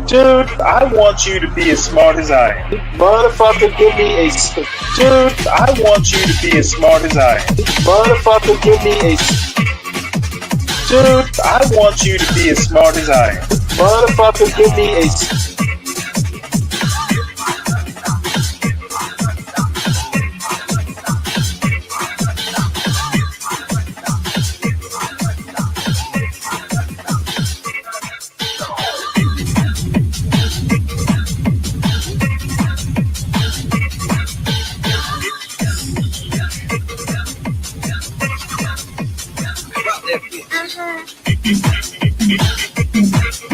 Dude, I want you to be as smart as I am. Motherfucker, give me a. Dude, I want you to be as smart as I am. Motherfucker, give me a. Dude, I want you to be as smart as I am. Motherfucker, give me a.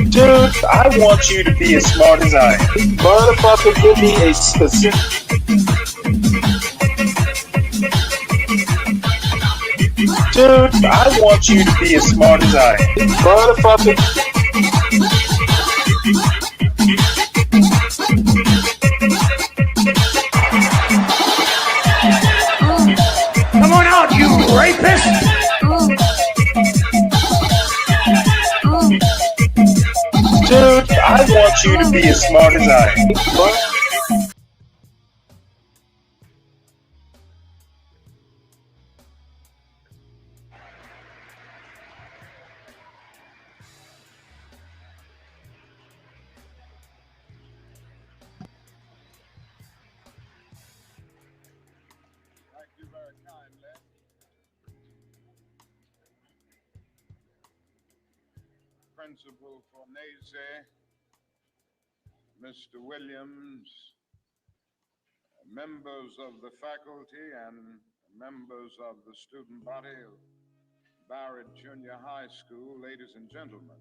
Dude, I want you to be as smart as I am. Motherfucker, give me a specific. Dude, I want you to be as smart as I am. Motherfucker. Come on out, you rapist! Dude, I want you to be as smart as I am. Principal Fornese, Mr. Williams, members of the faculty and members of the student body of Barrett Junior High School, ladies and gentlemen.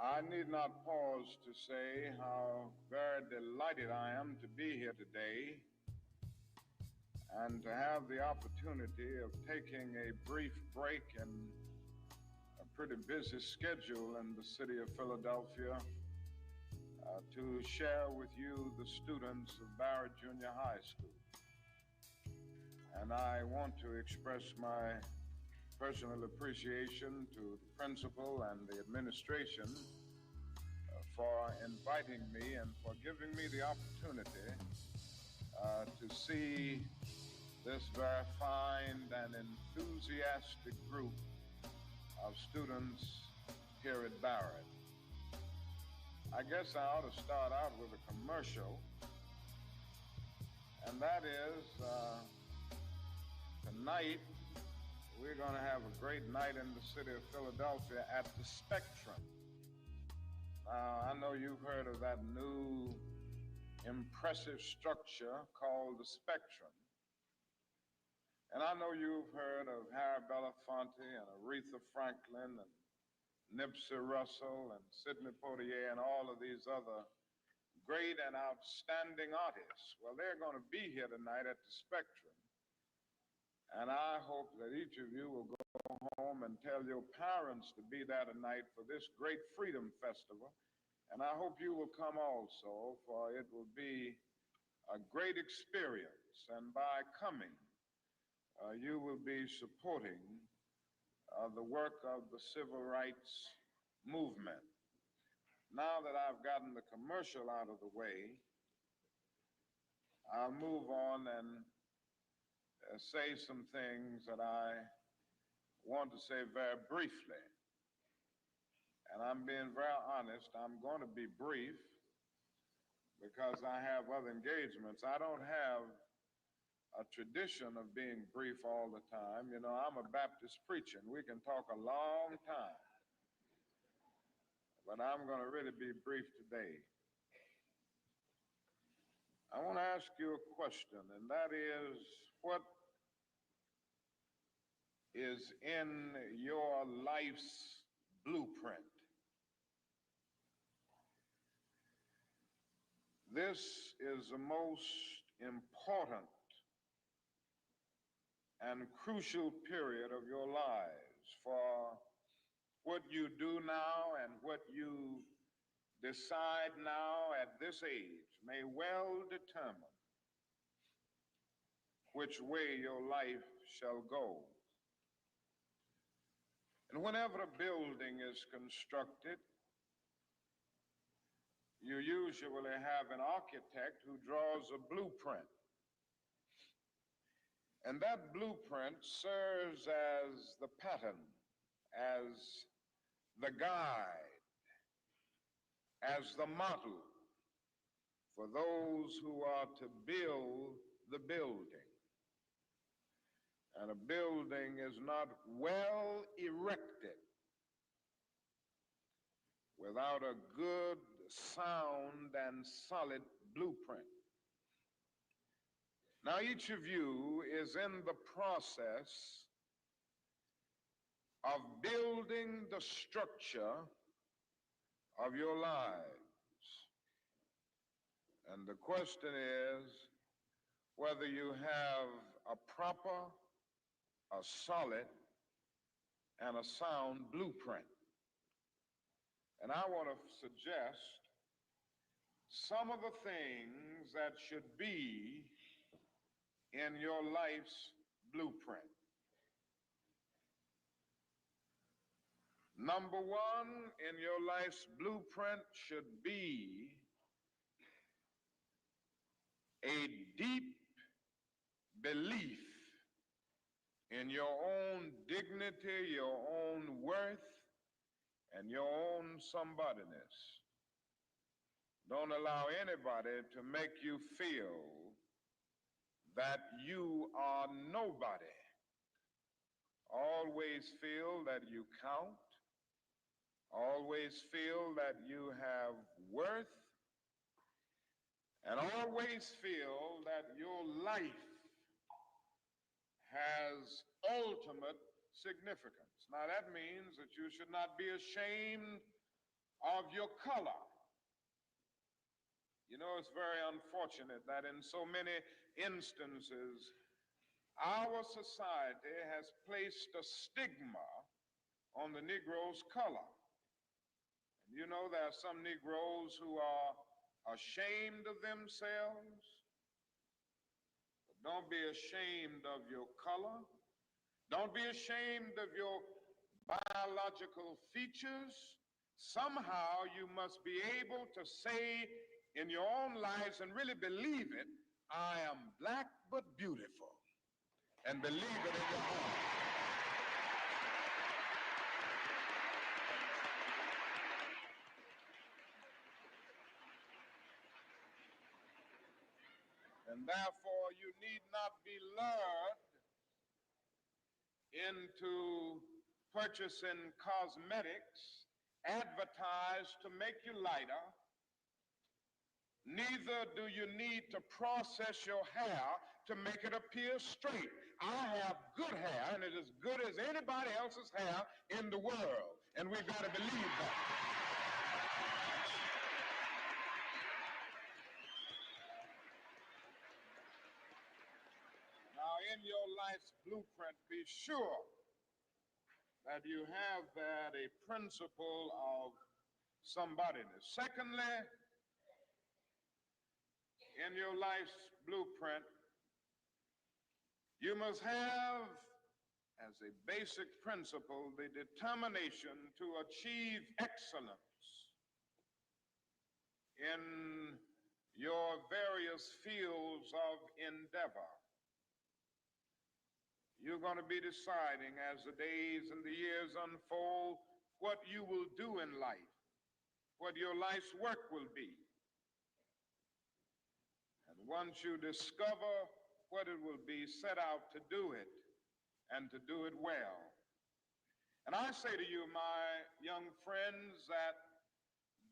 I need not pause to say how very delighted I am to be here today and to have the opportunity of taking a brief break in a pretty busy schedule in the city of Philadelphia to share with you the students of Barrett Junior High School. And I want to express my personal appreciation to the principal and the administration for inviting me and for giving me the opportunity to see this very fine and enthusiastic group of students here at Barrett. I guess I ought to start out with a commercial, and that is tonight we're going to have a great night in the city of Philadelphia at the Spectrum. Now, I know you've heard of that new impressive structure called the Spectrum. And I know you've heard of Harry Belafonte and Aretha Franklin and Nipsey Russell and Sidney Poitier and all of these other great and outstanding artists. Well, they're going to be here tonight at the Spectrum. And I hope that each of you will go home and tell your parents to be there tonight for this great Freedom Festival. And I hope you will come also, for it will be a great experience. And by coming, you will be supporting the work of the civil rights movement. Now that I've gotten the commercial out of the way, I'll move on and say some things that I want to say very briefly. And I'm being very honest, I'm going to be brief because I have other engagements. I don't have a tradition of being brief all the time. You know, I'm a Baptist preacher, and we can talk a long time. But I'm going to really be brief today. I want to ask you a question, and that is, what is in your life's blueprint? This is the most important and crucial period of your lives, for what you do now and what you decide now at this age may well determine which way your life shall go. And whenever a building is constructed, you usually have an architect who draws a blueprint. And that blueprint serves as the pattern, as the guide, as the model for those who are to build the building. And a building is not well erected without a good, sound, and solid blueprint. Now, each of you is in the process of building the structure of your lives. And the question is whether you have a proper, a solid, and a sound blueprint. And I want to suggest some of the things that should be in your life's blueprint. Number one, in your life's blueprint should be a deep belief in your own dignity, your own worth, and your own somebodyness. Don't allow anybody to make you feel that you are nobody. Always feel that you count. Always feel that you have worth. And always feel that your life has ultimate significance. Now that means that you should not be ashamed of your color. You know, it's very unfortunate that in so many instances, our society has placed a stigma on the Negro's color. And you know, there are some Negroes who are ashamed of themselves. But don't be ashamed of your color. Don't be ashamed of your biological features. Somehow you must be able to say in your own lives and really believe it, I am black but beautiful. And believe it in your heart. And therefore you need not be lured into purchasing cosmetics advertised to make you lighter. Neither do you need to process your hair to make it appear straight. I have good hair, and it is as good as anybody else's hair in the world. And we've got to believe that. Now, in your life's blueprint, be sure that you have that a principle of somebodyness. Secondly, in your life's blueprint, you must have as a basic principle the determination to achieve excellence in your various fields of endeavor. You're going to be deciding as the days and the years unfold what you will do in life, what your life's work will be. And once you discover what it will be, set out to do it and to do it well. And I say to you, my young friends, that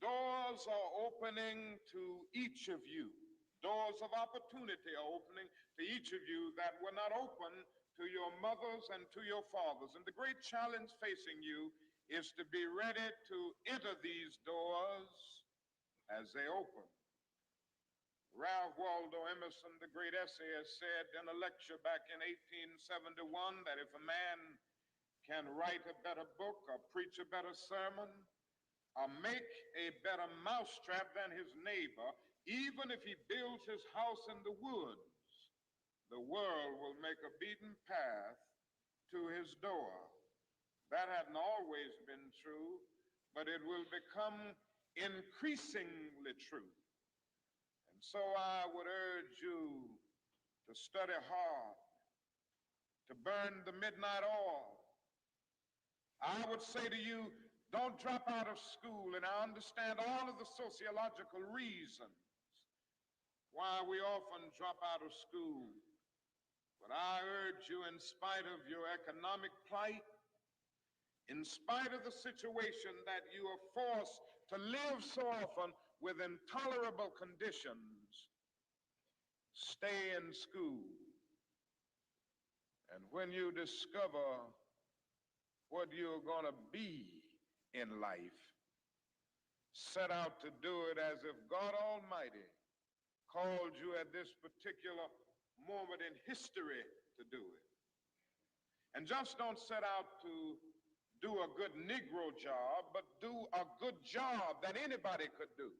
doors are opening to each of you. Doors of opportunity are opening to each of you that were not open to your mothers and to your fathers. And the great challenge facing you is to be ready to enter these doors as they open. Ralph Waldo Emerson, the great essayist, said in a lecture back in 1871 that if a man can write a better book or preach a better sermon or make a better mousetrap than his neighbor, even if he builds his house in the woods, the world will make a beaten path to his door. That hadn't always been true, but it will become increasingly true. And so I would urge you to study hard, to burn the midnight oil. I would say to you, don't drop out of school, and I understand all of the sociological reasons why we often drop out of school. But I urge you, in spite of your economic plight, in spite of the situation that you are forced to live so often with intolerable conditions, stay in school. And when you discover what you're going to be in life, set out to do it as if God Almighty called you at this particular moment in history to do it. And just don't set out to do a good Negro job, but do a good job that anybody could do.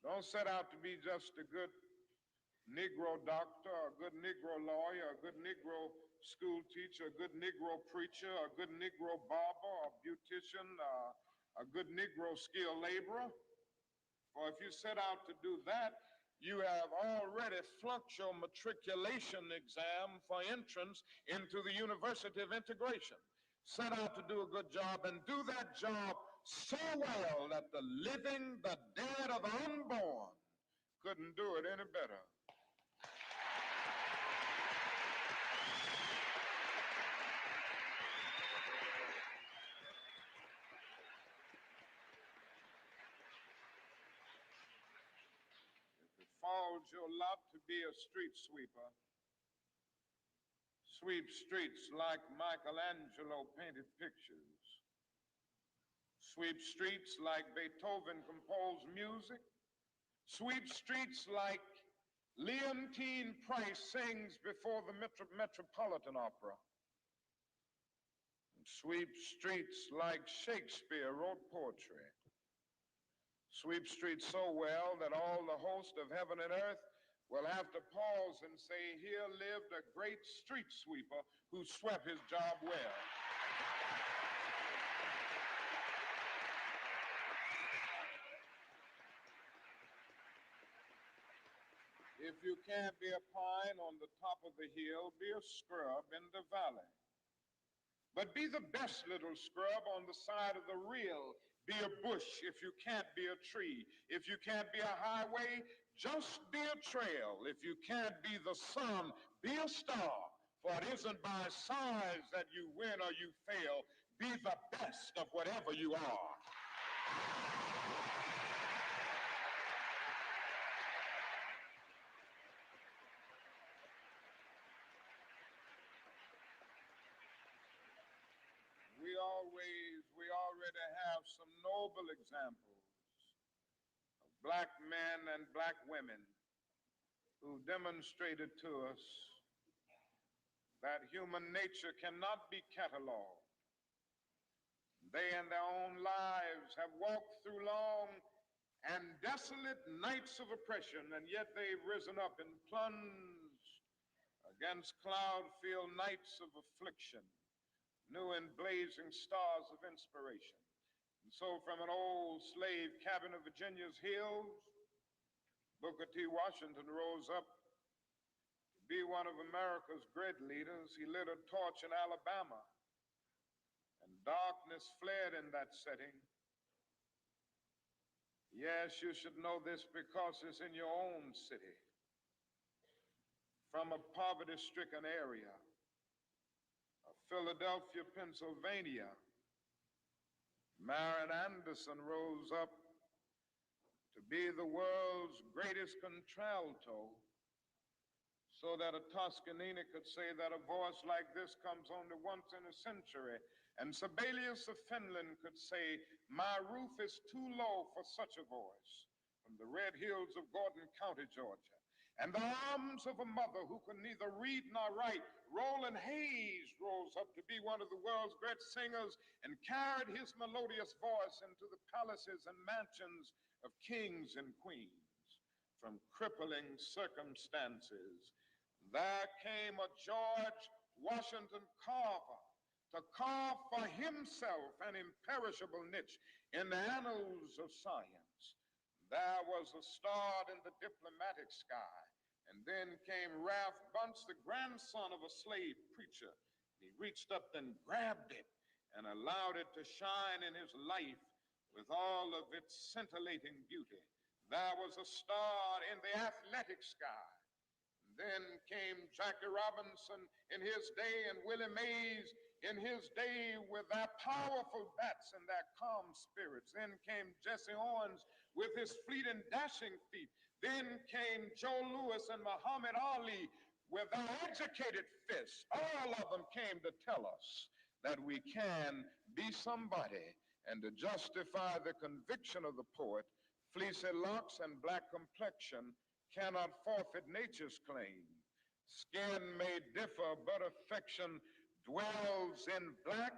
Don't set out to be just a good Negro doctor, a good Negro lawyer, a good Negro school teacher, a good Negro preacher, a good Negro barber, a beautician, a good Negro skilled laborer. For if you set out to do that, you have already flunked your matriculation exam for entrance into the University of Integration. Set out to do a good job and do that job so well that the living, the dead, or the unborn couldn't do it any better. Falls your lot to be a street sweeper. Sweep streets like Michelangelo painted pictures. Sweep streets like Beethoven composed music. Sweep streets like Leontine Price sings before the Metropolitan Opera. And sweep streets like Shakespeare wrote poetry. Sweep streets so well that all the host of heaven and earth will have to pause and say, here lived a great street sweeper who swept his job well. If you can't be a pine on the top of the hill, be a scrub in the valley. But be the best little scrub on the side of the rill. Be a bush if you can't be a tree. If you can't be a highway, just be a trail. If you can't be the sun, be a star. For it isn't by size that you win or you fail. Be the best of whatever you are. We already have some noble examples of black men and black women who demonstrated to us that human nature cannot be cataloged. They in their own lives have walked through long and desolate nights of oppression, and yet they've risen up and plunged against cloud-filled nights of affliction, new and blazing stars of inspiration. And so from an old slave cabin of Virginia's hills, Booker T. Washington rose up to be one of America's great leaders. He lit a torch in Alabama, and darkness fled in that setting. Yes, you should know this because it's in your own city. From a poverty-stricken area, Philadelphia, Pennsylvania, Marion Anderson rose up to be the world's greatest contralto, so that a Toscanini could say that a voice like this comes only once in a century. And Sibelius of Finland could say, my roof is too low for such a voice, from the red hills of Gordon County, Georgia. And the arms of a mother who could neither read nor write, Roland Hayes rose up to be one of the world's great singers and carried his melodious voice into the palaces and mansions of kings and queens. From crippling circumstances, there came a George Washington Carver to to carve for himself an imperishable niche in the annals of science. There was a start in the diplomatic sky, and then came Ralph Bunce, the grandson of a slave preacher. He reached up and grabbed it and allowed it to shine in his life with all of its scintillating beauty. There was a star in the athletic sky. Then came Jackie Robinson in his day, and Willie Mays in his day with their powerful bats and their calm spirits. Then came Jesse Owens with his fleet and dashing feet. Then came Joe Louis and Muhammad Ali with their educated fists. All of them came to tell us that we can be somebody, and to justify the conviction of the poet, fleecy locks and black complexion cannot forfeit nature's claim. Skin may differ, but affection dwells in black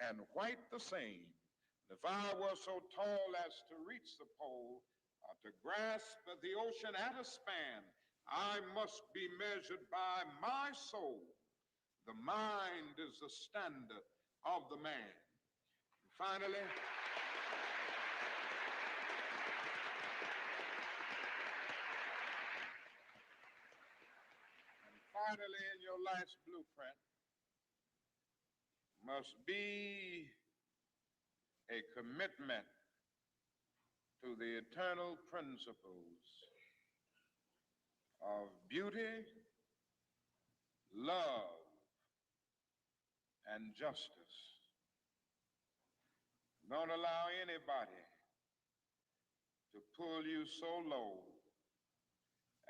and white the same. If I were so tall as to reach the pole, or to grasp the ocean at a span, I must be measured by my soul. The mind is the standard of the man. And finally, in your life's blueprint must be a commitment to the eternal principles of beauty, love, and justice. Don't allow anybody to pull you so low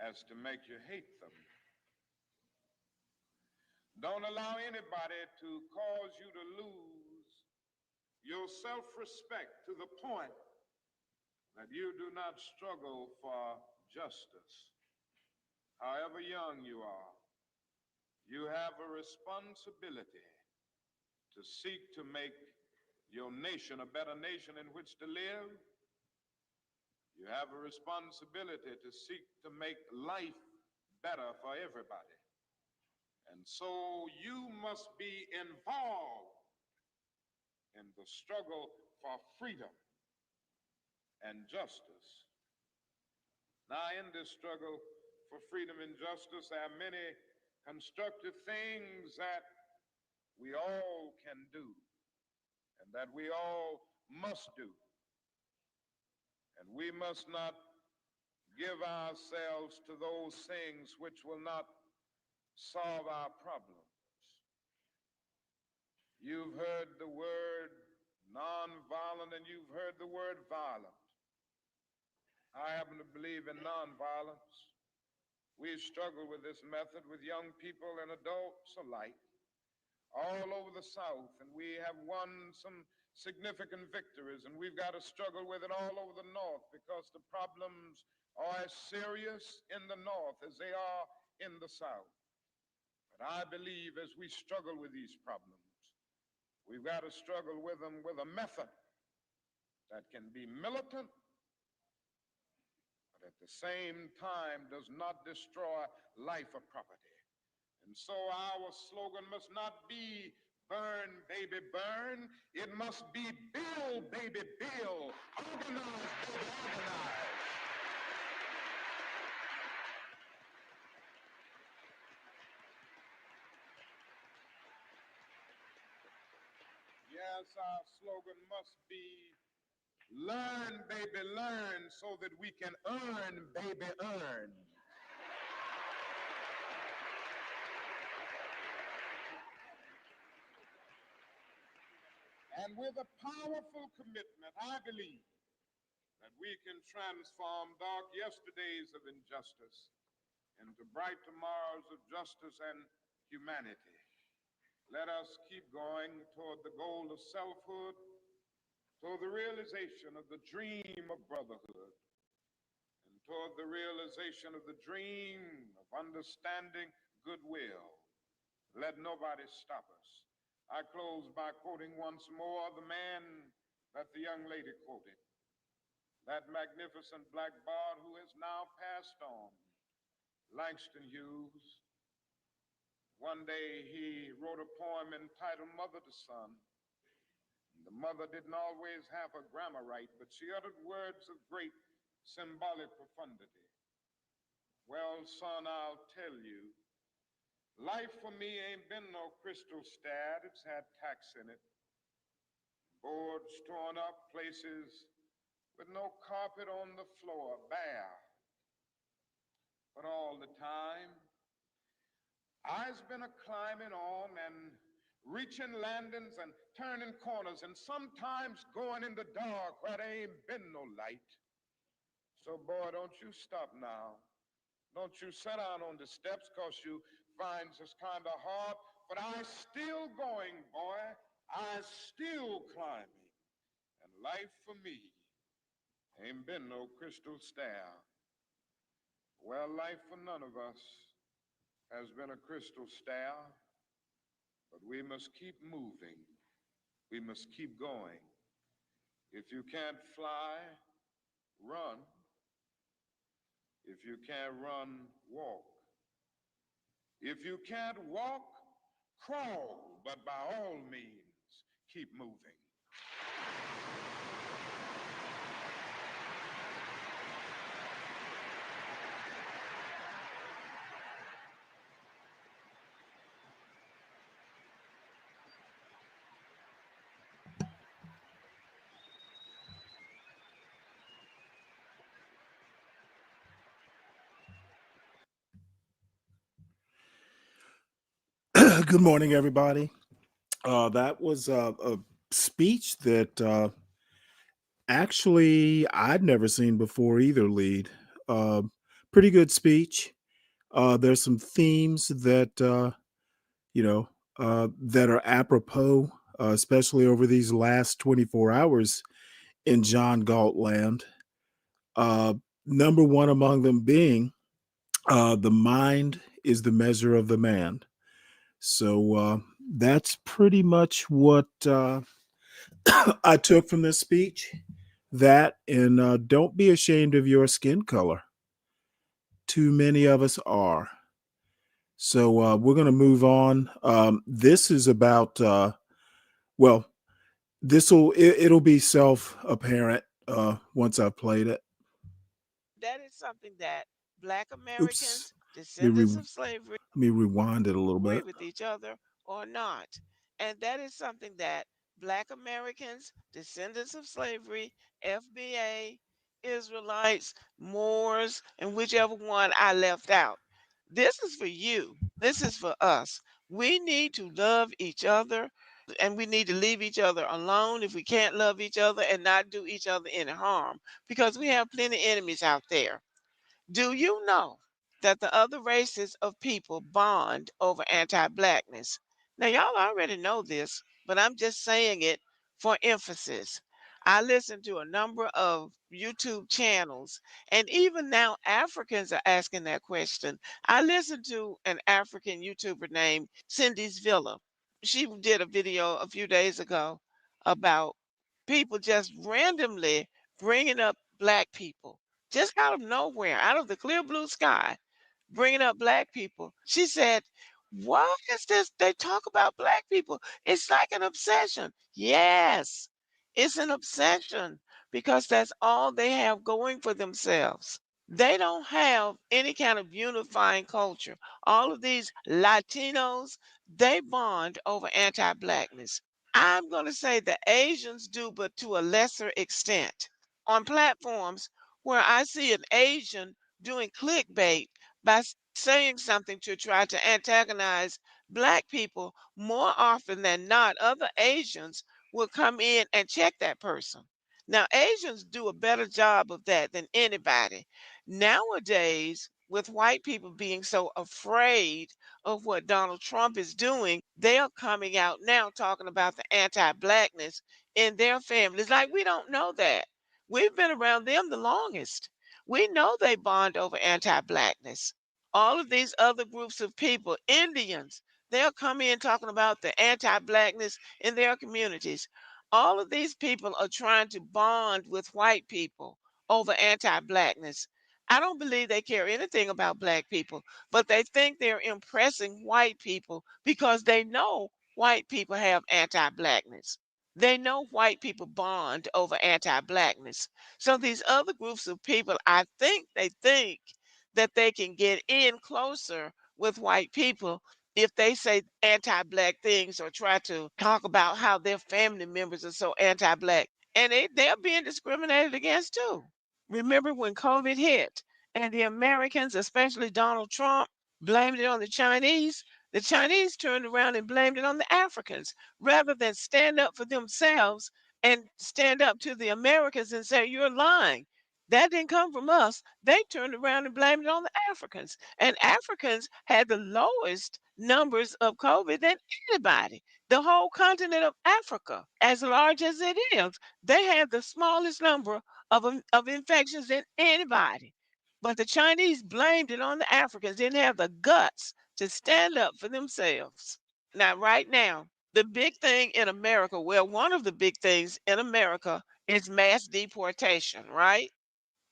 as to make you hate them. Don't allow anybody to cause you to lose your self-respect to the point that you do not struggle for justice. However young you are, you have a responsibility to seek to make your nation a better nation in which to live. You have a responsibility to seek to make life better for everybody. And so you must be involved in the struggle for freedom and justice. Now, in this struggle for freedom and justice, there are many constructive things that we all can do and that we all must do. And we must not give ourselves to those things which will not solve our problems. You've heard the word nonviolent and you've heard the word violent. I happen to believe in nonviolence. We struggle with this method with young people and adults alike all over the South, and we have won some significant victories, and we've got to struggle with it all over the North because the problems are as serious in the North as they are in the South. But I believe as we struggle with these problems, we've got to struggle with them with a method that can be militant, but at the same time does not destroy life or property. And so our slogan must not be burn, baby, burn. It must be build, baby, build. Organize, baby, organize. Yes, our slogan must be learn, baby, learn, so that we can earn, baby, earn. And with a powerful commitment, I believe that we can transform dark yesterdays of injustice into bright tomorrows of justice and humanity. Let us keep going toward the goal of selfhood, toward the realization of the dream of brotherhood, and toward the realization of the dream of understanding goodwill. Let nobody stop us. I close by quoting once more the man that the young lady quoted, that magnificent black bard who has now passed on, Langston Hughes. one day he wrote a poem entitled Mother to Son. The mother didn't always have her grammar right, but she uttered words of great symbolic profundity. Well, son, I'll tell you, life for me ain't been no crystal stad. It's had tacks in it. Boards torn up, places with no carpet on the floor, bare. But all the time, I's been a climbing on and reaching landings and turning corners and sometimes going in the dark where there ain't been no light. So, boy, don't you stop now. Don't you sit down on the steps cause you find this kind of hard, but I still going, boy. I still climbing. And life for me ain't been no crystal stair. Well, life for none of us has been a crystal stair, but we must keep moving. We must keep going. If you can't fly, run. If you can't run, walk. If you can't walk, crawl, but by all means, keep moving. Good morning, everybody. That was a speech that actually I'd never seen before either, Lead. Uh, Pretty good speech. There's some themes that, that are apropos, especially over these last 24 hours in John Galt land. Uh, Number one among them being the mind is the measure of the man. So that's pretty much what I took from this speech. That and don't be ashamed of your skin color. Too many of us are. So we're going to move on. This is about, well, it'll be self apparent once I've played it. Oops. Let me rewind it a little bit. I don't believe they care anything about black people, but they think they're impressing white people because they know white people have anti-blackness. They know white people bond over anti-blackness. So these other groups of people, I think they think that they can get in closer with white people if they say anti-black things or try to talk about how their family members are so anti-black. And they're being discriminated against too. Remember when COVID hit and the Americans, especially Donald Trump, blamed it on the Chinese turned around and blamed it on the Africans rather than stand up for themselves and stand up to the Americans and say, you're lying. That didn't come from us. They turned around and blamed it on the Africans. And Africans had the lowest numbers of COVID than anybody. The whole continent of Africa, as large as it is, they had the smallest number of infections than anybody. But the Chinese blamed it on the Africans, didn't have the guts to stand up for themselves. Now, right now, the big thing in America, well, one of the big things in America is mass deportation, right?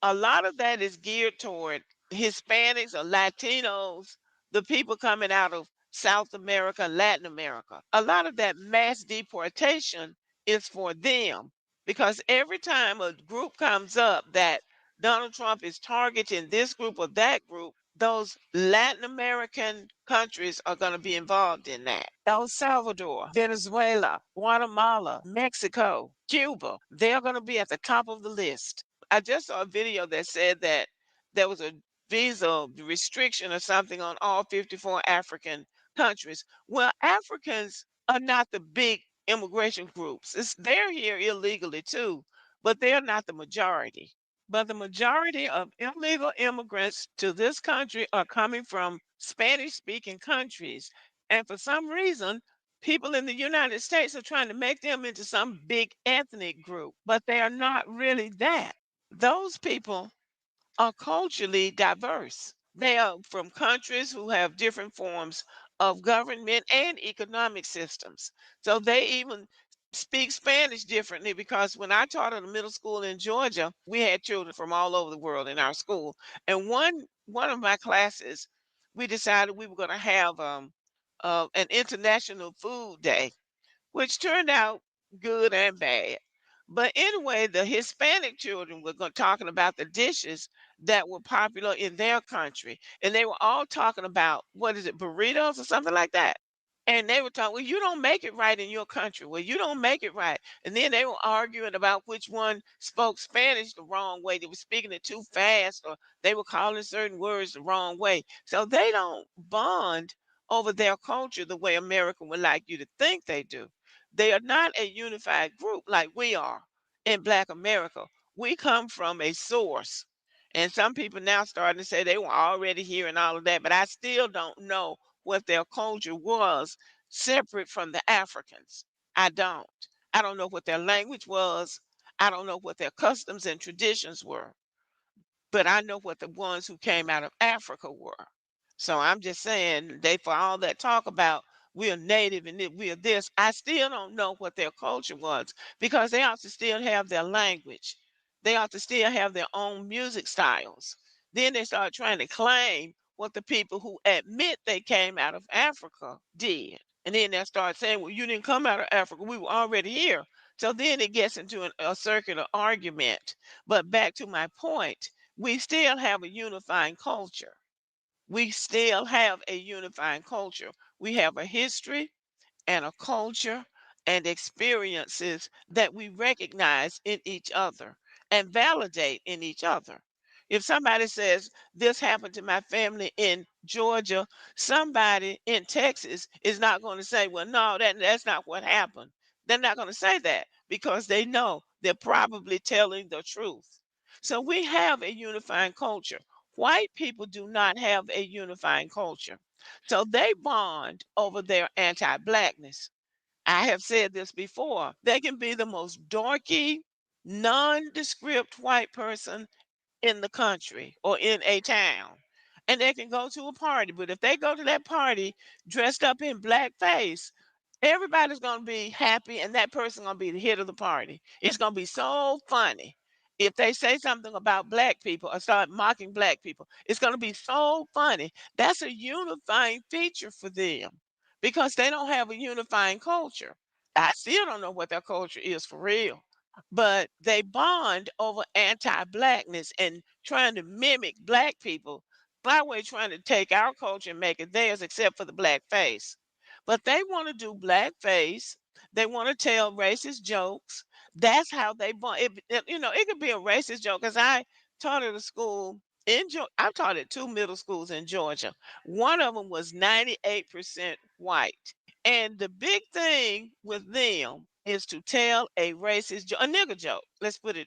A lot of that is geared toward Hispanics or Latinos, the people coming out of South America, Latin America. A lot of that mass deportation is for them because every time a group comes up that Donald Trump is targeting this group or that group, those Latin American countries are going to be involved in that. El Salvador, Venezuela, Guatemala, Mexico, Cuba, they're going to be at the top of the list. I just saw a video that said that there was a visa restriction or something on all 54 African countries. Well, Africans are not the big immigration groups. They're here illegally too, but they're not the majority. But the majority of illegal immigrants to this country are coming from Spanish speaking countries. And for some reason, people in the United States are trying to make them into some big ethnic group, but they are not really that. Those people are culturally diverse. They are from countries who have different forms of government and economic systems. So they even speak Spanish differently because when I taught at a middle school in Georgia, we had children from all over the world in our school. And one of my classes, we decided we were going to have an international food day, which turned out good and bad. But anyway, the Hispanic children were talking about the dishes that were popular in their country. And they were all talking about, what is it, burritos or something like that. And they were talking, well, you don't make it right in your country. Well, you don't make it right. And then they were arguing about which one spoke Spanish the wrong way. They were speaking it too fast, or they were calling certain words the wrong way. So they don't bond over their culture the way America would like you to think they do. They are not a unified group like we are in Black America. We come from a source. And some people now starting to say they were already here and all of that, but I still don't know what their culture was separate from the Africans. I don't. I don't know what their language was. I don't know what their customs and traditions were, but I know what the ones who came out of Africa were. So I'm just saying they for all that talk about we're native and we're this, I still don't know what their culture was because they ought to still have their language. They ought to still have their own music styles. Then they start trying to claim what the people who admit they came out of Africa did. And then they start saying, well, you didn't come out of Africa. We were already here. So then it gets into a circular argument. But back to my point, we still have a unifying culture. We still have a unifying culture. We have a history and a culture and experiences that we recognize in each other and validate in each other. If somebody says, this happened to my family in Georgia, somebody in Texas is not going to say, well, no, that's not what happened. They're not going to say that because they know they're probably telling the truth. So we have a unifying culture. White people do not have a unifying culture. So they bond over their anti Blackness. I have said this before. They can be the most dorky, nondescript white person in the country or in a town. And they can go to a party. But if they go to that party dressed up in blackface, everybody's going to be happy and that person's going to be the hit of the party. It's going to be so funny. if they say something about black people or start mocking black people, it's going to be so funny. That's a unifying feature for them because they don't have a unifying culture. I still don't know what their culture is for real, but they bond over anti-blackness and trying to mimic black people. By way trying to take our culture and make it theirs, except for the black face. But they want to do blackface. They want to tell racist jokes. That's how they bond. It could be a racist joke because I taught at a school in Georgia. I taught at two middle schools in Georgia. One of them was 98% white. And the big thing with them is to tell a racist joke, a nigger joke. Let's put it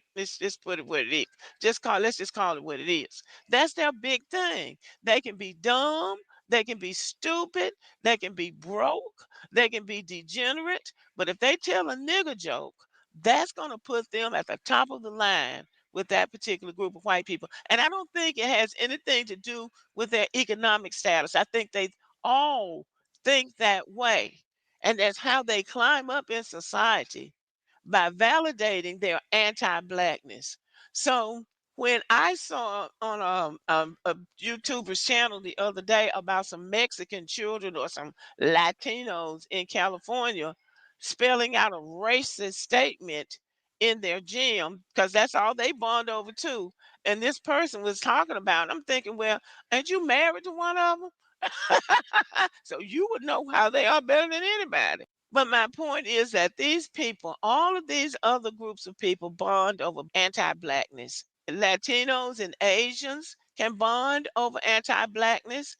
what it is. Let's just call it what it is. That's their big thing. They can be dumb, they can be stupid, they can be broke, they can be degenerate, but if they tell a nigger joke, that's gonna put them at the top of the line with that particular group of white people. And I don't think it has anything to do with their economic status. I think they all think that way. And that's how they climb up in society by validating their anti-blackness. So when I saw on a YouTuber's channel the other day about some Mexican children or some Latinos in California spelling out a racist statement in their gym, because that's all they bond over too. And this person was talking about, I'm thinking, well, aren't you married to one of them? So you would know how they are better than anybody. But my point is that these people, all of these other groups of people bond over anti-blackness. Latinos and Asians can bond over anti-blackness.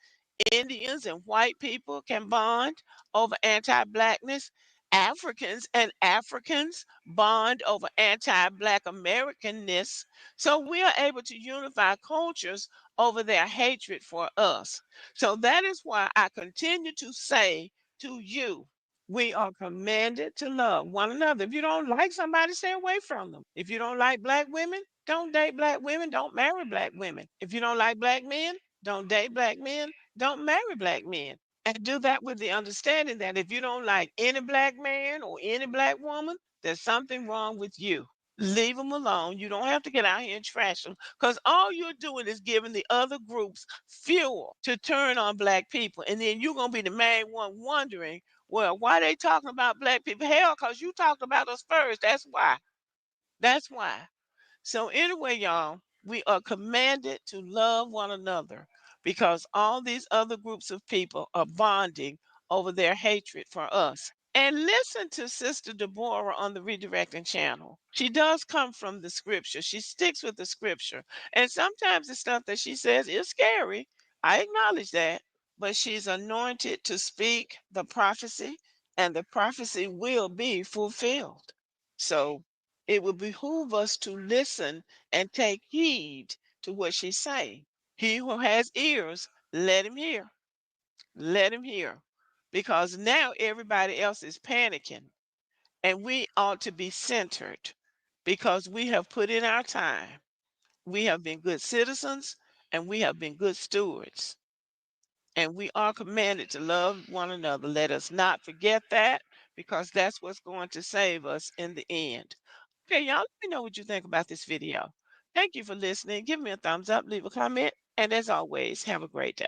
Indians and white people can bond over anti-blackness. Africans and Africans bond over anti-black Americanness. So we are able to unify cultures over their hatred for us. So that is why I continue to say to you, we are commanded to love one another. If you don't like somebody, stay away from them. If you don't like black women, don't date black women, don't marry black women. If you don't like black men, don't date black men, don't marry black men. And do that with the understanding that if you don't like any black man or any black woman, there's something wrong with you. Leave them alone. You don't have to get out here and trash them because all you're doing is giving the other groups fuel to turn on black people. And then you're going to be the main one wondering, well, why they talking about black people? Hell, because you talked about us first. That's why. That's why. So anyway, y'all, we are commanded to love one another because all these other groups of people are bonding over their hatred for us. And listen to Sister Deborah on the Redirecting channel. She does come from the scripture. She sticks with the scripture. And sometimes the stuff that she says is scary. I acknowledge that. But she's anointed to speak the prophecy, and the prophecy will be fulfilled. So it will behoove us to listen and take heed to what she's saying. He who has ears, let him hear. Let him hear. Because now everybody else is panicking, and we ought to be centered because we have put in our time. We have been good citizens and we have been good stewards. And we are commanded to love one another. Let us not forget that because that's what's going to save us in the end. Okay, y'all, let me know what you think about this video. Thank you for listening. Give me a thumbs up, leave a comment, and as always, have a great day.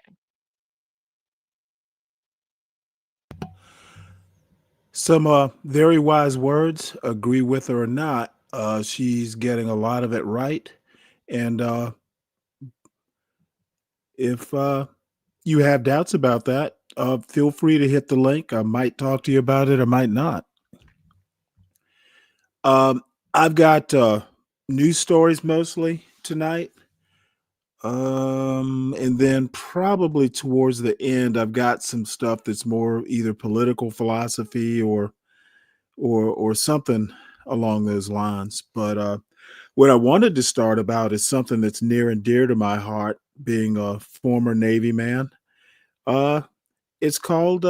Some very wise words. Agree with her or not, she's getting a lot of it right. And if you have doubts about that, feel free to hit the link. I might talk to you about it, I might not. I've got news stories mostly tonight. And then probably towards the end, I've got some stuff that's more either political philosophy or something along those lines. But what I wanted to start about is something that's near and dear to my heart, being a former Navy man. It's called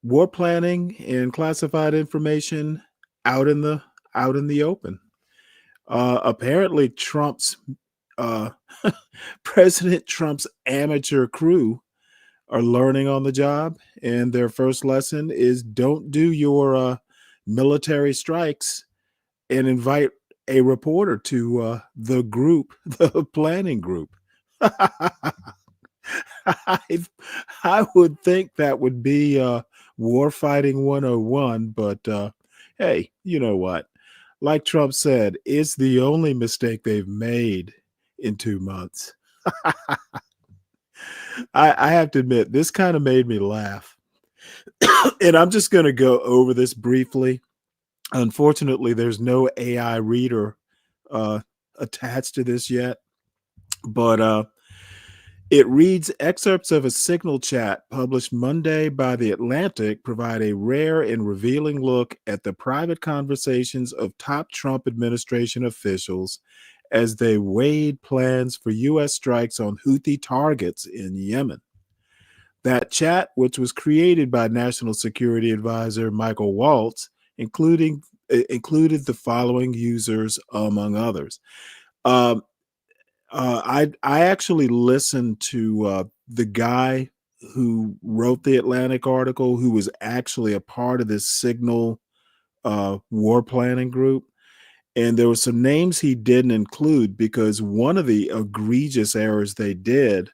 war planning and classified information out in the open. Apparently, President Trump's amateur crew are learning on the job, and their first lesson is don't do your military strikes and invite a reporter to the group, the planning group. I, I would think that would be war fighting 101, but hey, you know what? Like Trump said, it's the only mistake they've made in 2 months. I have to admit, this kind of made me laugh. And I'm just going to go over this briefly. Unfortunately, there's no AI reader uh, attached to this yet, but it reads excerpts of a signal chat published Monday by The Atlantic provide a rare and revealing look at the private conversations of top Trump administration officials as they weighed plans for U.S. strikes on Houthi targets in Yemen. That chat, which was created by National Security Advisor Michael Waltz, included the following users, among others. Um, I actually listened to the guy who wrote the Atlantic article, who was actually a part of this Signal war planning group. And there were some names he didn't include because one of the egregious errors they did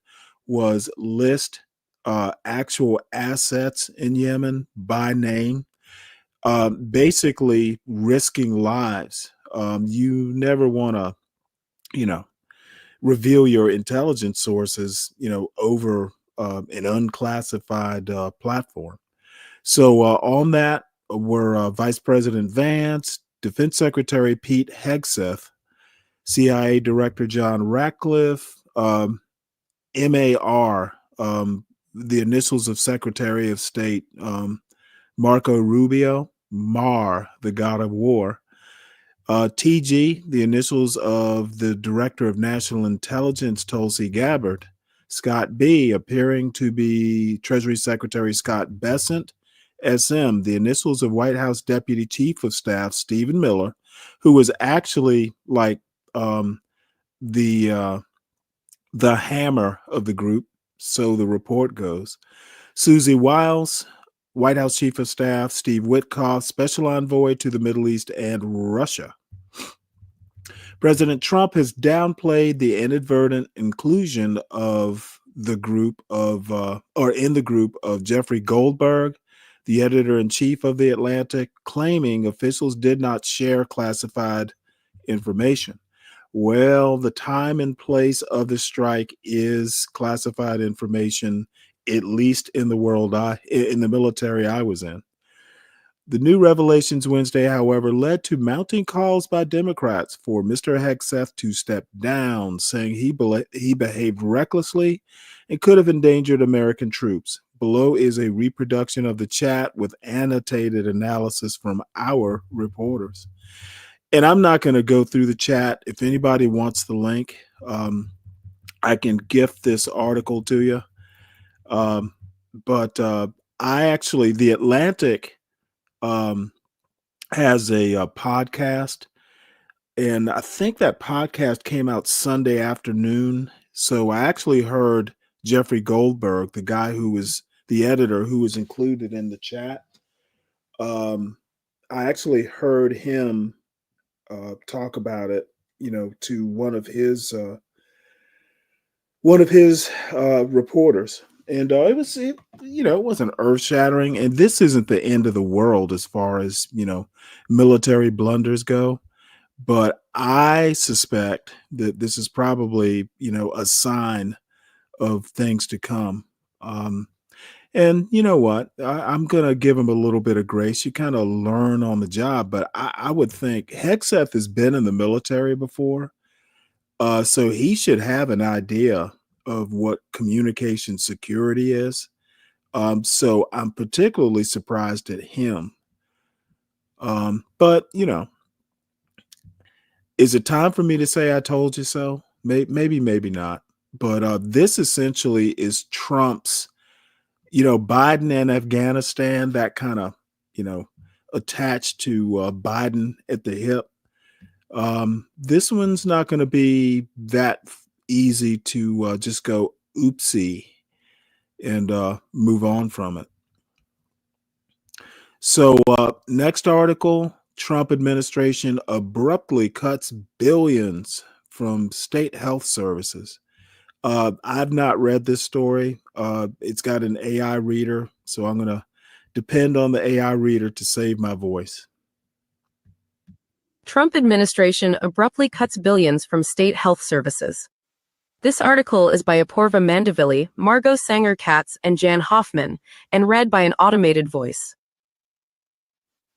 was list actual assets in Yemen by name, basically risking lives. You never want to, you know, reveal your intelligence sources, over an unclassified platform. So on that were Vice President Vance, Defense Secretary Pete Hegseth, CIA Director John Ratcliffe, MAR, the initials of Secretary of State Marco Rubio, Mar, the God of War, TG, the initials of the Director of National Intelligence, Tulsi Gabbard, Scott B, appearing to be Treasury Secretary Scott Bessent, SM, the initials of White House Deputy Chief of Staff Stephen Miller, who was actually like the hammer of the group, so the report goes. Susie Wiles, White House Chief of Staff Steve Witkoff, Special Envoy to the Middle East and Russia. President Trump has downplayed the inadvertent inclusion of the group of, or in the group of Jeffrey Goldberg, the editor-in-chief of The Atlantic, claiming officials did not share classified information. Well, the time and place of the strike is classified information, at least in the military I was in. The new revelations Wednesday, however, led to mounting calls by Democrats for Mr. Hegseth to step down, saying he behaved recklessly and could have endangered American troops. Below is a reproduction of the chat with annotated analysis from our reporters. And I'm not going to go through the chat. If anybody wants the link, I can gift this article to you. But The Atlantic has a podcast, and I think that podcast came out Sunday afternoon. So I actually heard Jeffrey Goldberg, the guy who was the editor who was included in the chat. I actually heard him talk about it, to one of his reporters. And it wasn't earth shattering. And this isn't the end of the world as far as, military blunders go. But I suspect that this is probably, a sign of things to come. And you know what? I'm going to give him a little bit of grace. You kind of learn on the job. But I would think Hegseth has been in the military before. So he should have an idea of what communication security is. So I'm particularly surprised at him. But, is it time for me to say I told you so? Maybe, maybe not. But this essentially is Trump's, Biden and Afghanistan, that kind of, attached to Biden at the hip. This one's not going to be that easy to just go oopsie and move on from it. So next article, Trump administration abruptly cuts billions from state health services. I've not read this story. It's got an AI reader, so I'm going to depend on the AI reader to save my voice. Trump administration abruptly cuts billions from state health services. This article is by Apoorva Mandavili, Margot Sanger-Katz, and Jan Hoffman, and read by an automated voice.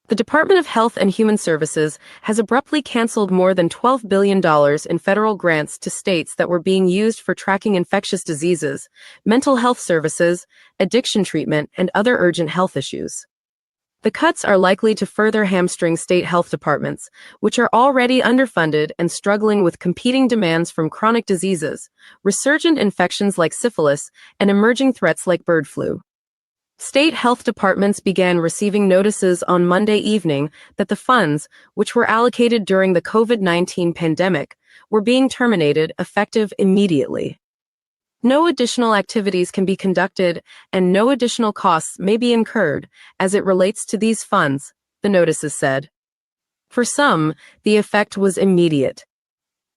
The Department of Health and Human Services has abruptly canceled more than $12 billion in federal grants to states that were being used for tracking infectious diseases, mental health services, addiction treatment, and other urgent health issues. The cuts are likely to further hamstring state health departments, which are already underfunded and struggling with competing demands from chronic diseases, resurgent infections like syphilis, and emerging threats like bird flu. State health departments began receiving notices on Monday evening that the funds, which were allocated during the COVID-19 pandemic, were being terminated effective immediately. No additional activities can be conducted and no additional costs may be incurred as it relates to these funds, the notices said. For some, the effect was immediate.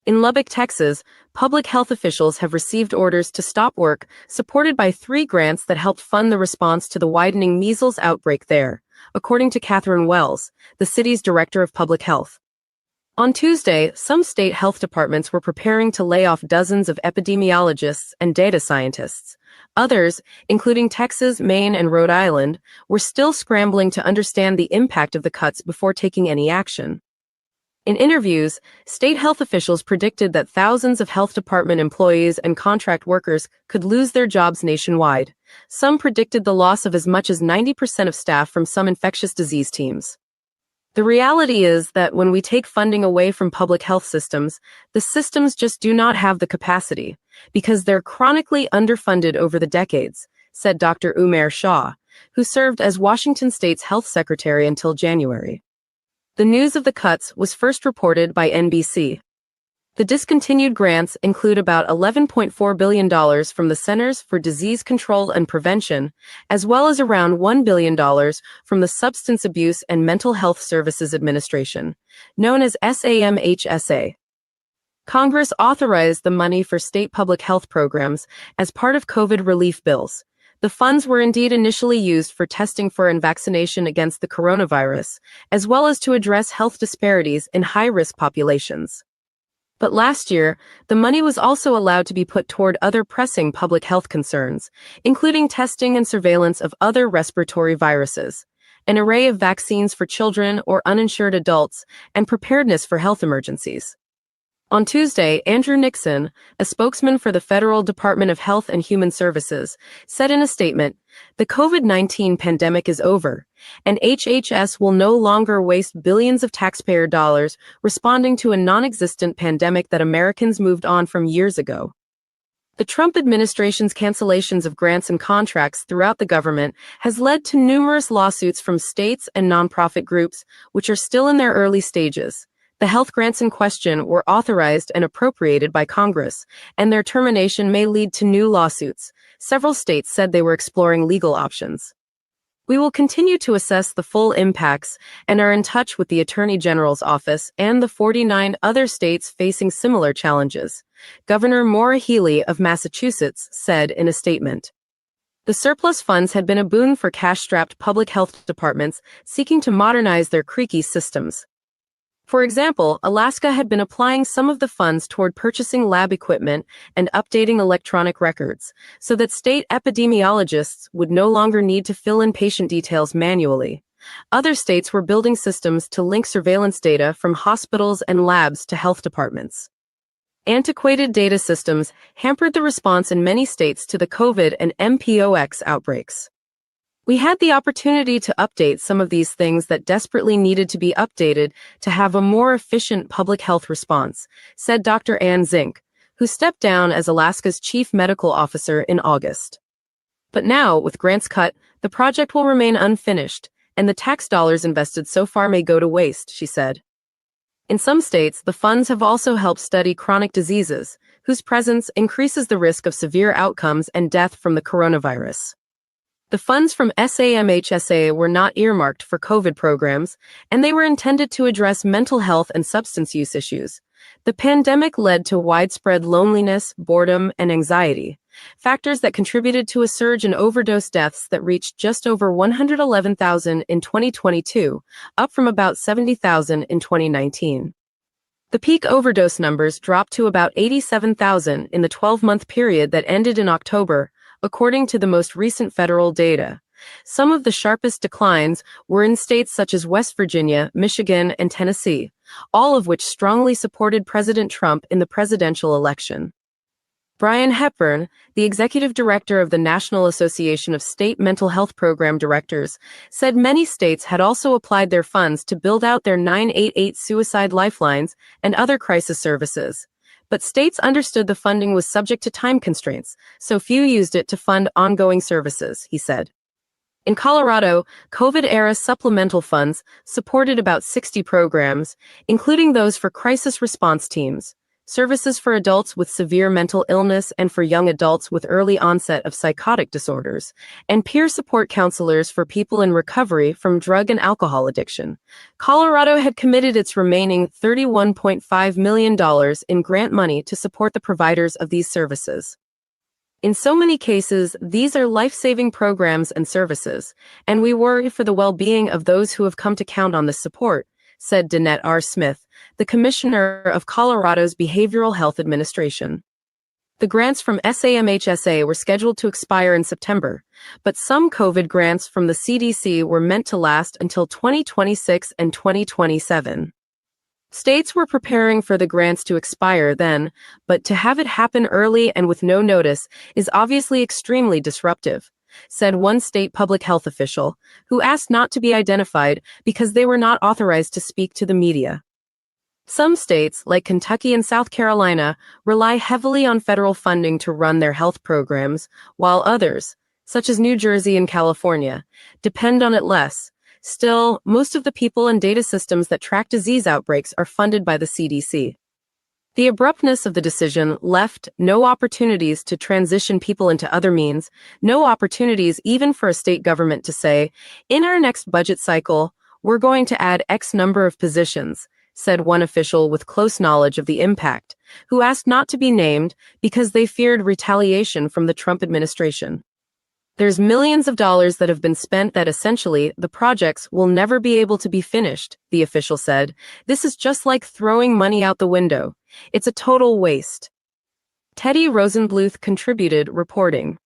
In Lubbock, Texas, public health officials have received orders to stop work, supported by 3 grants that helped fund the response to the widening measles outbreak there, according to Catherine Wells, the city's director of public health. On Tuesday, some state health departments were preparing to lay off dozens of epidemiologists and data scientists. Others, including Texas, Maine, and Rhode Island, were still scrambling to understand the impact of the cuts before taking any action. In interviews, state health officials predicted that thousands of health department employees and contract workers could lose their jobs nationwide. Some predicted the loss of as much as 90% of staff from some infectious disease teams. The reality is that when we take funding away from public health systems, the systems just do not have the capacity, because they're chronically underfunded over the decades, said Dr. Umair Shah, who served as Washington State's health secretary until January. The news of the cuts was first reported by NBC. The discontinued grants include about $11.4 billion from the Centers for Disease Control and Prevention, as well as around $1 billion from the Substance Abuse and Mental Health Services Administration, known as SAMHSA. Congress authorized the money for state public health programs as part of COVID relief bills. The funds were indeed initially used for testing for and vaccination against the coronavirus, as well as to address health disparities in high-risk populations. But last year, the money was also allowed to be put toward other pressing public health concerns, including testing and surveillance of other respiratory viruses, an array of vaccines for children or uninsured adults, and preparedness for health emergencies. On Tuesday, Andrew Nixon, a spokesman for the Federal Department of Health and Human Services, said in a statement, "The COVID-19 pandemic is over, and HHS will no longer waste billions of taxpayer dollars responding to a non-existent pandemic that Americans moved on from years ago." The Trump administration's cancellations of grants and contracts throughout the government has led to numerous lawsuits from states and nonprofit groups, which are still in their early stages. The health grants in question were authorized and appropriated by Congress, and their termination may lead to new lawsuits. Several states said they were exploring legal options. We will continue to assess the full impacts and are in touch with the Attorney General's office and the 49 other states facing similar challenges, Governor Maura Healey of Massachusetts said in a statement. The surplus funds had been a boon for cash-strapped public health departments seeking to modernize their creaky systems. For example, Alaska had been applying some of the funds toward purchasing lab equipment and updating electronic records, so that state epidemiologists would no longer need to fill in patient details manually. Other states were building systems to link surveillance data from hospitals and labs to health departments. Antiquated data systems hampered the response in many states to the COVID and MPOX outbreaks. We had the opportunity to update some of these things that desperately needed to be updated to have a more efficient public health response, said Dr. Ann Zink, who stepped down as Alaska's chief medical officer in August. But now, with grants cut, the project will remain unfinished, and the tax dollars invested so far may go to waste, she said. In some states, the funds have also helped study chronic diseases, whose presence increases the risk of severe outcomes and death from the coronavirus. The funds from SAMHSA were not earmarked for COVID programs, and they were intended to address mental health and substance use issues. The pandemic led to widespread loneliness, boredom, and anxiety, factors that contributed to a surge in overdose deaths that reached just over 111,000 in 2022, up from about 70,000 in 2019. The peak overdose numbers dropped to about 87,000 in the 12-month period that ended in October, according to the most recent federal data. Some of the sharpest declines were in states such as West Virginia, Michigan, and Tennessee, all of which strongly supported President Trump in the presidential election. Brian Hepburn, the executive director of the National Association of State Mental Health Program Directors, said many states had also applied their funds to build out their 988 suicide lifelines and other crisis services. But states understood the funding was subject to time constraints, so few used it to fund ongoing services, he said. In Colorado, COVID-era supplemental funds supported about 60 programs, including those for crisis response teams, services for adults with severe mental illness and for young adults with early onset of psychotic disorders, and peer support counselors for people in recovery from drug and alcohol addiction. Colorado had committed its remaining $31.5 million in grant money to support the providers of these services. In so many cases, these are life-saving programs and services, and we worry for the well-being of those who have come to count on this support, said Danette R. Smith, the commissioner of Colorado's Behavioral Health Administration. The grants from SAMHSA were scheduled to expire in September, but some COVID grants from the CDC were meant to last until 2026 and 2027. States were preparing for the grants to expire then, but to have it happen early and with no notice is obviously extremely disruptive, said one state public health official, who asked not to be identified because they were not authorized to speak to the media. Some states, like Kentucky and South Carolina, rely heavily on federal funding to run their health programs, while others, such as New Jersey and California, depend on it less. Still, most of the people and data systems that track disease outbreaks are funded by the CDC. The abruptness of the decision left no opportunities to transition people into other means, no opportunities even for a state government to say, in our next budget cycle, we're going to add X number of positions, said one official with close knowledge of the impact, who asked not to be named because they feared retaliation from the Trump administration. There's millions of dollars that have been spent that essentially the projects will never be able to be finished, the official said. This is just like throwing money out the window. It's a total waste. Teddy Rosenbluth contributed, reporting.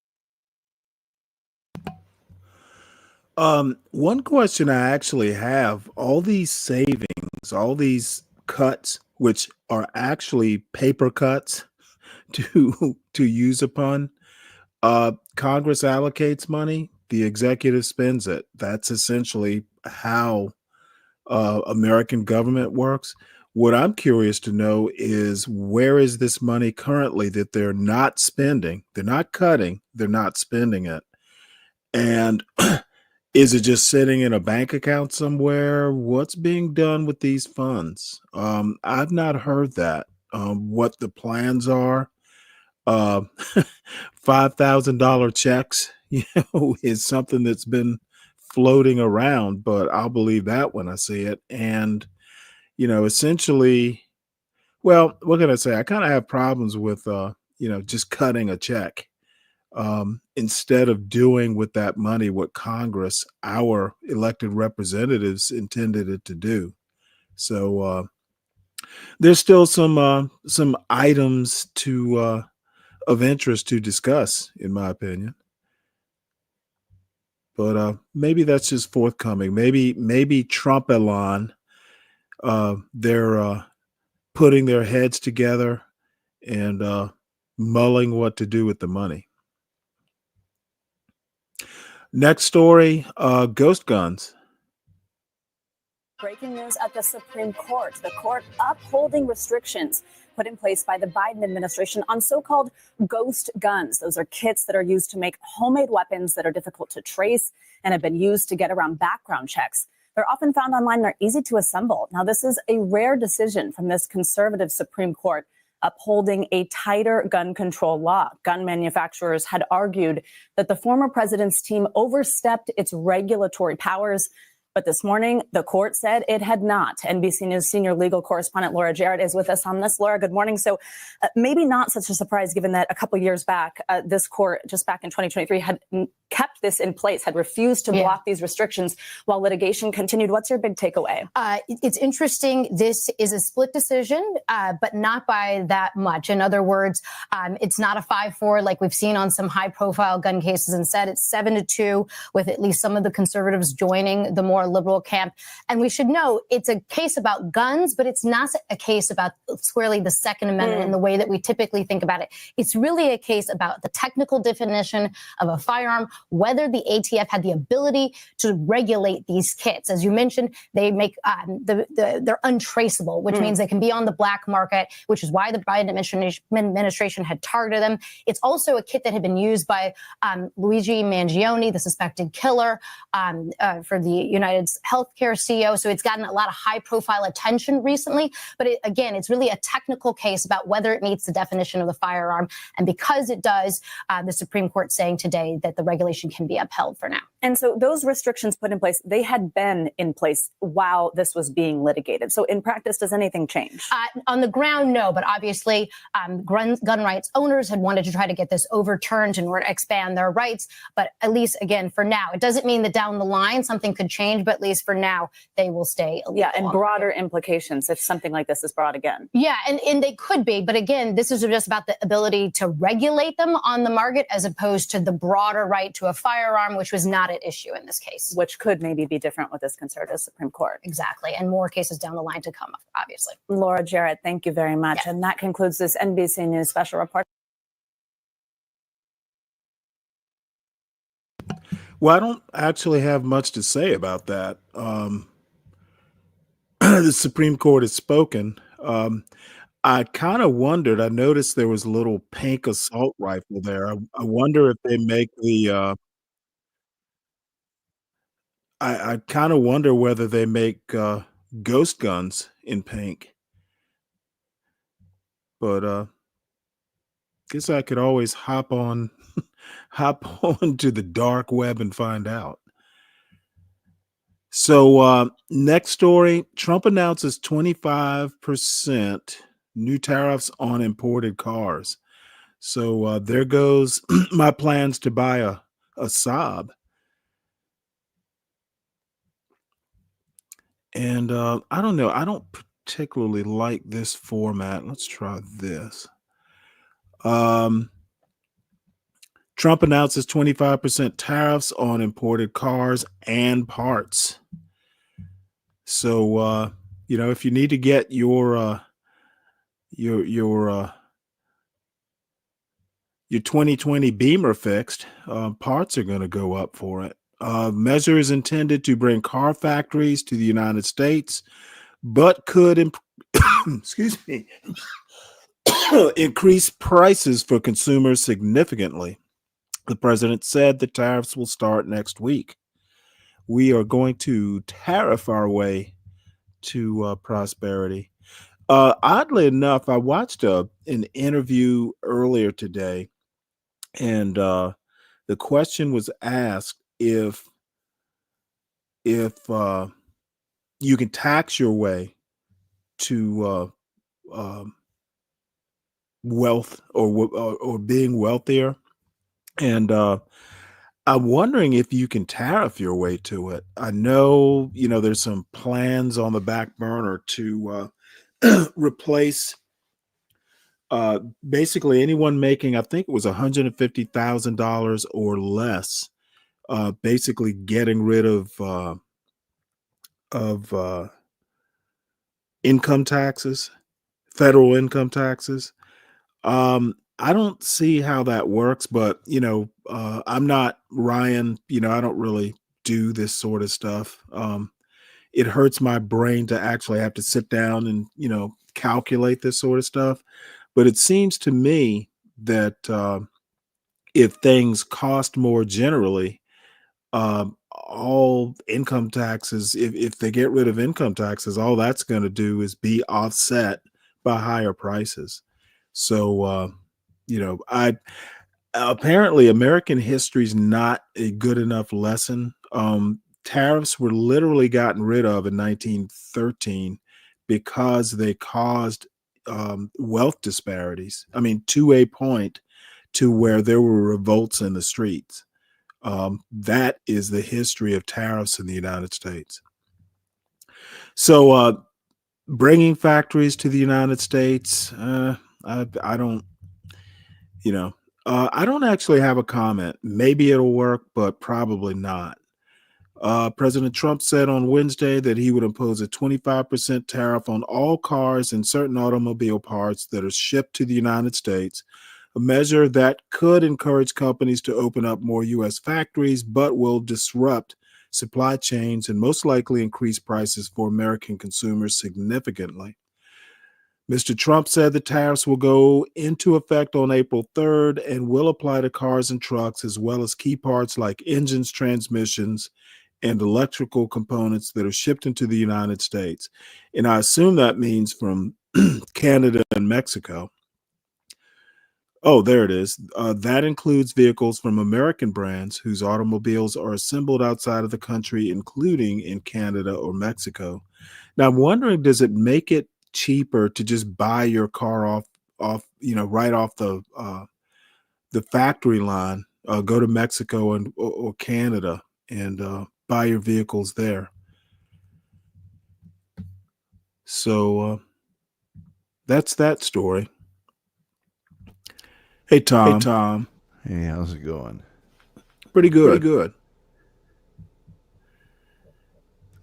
One question I actually have, all these savings, all these cuts, which are actually paper cuts to use upon, Congress allocates money, the executive spends it. That's essentially how American government works. What I'm curious to know is, where is this money currently that they're not spending? They're not cutting, they're not spending it. And is it just sitting in a bank account somewhere? What's being done with these funds? I've not heard that. What the plans are. $5,000 checks, is something that's been floating around, but I'll believe that when I see it. And, essentially, well, what can I say? I kind of have problems with, just cutting a check, instead of doing with that money what Congress, our elected representatives, intended it to do. So there's still some items of interest to discuss, in my opinion. But maybe that's just forthcoming. Maybe Trump Elon, they're putting their heads together and mulling what to do with the money. Next story, ghost guns. Breaking news at the Supreme Court. The court upholding restrictions put in place by the Biden administration on so-called ghost guns. Those are kits that are used to make homemade weapons that are difficult to trace and have been used to get around background checks. They're often found online and are easy to assemble. Now, this is a rare decision from this conservative Supreme Court, upholding a tighter gun control law. Gun manufacturers had argued that the former president's team overstepped its regulatory powers. But this morning, the court said it had not. NBC News senior legal correspondent Laura Jarrett is with us on this. Laura, good morning. So maybe not such a surprise, given that a couple of years back, this court, just back in 2023, had kept this in place, had refused to block these restrictions while litigation continued. What's your big takeaway? It's interesting. This is a split decision, but not by that much. In other words, it's not a 5-4 like we've seen on some high-profile gun cases. Instead, it's 7-2, with at least some of the conservatives joining the more liberal camp. And we should know it's a case about guns, but it's not a case about squarely the Second Amendment in the way that we typically think about it. It's really a case about the technical definition of a firearm, whether the ATF had the administration to regulate these kits. As you mentioned, they make they're untraceable, which means they can be on the black market, which is why the Biden administration had targeted them. It's also a kit that had been used by Luigi Mangione, the suspected killer for the United Healthcare CEO. So it's gotten a lot of high-profile attention recently. But again, it's really a technical case about whether it meets the definition of the firearm. And because it does, the Supreme Court saying today that the regulation can be upheld for now. And so those restrictions put in place, they had been in place while this was being litigated. So in practice, does anything change? On the ground, no. But obviously, gun rights owners had wanted to try to get this overturned in order to expand their rights. But at least, again, for now, it doesn't mean that down the line something could change. But at least for now, they will stay illegal. Yeah, and broader implications if something like this is brought again. Yeah, and they could be. But again, this is just about the ability to regulate them on the market as opposed to the broader right to a firearm, which was not at issue in this case. Which could maybe be different with this conservative Supreme Court. Exactly. And more cases down the line to come, obviously. Laura Jarrett, thank you very much. Yeah. And that concludes this NBC News special report. Well, I don't actually have much to say about that. The Supreme Court has spoken. I kind of wondered, I noticed there was a little pink assault rifle there. I wonder if they make the, I kind of wonder whether they make ghost guns in pink. But guess I could always hop on to the dark web and find out. So next story, Trump announces 25% new tariffs on imported cars. So there goes my plans to buy a Saab. And I don't know. I don't particularly like this format. Let's try this. Trump announces 25% tariffs on imported cars and parts. So, if you need to get your 2020 Beamer fixed, parts are going to go up for it. Measure is intended to bring car factories to the United States, but could excuse me, increase prices for consumers significantly. The president said the tariffs will start next week. We are going to tariff our way to prosperity. Oddly enough, I watched an interview earlier today, and the question was asked if you can tax your way to wealth or being wealthier. And I'm wondering if you can tariff your way to it. I know, there's some plans on the back burner to replace basically anyone making, I think it was $150,000 or less, basically getting rid of income taxes, federal income taxes. I don't see how that works, but I'm not Ryan. I don't really do this sort of stuff. It hurts my brain to actually have to sit down and calculate this sort of stuff. But it seems to me that if things cost more generally, all income taxes, if they get rid of income taxes, all that's going to do is be offset by higher prices. So, I apparently American history is not a good enough lesson. Tariffs were literally gotten rid of in 1913 because they caused wealth disparities. I mean, to a point to where there were revolts in the streets. That is the history of tariffs in the United States. So, bringing factories to the United States, I don't, I don't actually have a comment. Maybe it'll work, but probably not. President Trump said on Wednesday that he would impose a 25% tariff on all cars and certain automobile parts that are shipped to the United States, a measure that could encourage companies to open up more U.S. factories, but will disrupt supply chains and most likely increase prices for American consumers significantly. Mr. Trump said the tariffs will go into effect on April 3rd and will apply to cars and trucks, as well as key parts like engines, transmissions, and electrical components that are shipped into the United States. And I assume that means from Canada and Mexico. Oh, there it is. That includes vehicles from American brands whose automobiles are assembled outside of the country, including in Canada or Mexico. Now, I'm wondering, does it make it cheaper to just buy your car right off the factory line, go to Mexico or Canada and buy your vehicles there? So that's that story. Hey, Tom. Hey, how's it going? Pretty good.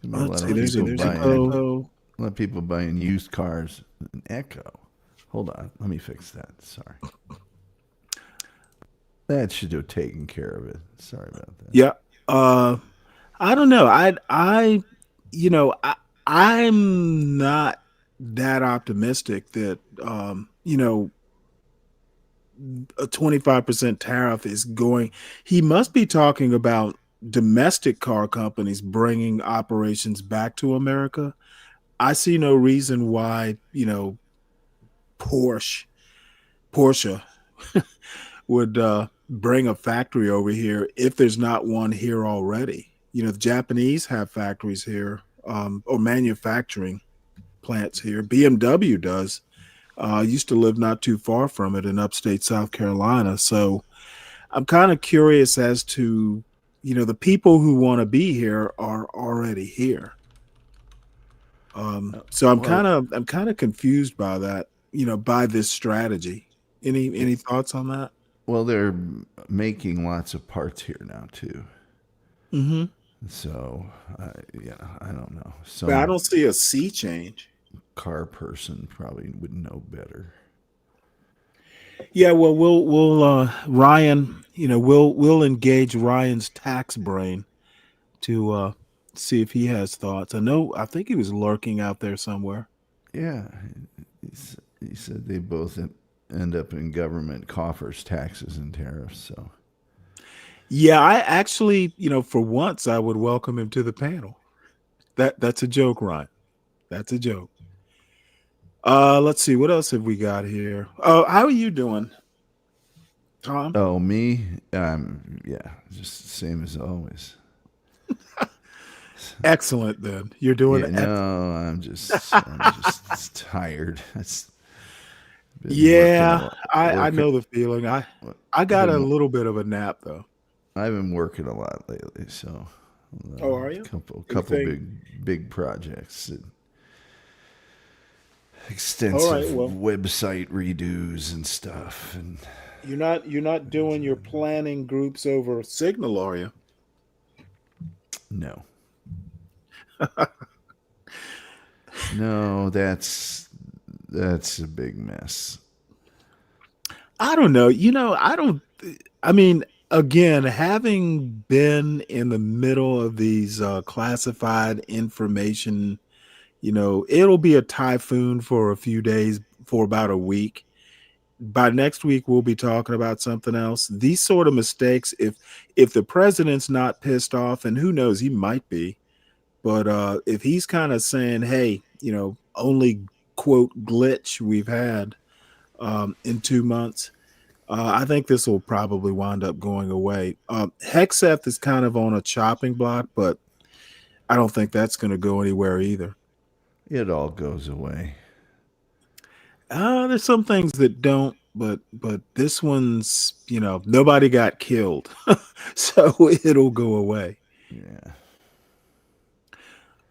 Let's see. There's an echo. A lot of people buying used cars. An echo. Hold on. Let me fix that. Sorry. That should have taken care of it. Sorry about that. Yeah. I don't know. I'm not that optimistic that a 25% tariff is going. He must be talking about domestic car companies bringing operations back to America. I see no reason why, Porsche would bring a factory over here if there's not one here already. The Japanese have factories here, or manufacturing plants here. BMW does. Used to live not too far from it in upstate South Carolina. So I'm kind of curious as to, the people who want to be here are already here. So I'm kind of confused by that, by this strategy. Any thoughts on that? Well, they're making lots of parts here now too. Mm-hmm. So, I don't know. But I don't see a sea change. Car person probably would know better. Yeah, well, we'll Ryan, we'll engage Ryan's tax brain to see if he has thoughts. I think he was lurking out there somewhere. Yeah, he said they both end up in government coffers, taxes and tariffs. So, yeah, I actually, for once, I would welcome him to the panel. That's a joke, Ryan. That's a joke. Let's see, what else have we got here? Oh, how are you doing, Tom? Oh, me? Yeah, just the same as always. Excellent, then. You're doing it. No, I'm just tired. I know the feeling. I got a little bit of a nap though. I've been working a lot lately, so. Oh, are you? Couple big projects. Extensive website redos and stuff, and you're not doing your planning groups over Signal, are you? No. No, that's a big mess. I don't know. Again, having been in the middle of these classified information, it'll be a typhoon for a few days, for about a week. By next week, we'll be talking about something else. These sort of mistakes, if the president's not pissed off, and who knows, he might be, but if he's kind of saying, hey, only quote glitch we've had in 2 months. I think this will probably wind up going away. Hexeth is kind of on a chopping block, but I don't think that's going to go anywhere either. It all goes away. There's some things that don't, but this one's, nobody got killed, so it'll go away. Yeah.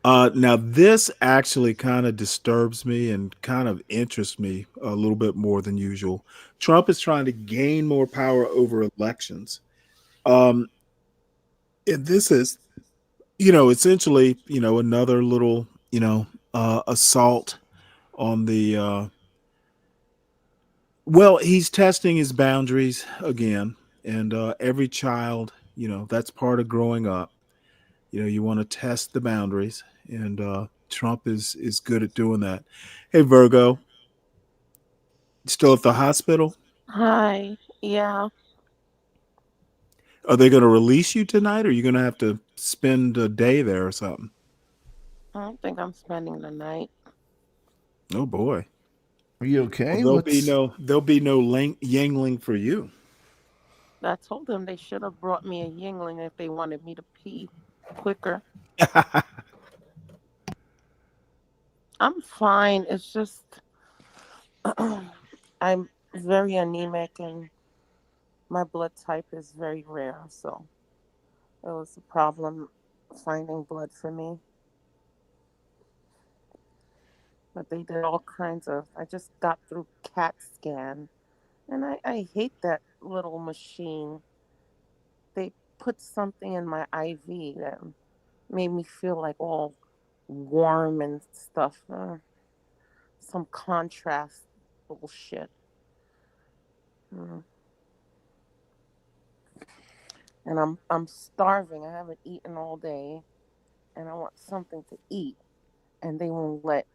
Now this actually kind of disturbs me and kind of interests me a little bit more than usual. Trump is trying to gain more power over elections. And this is, essentially, another little, assault on the. Well, he's testing his boundaries again, and every child, that's part of growing up. You want to test the boundaries, and Trump is good at doing that. Hey, Virgo, still at the hospital? Hi. Yeah, Are they going to release you tonight, or are you going to have to spend a day there or something? I don't think I'm spending the night. Oh boy. Are you okay? Well, there'll be no Yangling for you. I told them they should have brought me a Yingling if they wanted me to pee quicker. I'm fine. It's just I'm very anemic and my blood type is very rare, so it was a problem finding blood for me. But they did all kinds of. I just got through CAT scan, and I hate that little machine. They put something in my IV that made me feel like all warm and stuff. Some contrast bullshit. Mm. And I'm starving. I haven't eaten all day, and I want something to eat. And they won't let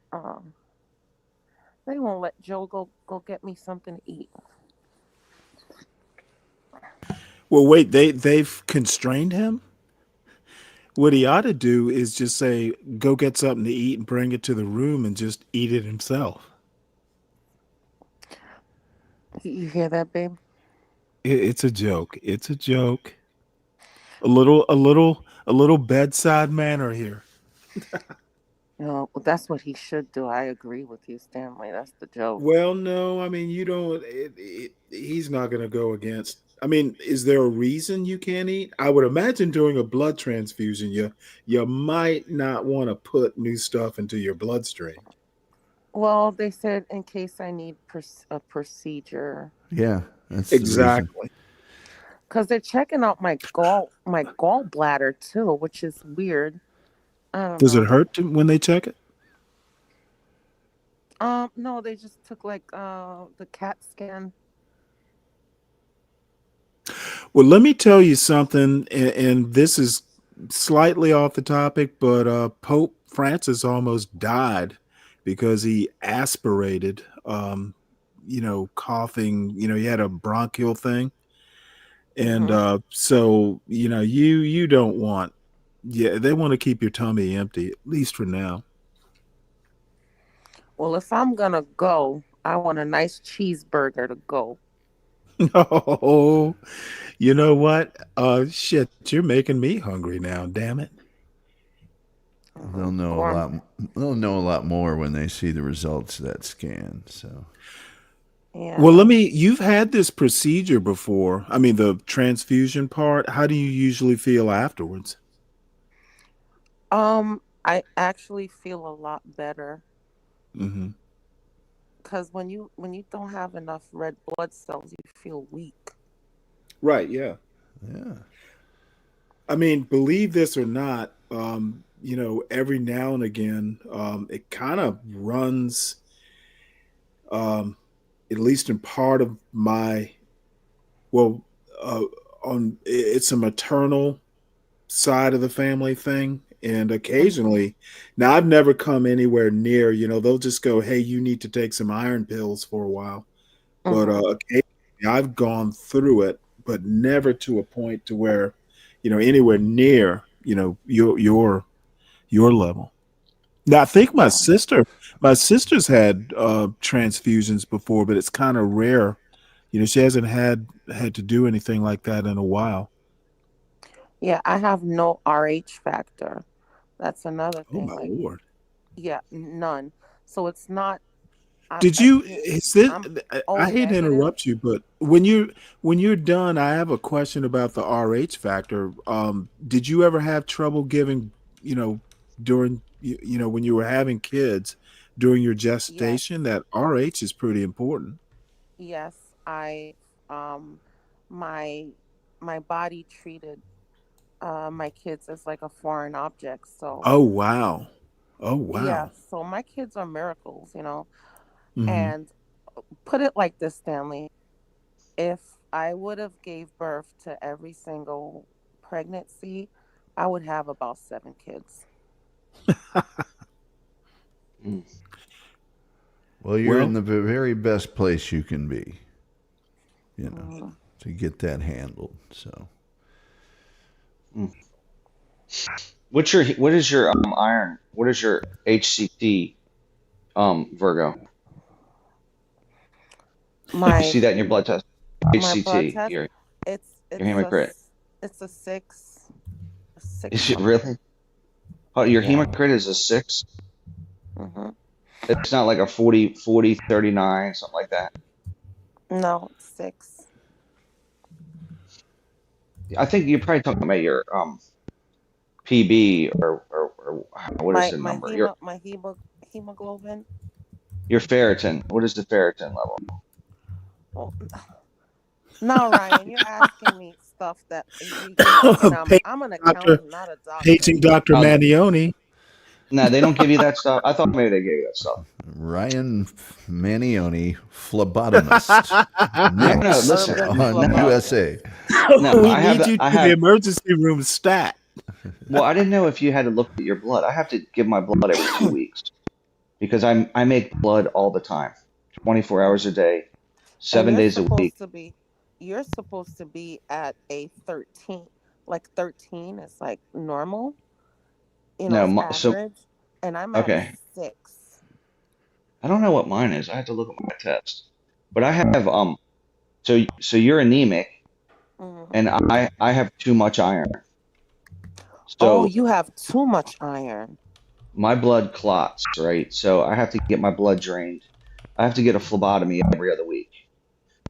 Joe go get me something to eat. Well, wait, they've constrained him? What he ought to do is just say, go get something to eat and bring it to the room and just eat it himself. You hear that, babe? It's a joke. It's a joke. A little bedside manner here. No, that's what he should do. I agree with you, Stanley. That's the joke. Well, no, I mean, you don't. He's not going to go against. I mean, is there a reason you can't eat? I would imagine during a blood transfusion, you might not want to put new stuff into your bloodstream. Well, they said in case I need a procedure. Yeah, that's exactly. Because they're checking out my gallbladder too, which is weird. I don't Does know. it hurt when they check it? No, they just took the CAT scan. Well, let me tell you something, and this is slightly off the topic, but Pope Francis almost died because he aspirated, coughing. He had a bronchial thing, and so you don't want. Yeah, they want to keep your tummy empty, at least for now. Well, if I'm gonna go, I want a nice cheeseburger to go. Oh, you know what? Shit, you're making me hungry now. Damn it. They'll know a lot. They'll know a lot more when they see the results of that scan. So, yeah. Well, you've had this procedure before. I mean, the transfusion part. How do you usually feel afterwards? I actually feel a lot better. Mm-hmm. Because when you don't have enough red blood cells, you feel weak. Right. Yeah. Yeah. I mean, believe this or not, every now and again, it kind of runs, at least in part of my, it's a maternal side of the family thing. And occasionally, now I've never come anywhere near, they'll just go, hey, you need to take some iron pills for a while. But occasionally I've gone through it, but never to a point to where, anywhere near, your level. Now, I think Yeah. my sister's had transfusions before, but it's kind of rare. She hasn't had to do anything like that in a while. Yeah, I have no RH factor. That's another Oh thing. my Like, lord! yeah, none. So it's not. Did you? Is this? I'm I O hate to negative. interrupt you, but when you're done, I have a question about the RH factor. Did you ever have trouble giving? You know, during when you were having kids during your Yes, gestation, that RH is pretty important. yes. Um, my my body treated my kids as like a foreign object. So Oh wow! Oh yeah, wow! so my kids are miracles, you know. Hmm. And put it like this, Stanley. If I would have gave birth to every single pregnancy, I would have about 7 kids. Mm. Well, you're in Well, the very best place you can be, Mm. to get that handled. So, Mm. What is your iron? What is your HCT Virgo? You My see that in your blood test? my blood HCT, test, your it's hematocrit. it's a six, Is it something. really? Oh, your Yeah. hematocrit is a 6. Hmm. It's not like a 40, 39, something like that. No, it's 6. I think you're probably talking about your PB or what is My the my number? Your hemo my hemo hemoglobin. your ferritin. What is the ferritin level? Oh, no, Ryan, you're asking me stuff that you're thinking paging I'm an Doctor accountant, not a doctor. paging Doctor Oh, Manioni. no, they don't give you that stuff. I thought maybe they gave you that stuff. Ryan Manioni, phlebotomist, No, no, next listen. Urban on No, phlebotomist. USA. no. We need you I to the have. emergency room stat. Well, I didn't know if you had to look at your blood. I have to give my blood every 2 weeks because I make blood all the time, 24 hours a day, And 7 days a week. you're supposed to be at a 13. Like 13 is like normal, No, it's so average, and I'm at okay. 6. I don't know what mine is. I have to look at my test. But I have so you're anemic Hmm. and I have too much iron. Oh, So you have too much iron. my blood clots, right? So I have to get my blood drained. I have to get a phlebotomy every other week.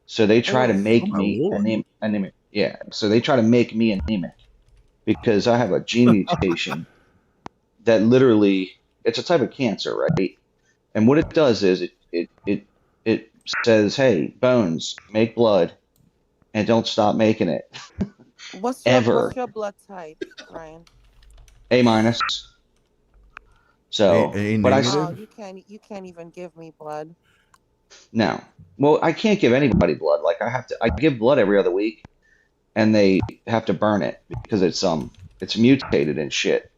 So they try to Oof. Oh make my me lord! anemic. Yeah. So they try to make me anemic because I have a gene mutation that literally it's a type of cancer, right? And what it does is it says, "Hey, bones, make blood and don't stop making it What's ever." your blood type, Ryan? A minus. A, So, A but Oh, negative. you can't even give me blood. no. Well, I can't give anybody blood. Like I give blood every other week and they have to burn it because it's mutated and shit.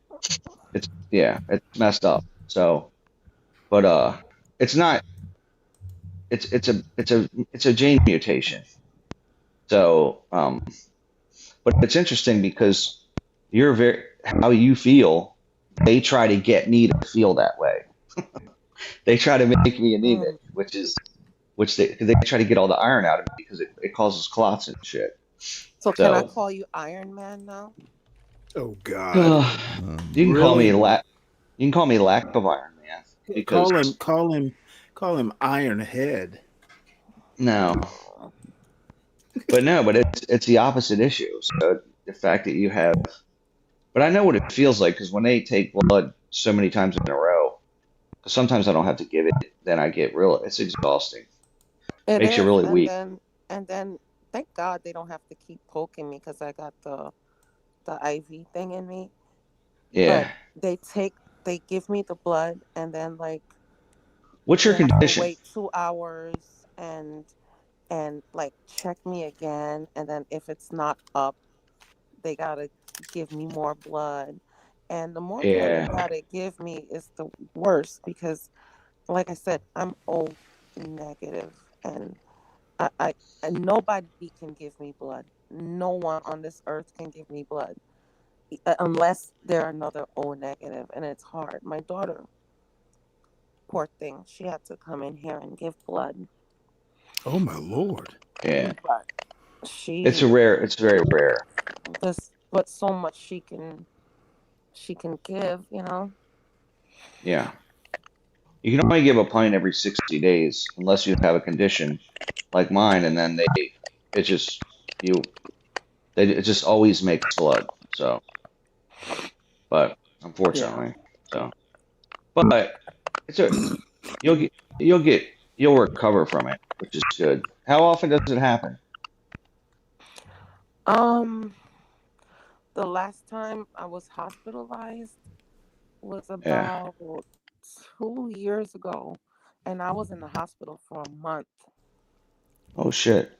It's yeah, it's messed up. So, but it's not it's a gene mutation. So, but it's interesting because you're very how you feel. They try to get me to feel that way. They try to make me anemic, Mm. which they try to get all the iron out of me because it causes clots and shit. So can I So call you Iron Man now? Oh God! you can call me Really? you can call me lack of iron man because Call him Iron Head. no, but no, but it's the opposite issue. So the fact that you have, but I know what it feels like because when they take blood so many times in a row, 'cause sometimes I don't have to give it, then I get real. It's exhausting. It Makes you is, really weak. and then thank God they don't have to keep poking me because I got the IV thing in me. But Yeah. they give me the blood, and then like What's your they have to condition? wait 2 hours and like check me again, and then if it's not up, they gotta give me more blood. And the more blood they Yeah. gotta give me is the worse because, like I said, I'm O negative, and I and nobody can give me blood. No one on this earth can give me blood unless they're another O negative, and it's hard. My daughter, Poor thing. She had to come in here and give blood. Oh my lord. Yeah. But It's she very rare. this but so much she can give, Yeah. You can only give a pint every 60 days unless you have a condition like mine, and then it just it just always makes blood. So, but Yeah. unfortunately, so, but it's a you'll get you'll get you'll recover from it, which is good. How often does it happen? Um the last time I was hospitalized was Yeah. about 2 years ago, and I was in the hospital for a month. Oh shit.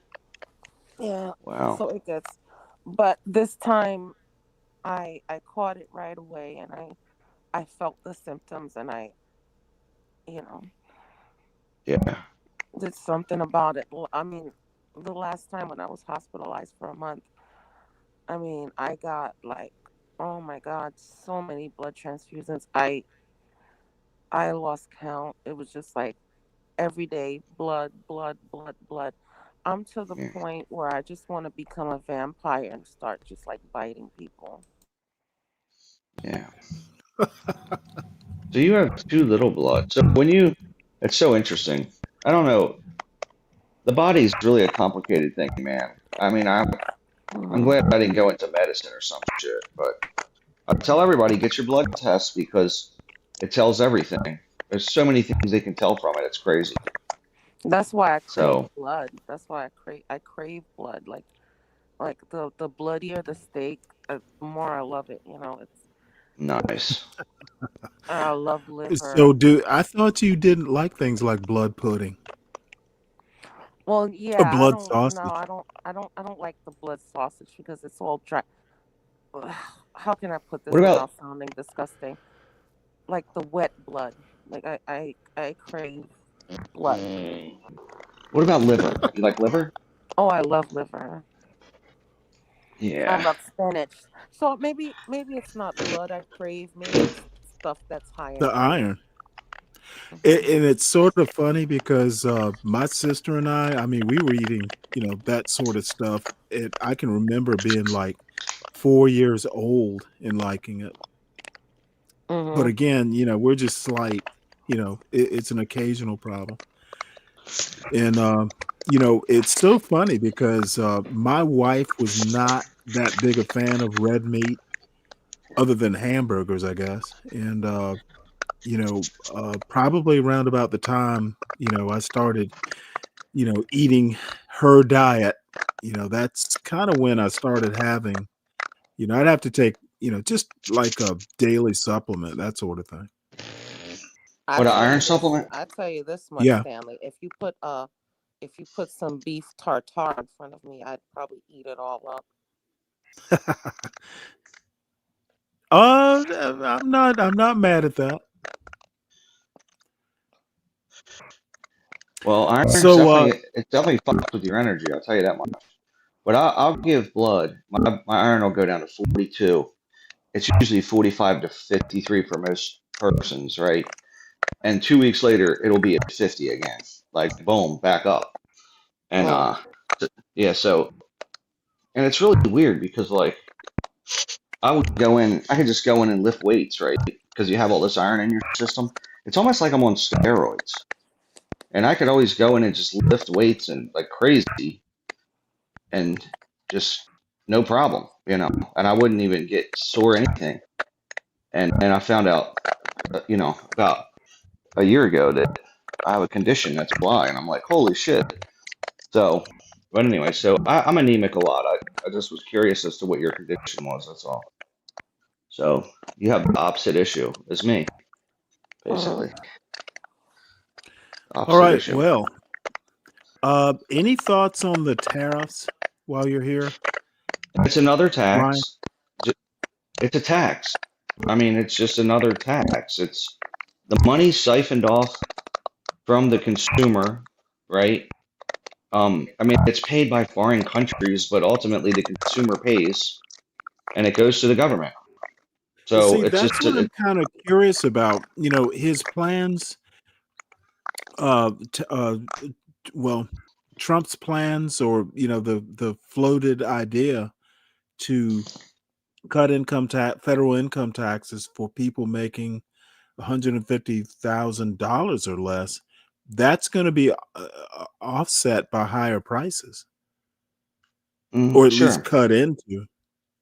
Yeah, Wow. so it gets, but this time I caught it right away, and I felt the symptoms, and I you know Yeah. did something about it. I mean, the last time when I was hospitalized for a month, I mean, I got like, oh my God, so many blood transfusions. I lost count. It was just like every day, blood, blood, blood, blood. I'm to the Yeah. point where I just want to become a vampire and start just like biting people. Yeah. So you have too little blood. So it's so interesting. I don't know. The body is really a complicated thing, man. I mean, I'm glad I didn't go into medicine or some shit, but I tell everybody get your blood test because it tells everything. There's so many things they can tell from it. It's crazy. That's why I crave So blood. That's why I crave blood. Like the bloodier the steak, the more I love it. nice. I love So, liver. I thought you didn't like things like blood pudding Well, or yeah, I blood don't. No, I sausage. don't. I don't. I don't like the blood sausage because it's all dry. Ugh, how can I put What this about without sounding disgusting? Like the wet blood. Like I crave blood. what about liver? You like liver? Oh, I love liver. I Yeah. love spinach. So maybe it's not blood I crave. Maybe it's stuff that's high in The iron. iron. Hmm. And it's sort of funny because my sister and I mean, we were eating, that sort of stuff. I can remember being like 4 years old and liking it. But Hmm. again, we're just slight, it's an occasional problem. And, it's so funny because my wife was not that big a fan of red meat other than hamburgers, I guess. And, probably around about the time, I started, eating her diet, that's kind of when I started having, I'd have to take, just like a daily supplement, that sort of thing. I What an tell iron you this. supplement? I tell you this much, Yeah. Stanley. If you put some beef tartare in front of me, I'd probably eat it all up. I'm not mad at that. Well, iron's So, definitely fucks with your energy. I'll tell you that much. But I'll give blood. My iron will go down to 42. It's usually 45 to 53 for most persons, right? And 2 weeks later, it'll be at 50 again. Like boom, back up. And Mm. yeah. So and it's really weird because like I could just go in and lift weights, right? Because you have all this iron in your system. It's almost like I'm on steroids. And I could always go in and just lift weights and like crazy and just no problem, and I wouldn't even get sore or anything. And I found out, about a year ago that I have a condition that's why, and I'm like, holy shit. So, but anyway, so I'm anemic a lot. I just was curious as to what your condition was. That's all. So you have the opposite issue as me, Mm. basically. all Opposite right. issue. Well, any thoughts on the tariffs while you're here, It's another Ryan? tax. It's a tax. I mean, it's just another tax. It's the money siphoned off from the consumer, right? I mean, it's paid by foreign countries, but ultimately the consumer pays, and it goes to the government. Well, So see, it's that's just, what I'm kind of curious about. His plans t- well, Trump's plans, or the floated idea to cut federal income taxes for people making $150,000 or less, that's going to be offset by higher prices, or at least Sure. cut into.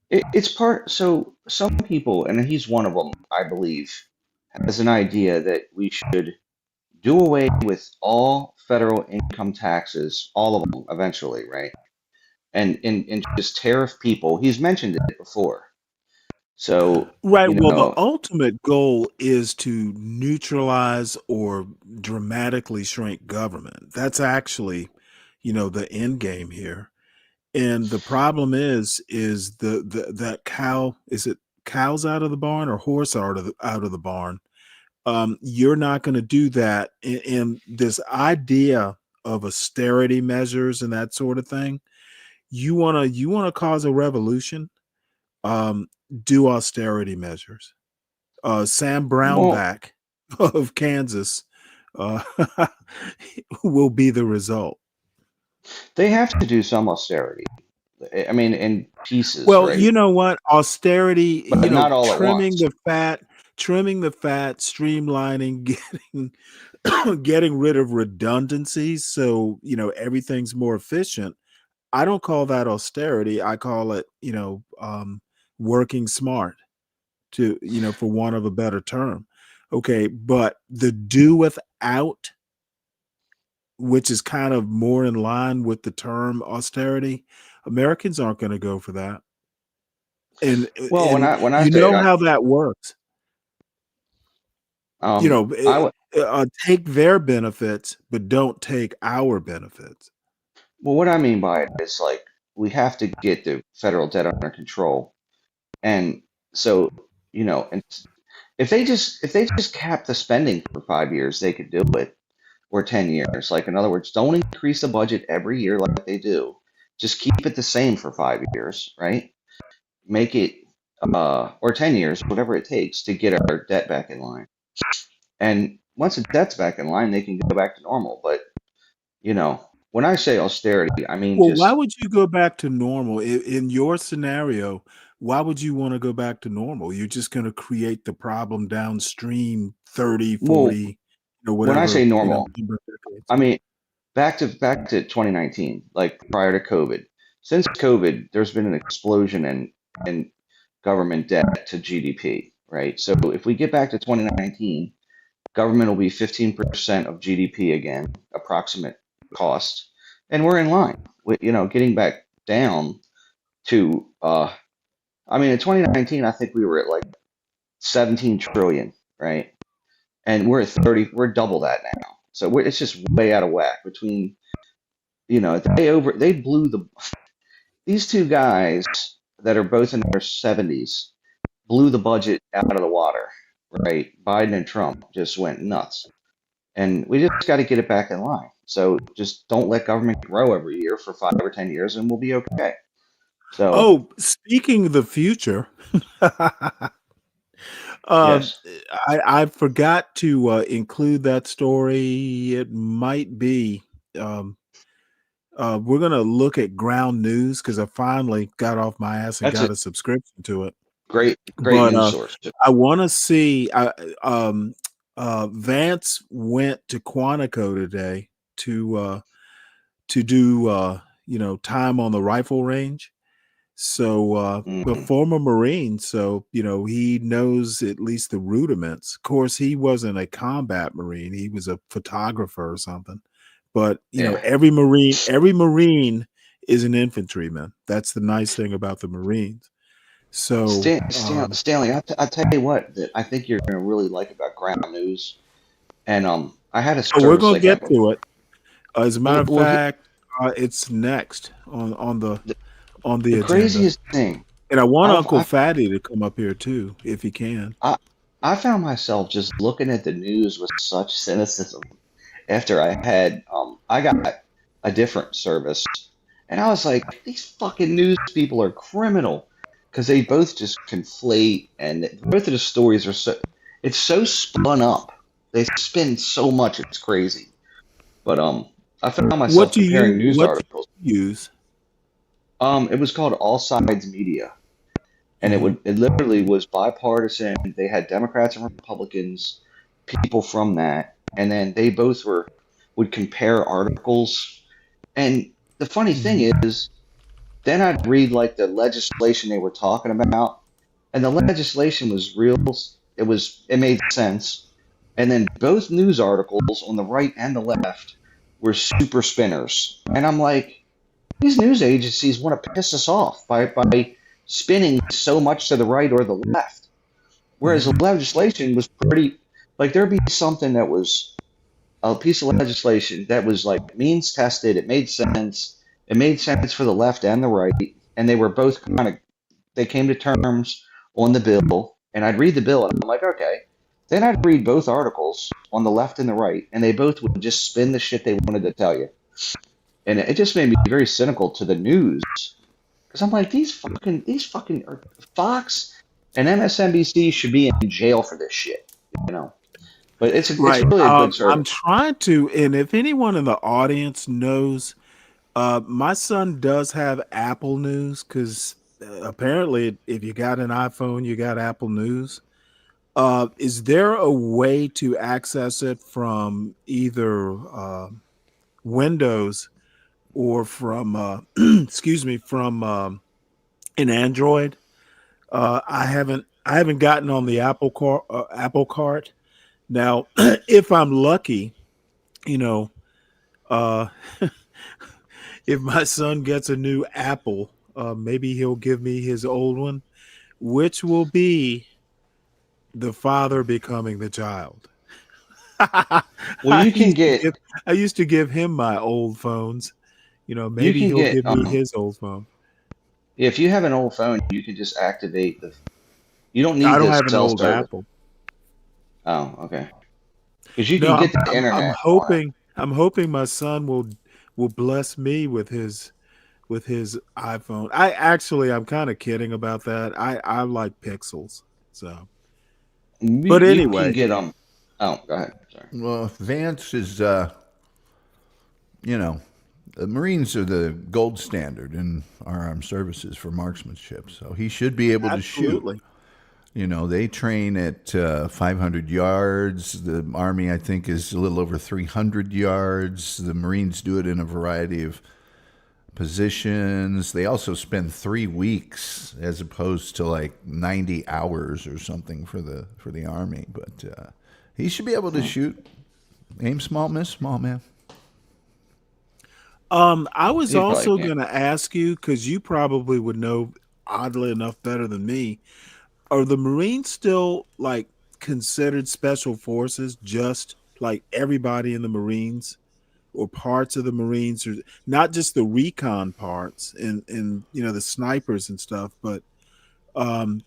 It's part. So some people, and he's one of them, I believe, has an idea that we should do away with all federal income taxes, all of them, eventually, right? And just tariff people. He's mentioned it before. So, Right. you Well, the know, ultimate goal is to neutralize or dramatically shrink government. That's actually, the end game here. And the problem is that cow, is it cows out of the barn or horse out of the barn? You're not going to do that. And this idea of austerity measures and that sort of thing, you wanna cause a revolution, um, do austerity measures. Sam well, Brownback of Kansas uh, will be the result. they have to do some austerity. I mean, in pieces, Well, you right? know what? Austerity, But not all at once. trimming the fat, streamlining, getting rid of redundancies so, everything's more efficient. I don't call that austerity. I call it, working smart, for want of a better term. Okay, but the do without, which is kind of more in line with the term austerity, Americans aren't going to go for that. And Well, when and I you say it, know how that works. You know, I would. take their benefits, but don't take our benefits. Well, what I mean by it is like we have to get the federal debt under control, and so and if they just cap the spending for 5 years, they could do it, or 10 years. Like in other words, don't increase the budget every year like they do. Just keep it the same for 5 years, right? Make it or 10 years, whatever it takes to get our debt back in line. And once the debt's back in line, they can go back to normal. But when I say austerity, I mean Well, why just would you go back to normal? In your scenario, why would you want to go back to normal? You're just going to create the problem downstream 30, well, 40, when I whatever, say normal, number of decades. I mean back to 2019, like prior to COVID. Since COVID, there's been an explosion in government debt to GDP, right? So if we get back to 2019, government will be 15% of GDP again, approximate cost, and we're in line with getting back down to. I mean, in 2019, I think we were at like 17 trillion, right? And we're at 30. We're double that now. So it's just way out of whack between. They blew these two guys that are both in their 70s blew the budget out of the water, right? Biden and Trump just went nuts. And we just got to get it back in line. So just don't let government grow every year for 5 or 10 years, and we'll be okay. So Oh, speaking of the future, um, yes, I forgot to include that story. It might be. Um, we're gonna look at ground news because I finally got off my ass and that's a got a subscription to it. great But news source. I want to see. Vance went to Quantico today to do time on the rifle range. So the Mm, former Marine, so he knows at least the rudiments. Of course, he wasn't a combat Marine; he was a photographer or something. But yeah, every Marine is an infantryman. That's the nice thing about the Marines. So, Stanley, I tell you what that I think you're gonna really like about ground news. And I had a so we're service gonna like that get before. to it. As a matter Well, of well, fact, it's next the, on the the agenda. craziest thing, And I want I've Uncle I Fatty to come up here too, if he can. I I found myself just looking at the news with such cynicism after I got a different service, and I was like, these fucking news people are criminal because they both just conflate, and both of the stories are it's so spun up. They spin so much, it's crazy. But I found What myself do comparing you news what do articles. you use? It was called All Sides Media, and Hmm. it literally was bipartisan. They had Democrats and Republicans, people from that, and then they both would compare articles. And the funny thing is, then I'd read like the legislation they were talking about, and the legislation was real. It made sense. And then both news articles on the right and the left were super spinners. And I'm like, these news agencies want to piss us off by spinning so much to the right or the left. Whereas the legislation was pretty, like, there'd be something that was a piece of legislation that was like means tested. It made sense. It made sense for the left and the right. And they were both they came to terms on the bill. And I'd read the bill and I'm like, okay. Then I'd read both articles on the left and the right, and they both would just spin the shit they wanted to tell you. And it just made me very cynical to the news because I'm like, these fucking Fox and MSNBC should be in jail for this shit, you know. But it's Right. really a good I'm service. trying to, and if anyone in the audience knows, my son does have Apple News because apparently, if you got an iPhone, you got Apple News. Is there a way to access it from either Windows or from, excuse me, from an Android? I haven't gotten on the Apple cart. Now, if I'm lucky, you know, uh, if my son gets a new Apple, maybe he'll give me his old one, which will be the father becoming the child. Well, I you can used to get give I used to give him my old phones. you Maybe can he'll get give me his old phone. if you have an old phone, you can just activate the. You don't I need don't the have an cell old service. Apple. Oh, okay. Because you No, can I'm get the I'm I'm internet on it. hoping my son will bless me with his iPhone. I'm kind of kidding about that. I like Pixels. So, but You can anyway, get them. Oh, go ahead. Sorry. Well, Vance is, you know, the Marines are the gold standard in our armed services for marksmanship, so he should be able to shoot. absolutely. They train at 500 yards. The Army, I think, is a little over 300 yards. The Marines do it in a variety of positions. They also spend 3 weeks as opposed to like 90 hours or something for the Army. But he should be able to shoot. Aim small, miss small, man. I was He probably also can. going to ask you because you probably would know, oddly enough, better than me. Are the Marines still like considered special forces, just like everybody in the Marines, or parts of the Marines, or not just the recon parts and the snipers and stuff, but um,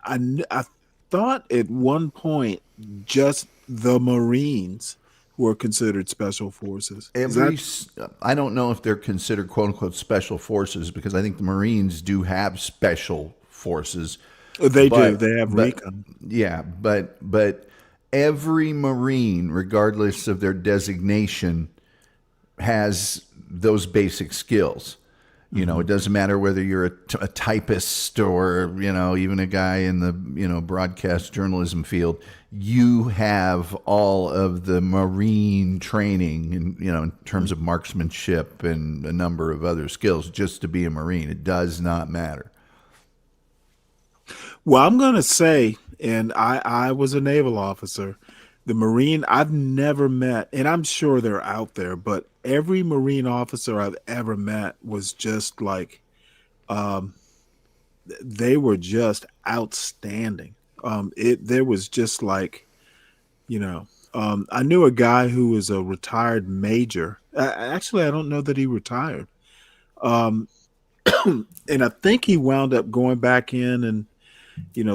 I thought at one point just the Marines were considered special forces. Is that I don't know if they're considered quote unquote special forces because I think the Marines do have special forces, they do? but They have but recon. yeah, but every Marine, regardless of their designation, has those basic skills. It doesn't matter whether you're a typist or, even a guy in the, broadcast journalism field. You have all of the Marine training in terms of marksmanship and a number of other skills just to be a Marine. It does not matter. Well, I'm going to say, and I was a naval officer, the Marine I've never met, and I'm sure they're out there, but every Marine officer I've ever met was just like, um, they were just outstanding. There was just like, I knew a guy who was a retired major. Actually, I don't know that he retired. Um, and I think he wound up going back in and,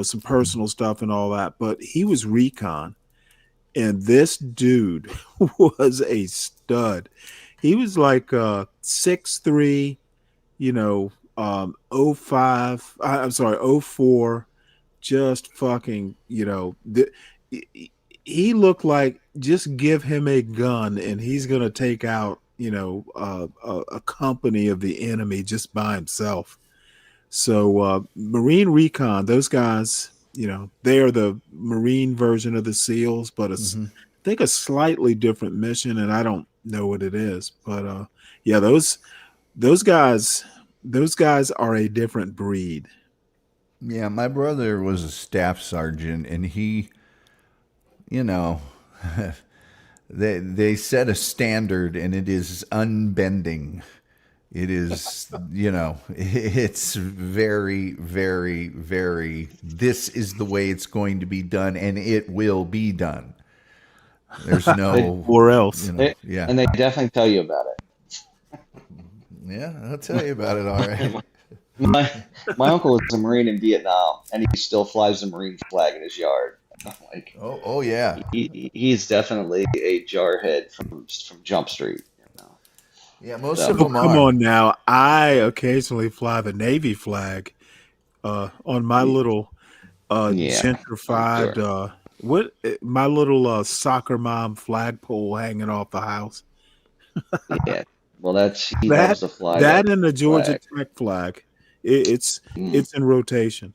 some personal stuff and all that, but he was recon. And this dude was a stud. He was like 6'3", '05. I'm sorry, '04. Just fucking, he looked like just give him a gun and he's going to take out, a company of the enemy just by himself. So Marine Recon, those guys, they are the Marine version of the SEALs, but it's Mm-hmm. I think a slightly different mission, and I don't know what it is. But yeah, those guys are a different breed. Yeah, my brother was a staff sergeant, and he, you know, they set a standard, and it is unbending. It is, it's very, very, very. This is the way it's going to be done, and it will be done. There's no or else, yeah, and they definitely tell you about it. Yeah, I'll tell you about it. All right. My uncle is a Marine in Vietnam, and he still flies the Marine flag in his yard. I'm like, oh yeah, he's definitely a jarhead from Jump Street. Yeah, most of them come are. on now. I occasionally fly the Navy flag on my little gentrified sure. my little soccer mom flagpole hanging off the house. Yeah, well, he loves to fly that and the Georgia flag. Tech flag. It's in rotation.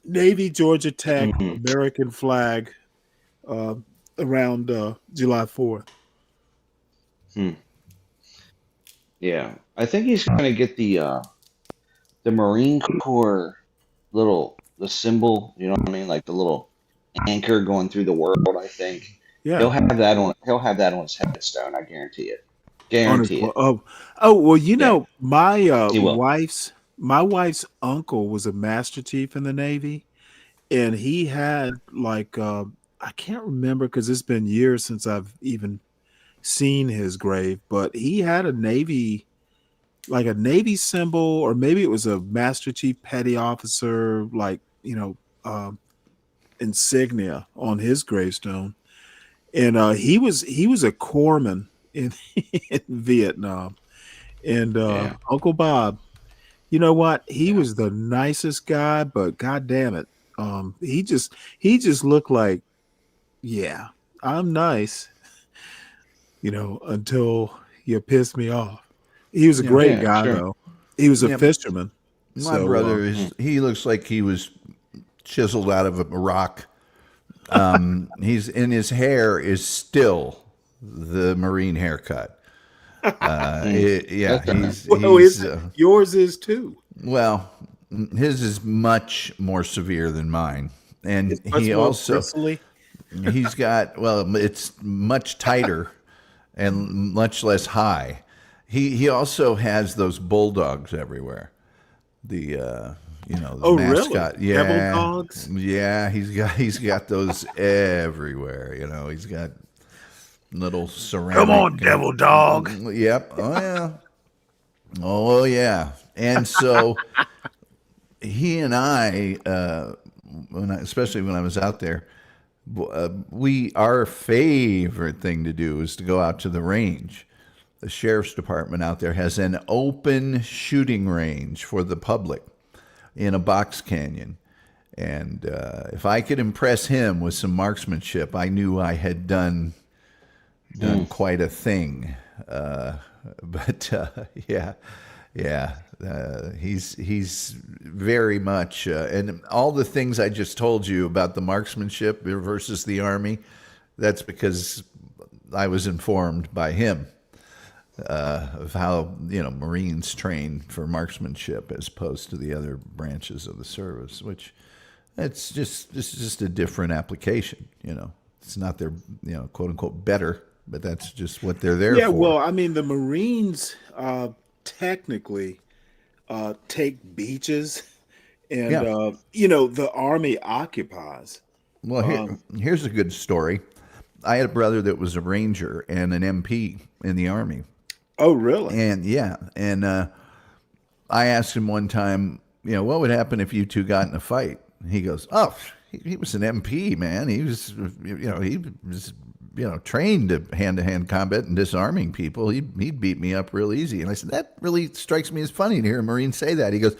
Navy, Georgia Tech, American flag around July 4th. Yeah, I think he's going to get the Marine Corps the symbol. You know what I mean, like the little anchor going through the world. I think he'll have that on. He'll have that on his headstone. I guarantee it. Guarantee it. Oh, well, my He will. my wife's uncle was a Master Chief in the Navy, and he had like I can't remember because it's been years since I've even seen his grave, but he had a Navy symbol, or maybe it was a Master Chief Petty Officer, insignia on his gravestone. And he was a corpsman in Vietnam. And Uncle Bob, you know what? He was the nicest guy, but god damn it, he just looked like, yeah, I'm nice, until you piss me off. He was a great guy, sure. though. He was a fisherman. My brother he looks like he was chiseled out of a rock. He's in his hair is still the Marine haircut. Yours is too. Well, his is much more severe than mine, and It's he more also bristly. he's got it's much tighter and much less high. He also has those bulldogs everywhere. The the mascot. Really? Yeah. Devil dogs? Yeah, he's got those everywhere. He's got little ceramic. Come on, devil dog. Yep. Oh yeah. Oh yeah. And so he and I, especially when I was out there, our favorite thing to do is to go out to the range. The sheriff's department out there has an open shooting range for the public in a box canyon. And if I could impress him with some marksmanship, I knew I had done quite a thing. He's very much, and all the things I just told you about the marksmanship versus the Army, that's because I was informed by him of how Marines train for marksmanship as opposed to the other branches of the service, which it's just a different application. It's not their quote unquote better, but that's just what they're there for. Yeah, well, I mean, the Marines technically take beaches, and the Army occupies. Well, here's a good story. I had a brother that was a Ranger and an MP in the Army. Oh, really? And I asked him one time, what would happen if you two got in a fight? He goes, "Oh, he was an MP, man. He was, trained to hand-to-hand combat and disarming people. He'd beat me up real easy." And I said, "That really strikes me as funny to hear a Marine say that." He goes,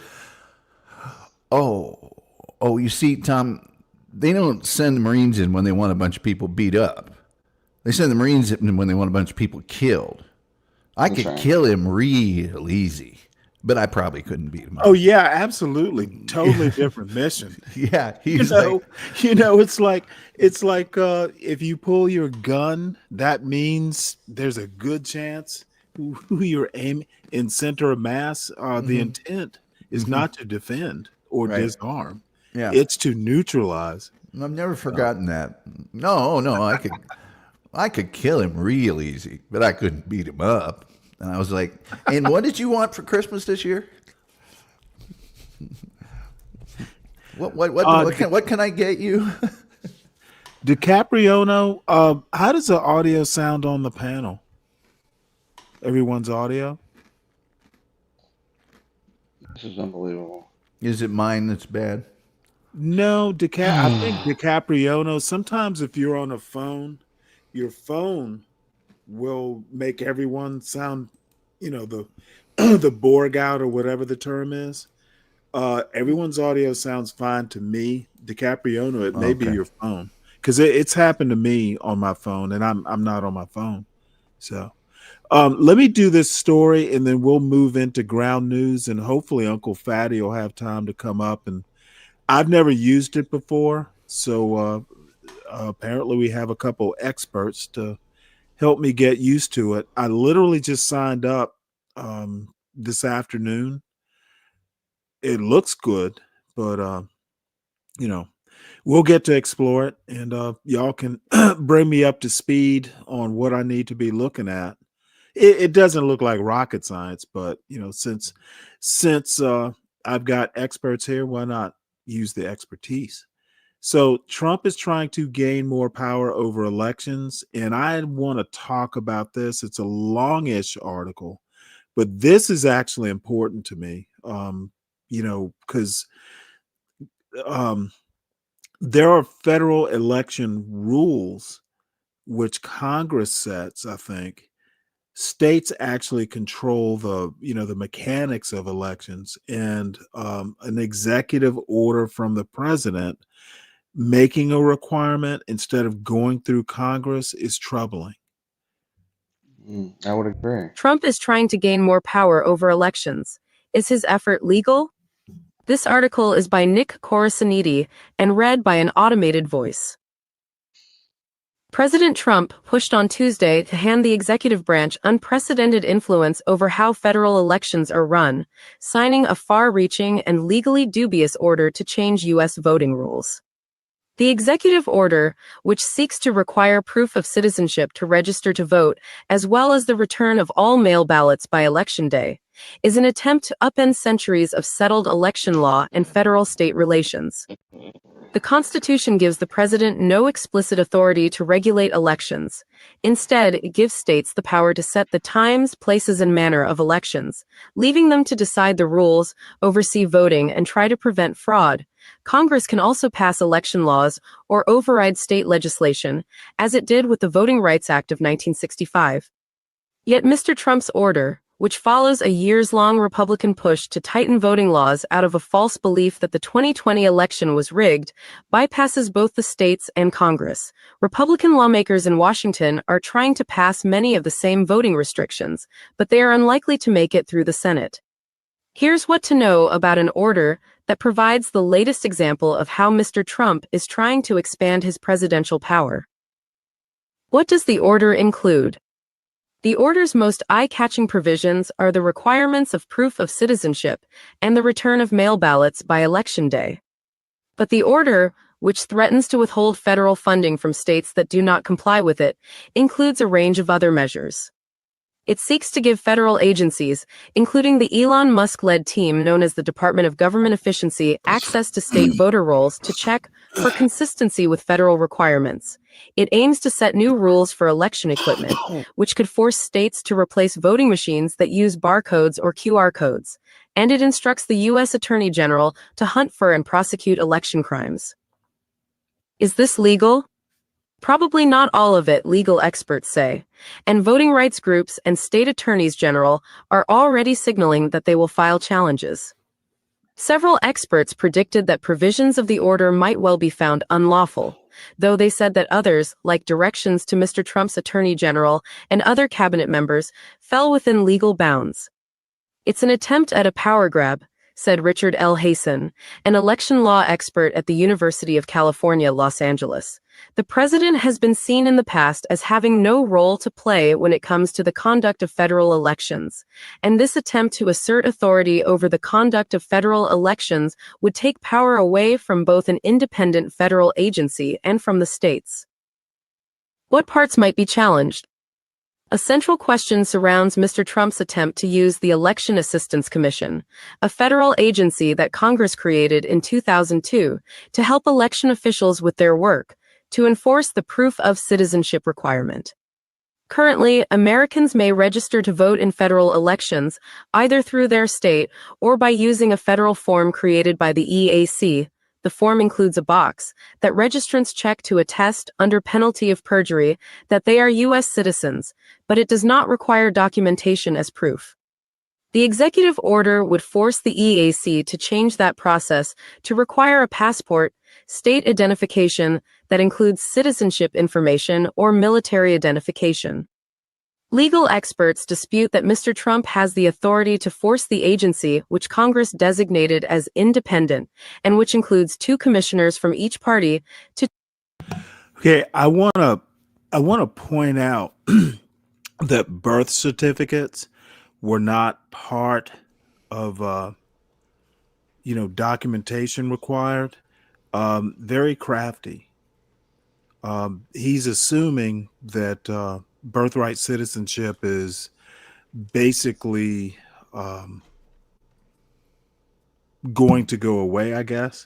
"Oh, you see, Tom, they don't send the Marines in when they want a bunch of people beat up. They send the Marines in when they want a bunch of people killed. I That's could right. kill him real easy, but I probably couldn't beat him up. Oh yeah, absolutely. Totally different mission. Yeah, You he's know, like, it's like if you pull your gun, that means there's a good chance who you're aiming in center of mass. The intent is not to defend or Right. disarm. Yeah. It's to neutralize. I've never forgotten that. No, I could kill him real easy, but I couldn't beat him up. And I was like, and what did you want for Christmas this year? What can I get you? DiCapriono, how does the audio sound on the panel? Everyone's audio? This is unbelievable. Is it mine that's bad? No, I think DiCapriono, sometimes if you're on a phone, your phone will make everyone sound, the the Borg out or whatever the term is. Everyone's audio sounds fine to me. DiCapriono, it may be your phone, because it's happened to me on my phone, and I'm not on my phone. So let me do this story, and then we'll move into ground news, and hopefully Uncle Fatty will have time to come up. And I've never used it before, so apparently we have a couple experts to help me get used to it. I literally just signed up this afternoon. It looks good, but we'll get to explore it, and y'all can bring me up to speed on what I need to be looking at. It doesn't look like rocket science, but since I've got experts here, why not use the expertise? So Trump is trying to gain more power over elections, and I want to talk about this. It's a longish article, but this is actually important to me, because there are federal election rules which Congress sets. I think states actually control the mechanics of elections, and an executive order from the president making a requirement instead of going through Congress is troubling. I would agree. Trump is trying to gain more power over elections. Is his effort legal? This article is by Nick Corasaniti and read by an automated voice. President Trump pushed on Tuesday to hand the executive branch unprecedented influence over how federal elections are run, signing a far-reaching and legally dubious order to change U.S. voting rules. The executive order, which seeks to require proof of citizenship to register to vote, as well as the return of all mail ballots by Election Day, is an attempt to upend centuries of settled election law and federal-state relations. The Constitution gives the president no explicit authority to regulate elections. Instead, it gives states the power to set the times, places, and manner of elections, leaving them to decide the rules, oversee voting, and try to prevent fraud. Congress can also pass election laws or override state legislation, as it did with the Voting Rights Act of 1965. Yet Mr. Trump's order, which follows a years-long Republican push to tighten voting laws out of a false belief that the 2020 election was rigged, bypasses both the states and Congress. Republican lawmakers in Washington are trying to pass many of the same voting restrictions, but they are unlikely to make it through the Senate. Here's what to know about an order that provides the latest example of how Mr. Trump is trying to expand his presidential power. What does the order include? The order's most eye-catching provisions are the requirements of proof of citizenship and the return of mail ballots by Election Day. But the order, which threatens to withhold federal funding from states that do not comply with it, includes a range of other measures. It seeks to give federal agencies, including the Elon Musk-led team known as the Department of Government Efficiency, access to state voter rolls to check for consistency with federal requirements. It aims to set new rules for election equipment, which could force states to replace voting machines that use barcodes or QR codes. And it instructs the U.S. Attorney General to hunt for and prosecute election crimes. Is this legal? Probably not all of it, legal experts say, and voting rights groups and state attorneys general are already signaling that they will file challenges. Several experts predicted that provisions of the order might well be found unlawful, though they said that others, like directions to Mr. Trump's Attorney General and other cabinet members, fell within legal bounds. It's an attempt at a power grab, said Richard L. Hasen, an election law expert at the University of California, Los Angeles. The president has been seen in the past as having no role to play when it comes to the conduct of federal elections, and this attempt to assert authority over the conduct of federal elections would take power away from both an independent federal agency and from the states. What parts might be challenged? A central question surrounds Mr. Trump's attempt to use the Election Assistance Commission, a federal agency that Congress created in 2002 to help election officials with their work, to enforce the proof of citizenship requirement. Currently, Americans may register to vote in federal elections either through their state or by using a federal form created by the EAC. The form includes a box that registrants check to attest, under penalty of perjury, that they are U.S. citizens, but it does not require documentation as proof. The executive order would force the EAC to change that process to require a passport, state identification that includes citizenship information or military identification. Legal experts dispute that Mr. Trump has the authority to force the agency, which Congress designated as independent, and which includes 2 commissioners from each party, to. Okay, I want to point out that birth certificates were not part of documentation required. Very crafty. He's assuming that birthright citizenship is basically going to go away, I guess.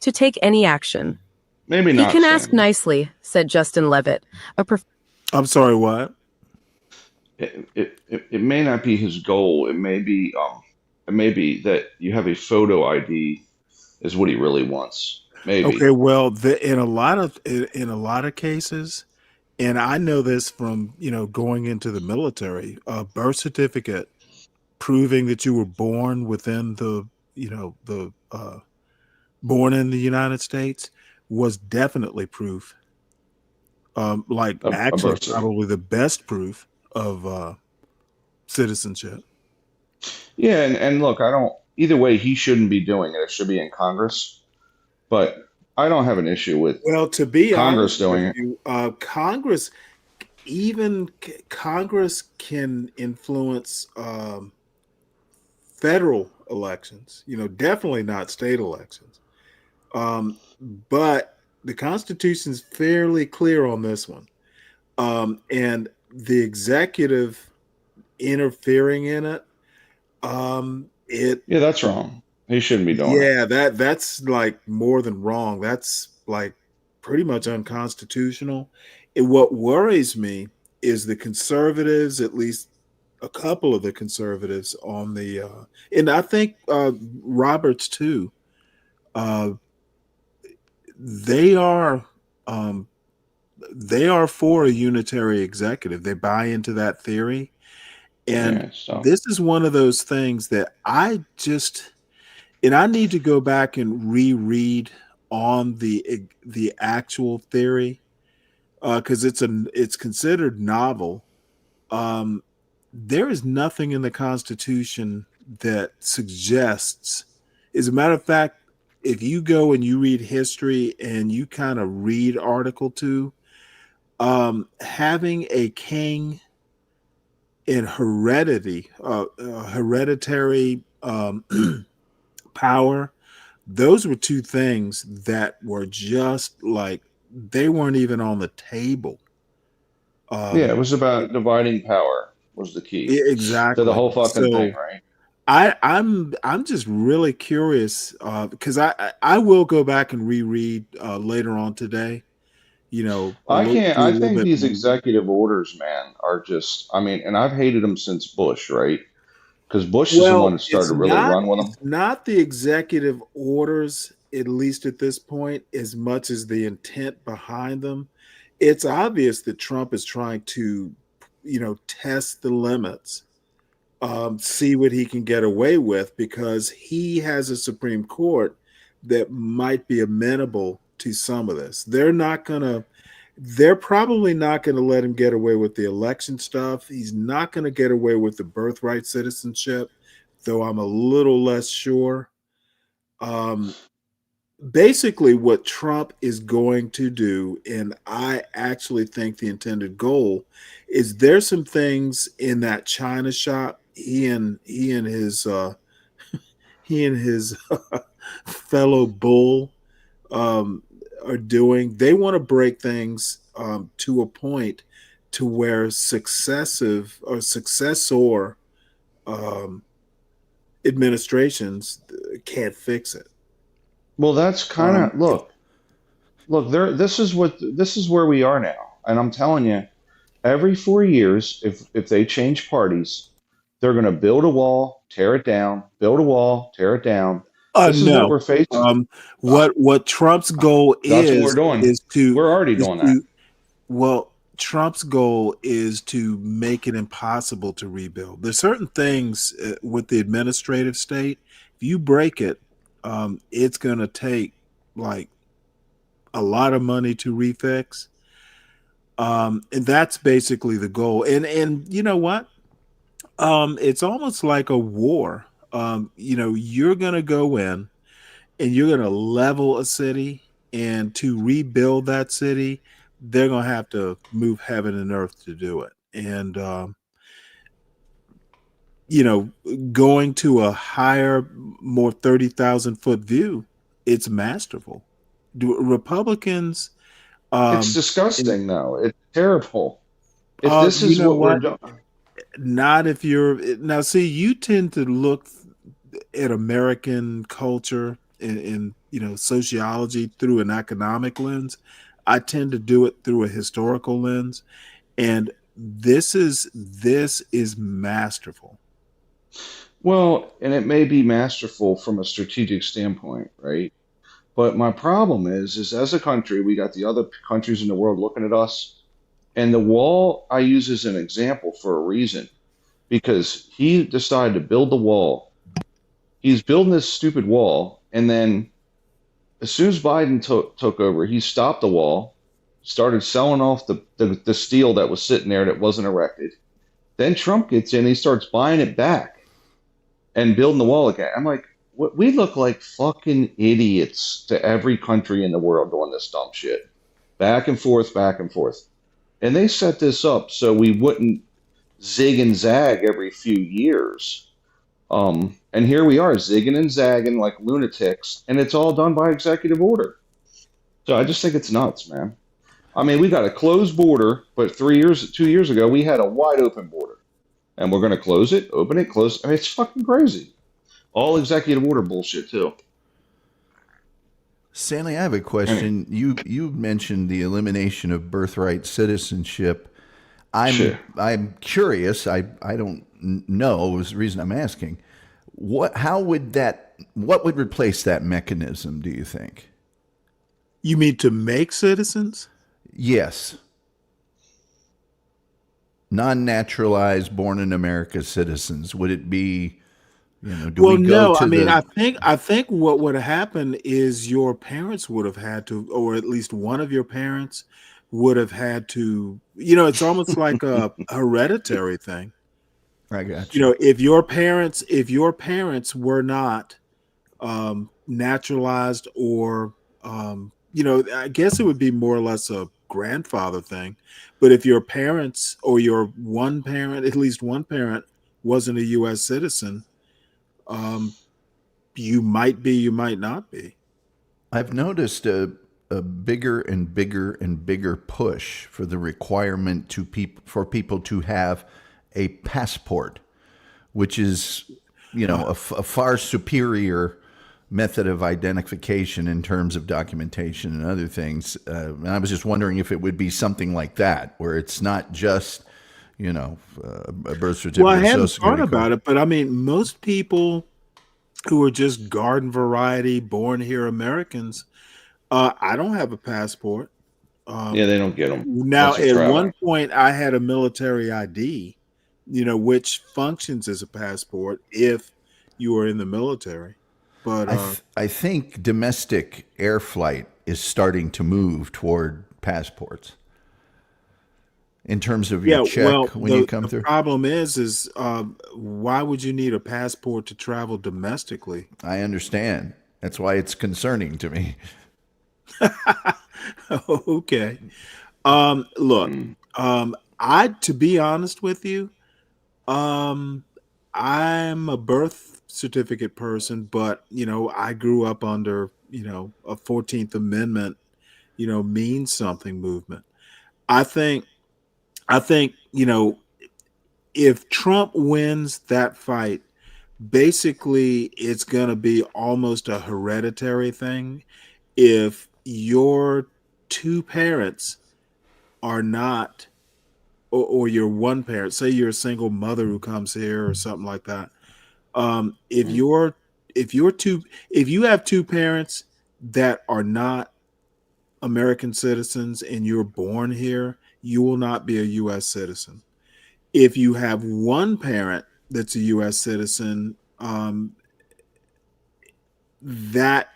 To take any action. Maybe He not. can ask Stanley. nicely, said Justin Levitt, I'm sorry, what? It may not be his goal. It may be that you have a photo ID is what he really wants. Maybe. Okay, well, in a lot of cases, and I know this from going into the military, a birth certificate proving that you were born within the born in the United States was definitely proof. Actually, probably the best proof of citizenship. Yeah, and look, I don't. Either way, he shouldn't be doing it. It should be in Congress. But I don't have an issue with to be Congress honest doing with you, Congress can influence federal elections. Definitely not state elections. But the Constitution is fairly clear on this one, and the executive interfering in it. Yeah, that's wrong. He shouldn't be doing it. Yeah, that's like more than wrong. That's like pretty much unconstitutional. And what worries me is the conservatives, at least a couple of the conservatives on the, and I think Roberts too. They are for a unitary executive. They buy into that theory, and this is one of those things that I need to go back and reread on the actual theory because it's considered novel. There is nothing in the Constitution that suggests, as a matter of fact, if you go and you read history and you kind of read Article 2, having a king in hereditary power, those were 2 things that were just like they weren't even on the table. Yeah, it was about dividing power was the key. Exactly. To the whole fucking thing, right? I'm just really curious because I will go back and reread later on today. I think these executive orders, man, are just. I mean, and I've hated them since Bush, right? Because Bush is the one that started to really run with them. It's not the executive orders, at least at this point, as much as the intent behind them. It's obvious that Trump is trying to, test the limits see what he can get away with, because he has a Supreme Court that might be amenable to some of this. They're probably not going to let him get away with the election stuff. He's not going to get away with the birthright citizenship, though I'm a little less sure. Basically, what Trump is going to do, and I actually think the intended goal, is there's some things in that China shop he and his fellow bull are doing. They want to break things to a point to where successor administrations can't fix it. Well, that's kind of look there. This is where we are now, and I'm telling you, every 4 years, if they change parties, they're going to build a wall, tear it down, build a wall, tear it down. This is what No. we're facing. What Trump's goal That's what we're doing. We're already doing that. Well, Trump's goal is to make it impossible to rebuild. There's certain things with the administrative state. If you break it, it's going to take like a lot of money to refix. And that's basically the goal. And you know what? It's almost like a war. You're going to go in and you're going to level a city, and to rebuild that city, they're going to have to move heaven and earth to do it. And, going to a higher, more 30,000 foot view, it's masterful. Do Republicans? It's disgusting, though. It's terrible. If this is what we're doing. Not if you're now. See, you tend to look at American culture and sociology through an economic lens. I tend to do it through a historical lens, and this is masterful. Well, and it may be masterful from a strategic standpoint, right? But my problem is as a country, we got the other countries in the world looking at us, and the wall I use as an example for a reason, because he decided to build the wall. He's building this stupid wall, and then as soon as Biden took over, he stopped the wall, started selling off the steel that was sitting there that wasn't erected. Then Trump gets in, he starts buying it back and building the wall again. I'm like, we look like fucking idiots to every country in the world doing this dumb shit. Back and forth, back and forth. And they set this up so we wouldn't zig and zag every few years. And here we are zigging and zagging like lunatics, and it's all done by executive order. So I just think it's nuts, man. I mean, we got a closed border, but 2 years ago, we had a wide open border. And we're going to close it, open it, close it. I mean, it's fucking crazy. All executive order bullshit, too. Stanley, I have a question. You mentioned the elimination of birthright citizenship. I'm curious. I don't know is the reason I'm asking. What would replace that mechanism, do you think? You mean to make citizens? Yes. Non-naturalized, born in America citizens. Would it be, I think what would have happened is your parents would have had to, or at least one of your parents would have had to, it's almost like a hereditary thing. I got you. If your parents were not naturalized, or I guess it would be more or less a grandfather thing. But if your parents or your one parent, at least one parent, wasn't a U.S. citizen, you might be, you might not be. I've noticed a bigger and bigger and bigger push for the requirement for people to have a passport, which is, a far superior method of identification in terms of documentation and other things. And I was just wondering if it would be something like that, where it's not just, a birth certificate. Well, I hadn't thought about it, but I mean, most people who are just garden variety, born here Americans, I don't have a passport. Yeah, they don't get them. Now, at one point, I had a military ID, which functions as a passport if you are in the military. But I think domestic air flight is starting to move toward passports in terms of your check well, when you come the through. problem is why would you need a passport to travel domestically? I understand. That's why it's concerning to me. Okay. Look, to be honest with you, I'm a birth certificate person, but I grew up under, a 14th Amendment, means something movement. I think, if Trump wins that fight, basically it's going to be almost a hereditary thing. If your two parents are not, or your one parent, say you're a single mother who comes here or something like that. If you have two parents that are not American citizens and you're born here, you will not be a U.S. citizen. If you have one parent that's a U.S. citizen, that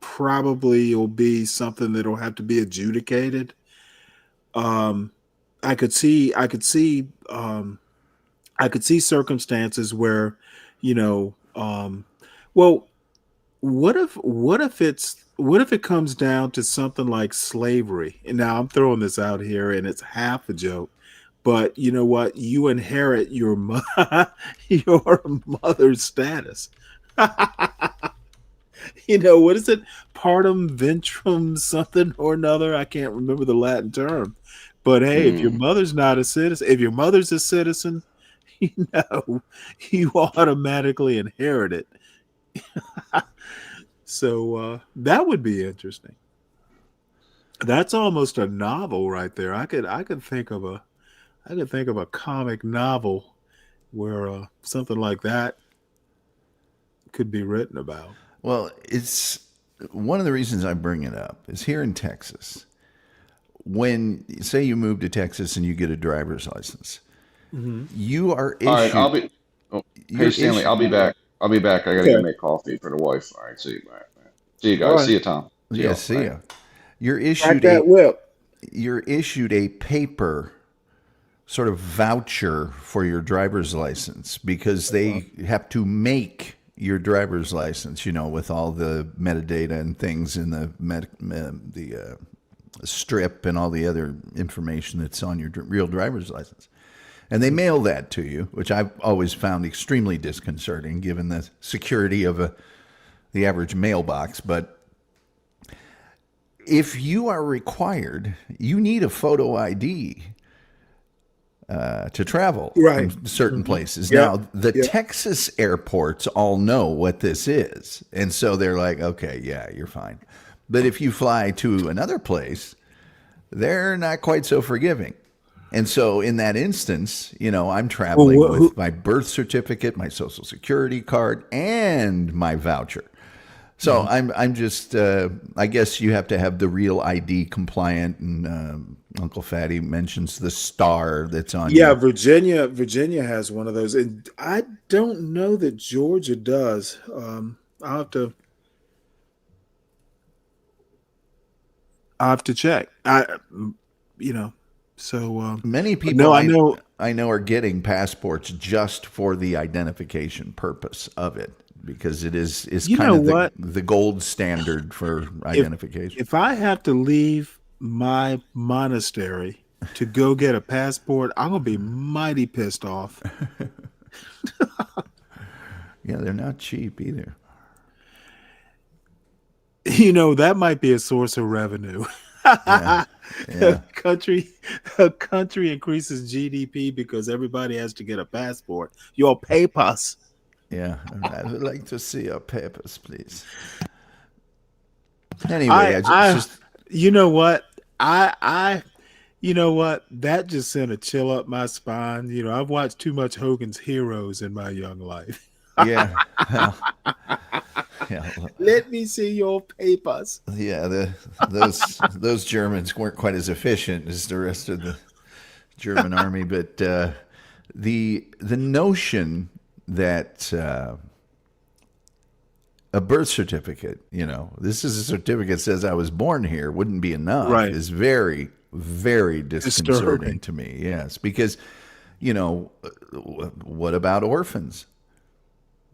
probably will be something that'll have to be adjudicated. I could see circumstances where, well, what if it comes down to something like slavery? And now I'm throwing this out here and it's half a joke, but you know what? You inherit your your mother's status. What is it? Partum ventrum something or another. I can't remember the Latin term. But hey, if your mother's not a citizen, if your mother's a citizen, you automatically inherit it. So that would be interesting. That's almost a novel right there. I could think of a comic novel where something like that could be written about. Well, it's one of the reasons I bring it up is here in Texas. When say you move to Texas and you get a driver's license, you are issued. All right, I'll be. Oh, hey Stanley, I'll be back. I gotta go make coffee for the wife. All right, see you. All right, see you guys. All right. See you, Tom. See ya. You're Crack issued that whip. You're issued a paper sort of voucher for your driver's license because they have to make your driver's license, with all the metadata and things in the strip and all the other information that's on your real driver's license. And they mail that to you, which I've always found extremely disconcerting given the security of the average mailbox. But if you are required, you need a photo ID to travel from certain places. Yep. Now, the Texas airports all know what this is. And so they're like, okay, yeah, you're fine. But if you fly to another place, they're not quite so forgiving. And so in that instance, I'm traveling with my birth certificate, my social security card, and my voucher. So I'm just, I guess you have to have the real ID compliant, and Uncle Fatty mentions the star that's on. Yeah, Virginia has one of those, and I don't know that Georgia does. I'll have to check. So many people no, I know are getting passports just for the identification purpose of it. Because it is kind of the gold standard for identification. If I have to leave my monastery to go get a passport, I'm going to be mighty pissed off. Yeah, they're not cheap either. That might be a source of revenue. Yeah. A country increases GDP because everybody has to get a passport. Your papers. Yeah, I would like to see your papers, please. Anyway, you know what? That just sent a chill up my spine. I've watched too much Hogan's Heroes in my young life. Yeah. Let me see your papers. Yeah, those Germans weren't quite as efficient as the rest of the German army, but the notion that a birth certificate, this is a certificate that says I was born here, wouldn't be enough, Right. is very, very disconcerting Disturbing. to me. Yes, because, what about orphans?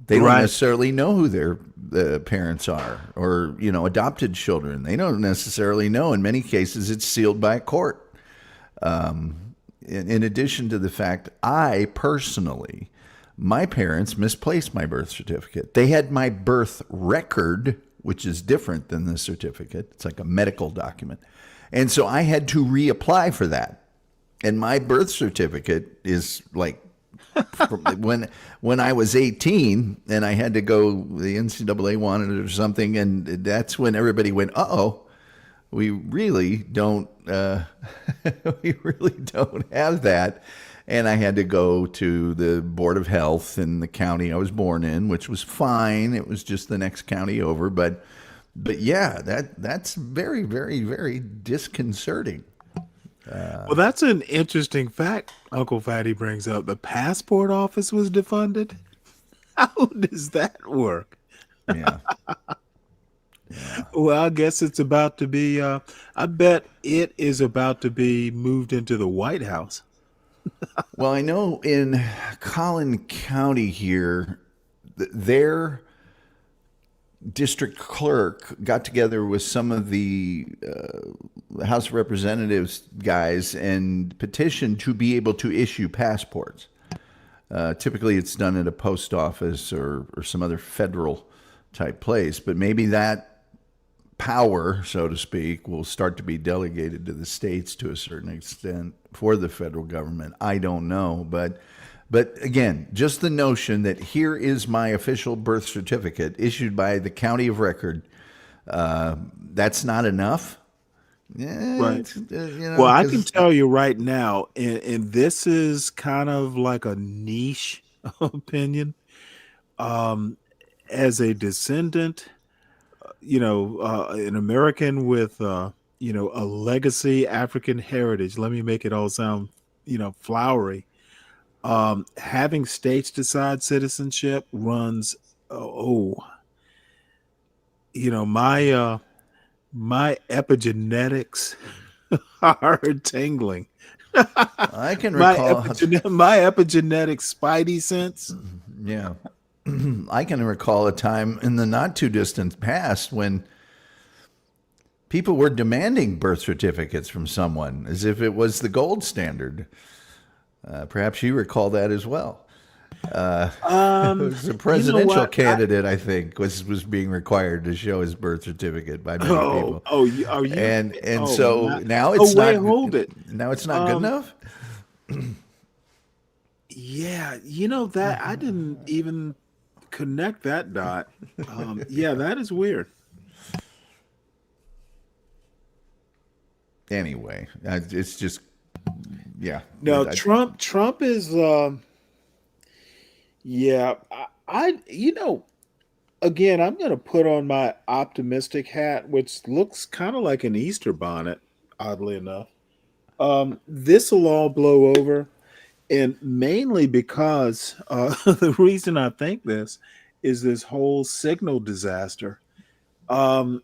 They don't Right. necessarily know who their parents are, or, adopted children. They don't necessarily know. In many cases, it's sealed by a court. In addition to the fact, I personally, my parents misplaced my birth certificate. They had my birth record, which is different than the certificate. It's like a medical document. And so I had to reapply for that. And my birth certificate is like when I was 18 and I had to go, the NCAA wanted it or something. And that's when everybody went, uh-oh, we really don't have that. And I had to go to the Board of Health in the county I was born in, which was fine. It was just the next county over. But yeah, that's very, very, very disconcerting. Well, that's an interesting fact Uncle Fatty brings up. The passport office was defunded. How does that work? Yeah. Well, I guess it's about to be, I bet it is about to be moved into the White House. Well, I know in Collin County here, their district clerk got together with some of the House of Representatives guys and petitioned to be able to issue passports. Typically, it's done at a post office or some other federal type place, but maybe that power, so to speak, will start to be delegated to the states to a certain extent for the federal government. I don't know, but again, just the notion that here is my official birth certificate issued by the county of record, that's not enough. Right. Well, I can tell you right now, and this is kind of like a niche opinion. As a descendant, an American with, a legacy African heritage, let me make it all sound, flowery. Having states decide citizenship runs, my epigenetics are tingling. I can recall my epigenetic spidey sense. Yeah. I can recall a time in the not too distant past when people were demanding birth certificates from someone as if it was the gold standard. Perhaps you recall that as well. It was a presidential candidate, I think, was being required to show his birth certificate by many people. Are you? And so now it's not. Hold it. Now it's not good enough. Yeah, that I didn't even connect that dot. Yeah, that is weird. Anyway, it's just, yeah. No, Trump is, yeah. Again, I'm going to put on my optimistic hat, which looks kind of like an Easter bonnet, oddly enough. This will all blow over. And mainly because the reason I think this is this whole signal disaster. I'm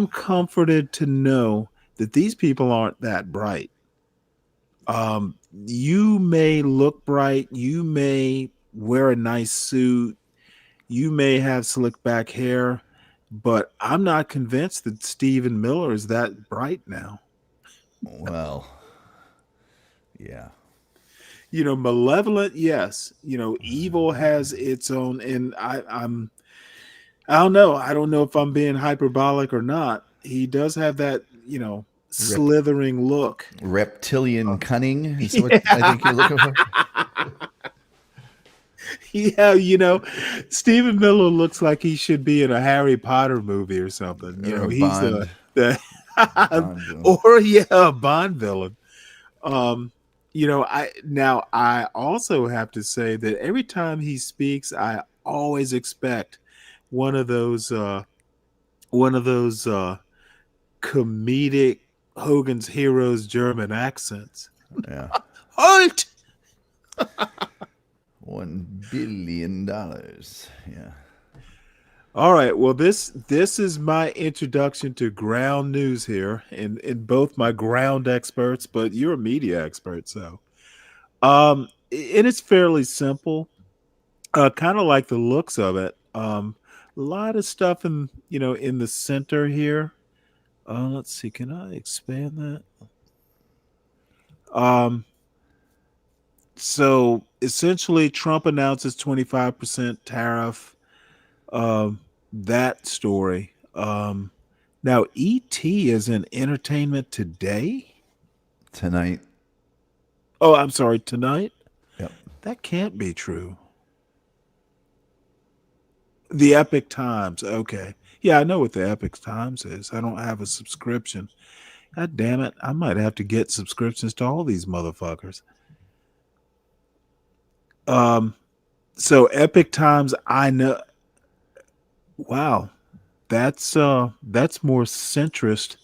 comforted to know that these people aren't that bright. You may look bright. You may wear a nice suit. You may have slick back hair. But I'm not convinced that Stephen Miller is that bright now. Well, yeah. Malevolent, yes. Evil has its own, and I don't know. I don't know if I'm being hyperbolic or not. He does have that, slithering look. Reptilian cunning is what I think you're looking for. Yeah, Stephen Miller looks like he should be in a Harry Potter movie or something. He's Bond. A Bond villain. I also have to say that every time he speaks, I always expect one of those comedic Hogan's Heroes German accents. Yeah. Halt! $1 billion. Yeah. All right. Well, this is my introduction to ground news here, in both my ground experts, but you're a media expert, so and it's fairly simple. Kind of like the looks of it. A lot of stuff in the center here. Let's see. Can I expand that? Um, so essentially, Trump announces 25% tariff. That story. Now, E.T. is in Entertainment Today. Tonight. Oh, I'm sorry, tonight? Yep. That can't be true. The Epic Times. Okay. Yeah, I know what the Epic Times is. I don't have a subscription. God damn it. I might have to get subscriptions to all these motherfuckers. So Epic Times, I know. Wow. That's more centrist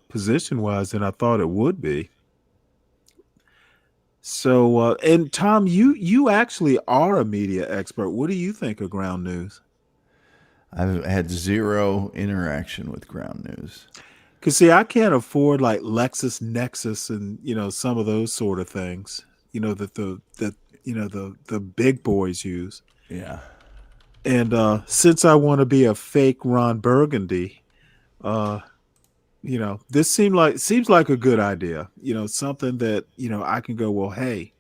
position wise than I thought it would be. So and Tom, you actually are a media expert. What do you think of ground news? I've had zero interaction with ground news. Because see, I can't afford like LexisNexis and some of those sort of things. That the big boys use. Yeah. And since I want to be a fake Ron Burgundy, this seems like a good idea. Something that I can go, well, hey,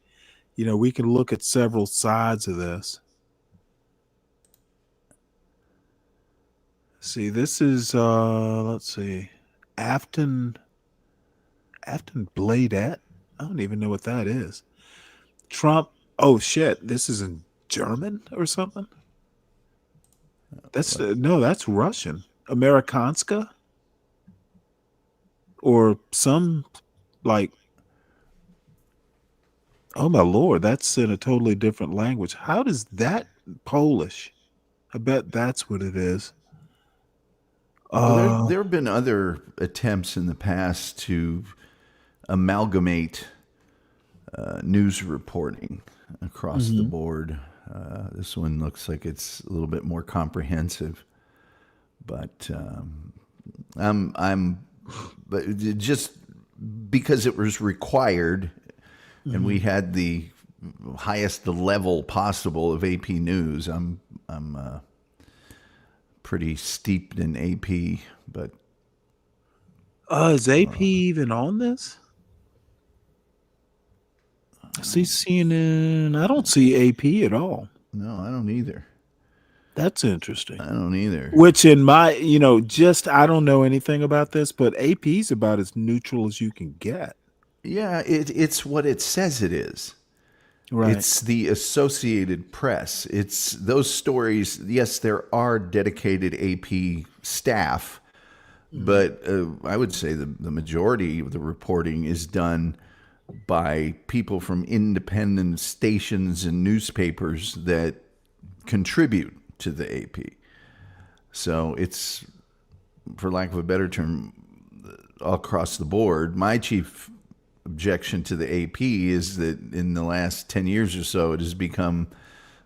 we can look at several sides of this. See, this is let's see, Afton Bladette. I don't even know what that is. Trump. Oh shit, this is in German or something. That's that's Russian. Amerikanska, or some like. Oh my lord, that's in a totally different language. How does that Polish? I bet that's what it is. Well, there have been other attempts in the past to amalgamate news reporting across the board. This one looks like it's a little bit more comprehensive, but but just because it was required, and we had the highest level possible of AP News. I'm pretty steeped in AP, but is AP even on this? I see CNN. I don't see AP at all. No, I don't either. That's interesting. I don't either. Which in my, I don't know anything about this, but AP is about as neutral as you can get. Yeah, it's what it says it is. Right. It's the Associated Press. It's those stories. Yes, there are dedicated AP staff, but I would say the majority of the reporting is done by people from independent stations and newspapers that contribute to the AP. So it's, for lack of a better term, all across the board. My chief objection to the AP is that in the last 10 years or so, it has become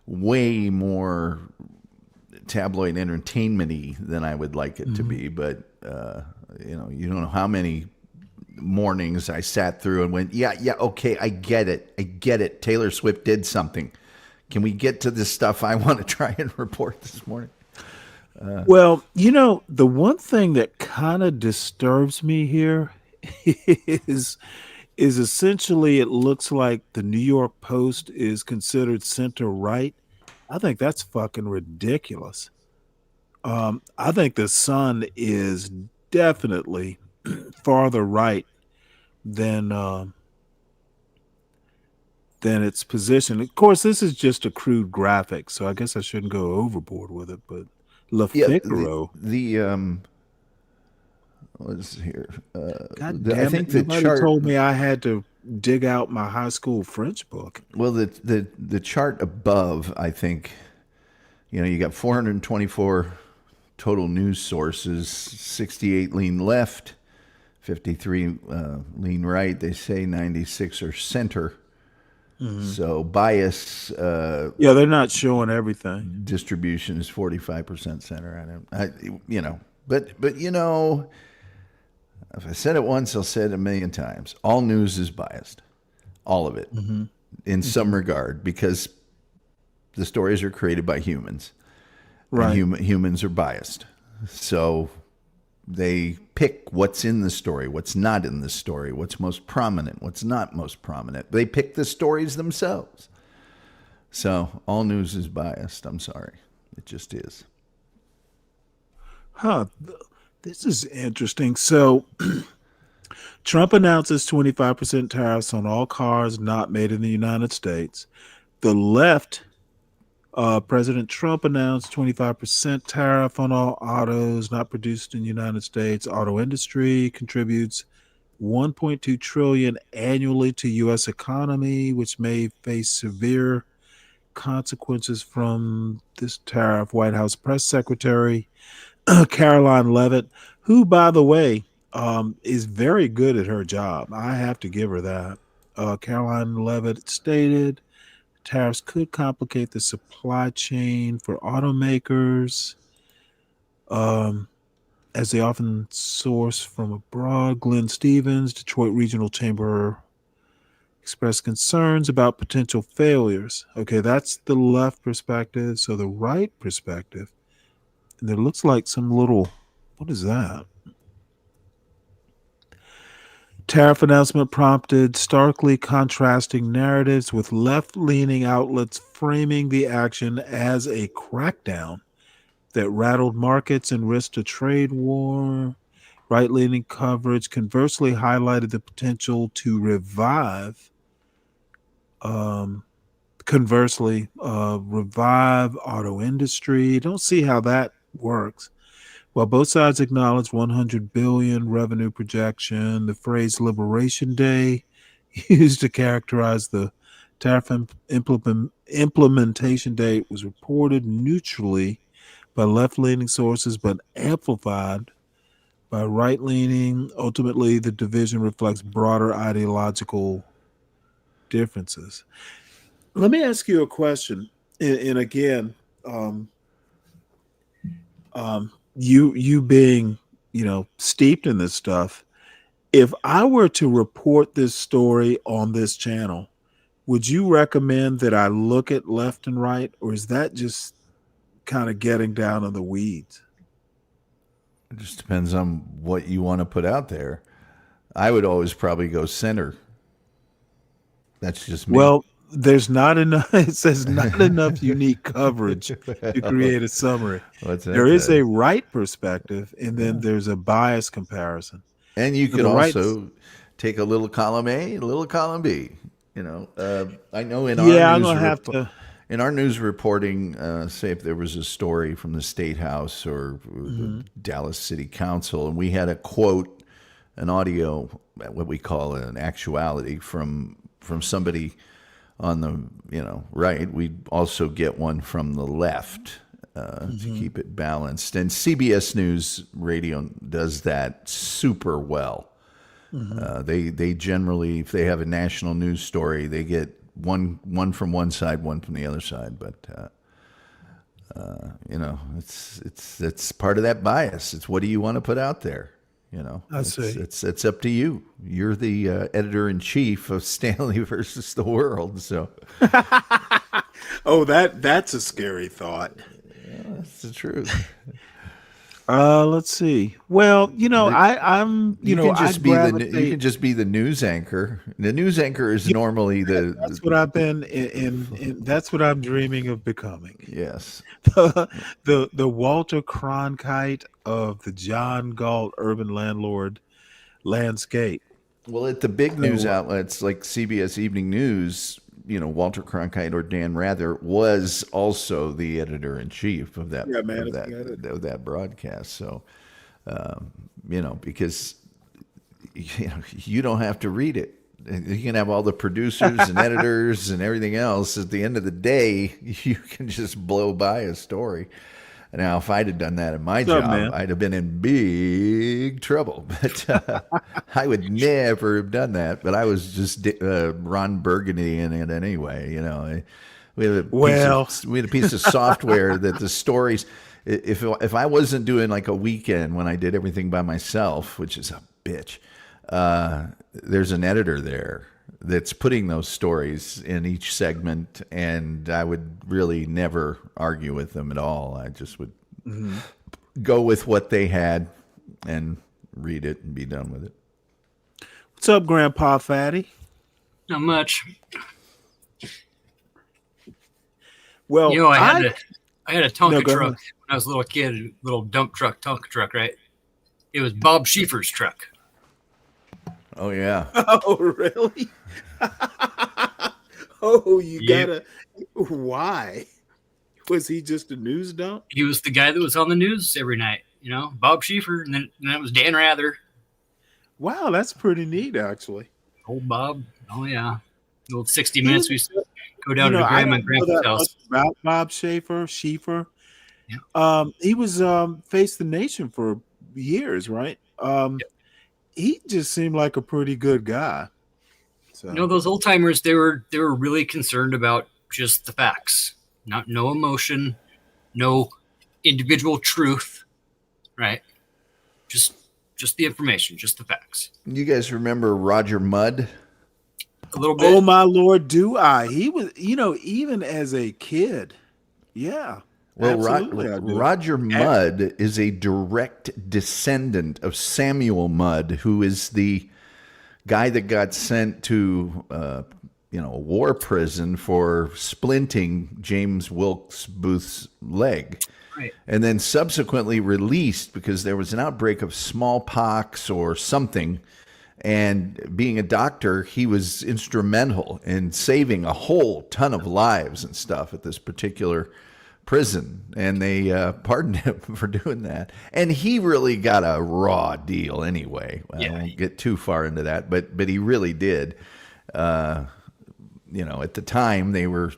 way more tabloid entertainment-y than I would like it to be. But, you don't know how many mornings I sat through and went, yeah, okay, I get it. Taylor Swift did something. Can we get to this stuff I want to try and report this morning? Well, the one thing that kind of disturbs me here is essentially it looks like the New York Post is considered center right. I think that's fucking ridiculous. I think the Sun is definitely farther right than its position. Of course, this is just a crude graphic, so I guess I shouldn't go overboard with it. But Le Figaro, what is here? God damn I think it! The chart told me I had to dig out my high school French book. Well, the chart above, I think, you got 424 total news sources, 68 lean left, 53 lean right. They say 96 are center. So bias. Yeah, they're not showing everything. Distribution is 45% center. But if I said it once, I'll say it a million times. All news is biased, all of it, in some regard, because the stories are created by humans, right? And humans are biased, so they pick what's in the story, what's not in the story, what's most prominent, what's not most prominent. They pick the stories themselves. So all news is biased. I'm sorry. It just is. Huh. This is interesting. So Trump announces 25% tariffs on all cars not made in the United States. The left, President Trump announced 25% tariff on all autos not produced in the United States. Auto industry contributes 1.2 trillion annually to U.S. economy, which may face severe consequences from this tariff. White House press secretary Caroline Levitt, who, by the way, is very good at her job. I have to give her that. Caroline Levitt stated tariffs could complicate the supply chain for automakers, as they often source from abroad. Glenn Stevens, Detroit Regional Chamber, expressed concerns about potential failures. Okay, that's the left perspective. So the right perspective, and there looks like some little, what is that? Tariff announcement prompted starkly contrasting narratives, with left-leaning outlets framing the action as a crackdown that rattled markets and risked a trade war. Right-leaning coverage conversely highlighted the potential to revive auto industry. Don't see how that works. While both sides acknowledge 100 billion revenue projection, the phrase Liberation Day, used to characterize the tariff implementation date, was reported neutrally by left-leaning sources but amplified by right-leaning. Ultimately, the division reflects broader ideological differences. Let me ask you a question, and again, you being, steeped in this stuff, if I were to report this story on this channel, would you recommend that I look at left and right, or is that just kind of getting down in the weeds? It just depends on what you want to put out there. I would always probably go center. That's just me. Well, there's not enough. It says not enough unique coverage to create a summary. There is a right perspective, and then there's a bias comparison. And you could also take a little column A and a little column B. I know in our news reporting, say if there was a story from the State House or the Dallas City Council, and we had a quote, an audio, what we call an actuality from somebody on the right, we'd also get one from the left to keep it balanced. And CBS News Radio does that super well. They generally, if they have a national news story, they get one from one side, one from the other side. But it's part of that bias. It's what do you want to put out there? I see. It's up to you. You're the editor-in-chief of Stanley versus the World. So, oh, that's a scary thought. Yeah, that's the truth. Let's see. Well, I'm. You can just be the news anchor. The news anchor is normally That's what I've been in. That's what I'm dreaming of becoming. Yes. The Walter Cronkite of the John Galt urban landlord landscape. Well, at the big news outlets like CBS Evening News, Walter Cronkite or Dan Rather was also the editor-in-chief of that that broadcast. So, because you don't have to read it. You can have all the producers and editors and everything else. At the end of the day, you can just blow by a story. Now, if I'd have done that in my What's up, job, man? I'd have been in big trouble. But I would never have done that. But I was just Ron Burgundy in it anyway. You know, we had a piece of software that the stories. If I wasn't doing like a weekend when I did everything by myself, which is a bitch, there's an editor there that's putting those stories in each segment, and I would really never argue with them at all. I just would go with what they had and read it and be done with it. What's up, Grandpa Fatty? Not much. Well, you know, I had a Tonka go truck ahead. when I was a little kid, a little dump truck, Tonka truck, right? It was Bob Schieffer's truck. Oh, yeah. Oh, really? Oh, you gotta. Why? Was he just a news dump? He was the guy that was on the news every night, you know, Bob Schieffer, and then it was Dan Rather. Wow, that's pretty neat, actually. Old Bob. Oh, yeah. The old 60 Minutes. We used to go down to I Grandma don't and Grandpa's know that house. much about Bob Schieffer. Yeah. He was Face the Nation for years, right? He just seemed like a pretty good guy. So. You know, those old timers, they were really concerned about just the facts, no emotion, no individual truth, right? Just the information, just the facts. You guys remember Roger Mudd? A little bit. Oh my Lord, do I? He was, you know, even as a kid. Yeah. Well, absolutely, I do. Roger Mudd is a direct descendant of Samuel Mudd, who is the guy that got sent to, a war prison for splinting James Wilkes Booth's leg. Right. And then subsequently released because there was an outbreak of smallpox or something. And being a doctor, he was instrumental in saving a whole ton of lives and stuff at this particular prison, and they pardoned him for doing that. And he really got a raw deal anyway. I won't get too far into that, but he really did. At the time they were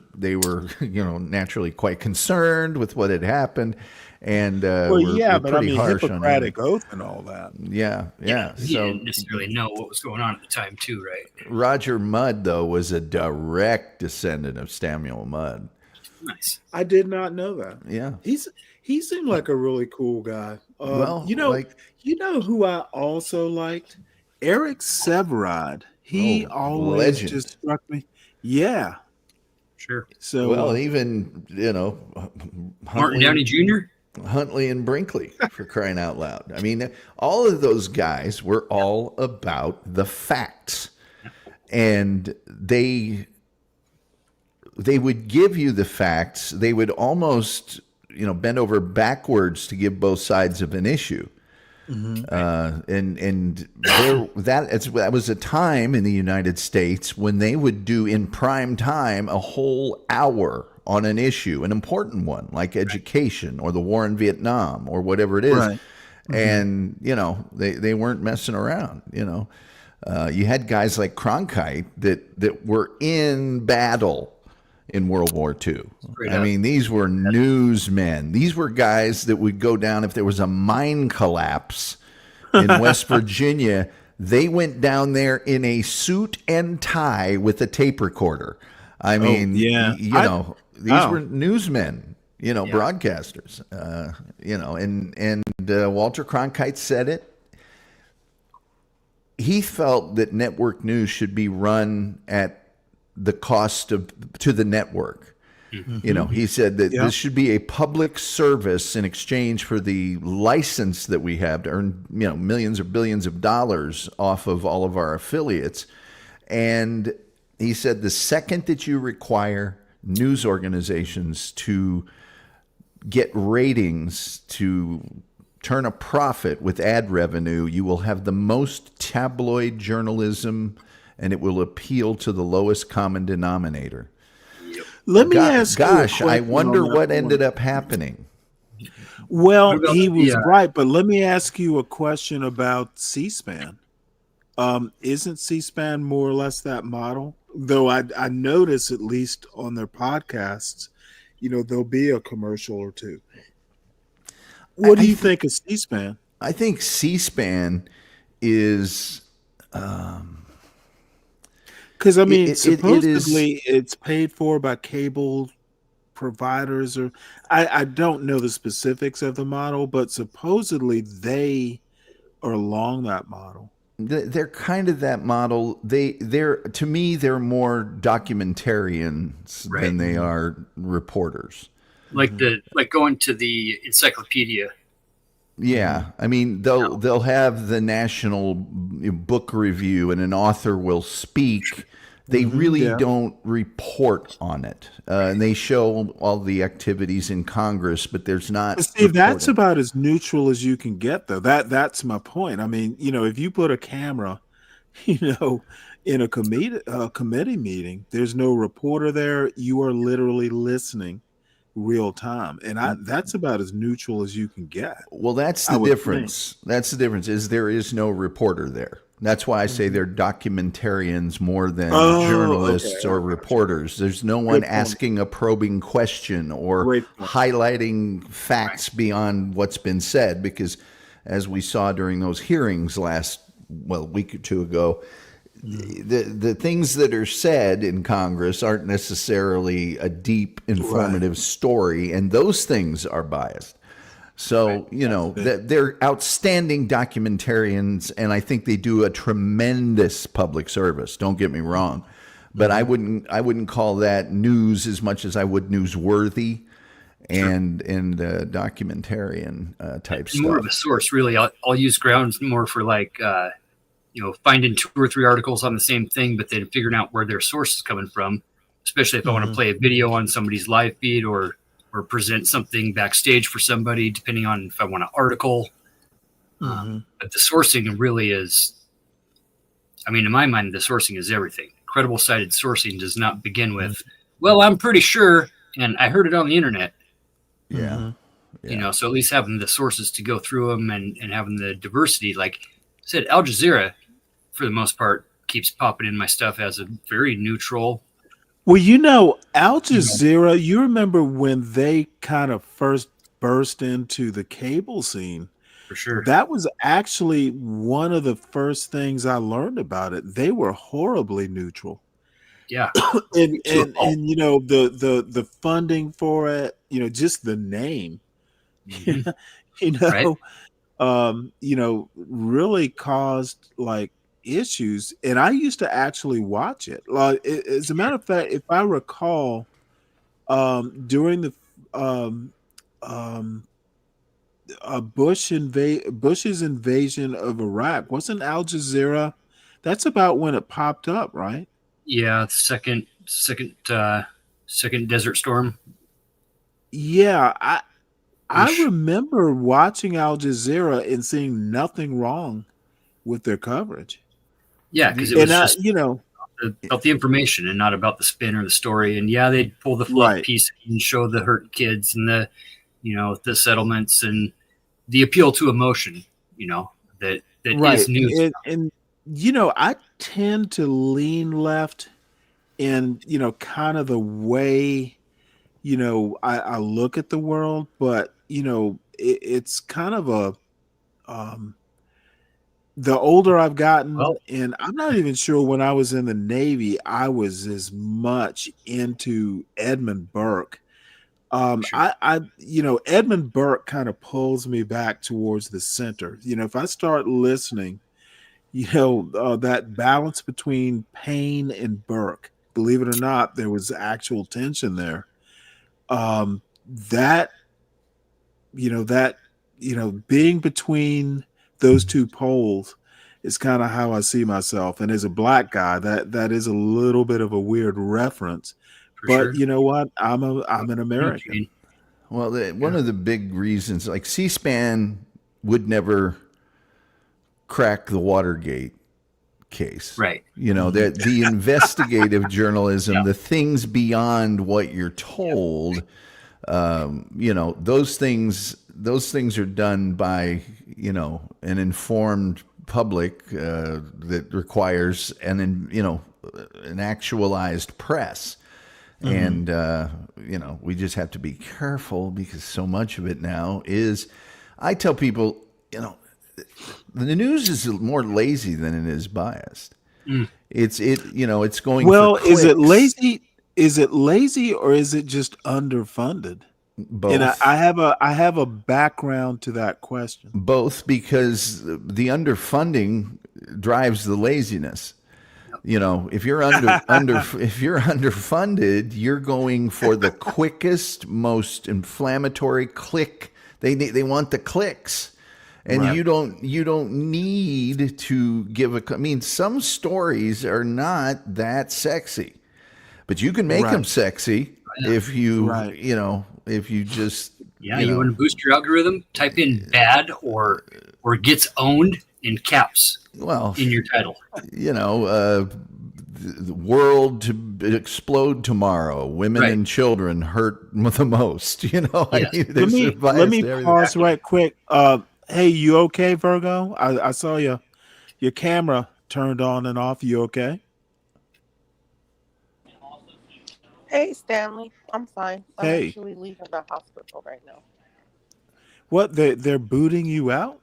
naturally quite concerned with what had happened, and were but pretty harsh Hippocratic on him. oath and all that. Yeah. He didn't necessarily know what was going on at the time, too, right? Roger Mudd, though, was a direct descendant of Samuel Mudd. Nice. I did not know that. Yeah, he seemed like a really cool guy. Well, you know who I also liked? Eric Severide. He always legend. just struck me. Yeah, sure. So even Martin Downey Jr., Huntley and Brinkley, for crying out loud. I mean, all of those guys were all about the facts, and they would give you the facts. They would almost, bend over backwards to give both sides of an issue. That was a time in the United States when they would do in prime time a whole hour on an issue, an important one like education or the war in Vietnam or whatever it is. Right. And, they weren't messing around, you had guys like Cronkite that were in battle in World War II. I mean, these were newsmen. These were guys that would go down if there was a mine collapse in West Virginia. They went down there in a suit and tie with a tape recorder. I mean, these were newsmen, broadcasters, and Walter Cronkite said it. He felt that network news should be run at the cost to the network. He said that this should be a public service in exchange for the license that we have to earn, millions or billions of dollars off of all of our affiliates. And he said the second that you require news organizations to get ratings, to turn a profit with ad revenue, you will have the most tabloid journalism, and it will appeal to the lowest common denominator. Let me ask you a I question wonder on that what point. ended up happening. Well, he was right, but let me ask you a question about C-SPAN. Isn't C-SPAN more or less that model? Though I notice, at least on their podcasts, there'll be a commercial or two. What do you think of C-SPAN? I think C-SPAN is because I mean, it is supposedly it's paid for by cable providers, or I don't know the specifics of the model, but supposedly they are along that model. they're kind of that model. They're to me they're more documentarians than they are reporters. Like going to the encyclopedia. Yeah, I mean they'll have the national book review and an author will speak. They really don't report on it, and they show all the activities in Congress, but there's not. But Steve, that's about as neutral as you can get, though. That's my point. I mean, if you put a camera, in a committee meeting, there's no reporter there. You are literally listening real time, and that's about as neutral as you can get. Well, that's the difference. That's the difference. Is there is no reporter there. That's why I say they're documentarians more than journalists or reporters. There's no one asking a probing question or highlighting facts beyond what's been said, because as we saw during those hearings a week or two ago, the things that are said in Congress aren't necessarily a deep, informative story, and those things are biased. So, they're outstanding documentarians, and I think they do a tremendous public service. Don't get me wrong, but I wouldn't call that news as much as I would newsworthy and documentarian type stuff. More of a source, really. I'll use grounds more for finding 2 or 3 articles on the same thing, but then figuring out where their source is coming from, especially if I want to play a video on somebody's live feed or present something backstage for somebody, depending on if I want an article. But the sourcing really is, in my mind, the sourcing is everything. Credible cited sourcing does not begin with, well, I'm pretty sure, and I heard it on the internet. Yeah. So at least having the sources to go through them and having the diversity, like I said, Al Jazeera, for the most part, keeps popping in my stuff as a very neutral. Well, Al Jazeera, you remember when they kind of first burst into the cable scene? For sure. That was actually one of the first things I learned about it. They were horribly neutral. Yeah. and the funding for it, just the name, really caused issues, and I used to actually watch it. As a matter of fact, if I recall, during the Bush's invasion of Iraq, wasn't Al Jazeera? That's about when it popped up, right? Yeah, second Desert Storm. Yeah, I remember watching Al Jazeera and seeing nothing wrong with their coverage. Yeah, because it was just about the information and not about the spin or the story. And yeah, they'd pull the fluff piece and show the hurt kids and the settlements and the appeal to emotion. That is news. And I tend to lean left in kind of the way I look at the world, but it's kind of a the older I've gotten, and I'm not even sure when I was in the Navy, I was as much into Edmund Burke. Edmund Burke kind of pulls me back towards the center. If I start listening, that balance between Payne and Burke, believe it or not, there was actual tension there. Being between those two poles is kind of how I see myself. And as a black guy, that is a little bit of a weird reference. But you know what? I'm an American. Well, one of the big reasons, like C-SPAN would never crack the Watergate case. Right. The investigative journalism, the things beyond what you're told, those things are done by, an informed public that requires an actualized press. And, we just have to be careful because so much of it now is I tell people, the news is more lazy than it is biased. It's going Well, for is it clicks. lazy? Is it lazy or is it just underfunded? And Both. I have a background to that question. Both, because the underfunding drives the laziness. If you're if you're underfunded, you're going for the quickest, most inflammatory click. They want the clicks, and Right. you don't need to give a. I mean, some stories are not that sexy, but you can make them Right. sexy if you Right. if you just Yeah, you want to boost your algorithm? Type in bad or gets owned in caps. Well, in your title. The world to explode tomorrow. Women and children hurt the most. I mean, Let me bias to everything. pause right quick. Hey, you okay, Virgo? I saw your camera turned on and off. You okay? Hey, Stanley. I'm fine. I'm Hey. actually leaving the hospital right now. What? They're booting you out?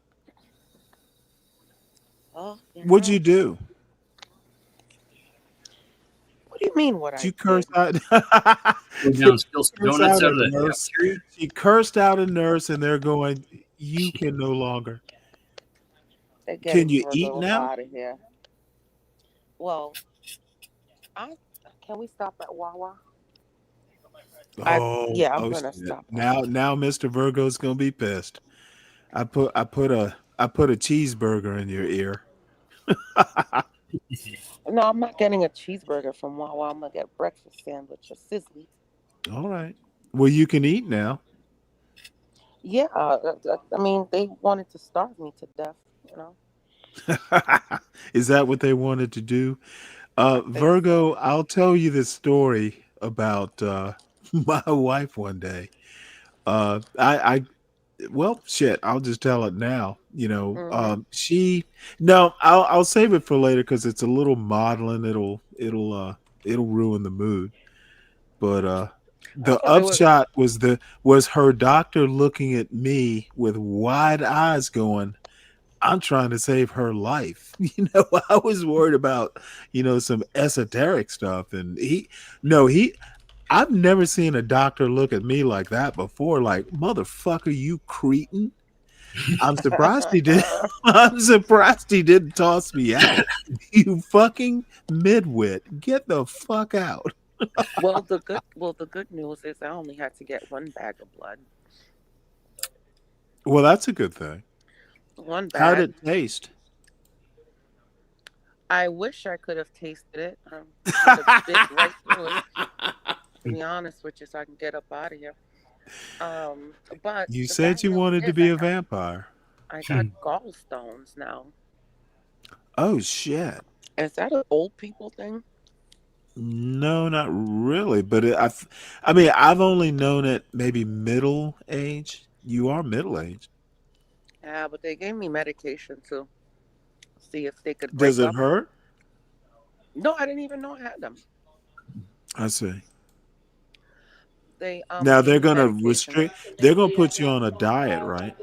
Oh, What'd you do? What do you mean what Did you I curse did? out? Go down, steal some Curse donuts out out of a the nurse. cafeteria. She cursed out a nurse, and they're going, "You can no longer." They're Can getting you her eat little now? out of here. Well, can we stop at Wawa? Oh, I'm gonna shit. stop. Now, Mr. Virgo's gonna be pissed. I put a cheeseburger in your ear. No, I'm not getting a cheeseburger from Wawa. I'm gonna get a breakfast sandwich, a sizzly. All right. Well, you can eat now. Yeah, I mean, they wanted to starve me to death. Is that what they wanted to do? Virgo, I'll tell you this story about my wife one day. Well, shit, I'll just tell it now. I'll save it for later because it's a little maudlin. It'll ruin the mood. But the upshot was her doctor looking at me with wide eyes, going, "I'm trying to save her life." I was worried about some esoteric stuff, and I've never seen a doctor look at me like that before. Like, motherfucker, you cretin. I'm surprised he did. I'm surprised he didn't toss me out. You fucking midwit, get the fuck out. Well, the good news is I only had to get one bag of blood. Well, that's a good thing. One bag. How'd it taste? I wish I could have tasted it. I could have bit right through it. To be honest with you, so I can get up out of here. But You said you wanted to be a vampire. I got gallstones now. Oh shit! Is that an old people thing? No, not really. But I mean, I've only known it maybe middle age. You are middle aged. Yeah, but they gave me medication to see if they could. Does it hurt? No, I didn't even know I had them. I see. They now they're gonna restrict. They're gonna put you on a diet, right?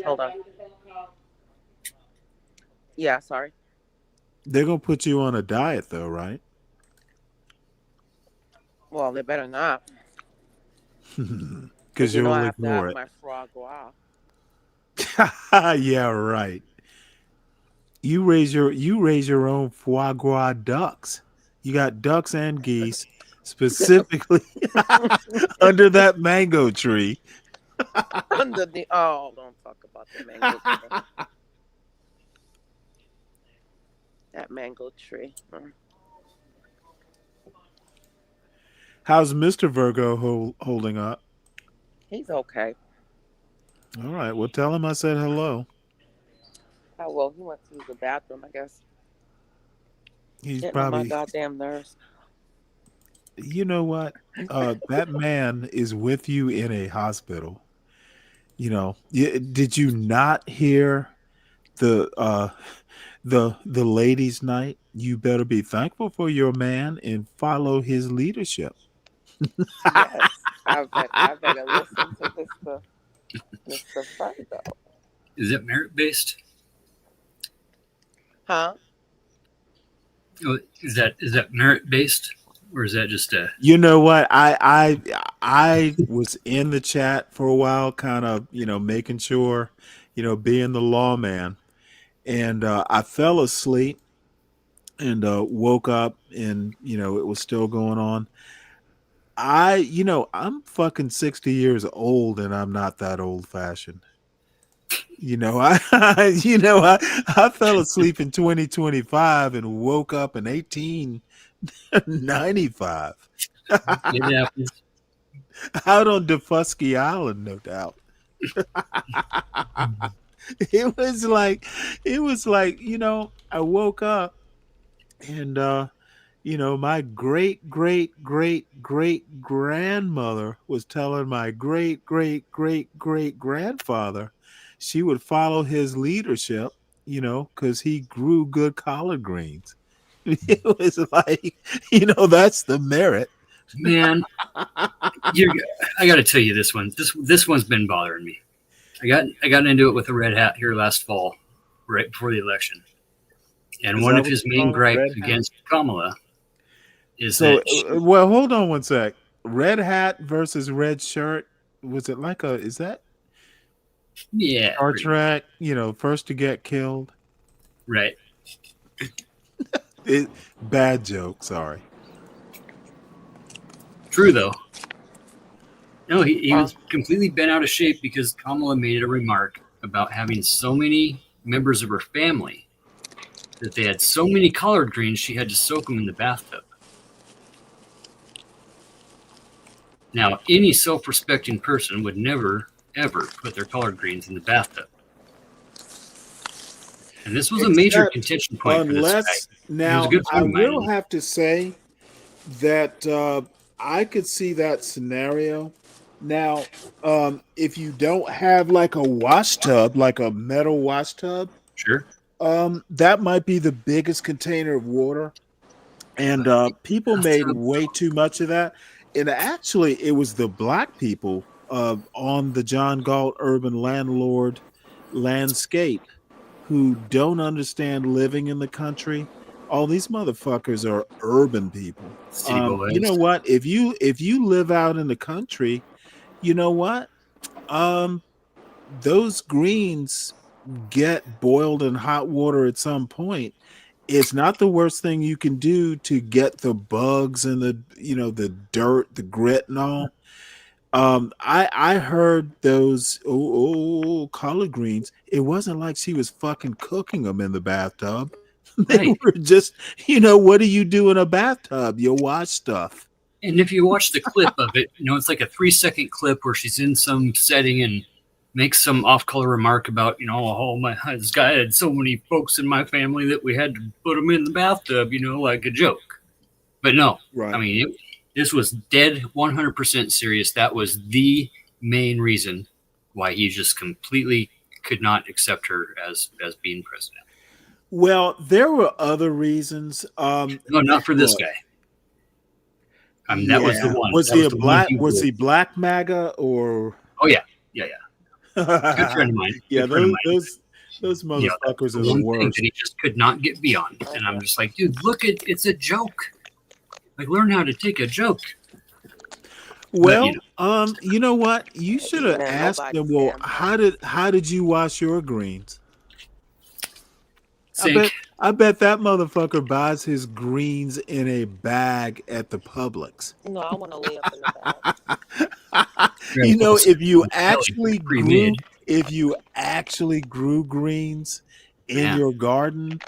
Hold on. Yeah, sorry. They're gonna put you on a diet, though, right? Well, they better not. Because you'll I have ignore to it. have my foie gras. Yeah, right. You raise your own foie gras ducks. You got ducks and geese specifically under that mango tree. Don't talk about the mango tree. That mango tree. How's Mr. Virgo holding up? He's okay. All right. Well, tell him I said hello. Oh, well, he went to use the bathroom, I guess. He's getting probably on my goddamn nerves. You know what? That man is with you in a hospital. Did you not hear the ladies' night? You better be thankful for your man and follow his leadership. Yes, I better listen to Mr. Virgo. Is that merit based? Huh? Oh, is that merit based, or is that just a? You know what? I was in the chat for a while, kind of making sure, being the lawman, and I fell asleep and woke up, and it was still going on. I'm fucking 60 years old, and I'm not that old fashioned. I fell asleep in 2025 and woke up in 1895. It happens. Out on Defusky Island, no doubt. It was like, I woke up and my great great great great grandmother was telling my great great great great grandfather she would follow his leadership, because he grew good collard greens. It was like, that's the merit. Man, I got to tell you this one. This one's been bothering me. I got into it with a red hat here last fall, right before the election, and one of his main gripes against Kamala is that. Well, hold on one sec. Red hat versus red shirt. Was it like is that? Yeah. Star Trek, first to get killed. Right. Bad joke. Sorry. True though. No, he was completely bent out of shape because Kamala made a remark about having so many members of her family that they had so many collard greens she had to soak them in the bathtub. Now, any self-respecting person would never, ever put their collard greens in the bathtub. And this was a major contention point for this guy. Now, I will have to say that I could see that scenario. Now, if you don't have like a wash tub, like a metal wash tub, sure, that might be the biggest container of water. And people made way too much of that. And actually, it was the black people on the John Galt urban landlord landscape who don't understand living in the country. All these motherfuckers are urban people. You know what? If you live out in the country, you know what? Those greens get boiled in hot water at some point. It's not the worst thing you can do to get the bugs and the dirt, the grit and all. I heard those collard greens. It wasn't like she was fucking cooking them in the bathtub. They were just, what do you do in a bathtub? You wash stuff. And if you watch the clip of it, it's like a 3-second clip where she's in some setting and makes some off-color remark about, this guy had so many folks in my family that we had to put them in the bathtub, like a joke. But no, right. I mean, this was dead 100% serious. That was the main reason why he just completely could not accept her as being president. Well, there were other reasons. No, not for this guy. I mean, that was the one. Was he black MAGA or? Oh yeah. Good friend of mine. Yeah, those motherfuckers are the worst. That he just could not get beyond, and I'm just like, dude, look, it's a joke. Like, learn how to take a joke. Well, you know what? You should have asked him. Well, how did you wash your greens? I bet that motherfucker buys his greens in a bag at the Publix. No, I want to lay up in the bag. If you actually grew greens in your garden,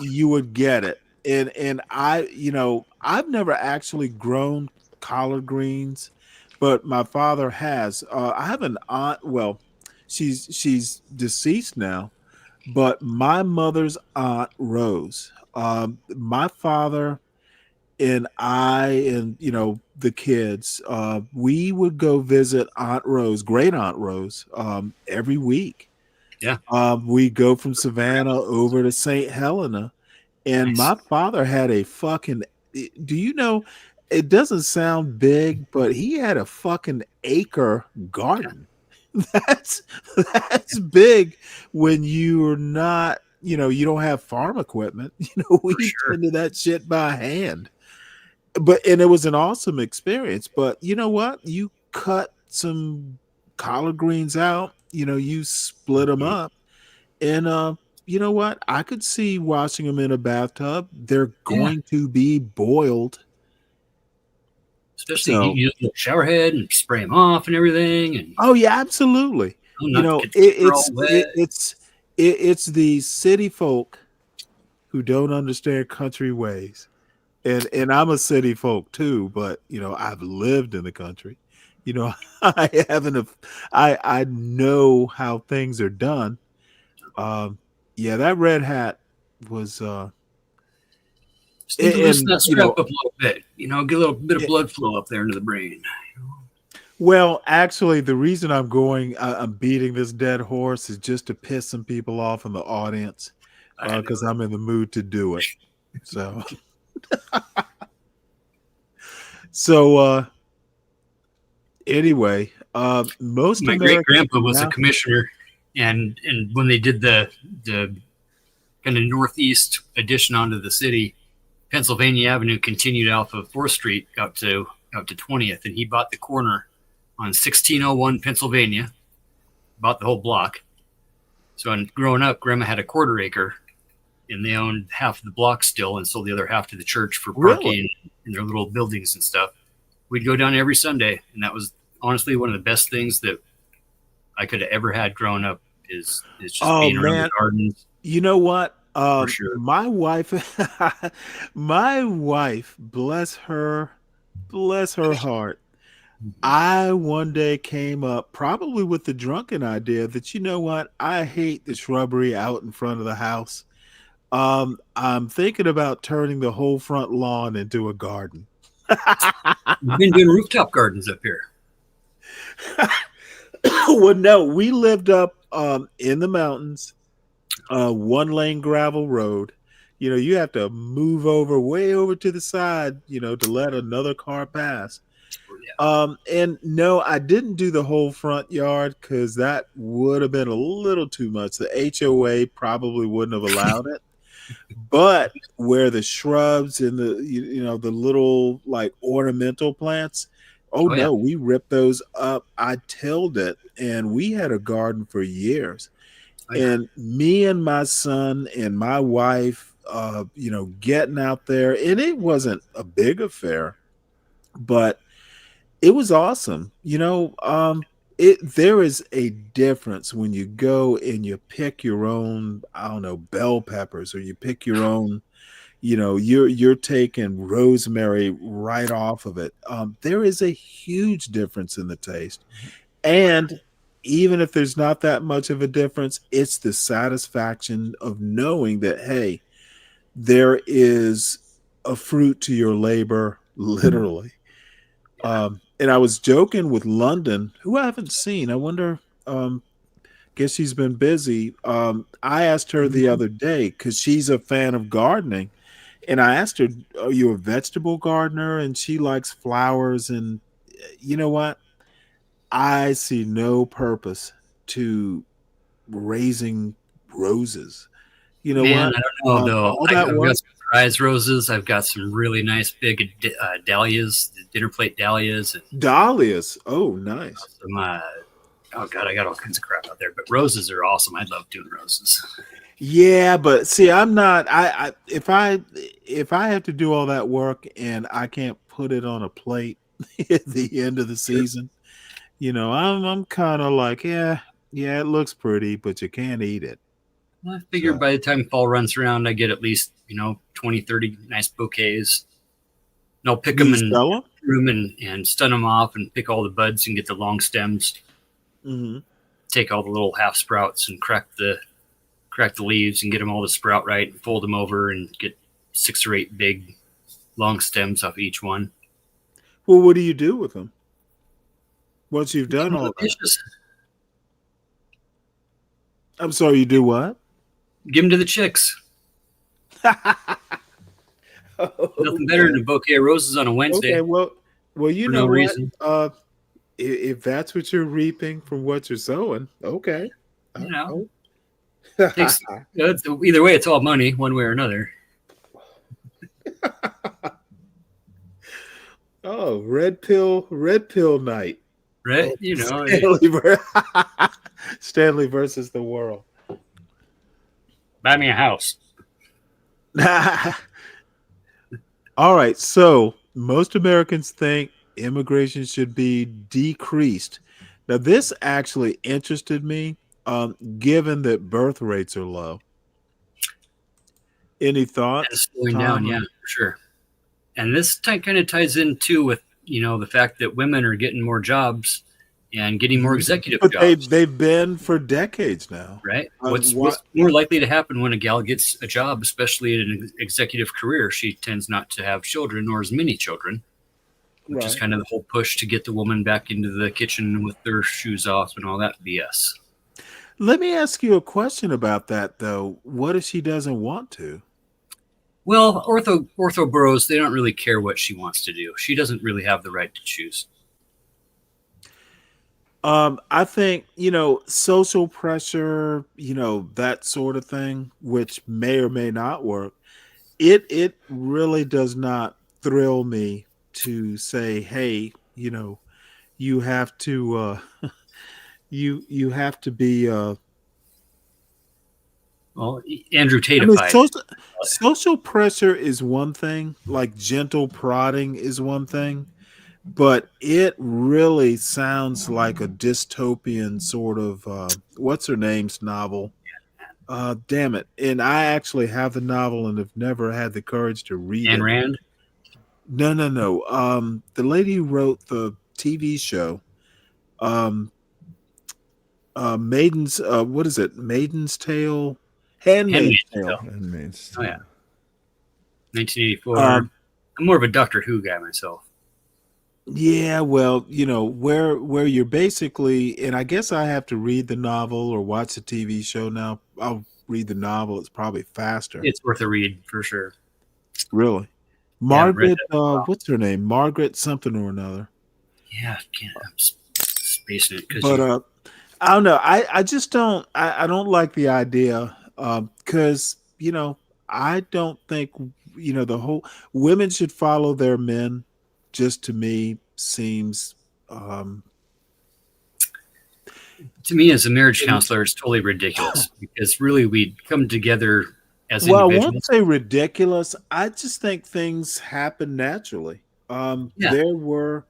you would get it. And I've never actually grown collard greens, but my father has. I have an aunt. Well, she's deceased now, but my mother's aunt Rose. My father and I and the kids, we would go visit Aunt Rose, great Aunt Rose, every week. Yeah. We go from Savannah over to St. Helena, and my father had a fucking. Do you know? It doesn't sound big, but he had a fucking acre garden. That's that's big when you're not, you don't have farm equipment. We tended that shit by hand. And it was an awesome experience. But you know what? You cut some collard greens out, you split them up, and you know what? I could see washing them in a bathtub. They're going to be boiled. Especially you use the shower head and spray them off and everything. And oh yeah, absolutely. It's the city folk who don't understand country ways. And I'm a city folk too, but I've lived in the country. I haven't. I know how things are done. Yeah, that red hat was. Just need to loosen that strap up a little bit. Get a little bit of blood flow up there into the brain. Well, actually, the reason I'm beating this dead horse is just to piss some people off in the audience, because I'm in the mood to do it. So. So anyway, most my great grandpa was a commissioner, and when they did the kind of northeast addition onto the city, Pennsylvania Avenue continued off of 4th Street out to 20th, and he bought the corner on 1601 Pennsylvania, bought the whole block. So, growing up, Grandma had a 1/4 acre, and they owned half of the block still, and sold the other half to the church for parking in their little buildings and stuff. We'd go down every Sunday, and that was honestly one of the best things that I could have ever had growing up. Is just being around the gardens. You know what? For sure. My wife, bless her heart. I one day came up probably with the drunken idea that, you know what? I hate the shrubbery out in front of the house. I'm thinking about turning the whole front lawn into a garden. You've been doing rooftop gardens up here. Well, no, we lived up in the mountains, 1-lane gravel road. You have to move way over to the side, to let another car pass. And no, I didn't do the whole front yard because that would have been a little too much. The HOA probably wouldn't have allowed it. But where the shrubs and the the little like ornamental plants, no, we ripped those up. I tilled it, and we had a garden for years. And me and my son and my wife, getting out there, and it wasn't a big affair, but it was awesome. There is a difference when you go and you pick your own, I don't know, bell peppers, or you pick your own, you're taking rosemary right off of it. There is a huge difference in the taste. And even if there's not that much of a difference, it's the satisfaction of knowing that, hey, there is a fruit to your labor, literally. And I was joking with London, who I haven't seen. I wonder, guess she's been busy. I asked her the other day, because she's a fan of gardening. And I asked her, are you a vegetable gardener? And she likes flowers. And you know what? I see no purpose to raising roses. You know Man, what? I don't know, though. All that I've work. got some prize roses. I've got some really nice big dahlias, dinner plate dahlias. And Dahlias. Oh, nice. some, oh, God, I got all kinds of crap out there. But roses are awesome. I love doing roses. Yeah, but see, I'm not. If I have to do all that work and I can't put it on a plate at the end of the season, I'm kind of like, yeah, it looks pretty, but you can't eat it. Well, I figure by the time fall runs around, I get at least 20, 30 nice bouquets. And I'll pick them and room and stun them off, and pick all the buds and get the long stems. Mm-hmm. Take all the little half sprouts and crack the leaves and get them all to sprout right, and fold them over and get 6 or 8 big long stems off each one. Well, what do you do with them once you've done all that? I'm sorry, you do what? Give them to the chicks. Nothing better than a bouquet of roses on a Wednesday. Okay, well, you know no what? reason. if that's what you're reaping from what you're sowing, okay. You know, takes, either way, it's all money, one way or another. Oh, red pill night. Right? Oh, You know, Stanley versus the world. Buy me a house. All right. So most Americans think immigration should be decreased. Now, this actually interested me, given that birth rates are low. Any And thoughts, slowing down, Tom? yeah, for sure. And this kind of ties in too with the fact that women are getting more jobs and getting more executive But jobs. they've been for decades now, right? What's more likely to happen when a gal gets a job, especially in an executive career? She tends not to have children or as many children, which is kind of the whole push to get the woman back into the kitchen with their shoes off and all that BS. Let me ask you a question about that, though. What if she doesn't want to? Well, ortho bros, they don't really care what she wants to do. She doesn't really have the right to choose. I think, social pressure, that sort of thing, which may or may not work. It really does not thrill me to say, hey, you have to you have to be well, Andrew Tate. I mean, social pressure is one thing, like gentle prodding is one thing, but it really sounds like a dystopian sort of what's her name's novel. Damn it. And I actually have the novel and have never had the courage to read Ayn it. Rand? No. The lady who wrote the TV show. Maiden's what is it? Maiden's Tale? Handmaid's Tale. Handmaid's Oh yeah. 1984. I'm more of a Doctor Who guy myself. Yeah, well, where you're basically, and I guess I have to read the novel or watch the TV show now. I'll read the novel. It's probably faster. It's worth a read for sure. Really? Margaret, what's her name? Margaret something or another. Yeah, I'm spacing it. But I don't know. I just don't. I don't like the idea because I don't think the whole women should follow their men. Just to me seems to me as a marriage counselor, it's totally ridiculous because really we come together as individuals. I won't say ridiculous. I just think things happen naturally. There were,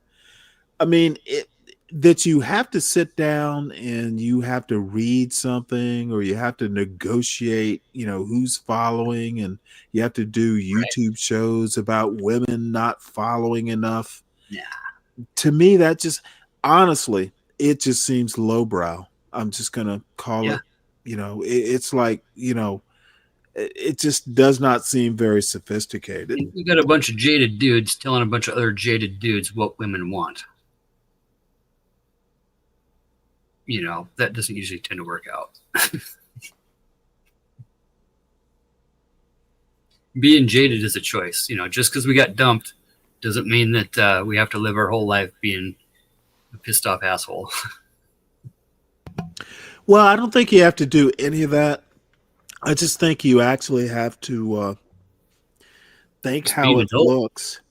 that you have to sit down and you have to read something or you have to negotiate, who's following, and you have to do YouTube shows about women not following enough. Yeah. To me, that just honestly, it just seems lowbrow. I'm just gonna call it, it's like, it just does not seem very sophisticated. You got a bunch of jaded dudes telling a bunch of other jaded dudes what women want. That doesn't usually tend to work out. Being jaded is a choice. Just because we got dumped doesn't mean that we have to live our whole life being a pissed off asshole. Well, I don't think you have to do any of that. I just think you actually have to think how it looks.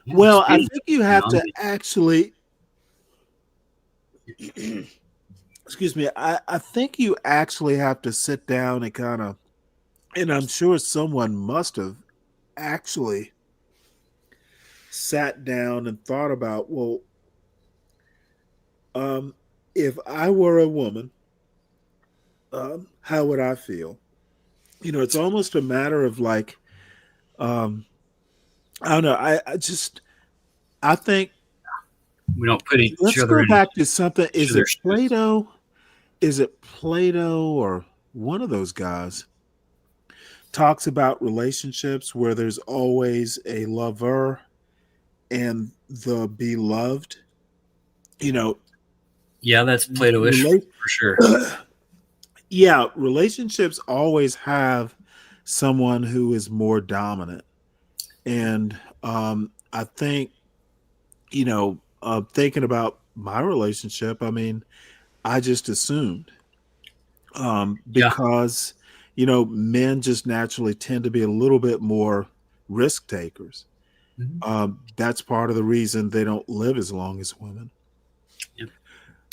Yeah, well, I think you have to actually excuse me, I think you actually have to sit down and and I'm sure someone must have actually sat down and thought about, well, if I were a woman, how would I feel? It's almost a matter of like, I don't know. I think we don't put each let's other go in. back to something. Is it Plato? Is it Plato or one of those guys talks about relationships where there's always a lover and the beloved? Yeah, that's Plato-ish for sure. Yeah, relationships always have someone who is more dominant. And I think, thinking about my relationship, I mean, I just assumed because men just naturally tend to be a little bit more risk takers. That's part of the reason they don't live as long as women. Yep.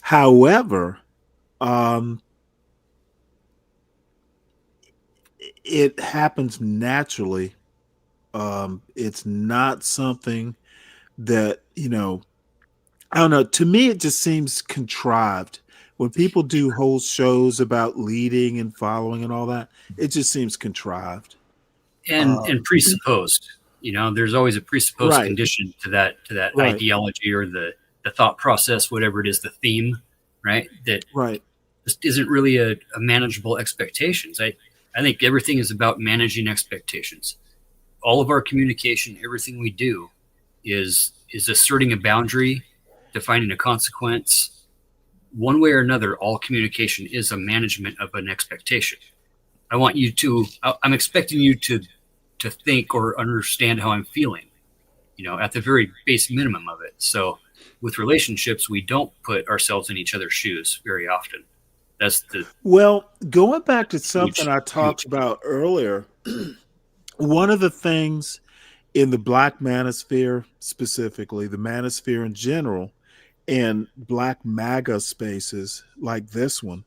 However, it happens naturally. It's not something that, I don't know. To me, it just seems contrived. When people do whole shows about leading and following and all that, it just seems contrived. And presupposed. There's always a presupposed Right. condition to that Right. ideology or the thought process, whatever it is, the theme, right? That Right. just isn't really a manageable expectations. I think everything is about managing expectations. All of our communication, everything we do, is asserting a boundary, defining a consequence. One way or another, all communication is a management of an expectation. I'm expecting you to think or understand how I'm feeling, at the very base minimum of it. So with relationships, we don't put ourselves in each other's shoes very often. That's Well, going back to something I talked about earlier, one of the things in the Black manosphere specifically, the manosphere in general, and Black MAGA spaces like this one,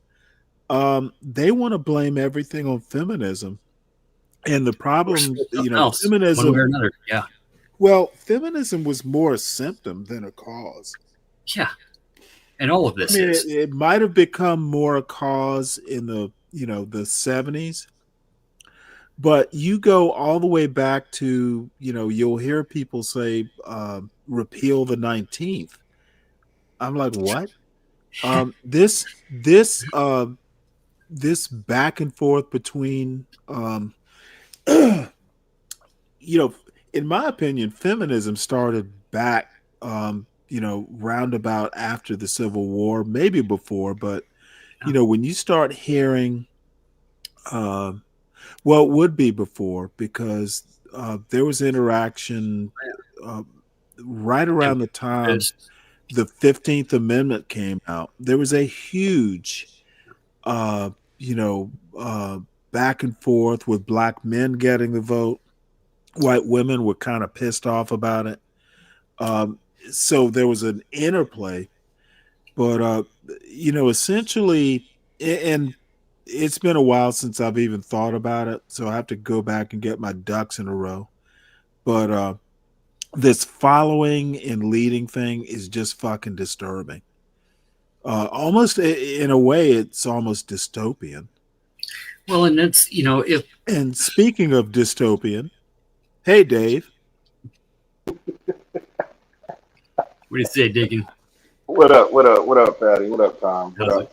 they want to blame everything on feminism. And the problem, else, feminism, one way or another. Yeah. Well, feminism was more a symptom than a cause. Yeah. And all of this is. It might have become more a cause in the 70s. But you go all the way back to, you'll hear people say, repeal the 19th. I'm like, what? This back and forth between, in my opinion, feminism started back, roundabout after the Civil War, maybe before, but, when you start hearing, well, it would be before because there was interaction right around the time the 15th Amendment came out. There was a huge, back and forth with Black men getting the vote. White women were kind of pissed off about it. So there was an interplay. But, essentially, and it's been a while since I've even thought about it, so I have to go back and get my ducks in a row. But this following and leading thing is just fucking disturbing. Almost in a way, it's almost dystopian. Well, and that's if. And speaking of dystopian, hey Dave. What do you say, Deacon? What up? What up? What up, Patty? What up, Tom? What up?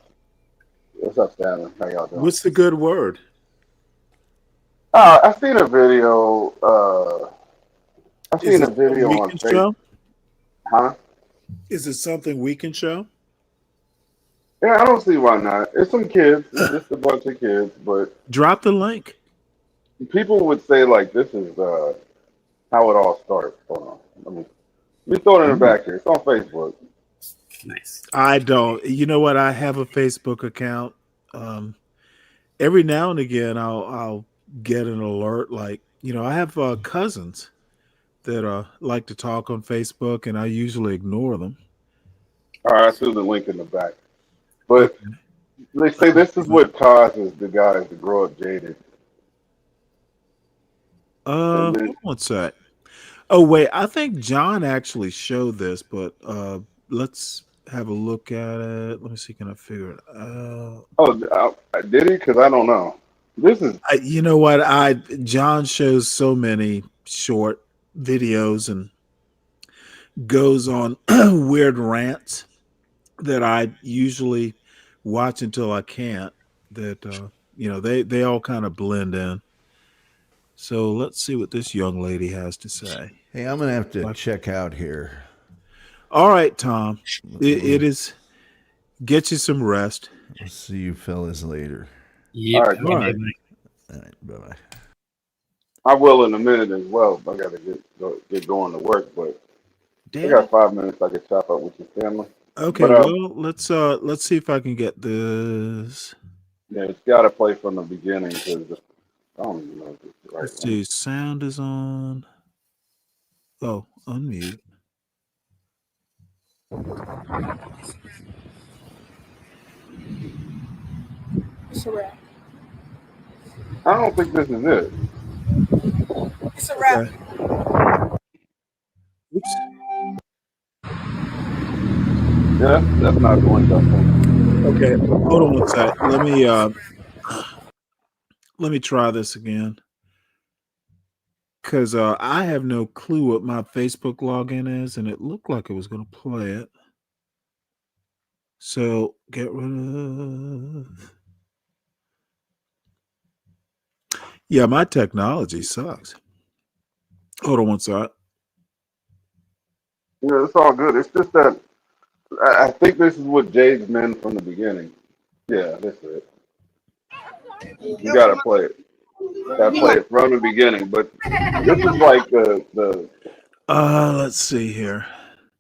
What's up, Stanley? How y'all doing? What's the good word? I seen a video. I seen a video on Facebook. Huh? Is it something we can show? Yeah, I don't see why not. It's some kids, it's just a bunch of kids, but drop the link. People would say like this is how it all starts. Hold on, let me throw it in the back here. It's on Facebook. Nice. I don't. You know what? I have a Facebook account. Every now and again, I'll get an alert. Like I have cousins that like to talk on Facebook, and I usually ignore them. All right, I threw the link in the back. But they say this is what causes the guys to grow up jaded. One sec. Oh wait, I think John actually showed this, but let's have a look at it. Let me see. Can I figure it out? Oh, did he? Because I don't know. This is. You know what? John shows so many short videos and goes on weird rants that I usually watch until I can't. That they all kind of blend in. So let's see what this young lady has to say. Hey, I'm gonna have to check out here. All right, Tom. It is. Get you some rest. I'll see you fellas later. Yep. All right. All right. Bye-bye. I will in a minute as well. I got to get going to work, but I got 5 minutes. I can chop up with your family. Okay, But well, let's see if I can get this. yeah, it's got to play from the beginning because I don't even know if it's the right Let's one. see. Sound is on. Oh, unmute. It's a wrap. I don't think this is it. It's a wrap. Okay. Oops. Yeah, that's not the one I think. Okay. Hold on one sec. Let me try this again. Because I have no clue what my Facebook login is, and it looked like it was going to play it. So get rid of. Yeah, my technology sucks. Hold on one sec. Yeah, it's all good. It's just that I think this is what Jay's meant from the beginning. Yeah, that's it. You gotta play it. Gotta play it from the beginning. But this is like the Let's see here.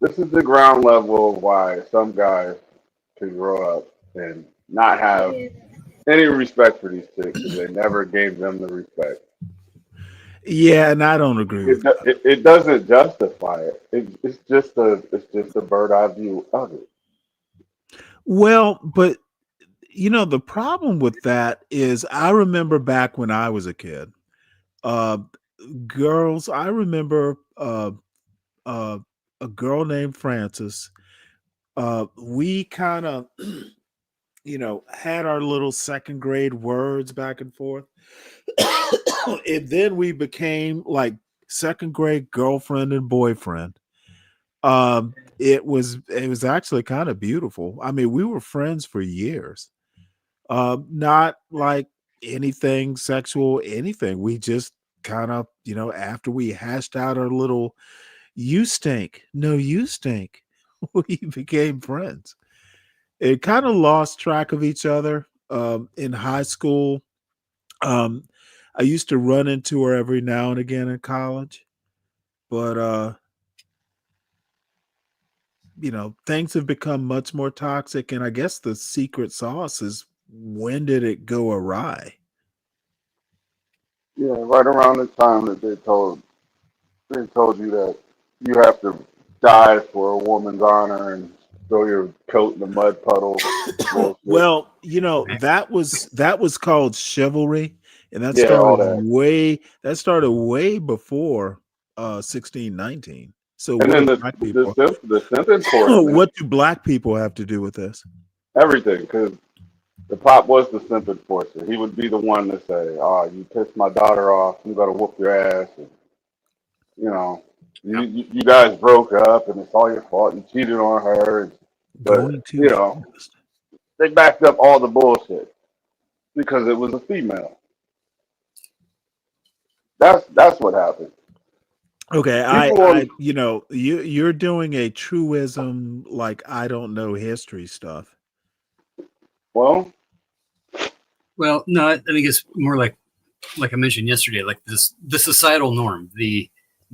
this is the ground level of why some guys can grow up and not have any respect for these chicks because they never gave them the respect. Yeah, and I don't agree with that. It doesn't justify it. It's just a bird eye view of it. Well, but the problem with that is I remember back when I was a kid, uh, girls. I remember a girl named Frances. We kind of, had our little second grade words back and forth. And then we became like second grade girlfriend and boyfriend. It was actually kind of beautiful. I mean, we were friends for years. Not like anything sexual, anything. We just kind of, after we hashed out our little you stink, no, you stink, we became friends. It kind of lost track of each other in high school. Um, I used to run into her every now and again in college, but things have become much more toxic, and I guess the secret sauce is when did it go awry? Yeah, right around the time that they told you that you have to die for a woman's honor and throw your coat in the mud puddle. Bullshit. Well, that was called chivalry, and that Yeah, started all that. way before 1619. So And what then do the black the people simp, the simp enforcement, what do black people have to do with this? everything, because the pop was the simp enforcer. He would be the one to say, "Oh, you pissed my daughter off. You got to whoop your ass." And, you know, you guys broke up, and it's all your fault. You cheated on her, Going but too fast. they backed up all the bullshit because it was a female. That's what happened. Okay, People I on you're doing a truism like I don't know history stuff. well, Well, no, I think it's more like I mentioned yesterday, like the societal norm, the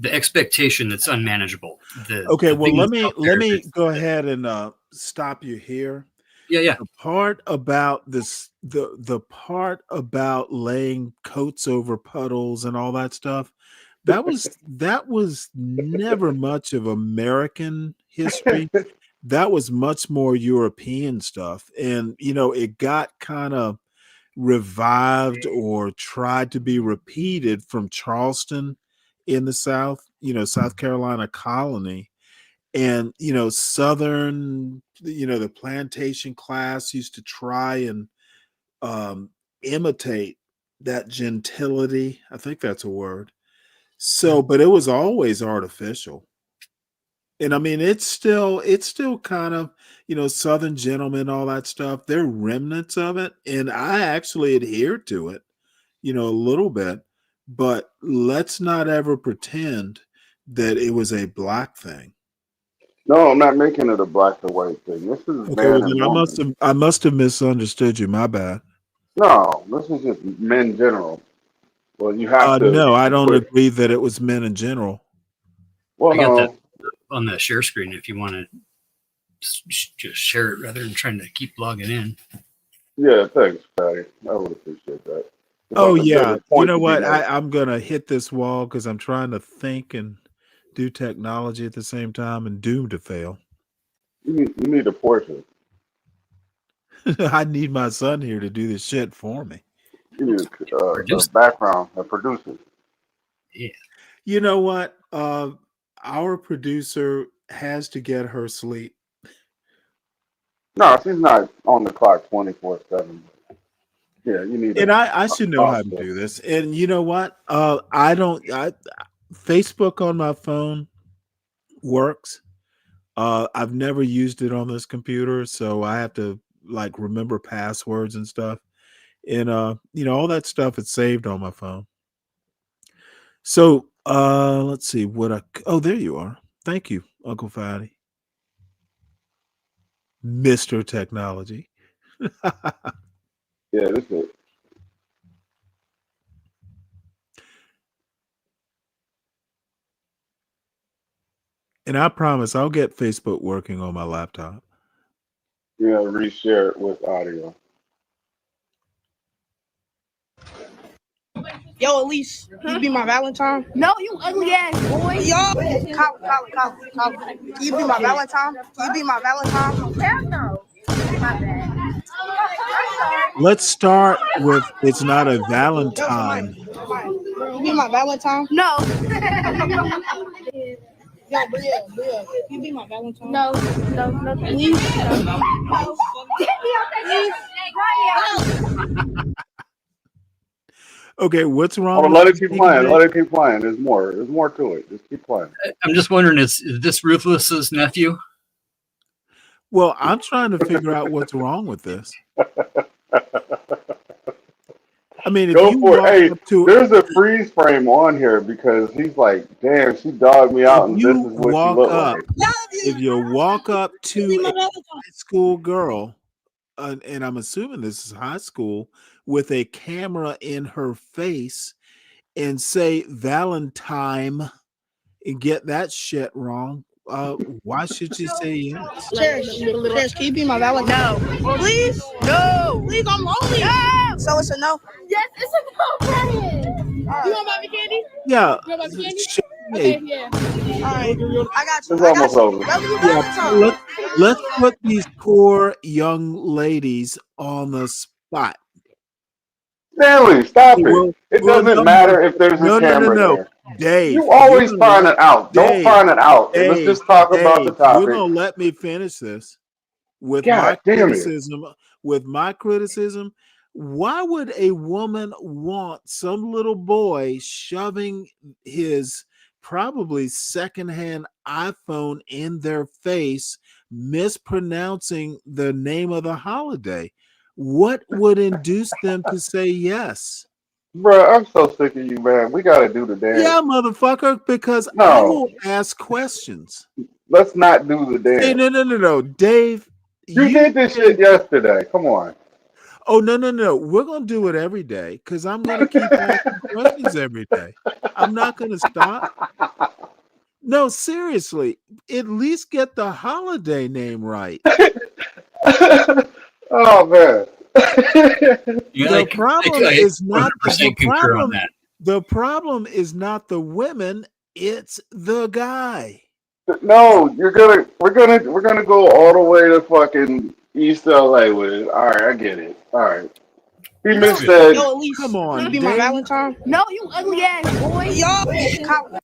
expectation that's unmanageable. Okay, The well thing let that's me out let there me that's go ahead and stop you here. yeah. The part about this the part about laying coats over puddles and all that stuff, that was never much of American history. That was much more European stuff. And it got kind of revived or tried to be repeated from Charleston in the South, South Carolina colony. And Southern, the plantation class used to try and imitate that gentility. I think that's a word. So, but it was always artificial. And I mean, it's still kind of, Southern gentlemen, all that stuff. They're remnants of it. And I actually adhere to it, a little bit. But let's not ever pretend that it was a black thing. no, I'm not making it a black and white thing. This is Okay, well man then and I must woman. have I must have misunderstood you. My bad. No, this is just men general. Well, you have No, I to don't put. agree that it was men in general. Well, I got that no, on the share screen if you want to just share it rather than trying to keep logging in. Yeah, thanks, Patty. I would appreciate that. Oh There's yeah, a you point know to be what? made. I'm gonna hit this wall because I'm trying to think and do technology at the same time and doomed to fail. You need a portion. I need my son here to do this shit for me. You need a Produce. background, a producer. Yeah. You know what? Our producer has to get her sleep. No, she's not on the clock 24/7. Yeah, you need And a I should know how to offset. do this. And you know what? Facebook on my phone works. I've never used it on this computer, so I have to like remember passwords and stuff. And all that stuff is saved on my phone. So let's see oh, there you are. Thank you, Uncle Fatty. Mr. Technology. Yeah, this is. And I promise I'll get Facebook working on my laptop. You know, reshare it with audio. Yo, Elise, you be my Valentine? No, you ugly ass boy. Yo, Colin. Can you be my Valentine? Can you be my Valentine? Hell no. My bad. Let's start with it's not a Valentine. You be my Valentine? No. Yo, Bria, you be my Valentine? No. Please? No. Okay, what's wrong Oh, with let it this keep thing playing. today? Let it keep playing. There's more. There's more to it. Just keep playing. I'm just wondering, is this Ruthless's nephew? Well, I'm trying to figure out what's wrong with this. I mean, if Go you for it. walk Hey, up to there's a freeze frame on here because he's like, damn, she dogged me if out, and this you is what she walk looked up, like. if you walk up to a high school girl, and I'm assuming this is high school, with a camera in her face and say Valentine and get that shit wrong, why should she say yes? Cherish, can you be my Valentine? No. Please? No. Please, I'm lonely. No. So it's a no? Yes, it's a no. You want my candy? Yeah. You want my candy? Okay, yeah. All right. I got you. It's almost over. yeah, let's put these poor young ladies on the spot. Stanley, stop it. Well, It well, doesn't matter if there's a camera no. there. Dave, You you're always gonna find it out. Don't Dave, find it out. Let's just talk about the you're topic. gonna let me finish this with God damn it. my criticism. Why would a woman want some little boy shoving his probably secondhand iPhone in their face, mispronouncing the name of the holiday? What would induce them to say yes? Bruh, I'm so sick of you, man. We got to do the dance. Yeah, motherfucker, because I No, will ask questions. let's not do the Hey, dance. no. Dave, You did this shit yesterday. Come on. Oh, no. We're going to do it every day because I'm going to keep asking questions every day. I'm not going to stop. No, seriously, at least get the holiday name right. Oh, man. Yeah, The problem is not 100% concur on that. The problem is not the women, it's the guy. No, we're gonna go all the way to fucking East LA with it. All right, I get it. All right. He missaid. Yo, Elise, come on, you be my Valentine? No, you ugly ass boy. Yo, Colin.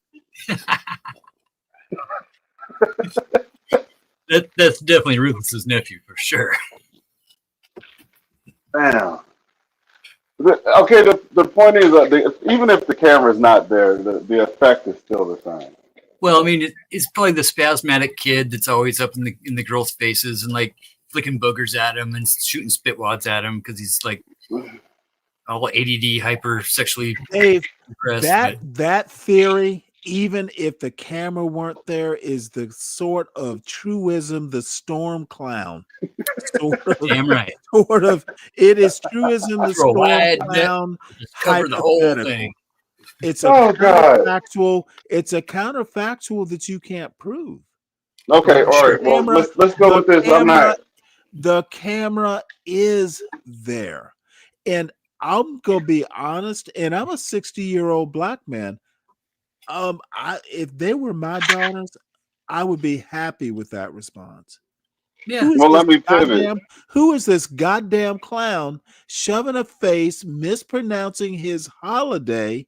That's definitely Ruthless's nephew for sure. Damn. Okay, the point is that even if the camera's not there, the effect is still the same. Well, I mean, it's probably the spasmodic kid that's always up in the girls' faces and like flicking boogers at him and shooting spit wads at him because he's like all ADD, hyper sexually impressed. That theory, even if the camera weren't there, is the sort of truism, the storm clown. Damn right. Sort of, it is truism, the Throw a storm wide clown. just cover the whole thing. It's a counterfactual. It's a counterfactual that you can't prove. The Okay, all right. Well, camera, let's go the with this. I'm camera, not. the camera is there. And I'm gonna be honest, and I'm a 60-year-old black man. If they were my daughters, I would be happy with that response. Yeah. Who is Well, this let me pivot. goddamn clown shoving a face, mispronouncing his holiday,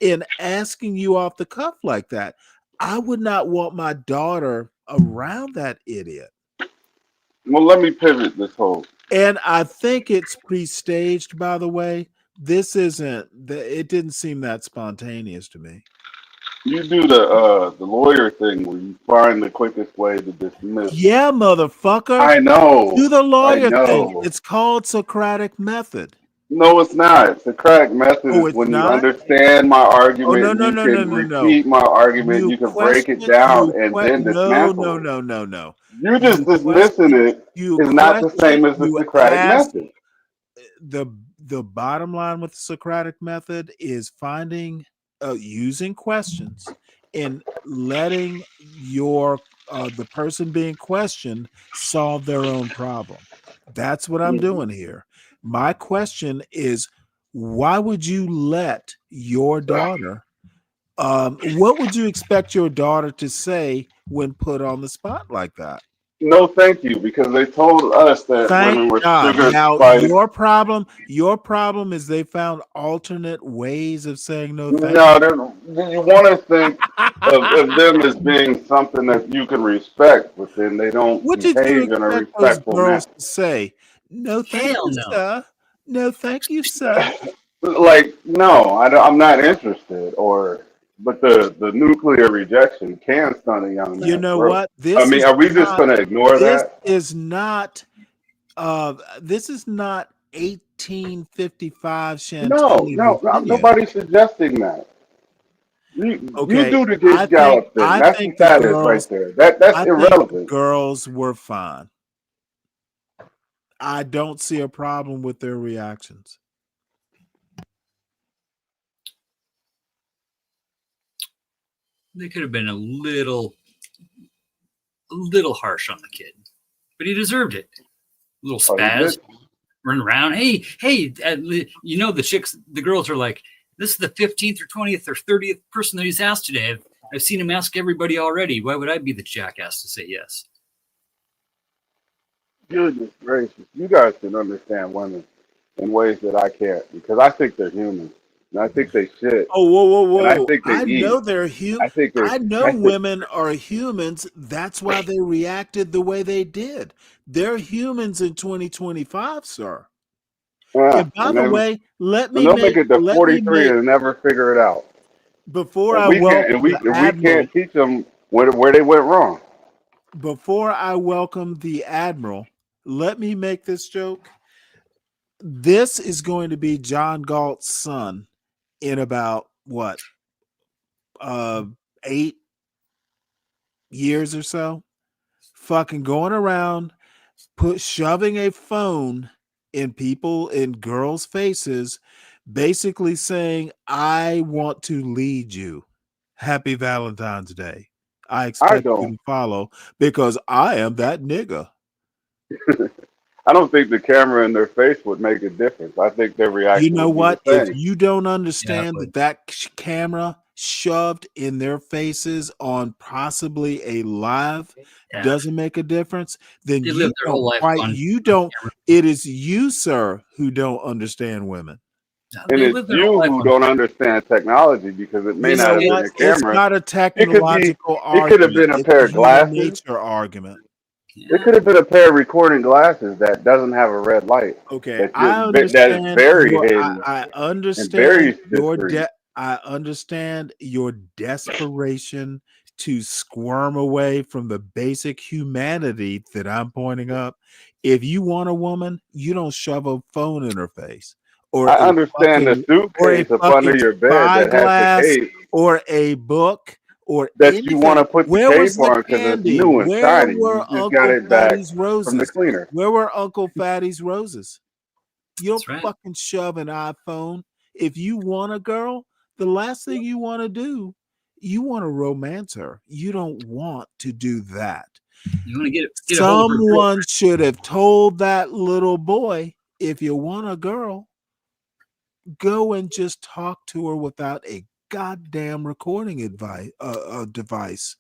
and asking you off the cuff like that? I would not want my daughter around that idiot. Well, let me pivot this whole. And I think it's pre-staged, by the way. This isn't, it didn't seem that spontaneous to me. You do the lawyer thing where you find the quickest way to dismiss. Yeah, motherfucker. I know. Do the I lawyer thing. know. It's called Socratic method. No, it's not. The correct method Oh, is it's when you not? understand my Oh, argument, you can no. repeat my argument, You you can break it question, down, and then no. dismantle it. No. You just dismissing it is not the same as the You Socratic ask. method. The bottom line with the Socratic method is finding, using questions and letting the person being questioned solve their own problem. That's what I'm doing here. My question is, why would you let your daughter? What would you expect your daughter to say when put on the spot like that? No, thank you, because they told us that Thank women were God. sugar Now spice. your problem is they found alternate ways of saying no thank No, you want to think of them as being something that you can respect, but then they don't What did you behave in a expect those respectful girls manner. to say? No, thank Hell you, no. sir. No, thank you, sir. Like, no, I'm not interested. But the nuclear rejection can stun a young You man's know growth. what? I mean, are we just going to ignore that? Is not this is not 1855 Chantilly, No, Virginia. nobody's suggesting that. You Okay, do the Gibbs Gallup thing. I That's think what the that is right girls there. That's I think the irrelevant. girls were fine. I don't see a problem with their reactions. They could have been a little harsh on the kid, but he deserved it. A little spaz, run around. Hey, the girls are like, this is the 15th or 20th or 30th person that he's asked today. I've seen him ask everybody already. Why would I be the jackass to say yes? Goodness gracious, you guys can understand women in ways that I can't because I think they're human and I think they shit Oh, whoa. and I think they I know eat. they're human. I think they're. I know women are humans. That's why they reacted the way they did. They're humans in 2025, sir. And by And the then way, let and me they'll make it to let me 43 make and never figure it out. before And I we can't welcome the and we admiral. can't teach them where they went wrong. Before I welcome the admiral, let me make this joke. This is going to be John Galt's son in about what 8 years or so, fucking going around shoving a phone in girls' faces, basically saying, I want to lead you. Happy Valentine's Day. I I expect you don't. to follow because I am that nigga. I don't think the camera in their face would make a difference. I think their You reaction know would be the what? If same. you don't Yeah, understand that camera shoved in their faces on possibly a live doesn't make a difference, then they live their whole life on camera. it is you, sir, who don't understand women. And They it's live their whole you life who on don't camera. understand technology because it may You not know have been what? a It's camera. not a It could be. technological It could have argument. been a It's pair a of human glasses. nature argument. It could have been a pair of recording glasses that doesn't have a red light. Okay, That that is very hidden I and understand very discreet. I understand your desperation to squirm away from the basic humanity that I'm pointing up. If you want a woman, you don't shove a phone in her face I understand the or a suitcase up under fucking your bed that has the spyglass cape or a book or that you want anything. to put the Where was cape the on because it's candy? new and Where shiny. You were just got Uncle it back Fatty's from the roses? cleaner. Where were Uncle Fatty's roses? You don't That's right. fucking shove an iPhone. If you want a girl, the last thing you want to do You want to romance her. You don't want to do that. You want to get a hold of her. Someone should have told that little boy, if you want a girl, go and just talk to her without a goddamn recording device.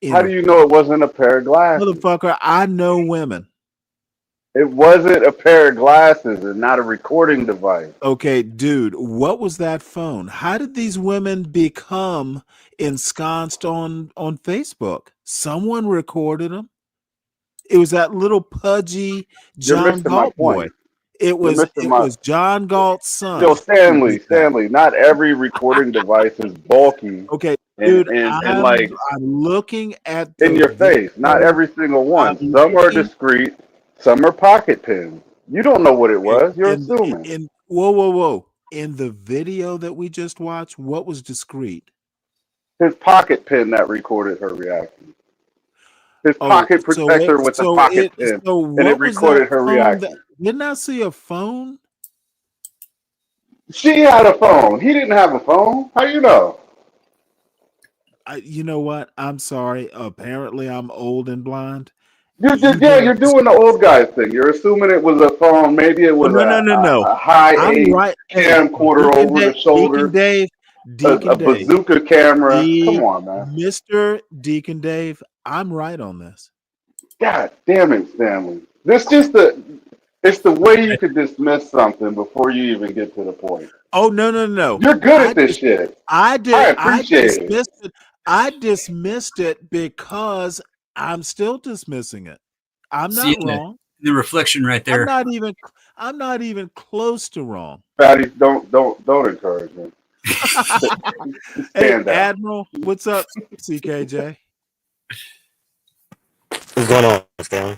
How do you know it wasn't a pair of glasses? Motherfucker, I know women. It wasn't a pair of glasses and not a recording device. Okay, dude, what was that phone? How did these women become ensconced on Facebook? Someone recorded them. It was that little pudgy John Galt boy. It was John Galt's son. Yo, Stanley, not every recording device is bulky. Okay, dude, I'm like looking at in your face. Not every single one. Some are discreet, some are pocket pins. You don't know what it was. You're assuming. Whoa. In the video that we just watched, what was discreet? His pocket pin that recorded her reaction. His pocket protector with the pocket pin. And it recorded her reaction. Didn't I see a phone? She had a phone. He didn't have a phone. How you know? You know what? I'm sorry. Apparently, I'm old and blind. You're doing the old guy thing. You're assuming it was a phone. Maybe it was a high-end camcorder over the shoulder. Deacon Dave, a bazooka camera. Come on, man. Mr. Deacon Dave, I'm right on this. God damn it, Stanley. It's the way you could dismiss something before you even get to the point. Oh, no. You're good at this shit. I appreciate it. I dismissed it because I'm still dismissing it. I'm not wrong. The reflection right there. I'm not even close to wrong. Fatty, don't encourage me. Hey, Admiral, what's up, CKJ? What's going on, Stanley?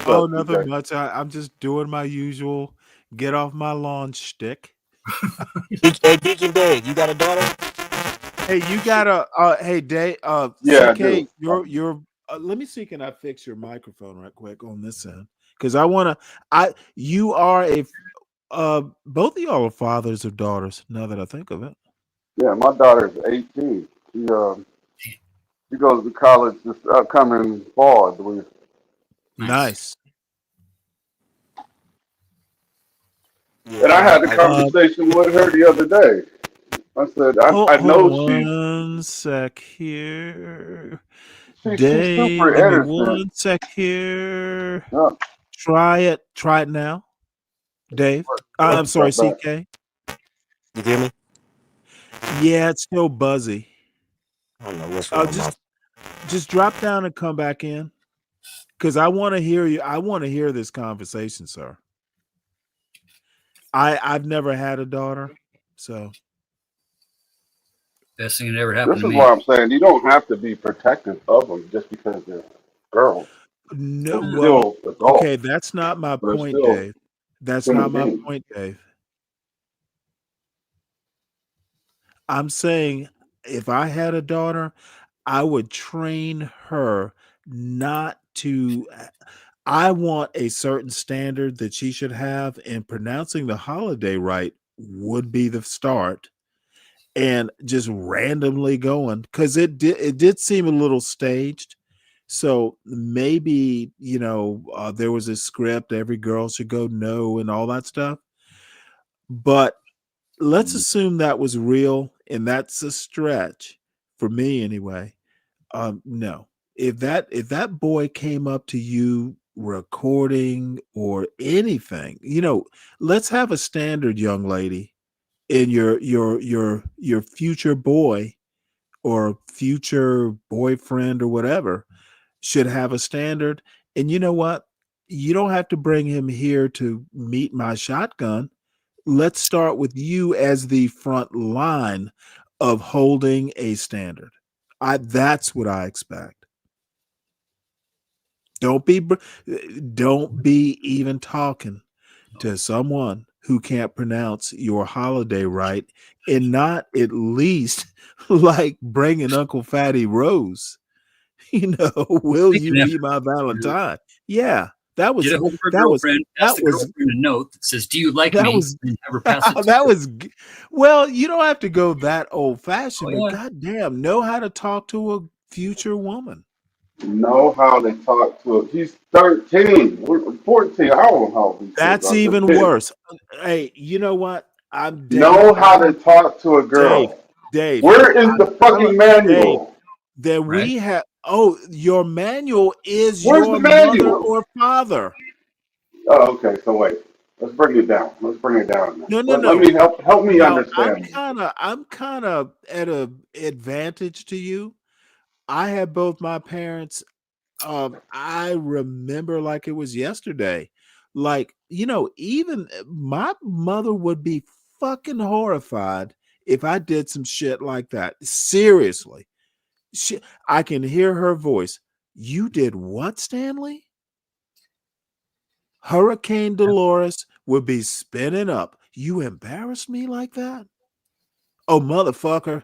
Oh, nothing much. I'm just doing my usual get off my lawn shtick. Hey, Deacon Dave, you got a daughter? Hey, you got a hey, Dave. Yeah, CK, you're. Let me see. Can I fix your microphone right quick on this end? Because you are both of y'all are fathers of daughters. Now that I think of it. Yeah, my daughter's 18. She goes to college this upcoming fall, I believe. Nice. Yeah, and I had a conversation with her the other day. I said, I know she's... One sec here. She's Dave, super innocent. One sec here. Yeah. Try it now. Dave. I'm sorry, CK. You hear me? Yeah, it's still buzzy. I don't know what's wrong. Just drop down and come back in. Because I want to hear you. I want to hear this conversation, sir. I've never had a daughter, so best thing that ever happened to me. This is why I'm saying you don't have to be protective of them just because they're girls. No, well, okay, that's not my point, Dave. That's not my point, Dave. I'm saying if I had a daughter, I would train her not to. I want a certain standard that she should have, and pronouncing the holiday right would be the start. And just randomly going, because it did seem a little staged. So maybe, there was a script, every girl should go no and all that stuff. But let's assume that was real, and that's a stretch for me anyway. No. If that boy came up to you recording or anything, let's have a standard, young lady, in your future boy or future boyfriend or whatever should have a standard. And you know what? You don't have to bring him here to meet my shotgun. Let's start with you as the front line of holding a standard. That's what I expect. Don't be even talking to someone who can't pronounce your holiday right, and not at least like bringing Uncle Fatty Rose. Will you be my Valentine? Yeah, That was Get a hold of her that was girlfriend. Ask the girlfriend a note that says, "Do you like that me?" was And have her pass it to that her. was well, you don't have to go that old fashioned, Oh, but yeah. goddamn, know how to talk to a future woman. Know how to talk to it. He's 13. We're 14. I don't know how old these kids That's are. They're even kids. worse. Hey, you know what? I'm Dave. Know how to talk to a Dave. girl. Dave. Where is I'm the fucking Dave. manual? That Right. we have. Oh, your manual is Where's the your mother manual? or father. Oh, okay. So wait. Let's bring it down. Let's bring it down. Now. No, no, Let no. me help me Now understand this. I'm kind of at a advantage to you. I had both my parents. I remember like it was yesterday. Like, even my mother would be fucking horrified if I did some shit like that. Seriously. I can hear her voice. You did what, Stanley? Hurricane Dolores would be spinning up. You embarrassed me like that? Oh, motherfucker.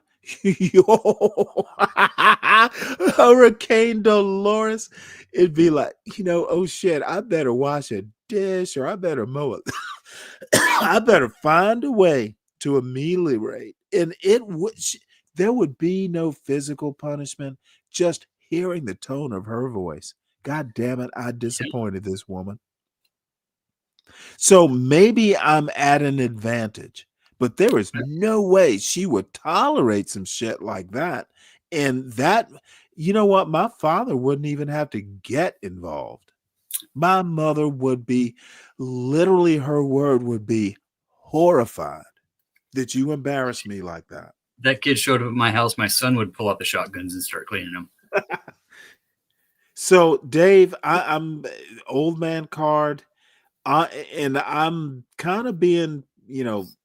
Hurricane Dolores. It'd be like, oh shit, I better wash a dish or I better mow it. I better find a way to ameliorate. And there would be no physical punishment, just hearing the tone of her voice. God damn it, I disappointed this woman. So maybe I'm at an advantage, but there is no way she would tolerate some shit like that. And that, you know what? My father wouldn't even have to get involved. My mother would be, literally, her word would be horrified that you embarrassed me like that. That kid showed up at my house. My son would pull out the shotguns and start cleaning them. So, Dave, I'm old man card. And I'm kind of being,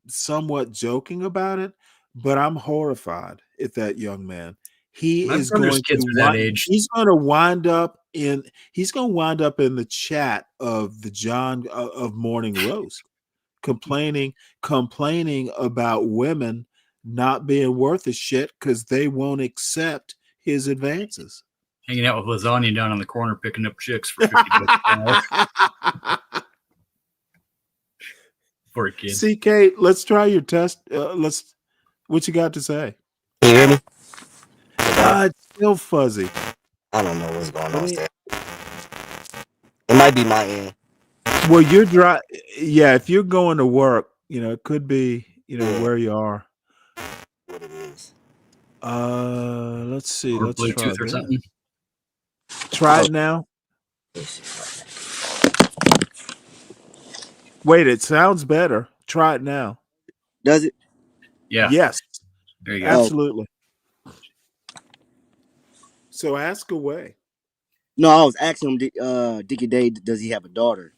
somewhat joking about it, but I'm horrified at that young man. He My is brother's going kids to are that age. he's going to wind up in the chat of the John of Morning Roast, complaining about women not being worth a shit because they won't accept his advances. Hanging out with lasagna down on the corner, picking up chicks for 50 bucks an hour. For a kid. CK, let's try your test. What you got to say? Can you hear me? It's still fuzzy. I don't know what's going on. It might be my end. Well, you're dry. Yeah, if you're going to work, it could be, where you are. What it is. Let's see. Or Let's Bluetooth try or this. something. Try it now. Wait, it sounds better. Try it now. Does it? Yeah. Yes. There you go. Absolutely. So ask away. No, I was asking him, Dickie Day, does he have a daughter?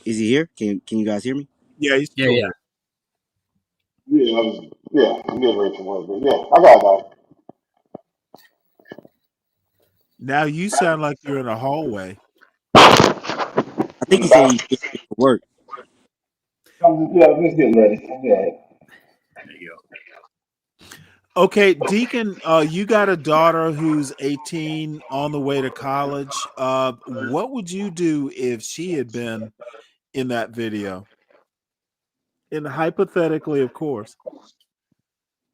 Is he here? Can you guys hear me? Yeah, he's Yeah, still yeah. here. I'm getting ready to work. But yeah, I got it. Now you sound like you're in a hallway. I think he said he's getting ready for work. I'm just getting ready. Yeah. There you go. Okay, Deacon, you got a daughter who's 18 on the way to college. What would you do if she had been in that video? And hypothetically, of course.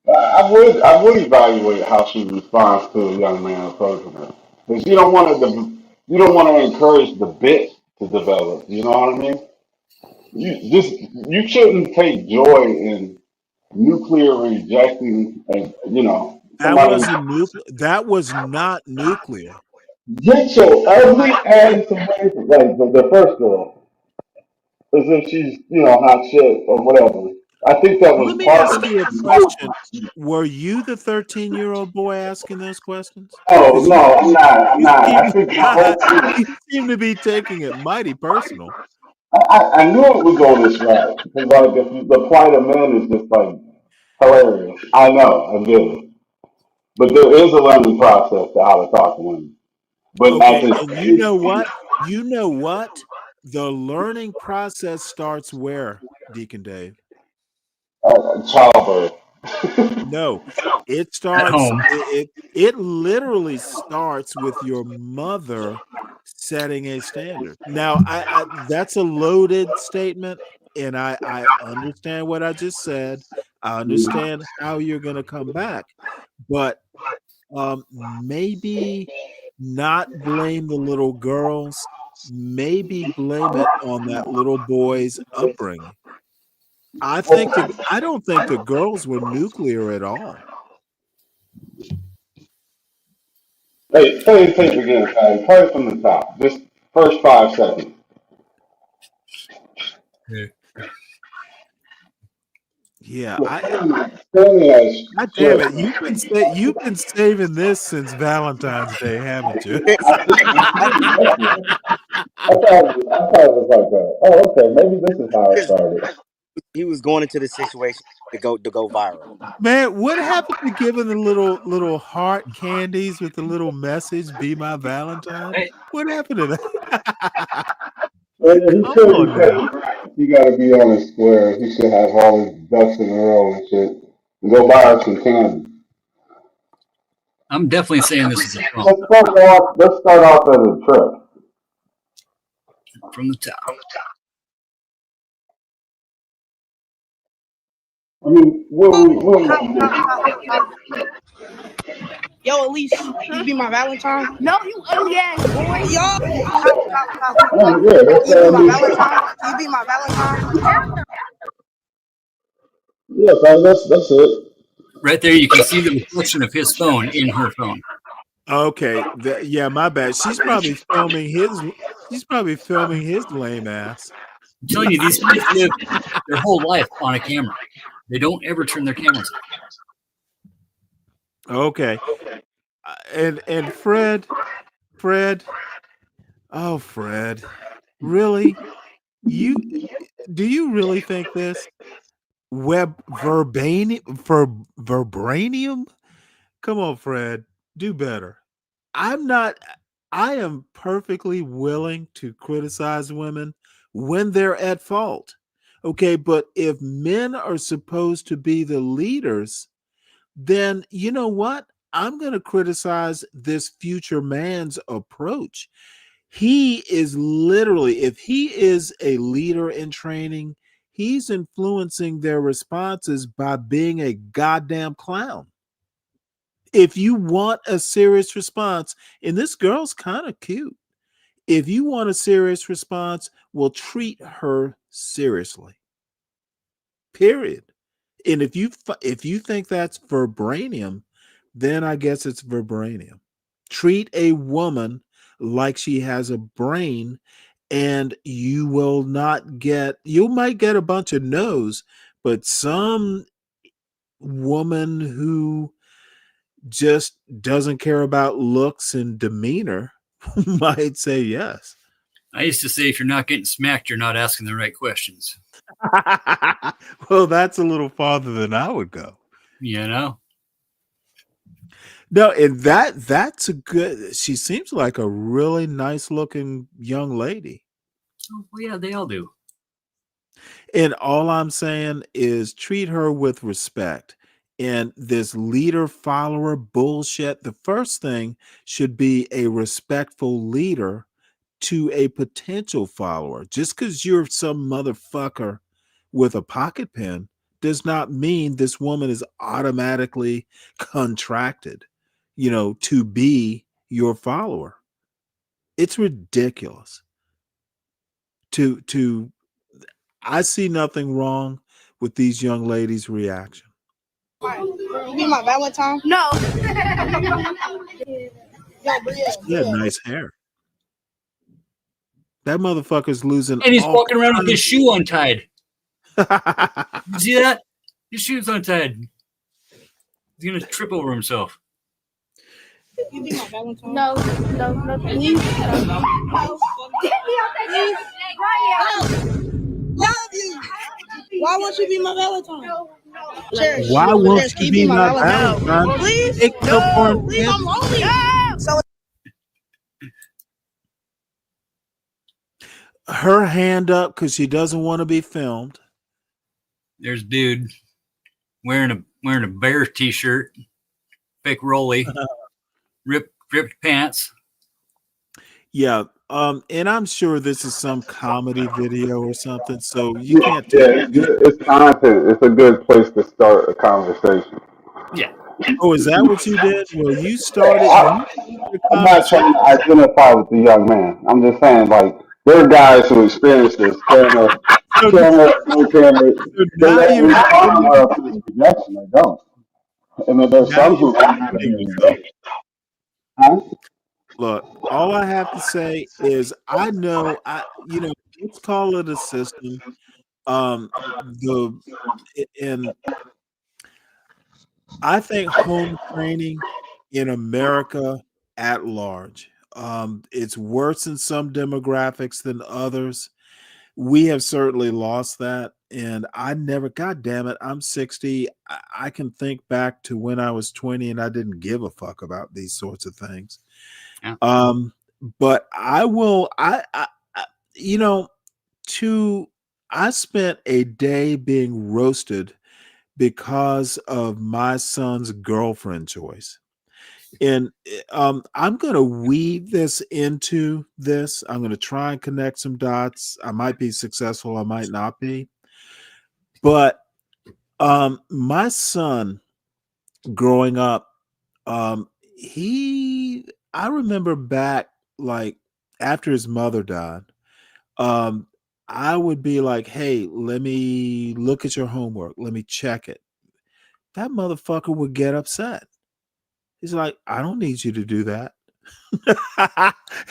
I would evaluate how she responds to a young man approaching her, because you don't want to encourage the bit to develop. You know what I mean? You shouldn't take joy in nuclear rejecting, That somebody. wasn't nuclear. That was not nuclear. Get your ugly ass away from like the first girl, as if she's hot shit or whatever. I think that Well, was let me part ask of you a it. question. Were you the 13-year-old boy asking those questions? Oh Because no, I'm not. I'm not. I think my whole team. you seem to be taking it mighty personal. I knew it would go this route because like if the plight of men is just like hilarious. I know, I get it, but there is a learning process to how to talk to women. But at Okay, this and you age, know what? You know what? The learning process starts where, Deacon Dave? childbirth. No, it At starts. home. It literally starts with your mother setting a standard. Now, I that's a loaded statement, and I understand what I just said. I understand how you're going to come back, but maybe not blame the little girls. Maybe blame it on that little boy's upbringing. I don't think the girls were nuclear at all. Hey, play the tape again, Patty. Play it from the top. Just first 5 seconds. Yeah, Stanley has God damn said it! You've been saving this since Valentine's Day, haven't you? I thought it was like that. Oh, okay. Maybe this is how it started. He was going into the situation to go viral. Man, what happened to giving the little heart candies with the little message "Be my Valentine"? Hey, What happened to that? And he Come should on now. he got to be on his square. He should have all his ducks in a row and shit. And go buy her some candy. I'm definitely saying this is a prompt Let's start off as a trick. from the top. I mean, what we do? Yo, Elise, you be my Valentine? No, you ugly ass boy. Yo, Oh, yeah, that's you be my Valentine? Can you be my Valentine? yeah, that's it. Right there, you can see the reflection of his phone in her phone. Okay, yeah, my bad. She's probably filming his. She's probably filming his lame ass. I'm telling you, these kids live their whole life on a camera. They don't ever turn their cameras off. Okay, and Fred, oh Fred, really? Do you really think this? Vibranium? Come on, Fred, do better. I'm not. I am perfectly willing to criticize women when they're at fault. Okay, but if men are supposed to be the leaders, then you know what? I'm going to criticize this future man's approach. He is literally, if he is a leader in training, he's influencing their responses by being a goddamn clown. If you want a serious response, and this girl's kind of cute, if you want a serious response, well, treat her seriously. Period. And if you think that's vibranium, then I guess it's vibranium. Treat a woman like she has a brain, and you will not get. You might get a bunch of no's, but some woman who just doesn't care about looks and demeanor might say yes. I used to say, if you're not getting smacked, you're not asking the right questions. Well, that's a little farther than I would go. You know? No, and that's a good. She seems like a really nice looking young lady. Oh, well, yeah, they all do. And all I'm saying is treat her with respect. And this leader follower bullshit, the first thing should be a respectful leader to a potential follower. Just because you're some motherfucker with a pocket pen does not mean this woman is automatically contracted, to be your follower. It's ridiculous. To I see nothing wrong with these young ladies' reaction. You be my Valentine? No. She had nice hair. That motherfucker's losing And he's all walking around with kinds his shoe untied. You see that? His shoe's untied. He's going to trip over himself. You be my Valentine? No, please. Love you. Why won't you be my Valentine? Cherish. Why won't Can you be my Valentine? Valentine? Please? Take No, please, I'm lonely. So her hand up because she doesn't want to be filmed. There's dude wearing wearing a bear t-shirt, fake rolly, ripped pants. Yeah. And I'm sure this is some comedy video or something, so you Yeah, can't take yeah, it's content. It's a good place to start a conversation. Yeah. Oh, is that what you did? Well, you started I, when you started a I'm not conversation. trying to identify with the young man. I'm just saying, like, there are guys who experience this So, no camera. so They now don't you're respond defending well to this projection. They don't. And then there's now some you're who come out of defending here. yourself. Huh? Look, all I have to say is I know let's call it a system. The and I think home training in America at large, it's worse in some demographics than others. We have certainly lost that. And I never, God damn it, I'm 60. I can think back to when I was 20 and I didn't give a fuck about these sorts of things. Yeah. But I will, I you know, to, I spent a day being roasted because of my son's girlfriend choice. And I'm going to weave this into this. I'm going to try and connect some dots. I might be successful, I might not be. But my son growing up, I remember back like after his mother died, um, I would be like, hey, let me look at your homework. Let me check it. That motherfucker would get upset. He's like, I don't need you to do that.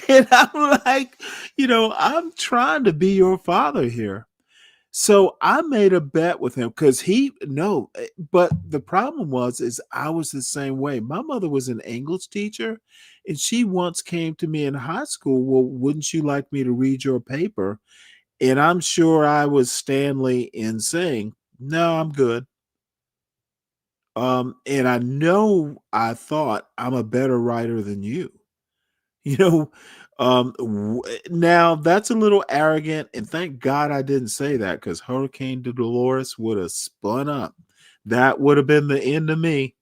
And I'm like, I'm trying to be your father here. So I made a bet with him because but the problem is I was the same way. My mother was an English teacher and she once came to me in high school. Well, wouldn't you like me to read your paper? And I'm sure I was Stanley in saying, no, I'm good. And I know I thought I'm a better writer than you. You know, now that's a little arrogant, and thank God I didn't say that because Hurricane Dolores would have spun up. That would have been the end of me.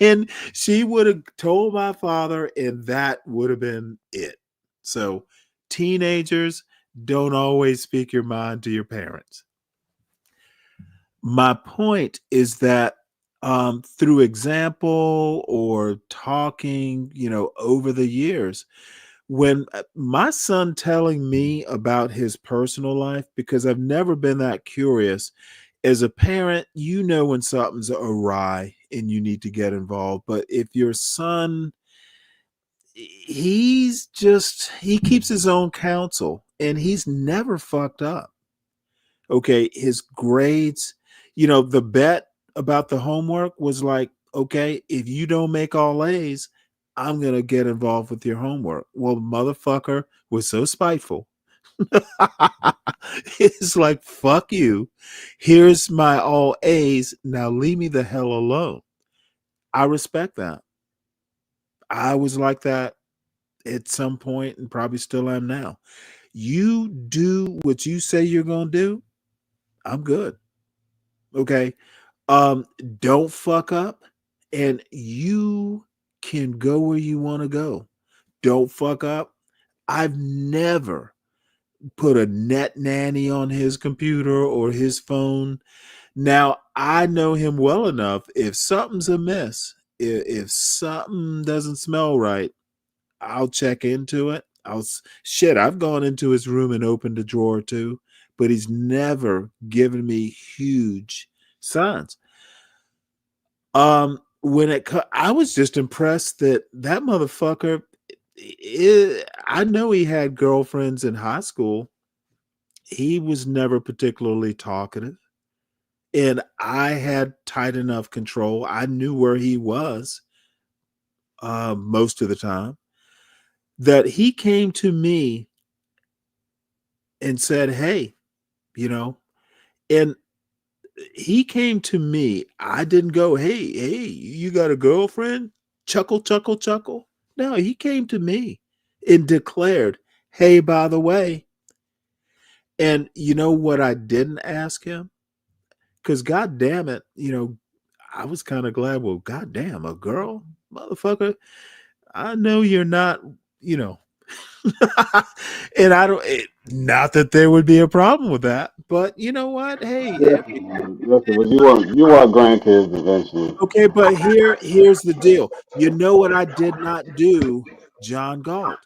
And she would have told my father, and that would have been it. So, teenagers, don't always speak your mind to your parents. My point is that through example or talking, over the years, when my son telling me about his personal life, because I've never been that curious, as a parent, when something's awry and you need to get involved. But if your son, he keeps his own counsel and he's never fucked up. Okay, his grades, the bet about the homework was like, okay, if you don't make all A's, I'm going to get involved with your homework. Well, motherfucker was so spiteful. It's like, fuck you. Here's my all A's. Now leave me the hell alone. I respect that. I was like that at some point and probably still am now. You do what you say you're going to do, I'm good. Okay. Don't fuck up and you can go where you want to go. Don't fuck up. I've never put a net nanny on his computer or his phone. Now I know him well enough. If something's amiss, if something doesn't smell right, I'll check into it. I've gone into his room and opened a drawer too, but he's never given me huge signs. I was just impressed that motherfucker. I know he had girlfriends in high school. He was never particularly talkative, and I had tight enough control. I knew where he was most of the time. That he came to me and said, "Hey, you know," and he came to me. I didn't go, hey, you got a girlfriend? Chuckle, chuckle, chuckle. No, he came to me and declared, hey, by the way. And you know what I didn't ask him? Because god damn it, I was kind of glad. Well, god damn, a girl, motherfucker. I know you're not, you know, and I don't. Not that there would be a problem with that, but you know what? Hey, Listen, man. Listen, but you want grandkids eventually. okay, but here's the deal. You know what I did not do, John Galt?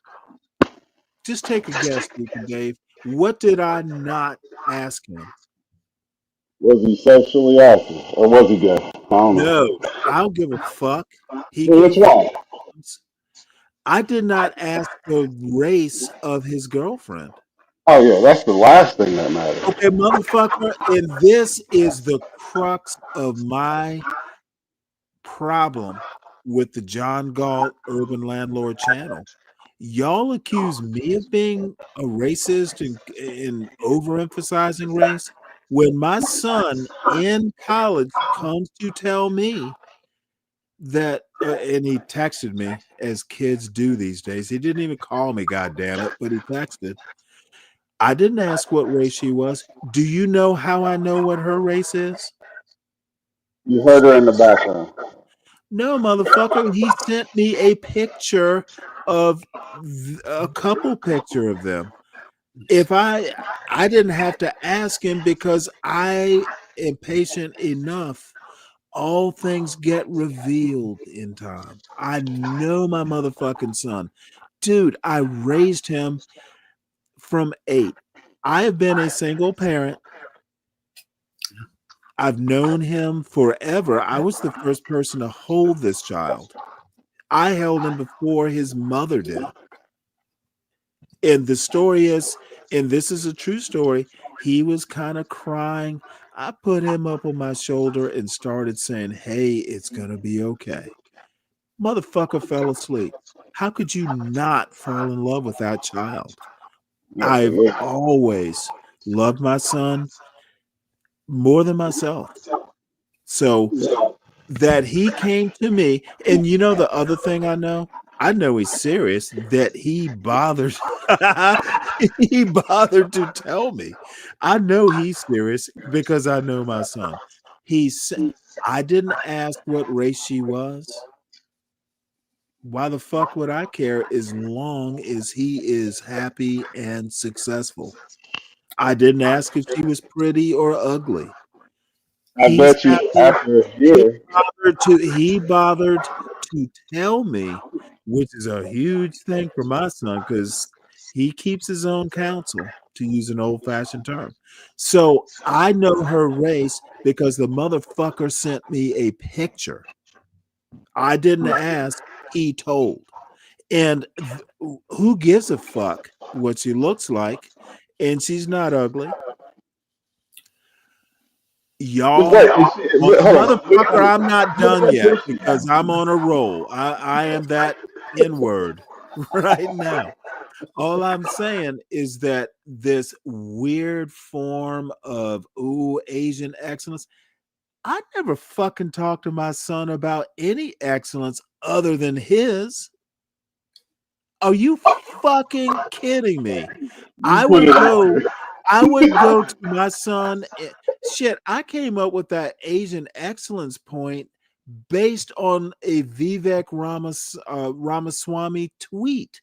Just take a guess, Deacon Dave. What did I not ask him? Was he sexually active or was he gay? I don't know. No, I don't give a fuck. He Well, gave which me. one? I did not ask the race of his girlfriend. Oh yeah, that's the last thing that matters. Okay, motherfucker, and this is the crux of my problem with the John Galt Urban Landlord channel. Y'all accuse me of being a racist and overemphasizing race when my son in college comes to tell me that, and he texted me as kids do these days. He didn't even call me, god damn it, but he texted. I didn't ask what race she was. Do you know how I know what her race is? You heard her in the background. No, motherfucker. He sent me a picture of a couple picture of them. If I didn't have to ask him because I am patient enough. All things get revealed in time. I know my motherfucking son. Dude, I raised him from 8. I have been a single parent. I've known him forever. I was the first person to hold this child. I held him before his mother did. And the story is, and this is a true story, he was kind of crying. I put him up on my shoulder and started saying, hey, it's going to be okay. Motherfucker fell asleep. How could you not fall in love with that child? I've always loved my son more than myself. So that he came to me, and you know the other thing I know he's serious, that he bothered he bothered to tell me. I know he's serious because I know my son. I didn't ask what race she was. Why the fuck would I care as long as he is happy and successful? I didn't ask if she was pretty or ugly. I He's bet you happy. after a year. He bothered to tell me, which is a huge thing for my son because he keeps his own counsel, to use an old-fashioned term. So I know her race because the motherfucker sent me a picture. I didn't ask, he told. And who gives a fuck what she looks like? And she's not ugly. Y'all, Wait, hold on. motherfucker, I'm not done yet because I'm on a roll. I am that N-word right now. All I'm saying is that this weird form of Asian excellence, I never fucking talked to my son about any excellence other than his. Are you fucking kidding me? I Put would it out go there. to my son. Shit, I came up with that Asian excellence point based on a Vivek Ramaswamy tweet.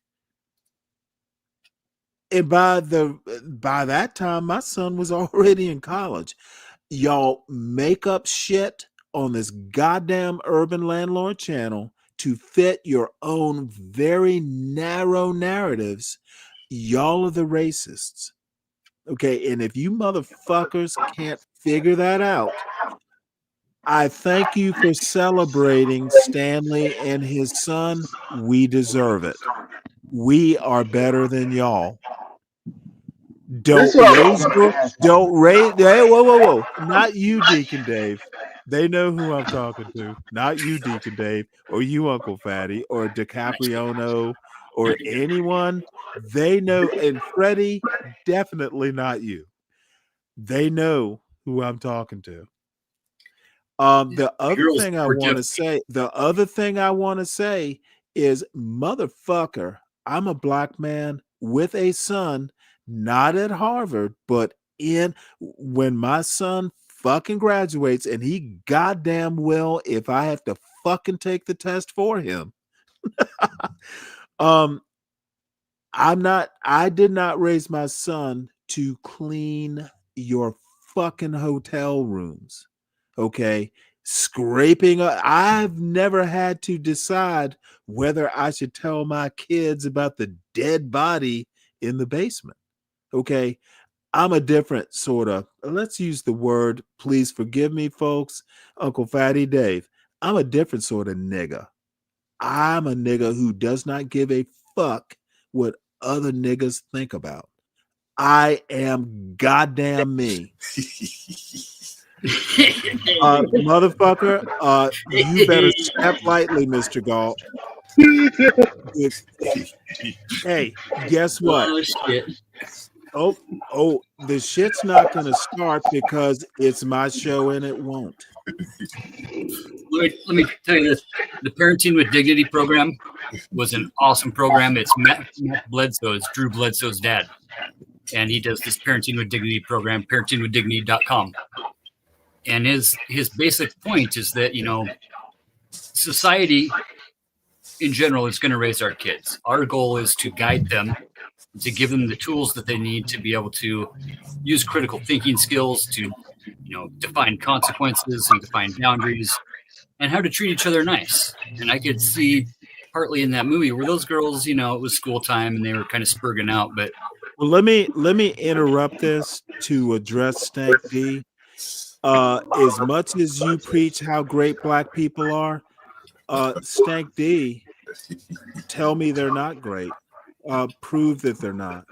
And by that time, my son was already in college. Y'all make up shit on this goddamn Urban Landlord channel to fit your own very narrow narratives. Y'all are the racists. Okay, and if you motherfuckers can't figure that out, I thank you for celebrating Stanley and his son. We deserve it. We are better than y'all. This Don't is what I raise was your gonna ask. don't raise hey, whoa. Not you, Deacon Dave. They know who I'm talking to. Not you, Deacon Dave, or you, Uncle Fatty, or DiCapriono, or anyone. They know, and Freddie, definitely not you. They know who I'm talking to. The other Girls thing I were want to definitely say, is motherfucker, I'm a black man with a son, not at Harvard, but when my son fucking graduates, and he goddamn will if I have to fucking take the test for him. I did not raise my son to clean your fucking hotel rooms. Okay. Scraping. I've never had to decide whether I should tell my kids about the dead body in the basement. Okay. I'm a different sort of, let's use the word, please forgive me, folks, Uncle Fatty Dave. I'm a different sort of nigga. I'm a nigga who does not give a fuck what other niggas think about. I am goddamn me. Motherfucker, you better step lightly, Mr. Galt. Hey, guess what? Oh, shit. Oh, the shit's not gonna start because it's my show and it won't. Let me tell you this: the Parenting with Dignity program was an awesome program. It's Matt Bledsoe, it's Drew Bledsoe's dad, and he does this Parenting with Dignity program, parentingwithdignity.com. And his basic point is that, you know, society in general is going to raise our kids. Our goal is to guide them, to give them the tools that they need to be able to use critical thinking skills, to, you know, define consequences and define boundaries, and how to treat each other nice. And I could see partly in that movie where those girls, you know, it was school time and they were kind of spurging out. But well, let me interrupt this to address Stank D. As much as you preach how great black people are, Stank D, tell me they're not great. Prove that they're not.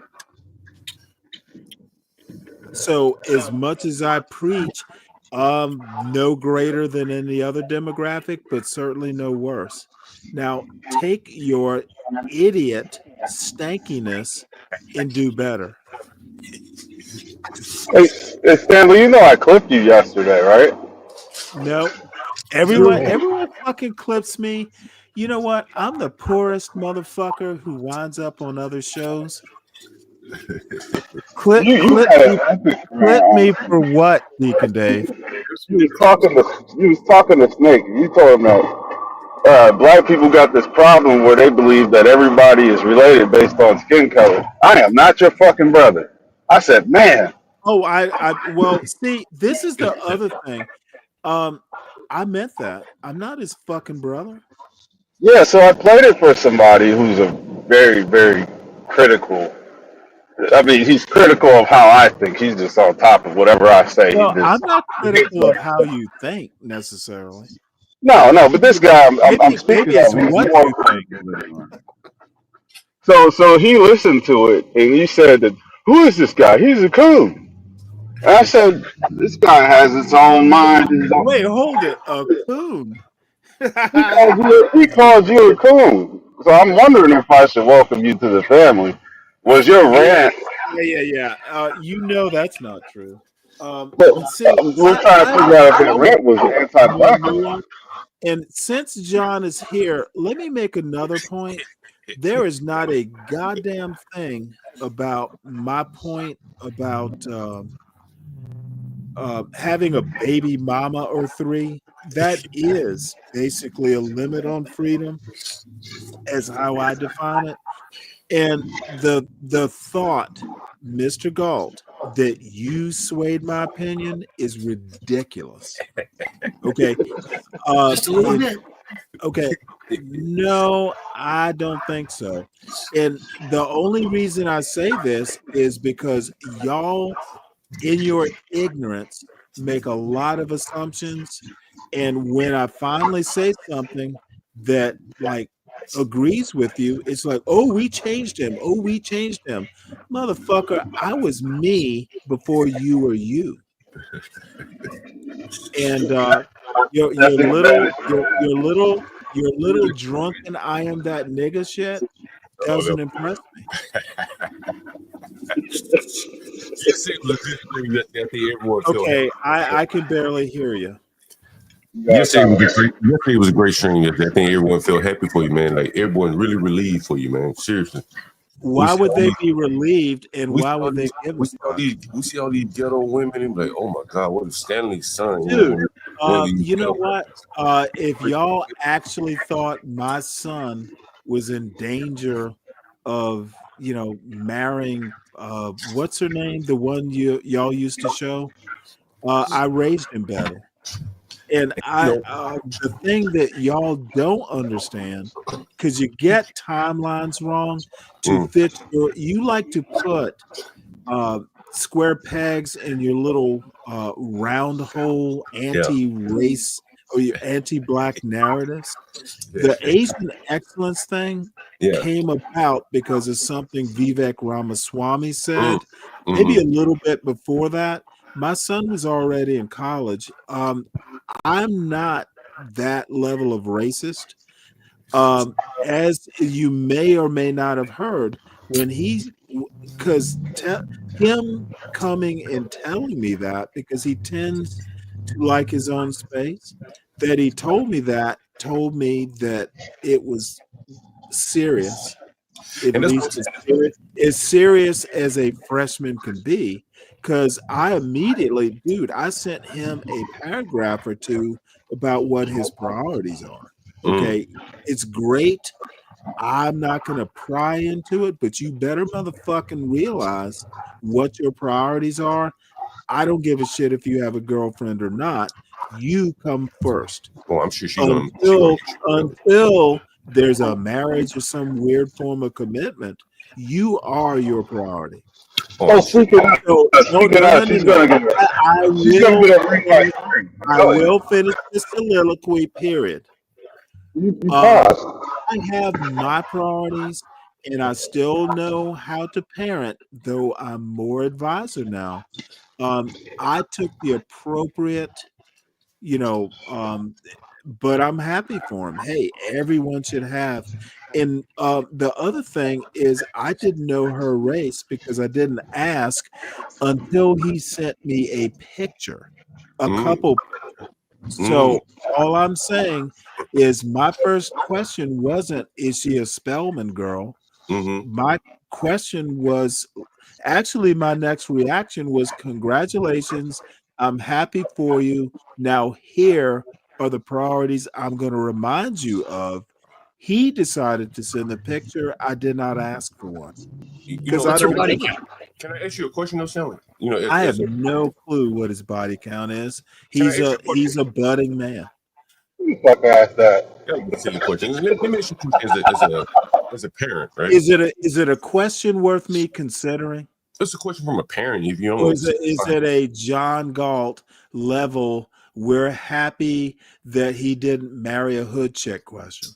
So as much as I preach, no greater than any other demographic, but certainly no worse. Now take your idiot stankiness and do better. Hey, Stanley, you know I clipped you yesterday, right? No, everyone fucking clips me. You know what? I'm the poorest motherfucker who winds up on other shows. Clip me for what, Deacon Dave? You was talking to Snake. You told him that black people got this problem where they believe that everybody is related based on skin color. I am not your fucking brother. I said, man. Oh, well, see, this is the other thing. I meant that. I'm not his fucking brother. Yeah, so I played it for somebody who's a very, very critical. I mean, he's critical of how I think. He's just on top of whatever I say. Well, I'm not critical of how you think necessarily. No, but this guy, I'm speaking maybe it's of. He's what more you think. So he listened to it and he said that, who is this guy? He's a coon. And I said, this guy has his own mind. Wait, hold it. A coon. He called you a coon. So I'm wondering if I should welcome you to the family. Was your rant? Yeah. You know that's not true. But See, we're trying to figure out if that rant was anti-black. And since John is here, let me make another point. There is not a goddamn thing about my point about having a baby mama or three. That is basically a limit on freedom, as how I define it. And the thought, Mr. Galt, that you swayed my opinion is ridiculous. Okay. Just a little bit. Okay. No, I don't think so. And the only reason I say this is because y'all, in your ignorance, make a lot of assumptions. And when I finally say something that like agrees with you, it's like, oh, we changed him. Oh, we changed him. Motherfucker, I was me before you were you. And your little drunken I am that nigga shit doesn't impress me. Okay, I can barely hear you. Yesterday was a great stream. I think everyone felt happy for you, man. Like everyone really relieved for you, man. Seriously. Why would they be relieved, and why would they give a fuck? We see all these ghetto women and be like, oh my God, what if Stanley's son? Dude, one of these you know ghetto- what? If y'all actually thought my son was in danger of, marrying, what's her name? The one y'all used to show. I raised him better. And the thing that y'all don't understand, because you get timelines wrong to fit you like to put square pegs in your little round hole anti-race or your anti-black narratives. The Asian excellence thing came about because of something Vivek Ramaswamy said. Maybe a little bit before that. My son was already in college. I'm not that level of racist. As you may or may not have heard, when because him coming and telling me that, because he tends to like his own space, that he told me that it was serious, at least as serious as a freshman can be. Because I immediately, dude, I sent him a paragraph or two about what his priorities are. Okay, it's great. I'm not going to pry into it, but you better motherfucking realize what your priorities are. I don't give a shit if you have a girlfriend or not. You come first. Oh, I'm sure Until there's a marriage or some weird form of commitment, you are your priority. Speaking of, she's gonna get it. She's gonna get a ring by spring. I will finish this soliloquy, period. I have my priorities, and I still know how to parent, though I'm more advisor now. I took the appropriate, but I'm happy for him. Hey, everyone should have. And the other thing is, I didn't know her race because I didn't ask until he sent me a picture, a couple pictures. So all I'm saying is my first question wasn't, is she a Spelman girl? My question was, actually, my next reaction was, congratulations. I'm happy for you. Now, here are the priorities I'm going to remind you of. He decided to send the picture. I did not ask for one. Because I don't. Can I ask you a question, though, Stanley? I have no clue what his body count is. He's a budding man. Fuck ask that. Let me ask you a question as a parent, right? Is it a question worth me considering? It's a question from a parent. If you don't, or is it a John Galt level? We're happy that he didn't marry a hood chick question.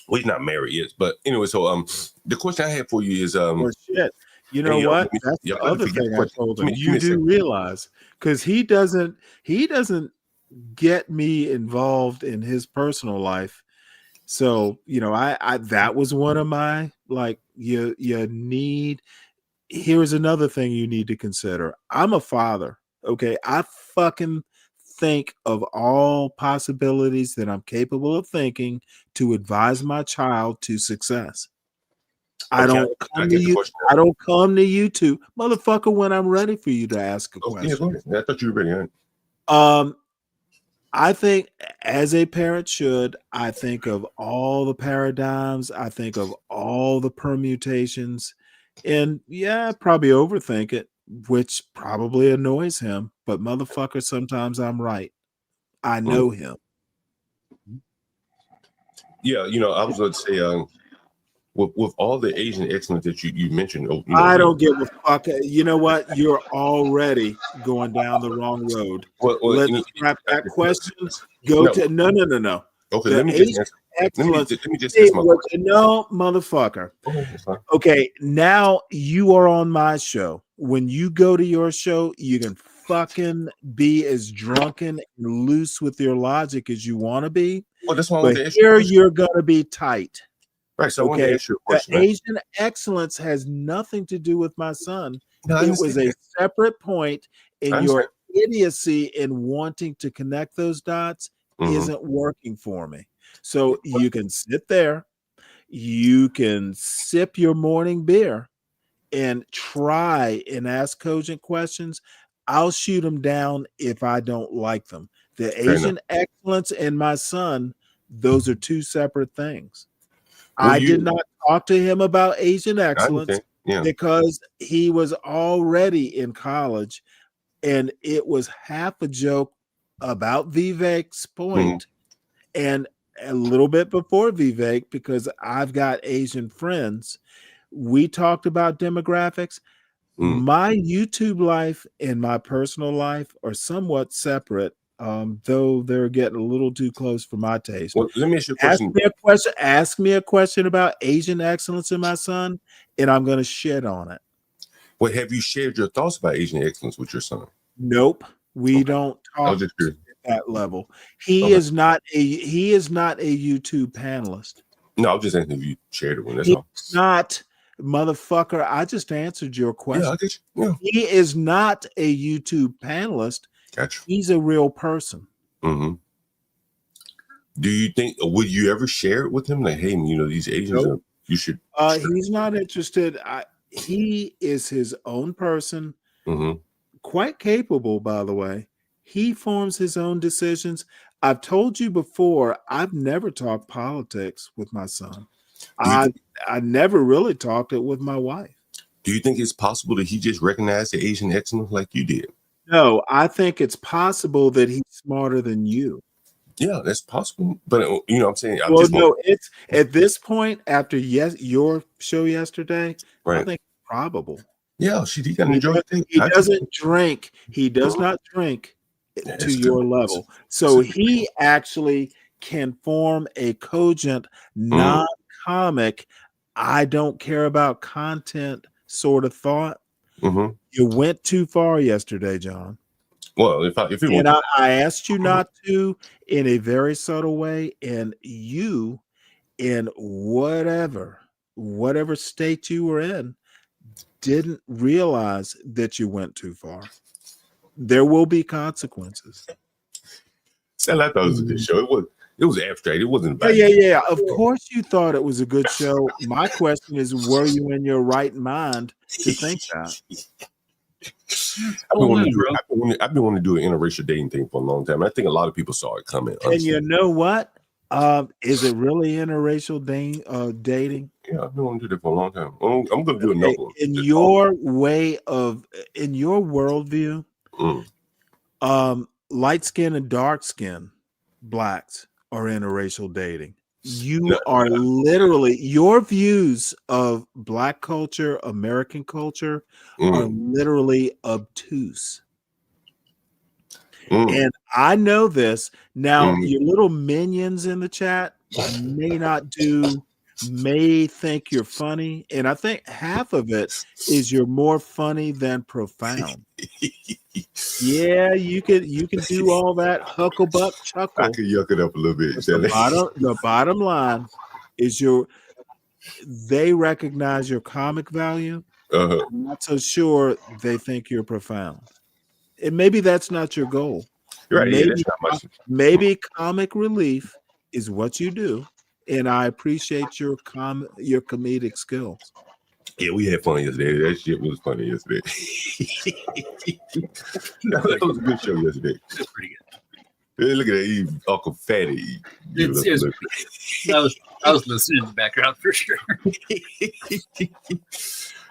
Well, he's not married yet, but anyway. So, the question I have for you is, or shit. You know what? That's the other thing I told him. You do realize, because he doesn't get me involved in his personal life. So, I that was one of my, like, you need. Here's another thing you need to consider. I'm a father. Okay. I fucking think of all possibilities that I'm capable of thinking to advise my child to success. I don't come to you. I don't come to you to, motherfucker, when I'm ready for you to ask a question. Yeah, I thought you were ready. I think as a parent should, I think of all the paradigms. I think of all the permutations. And yeah, probably overthink it, which probably annoys him. But motherfucker, sometimes I'm right. I know him. Yeah, I was going to say, with all the Asian excellence that you mentioned, I don't give a fuck. You know what? You're already going down the wrong road. Let's scrap that question. Go to no. Okay, let me just answer. Let me just no, motherfucker. Okay, now you are on my show. When you go to your show, you can fucking be as drunken and loose with your logic as you want to be. Well, that's why but here you're gonna be tight. Right. So I want to ask you a question. The Asian excellence has nothing to do with my son. It was a separate point, and your idiocy in wanting to connect those dots isn't working for me. So you can sit there, You can sip your morning beer and try and ask cogent questions. I'll shoot them down if I don't like them. The Fair enough. Asian excellence and my son, those are two separate things. Well, I did not talk to him about Asian I excellence understand. Yeah. because he was already in college, and it was half a joke about Vivek's point and a little bit before Vivek, because I've got Asian friends. We talked about demographics. My YouTube life and my personal life are somewhat separate, though they're getting a little too close for my taste. Well, let me ask you a question. Ask me a question about Asian excellence in my son, and I'm going to shit on it. Well, have you shared your thoughts about Asian excellence with your son? Nope, we don't talk at that level. He is not a YouTube panelist. No, I'm just asking if you shared it with him. That's He's all. not, motherfucker. I just answered your question. Yeah, I get you. Yeah. He is not a YouTube panelist. Gotcha. He's a real person. Mm-hmm. Do you think, would you ever share it with him? Like, hey, you know, these Asians, you should. He's not interested. He is his own person. Quite capable, by the way. He forms his own decisions. I've told you before, I've never talked politics with my son. I never really talked it with my wife. Do you think it's possible that he just recognized the Asian excellence like you did? No, I think it's possible that he's smarter than you. Yeah, that's possible. But you know what I'm saying? It's at this point after your show yesterday, I think it's probable. Yeah, he got to enjoy it. He doesn't drink. He does not drink to your level. So he actually can form a cogent, non-comic, I don't care about content sort of thought. You went too far yesterday, John. Well, if it and I asked you not to in a very subtle way, and you, in whatever state you were in, didn't realize that you went too far. There will be consequences. I thought it was a good show. It was abstract. It wasn't about Yeah. Of course you thought it was a good show. My question is, were you in your right mind to think that? I've been wanting to do an interracial dating thing for a long time. I think a lot of people saw it coming. And you know what? Is it really interracial dating? Yeah, I've been wanting to do that for a long time. I'm going to do another one. In your worldview, light skin and dark skin blacks are interracial dating. You are literally, your views of black culture, American culture are literally obtuse. And I know this. Now, your little minions in the chat may think you're funny. And I think half of it is you're more funny than profound. Yeah, you can do all that hucklebuck chuckle. I can yuck it up a little bit. The bottom line is they recognize your comic value. I'm not so sure they think you're profound. And maybe that's not your goal. Right. Maybe comic relief is what you do. And I appreciate your comedic skills. Yeah, we had fun yesterday. That shit was funny yesterday. That was a good show yesterday. That's pretty good. Hey, look at that, you Uncle Fatty. I was listening in the background for sure.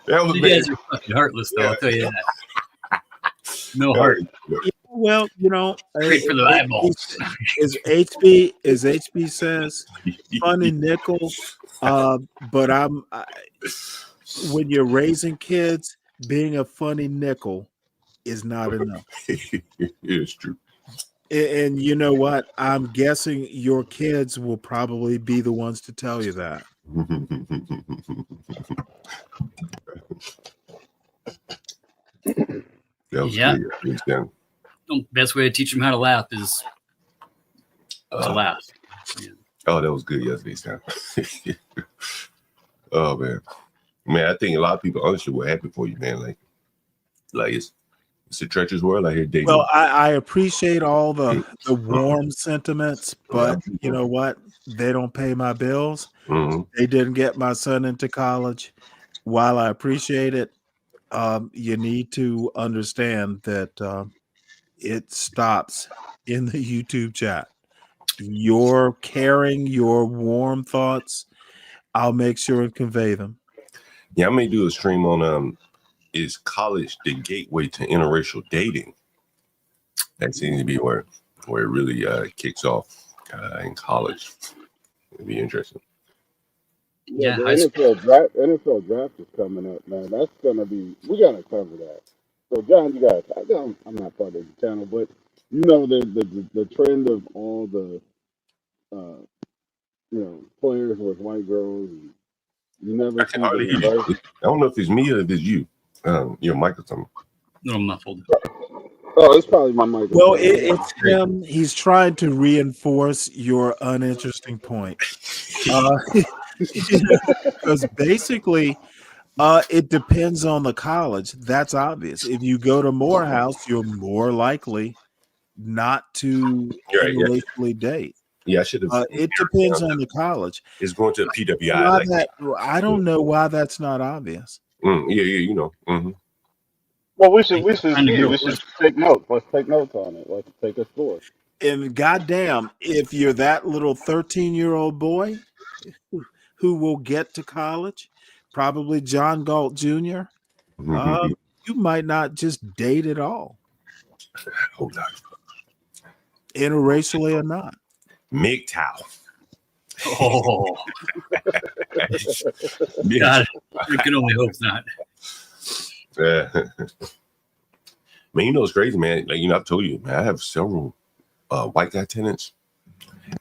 That was you guys are fucking heartless, though. I'll tell you that. No heart. Well, great for the eyeballs. As HB says, funny nickel. But when you're raising kids, being a funny nickel is not enough. It's true. And you know what? I'm guessing your kids will probably be the ones to tell you that. Yeah. The best way to teach them how to laugh is to laugh. Yeah. Oh, that was good yesterday, Stan. Oh man, I think a lot of people honestly were happy for you, man. Like it's a treacherous world out here dating. Well, I appreciate all the warm sentiments, but you know what? they don't pay my bills. Mm-hmm. They didn't get my son into college. While I appreciate it, you need to understand that it stops in the YouTube chat. Your caring, your warm thoughts, I'll make sure and convey them. Yeah, I may do a stream on is college the gateway to interracial dating? That seems to be where it really kicks off in college. It'd be interesting. Yeah, Yeah, the high school. NFL draft is coming up, man. That's gonna be. We gotta cover that. So, John, you guys, I'm not part of the channel, but you know the trend of all the players with white girls, and you I never can see the hardly hear you. reverse. I don't know if it's me or if it's you. Your mic or something. A little muffled. Oh, it's probably my microphone. Well, it's him. He's trying to reinforce your uninteresting point. Because basically, it depends on the college. That's obvious. If you go to Morehouse, you're more likely not to Right, yeah. interracially date. Yeah, I should have. It depends on the college. It's going to a PWI. Why Like, I don't know why that's not obvious. yeah, you know. Mm-hmm. Well, we should Trying to see. get We should take notes. Let's take notes on it. Let's take a score. And goddamn, if you're that little 13-year-old boy who will get to college, probably John Galt Jr., you might not just date at all. Hold on. Interracially or not. MGTOW. Oh, God, we can only hope not. Man, you know it's crazy, man. Like, I've told you, man, I have several white guy tenants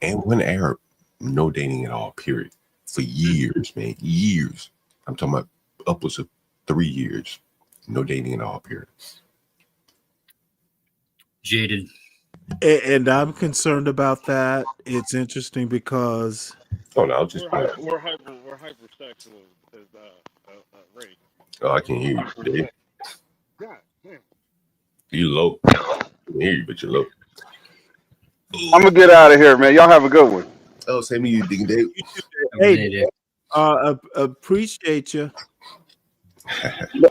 and one Arab, no dating at all, period. For years, man, years. I'm talking about upwards of 3 years, no dating at all, period. Jaded. And I'm concerned about that. It's interesting because oh no, I'll just we're hypersexual as Ray. Oh, I can hear you, Dave. God damn. You low. I can hear you, but you're low. I'm gonna get out of here, man. Y'all have a good one. Oh, same to you, Digging Dave. Hey, appreciate you.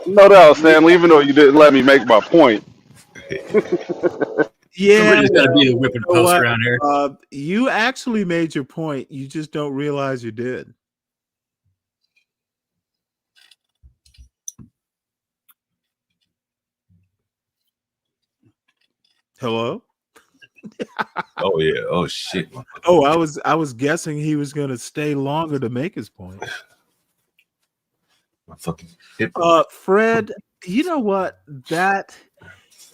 No doubt, Stanley. Even though you didn't let me make my point. Yeah, somebody's got to be the whipping post around here. You actually made your point. You just don't realize you did. Hello? Oh yeah. Oh shit. Oh, I was guessing he was going to stay longer to make his point. My fucking hip. Fred, you know what?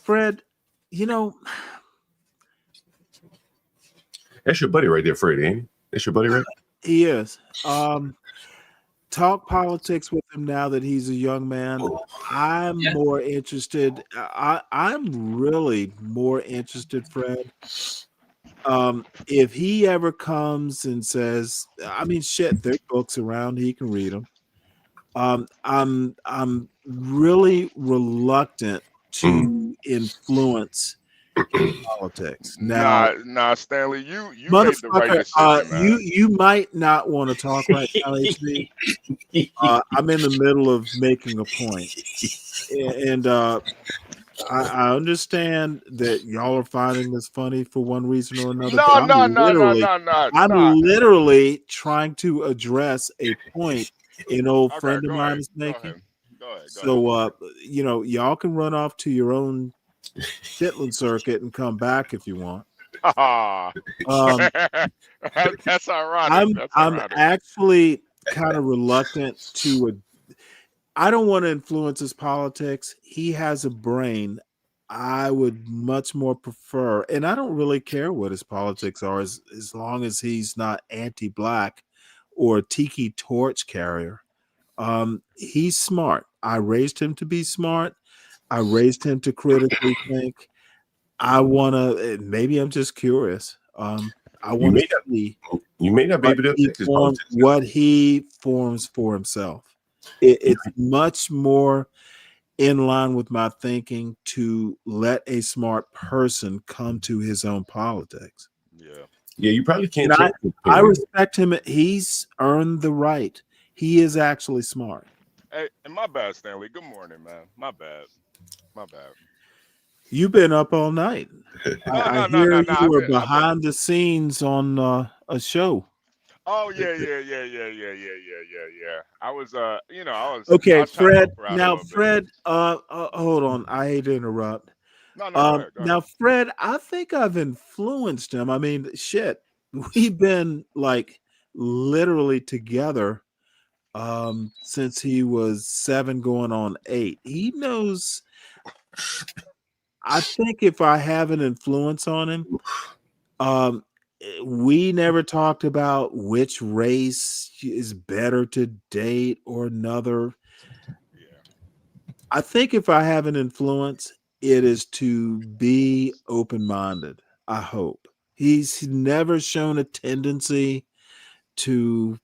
Fred, that's your buddy right there, Fred, ain't he? That's your buddy, right? He is. Talk politics with him now that he's a young man. I'm more interested. I'm really more interested, Fred. If he ever comes and says, I mean, shit, there's books around, he can read them. I'm really reluctant to influence politics. Now, Nah, Stanley, you made the right motherfucker, decision, man. you might not want to talk right now, HB. I'm in the middle of making a point, and I understand that y'all are finding this funny for one reason or another. No. I'm literally trying to address a point an old friend of mine is making. Go ahead. So, y'all can run off to your own Chitlin circuit and come back if you want. That's ironic. I'm actually kind of reluctant to. I don't want to influence his politics. He has a brain. I would much more prefer, and I don't really care what his politics are, as long as he's not anti-black or a tiki torch carrier. He's smart. I raised him to be smart. I raised him to critically think. I want to. Maybe I'm just curious. I want to see. You may not be able to what he forms for himself. It's much more in line with my thinking to let a smart person come to his own politics. Yeah, you probably can't And change his I opinion. respect him. He's earned the right. He is actually smart. Hey, and my bad, Stanley. Good morning, man. My bad. My bad. You've been up all night. No, I no, no, hear no, no. you were behind the scenes on a show. Oh yeah. I was I Okay, was trying to Fred. help her out a Now, little bit. Fred, hold on. I hate to interrupt. No, go ahead, go ahead. Now, Fred, I think I've influenced him. I mean, shit, we've been like literally together since he was 7 going on 8. He knows. I think if I have an influence on him, we never talked about which race is better to date or another. I think if I have an influence, it is to be open-minded. I hope. He's never shown a tendency to,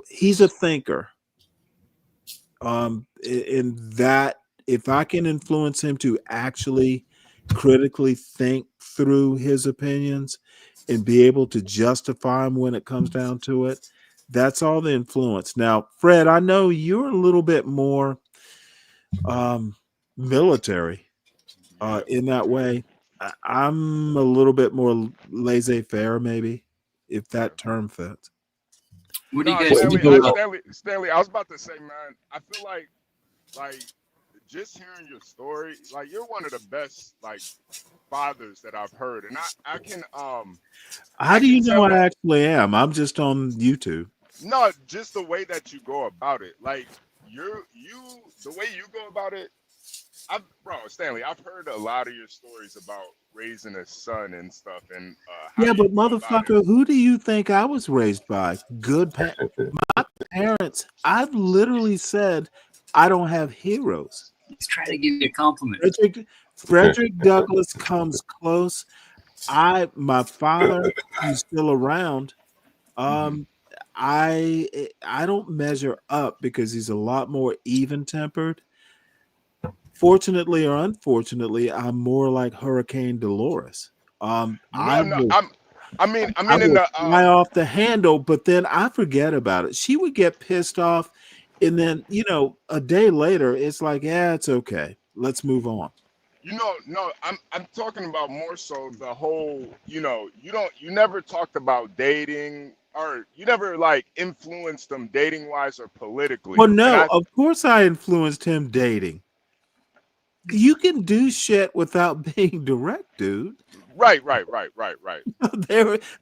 he's a thinker. In that, if I can influence him to actually critically think through his opinions and be able to justify them when it comes down to it, that's all the influence. Now, Fred, I know you're a little bit more military in that way. I'm a little bit more laissez-faire, maybe, if that term fits. What do you No, guys Stanley, do about? Stanley, I was about to say, man, I feel like just hearing your story, like you're one of the best like fathers that I've heard. And I can How I do can you know tell I that actually am? I'm just on YouTube. no, just the way that you go about it. Like the way you go about it, Stanley, I've heard a lot of your stories about raising a son and stuff and how Yeah, you but go about it. motherfucker, who do you think I was raised by? Good my parents. I've literally said I don't have heroes. He's trying to give you a compliment. Frederick Douglass comes close. My father, who's still around, I don't measure up because he's a lot more even-tempered. Fortunately or unfortunately, I'm more like Hurricane Dolores. I No, will I mean I in will the fly off the handle, but then I forget about it. She would get pissed off, and then a day later, it's like, yeah, it's okay. Let's move on. no, I'm talking about more so the whole, you never talked about dating or you never like influenced them dating wise or politically. Well, And no, I of course I influenced him dating. You can do shit without being direct, dude. right.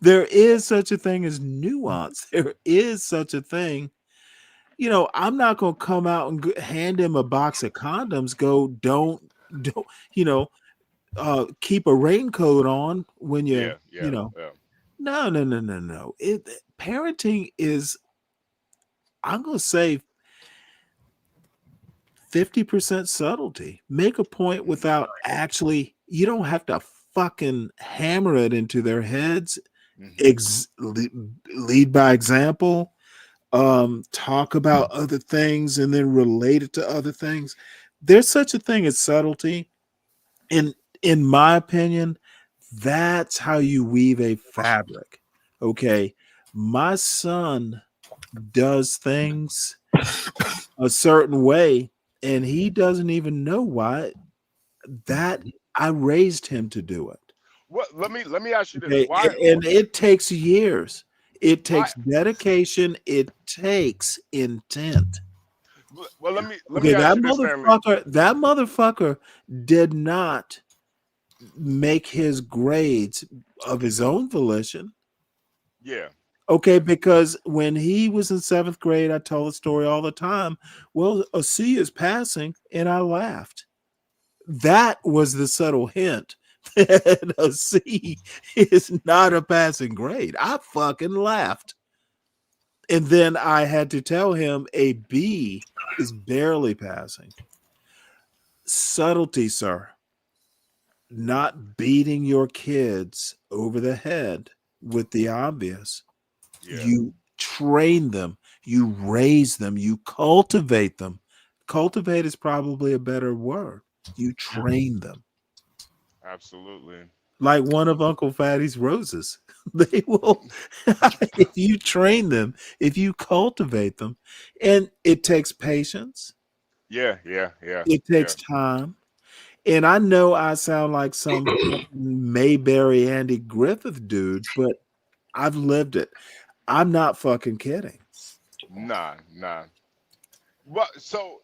There is such a thing as nuance. There is such a thing. I'm not gonna come out and hand him a box of condoms. Go, don't, you know, keep a raincoat on when Yeah, no. Parenting is, I'm gonna say, 50% subtlety. Make a point without actually. You don't have to fucking hammer it into their heads. Lead by example. Talk about other things and then relate it to other things. There's such a thing as subtlety. And in my opinion, that's how you weave a fabric. Okay. My son does things a certain way and he doesn't even know why. That I raised him to do it. What let me ask you this. Okay. Why And it takes years. It why takes dedication. It takes intent. well let me Okay, ask you this, Stanley. that motherfucker did not make his grades of his own volition. Yeah. Okay, because when he was in 7th grade, I tell the story all the time. Well, a C is passing, and I laughed. That was the subtle hint that a C is not a passing grade. I fucking laughed. And then I had to tell him a B is barely passing. Subtlety, sir. Not beating your kids over the head with the obvious. Yeah. You train them, you raise them, you cultivate them. Cultivate is probably a better word. You train them. Absolutely. like one of Uncle Fatty's roses. They will, if you train them, if you cultivate them, and it takes patience, Yeah. it takes time. And I know I sound like some fucking Mayberry Andy Griffith dude, but I've lived it. I'm not fucking kidding. Nah. What? So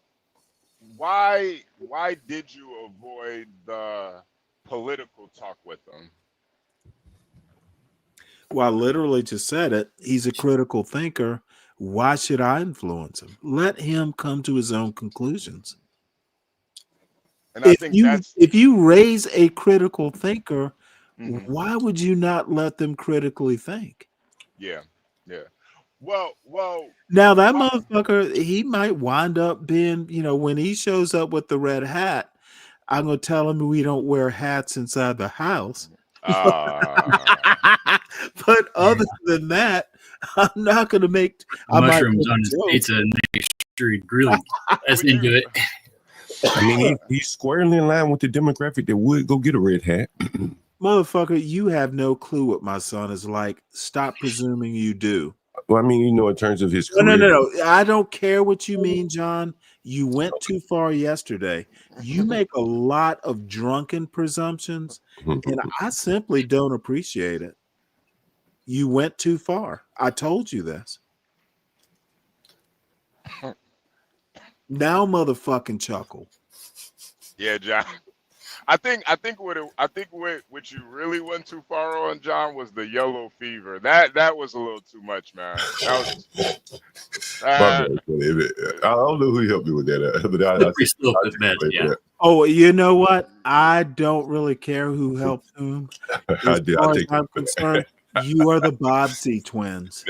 why did you avoid the political talk with them? Well, I literally just said it. He's a critical thinker. Why should I influence him? Let him come to his own conclusions. And I think that's If you raise a critical thinker, Mhm. why would you not let them critically think? Yeah. Well, Now that motherfucker, he might wind up being, when he shows up with the red hat, I'm gonna tell him we don't wear hats inside the house. But other than that, I'm not gonna make. I might Mushrooms make on a his joke. pizza and make sure he really is into it. I mean, he's squarely in line with the demographic that would go get a red hat. Motherfucker, you have no clue what my son is like. Stop presuming you do. Well, I mean, in terms of his No. career. I don't care what you mean, John. You went too far yesterday. You make a lot of drunken presumptions, and I simply don't appreciate it. You went too far. I told you this. Now, motherfucking chuckle. Yeah, John. I think what you really went too far on, John, was the yellow fever. That was a little too much, man. That was. I don't know who helped me with that, but I Oh, you know what? I don't really care who helped whom. As far as I'm concerned, you are the Bobbsey twins.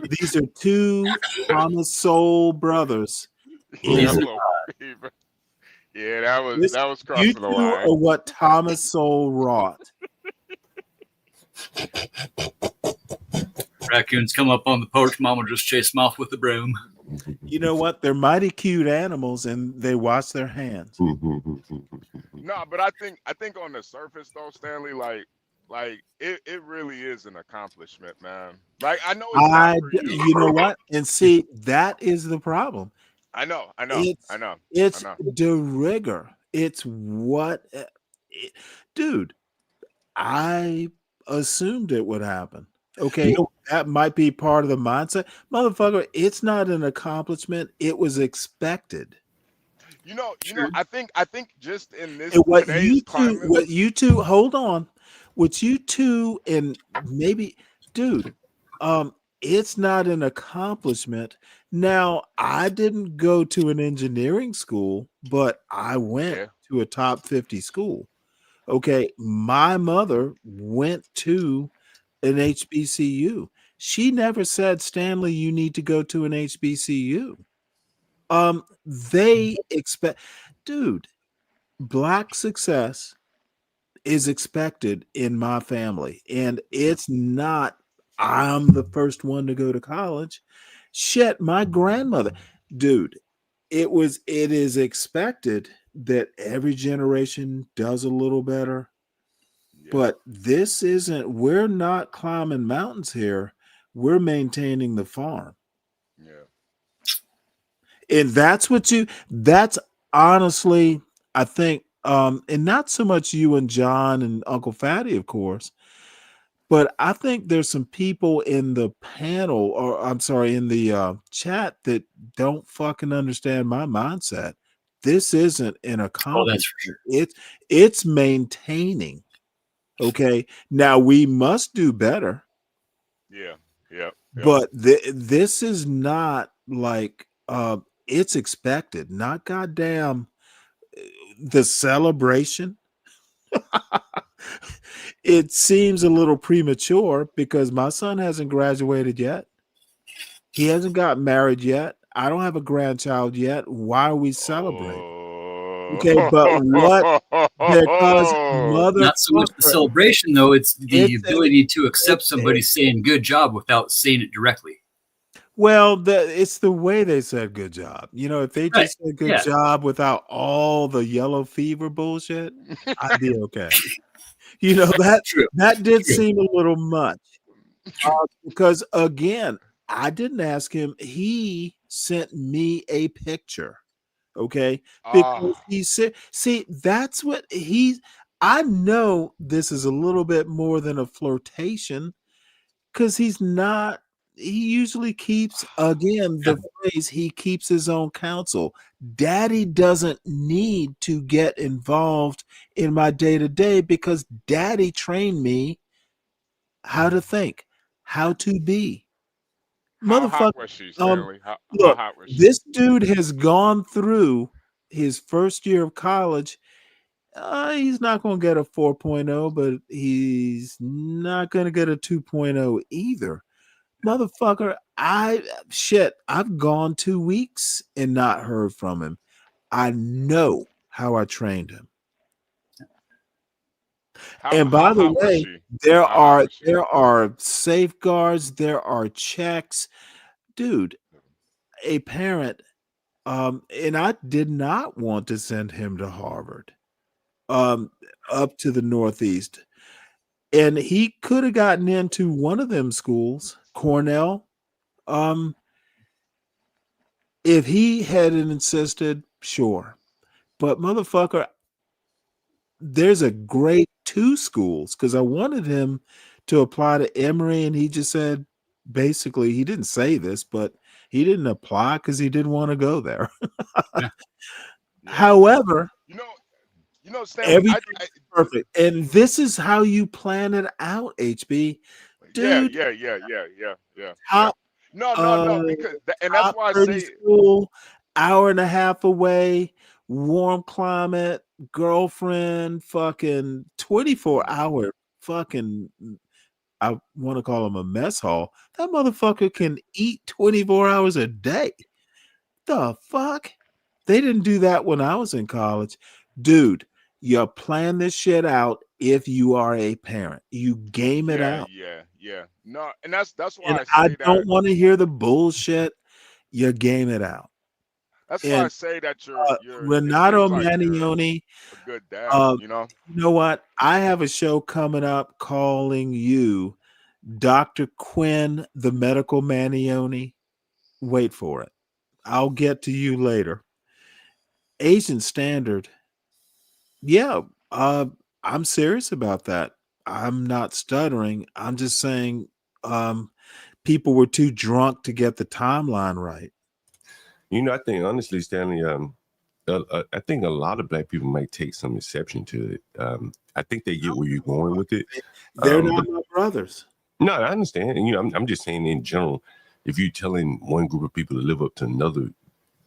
These are two Thomas Soul brothers. Yeah, that was crossing You the two line. are what Thomas Soul wrought. Raccoons come up on the porch, mom will just chase them off with the broom. You know what? They're mighty cute animals, and they wash their hands. No, but I think on the surface though, Stanley, like it really is an accomplishment, man. Like I know it's not for you. You know what? And see, that is the problem. I know. It's de rigueur. It's what, dude. I assumed it would happen. Okay, that might be part of the mindset, motherfucker. It's not an accomplishment. It was expected. You know. I think just in this What today's climate, you two, hold on. What you two, and maybe, dude, it's not an accomplishment. Now, I didn't go to an engineering school, but I went to a top 50 school. Okay, my mother went to an HBCU. She never said, Stanley, you need to go to an HBCU. They expect, dude, Black success is expected in my family, and it's not I'm the first one to go to college. Shit, my grandmother, dude, it is expected that every generation does a little better. But this isn't, we're not climbing mountains here. We're maintaining the farm. And that's honestly, I think, and not so much you and John and Uncle Fatty, of course, but I think there's some people in the panel, or I'm sorry, in the chat that don't fucking understand my mindset. This isn't an accomplishment. Oh, that's for sure. It's maintaining. Okay. Now we must do better. Yeah. But this is not like it's expected, not goddamn the celebration. It seems a little premature because my son hasn't graduated yet. He hasn't got married yet. I don't have a grandchild yet. Why are we celebrating? Okay, but what? Because not so much the celebration, though. It's the ability to accept somebody saying "good job" without saying it directly. Well, it's the way they said good job. You know, if they Right. just said good Yeah. job without all the yellow fever bullshit, I'd be okay. You know, that did seem a little much. Because again, I didn't ask him. He sent me a picture. Okay. Because he said, see, that's what I know this is a little bit more than a flirtation because he usually keeps, again, the phrase, he keeps his own counsel. Daddy doesn't need to get involved in my day to day because daddy trained me how to think, how to be. How hot Motherfucker, was she, Stanley? How look, hot was she? this dude has gone through his first year of college. He's not going to get a 4.0, but he's not going to get a 2.0 either. Motherfucker, I've gone 2 weeks and not heard from him. I know how I trained him. And by How the hot was way, she? there How hot was she? are safeguards, there are checks. Dude, a parent, and I did not want to send him to Harvard, up to the Northeast. And he could have gotten into one of them schools, Cornell. If he hadn't insisted, sure. But motherfucker, there's a great 2 schools because I wanted him to apply to Emory, and he just said, basically, he didn't say this, but he didn't apply because he didn't want to go there. However, You know, Stanley, everything's perfect. And this is how you plan it out, HB. Dude, yeah. No, because and that's top why I 30 say school, hour and a half away, warm climate, girlfriend, fucking 24-hour fucking, I want to call him a mess hall. That motherfucker can eat 24 hours a day. The fuck? They didn't do that when I was in college. Dude, you plan this shit out if you are a parent. You game it out. yeah. No, and that's why And I I say that. don't want to hear the bullshit. You game it out. That's why I And say that Renato it seems like Manioni, you're a good dad, you know? you know what? I have a show coming up calling you Dr. Quinn, the medical Manioni. Wait for it. I'll get to you later. Asian Standard. Yeah, I'm serious about that. I'm not stuttering. I'm just saying people were too drunk to get the timeline right. You know, I think honestly, Stanley, I think a lot of black people might take some exception to it. I think they get where you're going with it. They're not my brothers. No, I understand. And, you know, I'm just saying in general, if you're telling one group of people to live up to another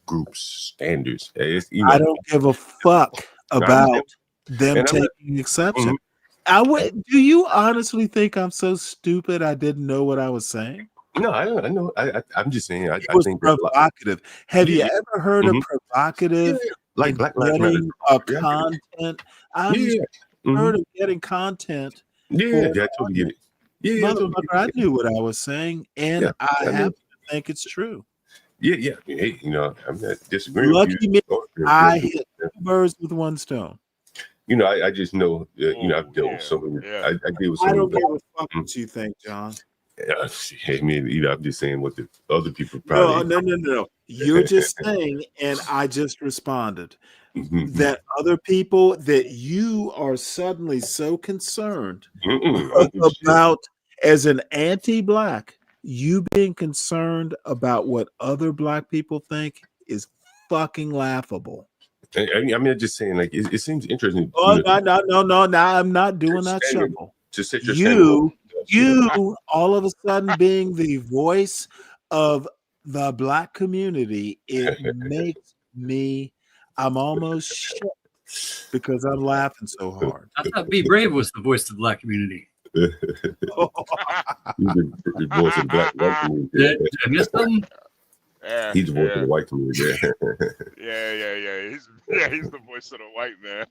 group's standards, it's, you know, I don't give a fuck about them And I'm not- taking exception. Do you honestly think I'm so stupid I didn't know what I was saying? No, I know. I'm just saying. I was think provocative. Have you ever heard of provocative? Like in Black Lives Matter. getting content. I heard of getting content. Yeah, I totally get it. Yeah, Motherfucker, I knew what I was saying, and I happen to think it's true. Yeah. Hey, you know, I'm not disagreeing Lucky with me, you. I hit 2 birds with 1 stone. You know, I just know, you know, I've dealt with so many. I deal with so I many. don't give a fuck what you think, John. Yeah, I mean, you know, I'm just saying what the other people probably. No. You're just saying, and I just responded Mm-hmm. that other people that you are suddenly so concerned about as an anti-black, you being concerned about what other black people think is fucking laughable. I mean, I'm just saying, like, it seems interesting. Oh, no. Now I'm not doing that shuffle. To set your You all of a sudden being the voice of the black community, it makes me, I'm almost shit because I'm laughing so hard. I thought Be Brave was the voice of the black community. He's the voice of the black community. Did I miss something? Yeah, He's the voice of the white community. Yeah. He's the voice of the white man.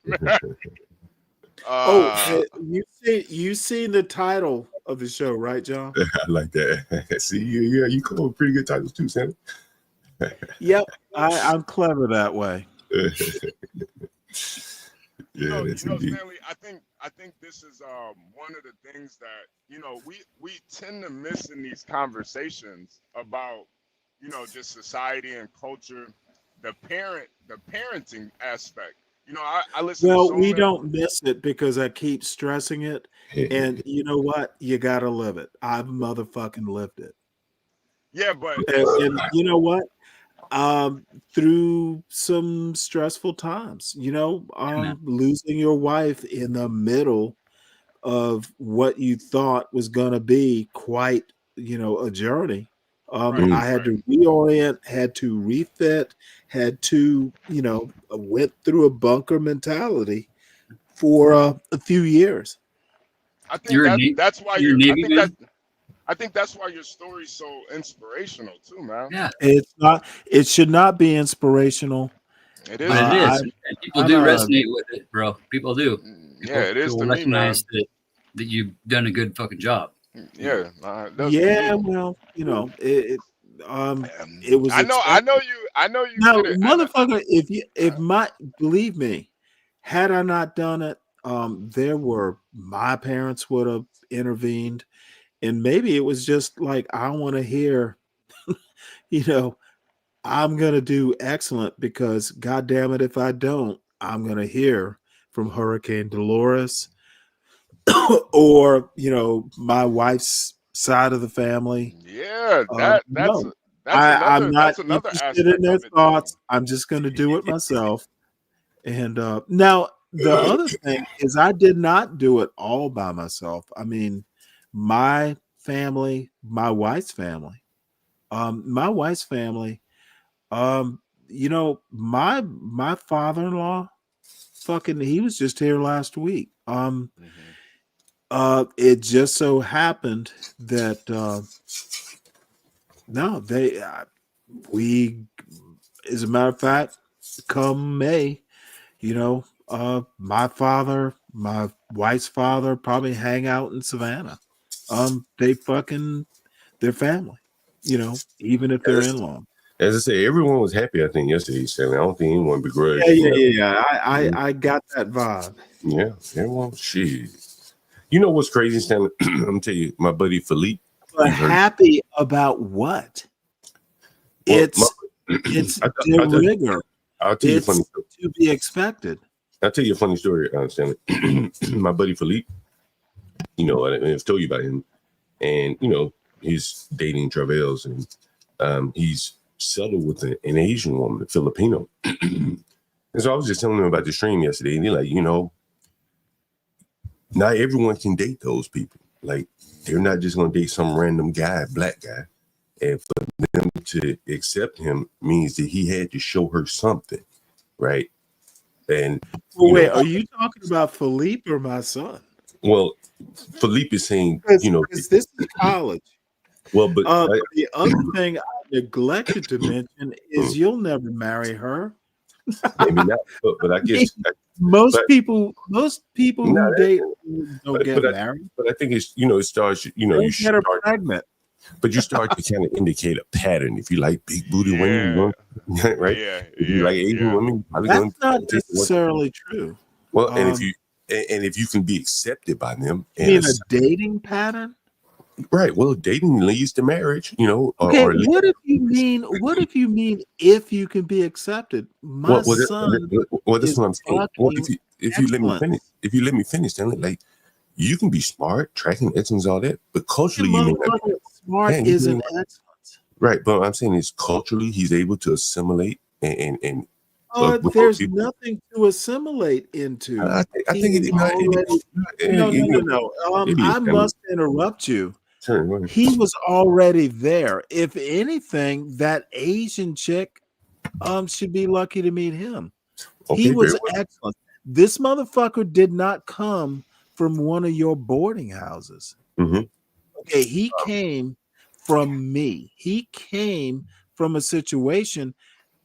You seen the title of the show, right, John? I like that. See, you come up with pretty good titles too, Sam. Yep, I'm clever that way. Stanley, I think this is one of the things that we tend to miss in these conversations about just society and culture, the parenting aspect. I listen to so We many. don't miss it because I keep stressing it, and you know what? You gotta live it. I've motherfucking lived it. Yeah, but and you know what? Through some stressful times, losing your wife in the middle of what you thought was going to be quite, a journey. I had to reorient, had to refit, had to, went through a bunker mentality for a few years. I think that's why you're a Navy man? I think that's why your story's so inspirational too, man. Yeah. It should not be inspirational. It is. But it is. And people do resonate with it, bro. People do. Yeah, it is to me, recognize that you've done a good fucking job. Yeah. Well, it was. I know you. Now, did it. motherfucker, believe me, had I not done it, my parents would have intervened, and maybe it was just like, I want to hear, I'm gonna do excellent because, God damn it, if I don't, I'm gonna hear from Hurricane Dolores, or my wife's side of the family. Yeah, I'm not another interested in their thoughts. I'm just going to do it myself. And now the other thing is, I did not do it all by myself. I mean, my family, my wife's family, my father-in-law, he was just here last week. It just so happened that we, as a matter of fact, come May, my father, my wife's father probably hang out in Savannah. They're family, even if they're in-law. As I say, everyone was happy, I think, yesterday, Stanley. I don't think anyone begrudged. Yeah. I got that vibe. Yeah, everyone. Shit. You know what's crazy, Stanley? I'm gonna tell you, my buddy Philippe. But happy about what? It's the rigor. I'll tell you a funny story. To be expected. I'll tell you a funny story, Stanley. My buddy Philippe, I've told you about him, and he's dating Travels, and he's settled with an Asian woman, a Filipino. And so I was just telling him about the stream yesterday, and he's like, not everyone can date those people. Like, they're not just going to date some random guy, black guy. And for them to accept him means that he had to show her something, right? And wait, are you talking about Philippe or my son? Well, Philippe is saying, because this is college. Well, but the other thing I neglected to mention is you'll never marry her. Maybe not, but I guess most people who date don't get married. But I think it's it starts. You get her pregnant. But you start to kind of indicate a pattern. If you like big booty women, right? Yeah. If you like Asian women, that's not necessarily true. Well, and if you can be accepted by them, in a dating pattern, right? Well, dating leads to marriage, Okay, what if you mean if you can be accepted? My son. Well, that's what I'm saying. Well, if you let me finish, then like you can be smart, tracking excellence, all that, but culturally, you may not be smart. Isn't excellence, right? But I'm saying is culturally, he's able to assimilate and. There's nothing to assimilate into. I think no. I must interrupt you. Sure, he was already there. If anything, that Asian chick should be lucky to meet him. Okay, he was excellent. This motherfucker did not come from one of your boarding houses. Mm-hmm. Okay, he came from me. He came from a situation.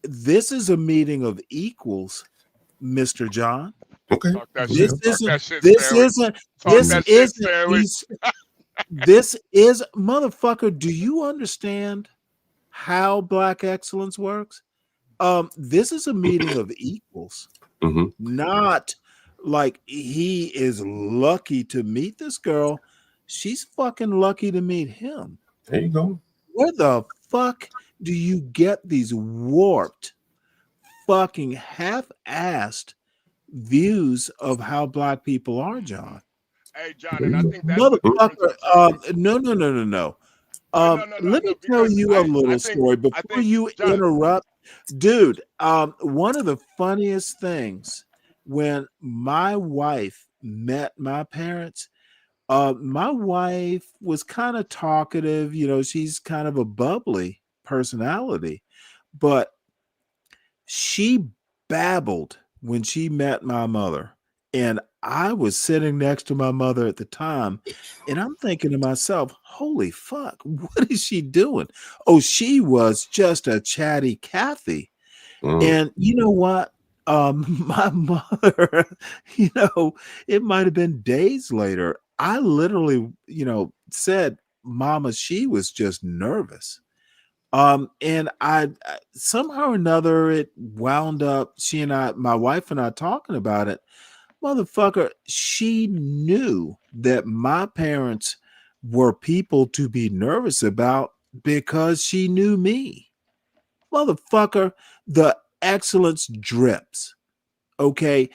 This is a meeting of equals, Mr. John. Okay. Talk that This shit. Talk isn't. that shit, This Stanley. isn't. Talk This that shit, isn't. Stanley. This is motherfucker. Do you understand how Black excellence works? This is a meeting of equals, not like he is lucky to meet this girl. She's fucking lucky to meet him. There you go. Where the fuck do you get these warped, fucking half-assed views of how Black people are, John? Hey, John, and I think that's the difference Motherfucker, between. no. No. Let me tell you a little story before you John, interrupt. Dude, one of the funniest things when my wife met my parents, my wife was kind of talkative, she's kind of a bubbly personality, but she babbled when she met my mother. And I was sitting next to my mother at the time, and I'm thinking to myself, holy fuck, what is she doing? Oh, she was just a chatty Cathy. And you know what? My mother, it might have been days later. I literally, said, Mama, she was just nervous. And I somehow or another, it wound up, my wife and I talking about it. Motherfucker, she knew that my parents were people to be nervous about because she knew me. Motherfucker, the excellence drips. Okay.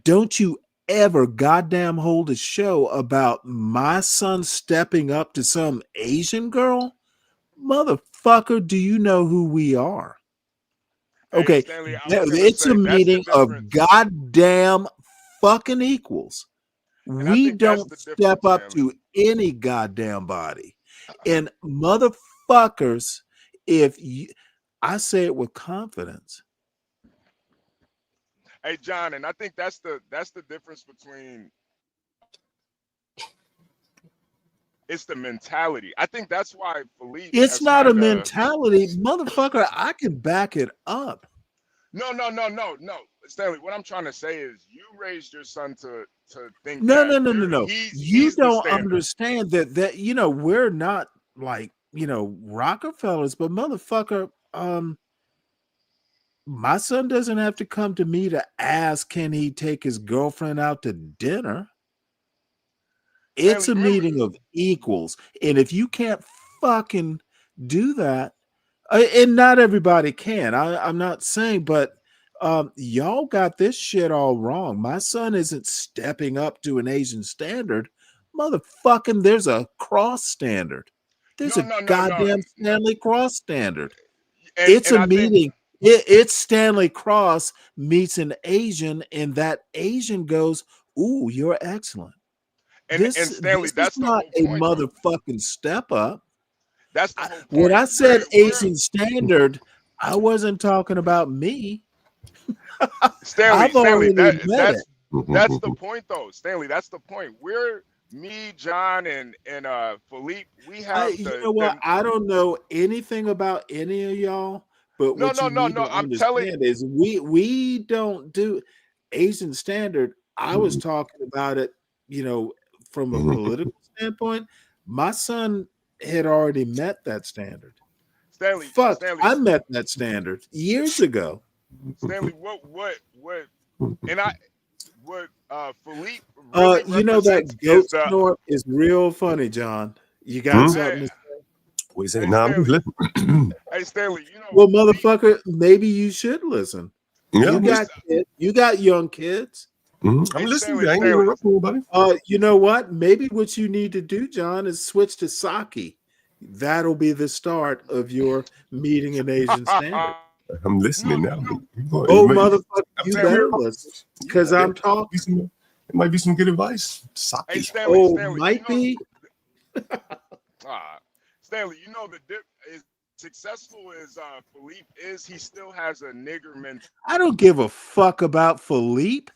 Don't you ever goddamn hold a show about my son stepping up to some Asian girl? Motherfucker, do you know who we are? Okay, hey, Stanley, I was gonna it's a say that's the meeting of difference, goddamn fucking equals. and I We think that's don't the step difference, up Stanley. to any goddamn body. And motherfuckers, if you, I say it with confidence. Hey, John, and I think that's the difference between. It's the mentality. I think that's why Philippe It's has not a had a. mentality, motherfucker. I can back it up. No, Stanley. What I'm trying to say is, you raised your son to think No. that You he's the don't standard. understand that we're not like Rockefellers, but motherfucker, my son doesn't have to come to me to ask, can he take his girlfriend out to dinner? It's Stanley, a remember, meeting of equals. And if you can't fucking do that, and not everybody can, I'm not saying, but y'all got this shit all wrong. My son isn't stepping up to an Asian standard. Motherfucking, there's a cross standard. There's a goddamn Stanley Cross standard. It's and a I think, meeting. It's Stanley Cross meets an Asian, and that Asian goes, "Ooh, you're excellent." and This Stanley, is that's the not whole a point, though. motherfucking step up. That's the whole When point. I said Asian standard, I wasn't talking about me. I've Stanley, already admitted it. that's the point, though. Stanley, that's the point. We're me, John, and Philippe. We have You know what? I don't know anything about any of y'all, but no, what you need to I'm telling. understand is we don't do Asian standard. I was talking about it, from a political standpoint. My son had already met that standard. Stanley, Fuck, I met that standard years ago. Stanley, what, and what Philippe really represents That is goat the. snort is real funny, John. You got something to say? What you say? Hey, Nah, I'm Stanley. listening. Hey, Stanley, Well, motherfucker, maybe you should listen. Yeah, You got kids. You got young kids. I'm Hey, listening. Stanley, I ain't interrupting anybody. You know what? Maybe what you need to do, John, is switch to sake. That'll be the start of your meeting an Asian standard. I'm listening now. Oh, motherfucker, you better listen, because I'm talking. It might be some good advice. Sake. Hey, Stanley, might be. Stanley, as successful as Philippe is, he still has a nigger mentality. I don't give a fuck about Philippe.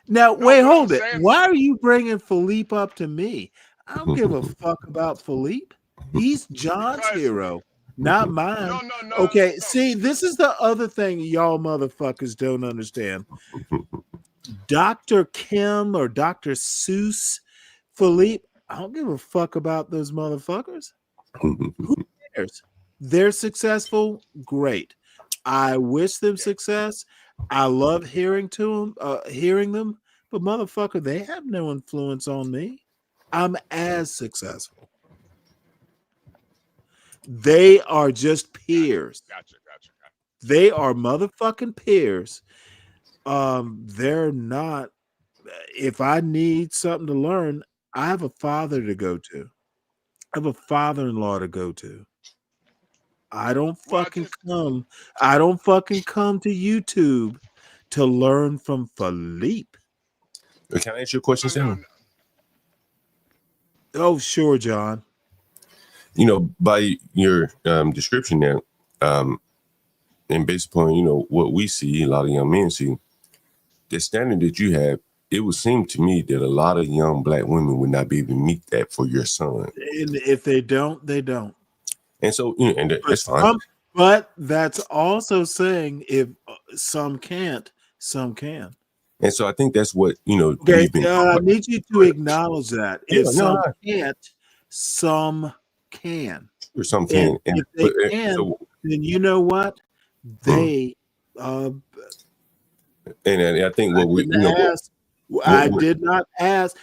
Now, wait, hold it. Why are you bringing Philippe up to me? I don't give a fuck about Philippe. He's John's hero, not mine. Okay, see, this is the other thing y'all motherfuckers don't understand. Dr. Kim or Dr. Seuss, Philippe, I don't give a fuck about those motherfuckers. Who cares? They're successful. Great. I wish them success. I love hearing them, but motherfucker, they have no influence on me. I'm as successful. They are just peers. Gotcha. They are motherfucking peers. They're not. If I need something to learn, I have a father to go to. I have a father-in-law to go to. I don't fucking come to YouTube to learn from Philippe. Can I ask you a question, Stanley? Oh, sure, John. You know, by your description there, and based upon, what we see, a lot of young men see, the standard that you have, it would seem to me that a lot of young black women would not be able to meet that for your son. And if they don't, they don't. And so, that's fine. But that's also saying if some can't, some can. And so I think that's what, Okay, I need you to acknowledge that. If some no. can't, some can. Or some can. And if they can, then you know what? They and I think what we I did not ask.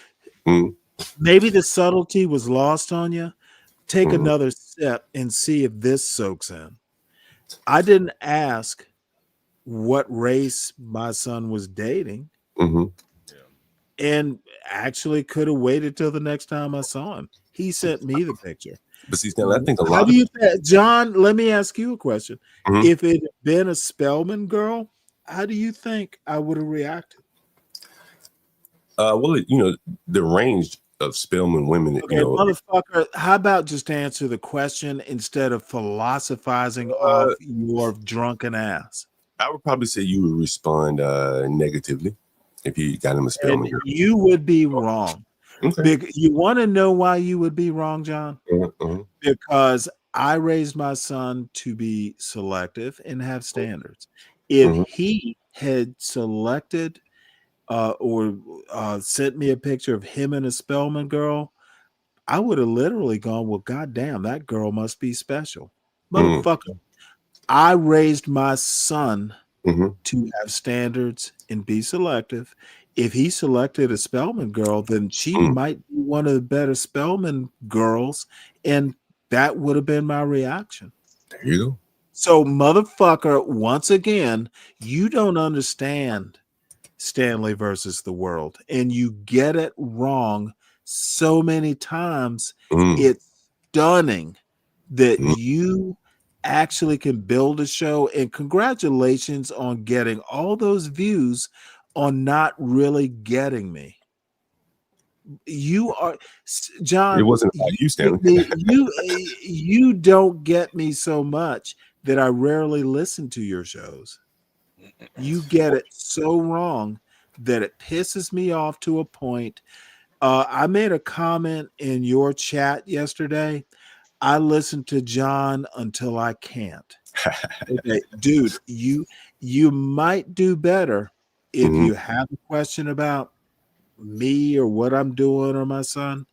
Maybe the subtlety was lost on you. Take another sip and see if this soaks in. I didn't ask what race my son was dating. And actually could have waited till the next time I saw him. He sent me the picture. But see, Stanley, I think a lot John, let me ask you a question. If it had been a Spelman girl, how do you think I would have reacted? Well, the range of Spelman women, motherfucker, how about just answer the question instead of philosophizing off your drunken ass? I would probably say you would respond negatively if you got him a Spelman girl. You would be wrong. Okay. You want to know why you would be wrong, John? Because I raised my son to be selective and have standards. If he had selected or sent me a picture of him and a Spelman girl, I would have literally gone, well, goddamn, that girl must be special. Motherfucker, I raised my son to have standards and be selective. If he selected a Spelman girl, then she might be one of the better Spelman girls, and that would have been my reaction. There you go. So, motherfucker, once again, you don't understand Stanley versus the world, and you get it wrong so many times. It's stunning that you actually can build a show, and congratulations on getting all those views on not really getting me. You are, John. It wasn't about you, Stanley. You don't get me so much that I rarely listen to your shows. You get it so wrong that it pisses me off to a point. I made a comment in your chat yesterday. I listened to John until I can't. Okay, dude, you might do better if you have a question about me or what I'm doing or my son.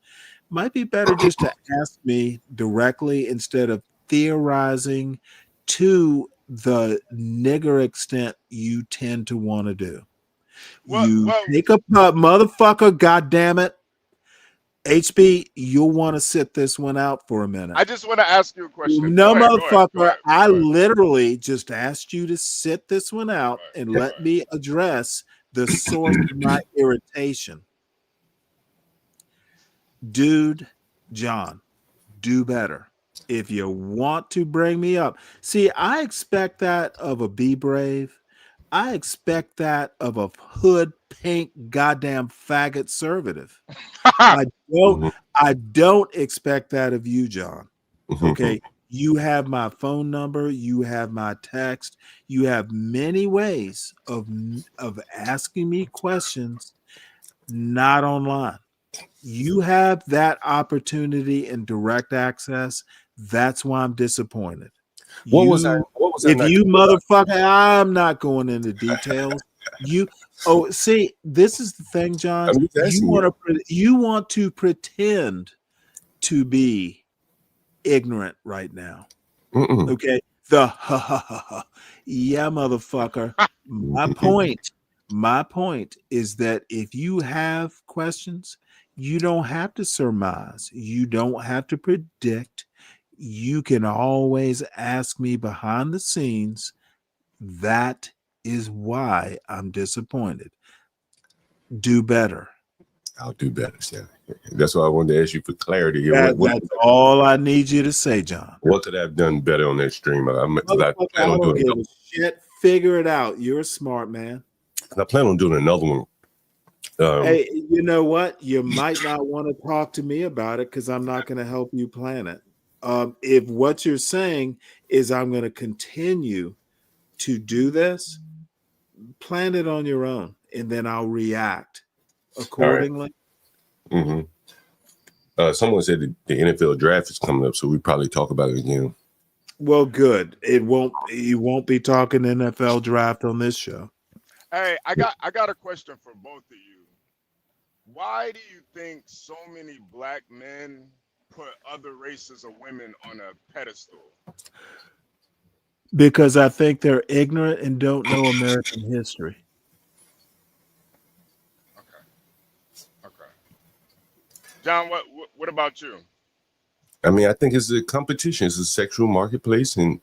Might be better just to ask me directly instead of theorizing to the nigger extent you tend to want to do. Take a motherfucker, goddammit. HB, you'll want to sit this one out for a minute. I just want to ask you a question. No, motherfucker, go ahead. Literally just asked you to sit this one out and let me address the source of my irritation. Dude, John, do better. If you want to bring me up. See, I expect that of a Be Brave. I expect that of a hood pink goddamn faggot conservative. I don't expect that of you, John. Okay. You have my phone number, you have my text, you have many ways of asking me questions, not online. You have that opportunity and direct access. That's why I'm disappointed. What was I? If you motherfucker, I'm not going into details. Oh, see, this is the thing, John. I'm just asking You want to pretend to be ignorant right now. Mm-mm. Okay. The ha ha ha ha. Yeah, motherfucker. My point is that if you have questions, you don't have to surmise. You don't have to predict. You can always ask me behind the scenes. That is why I'm disappointed. Do better. I'll do better, Stanley. That's why I wanted to ask you for clarity here. That's all I need you to say, John. What could I have done better on that stream? I Motherfucker, I plan on don't doing give a shit. Figure it out. You're a smart man. I plan on doing another one. Hey, you know what? You might not want to talk to me about it because I'm not going to help you plan it. If what you're saying is I'm going to continue to do this, plan it on your own, and then I'll react accordingly. Mm-hmm. Someone said the NFL draft is coming up, so we probably talk about it again. Well, good. You won't be talking NFL draft on this show. Hey, I got a question for both of you. Why do you think so many black men put other races of women on a pedestal? Because I think they're ignorant and don't know American history. Okay. John, what about you? I mean, I think it's a competition. It's a sexual marketplace, and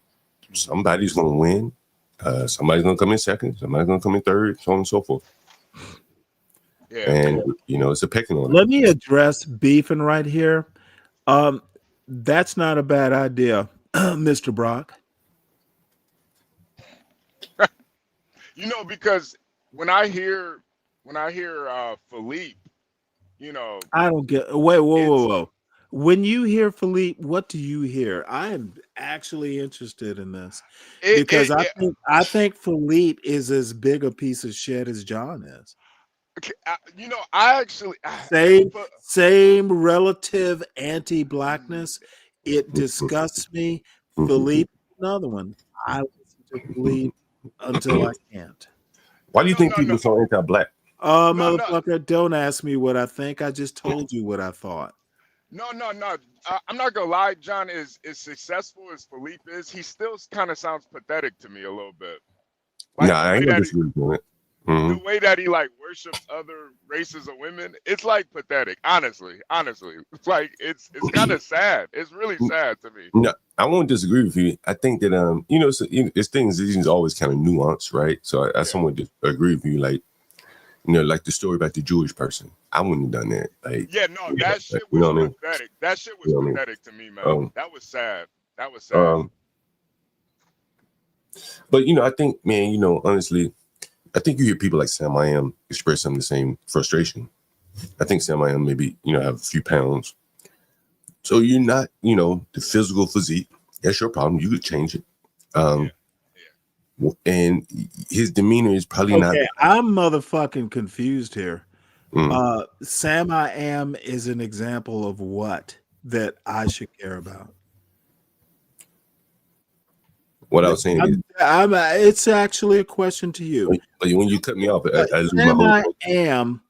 somebody's going to win. Somebody's going to come in second. Somebody's going to come in third, so on and so forth. Yeah. And, it's a pecking order. Let me address beefing right here. That's not a bad idea, Mr. Brock. Because when I hear Philippe, I don't get. Wait, whoa. When you hear Philippe, what do you hear? I am actually interested in this because I think Philippe is as big a piece of shit as John is. I actually same relative anti-blackness. It disgusts me. Philippe, another one. I listen to Philippe until I can't. Why do you think people are so anti-black? Motherfucker, don't ask me what I think. I just told you what I thought. No. I'm not gonna lie. John is successful as Philippe is. He still kind of sounds pathetic to me a little bit. Like I ain't disagree with it. The way that he worships other races of women, it's pathetic. Honestly, it's it's kind of sad. It's really sad to me. No, I won't disagree with you. I think that it's things. These things are always kind of nuanced, right? So I somewhat agree with you. Like the story about the Jewish person. I wouldn't have done that. That shit was pathetic. That shit was pathetic to me, man. That was sad. That was sad. But I think, man, honestly, I think you hear people like Sam I Am express some of the same frustration. I think Sam I Am maybe, have a few pounds. So you're not, the physical physique. That's your problem. You could change it. And his demeanor is probably not. I'm motherfucking confused here. Sam I Am is an example of what that I should care about. What I was saying is, it's actually a question to you. But when you cut me off, I lose my Sam whole I Am,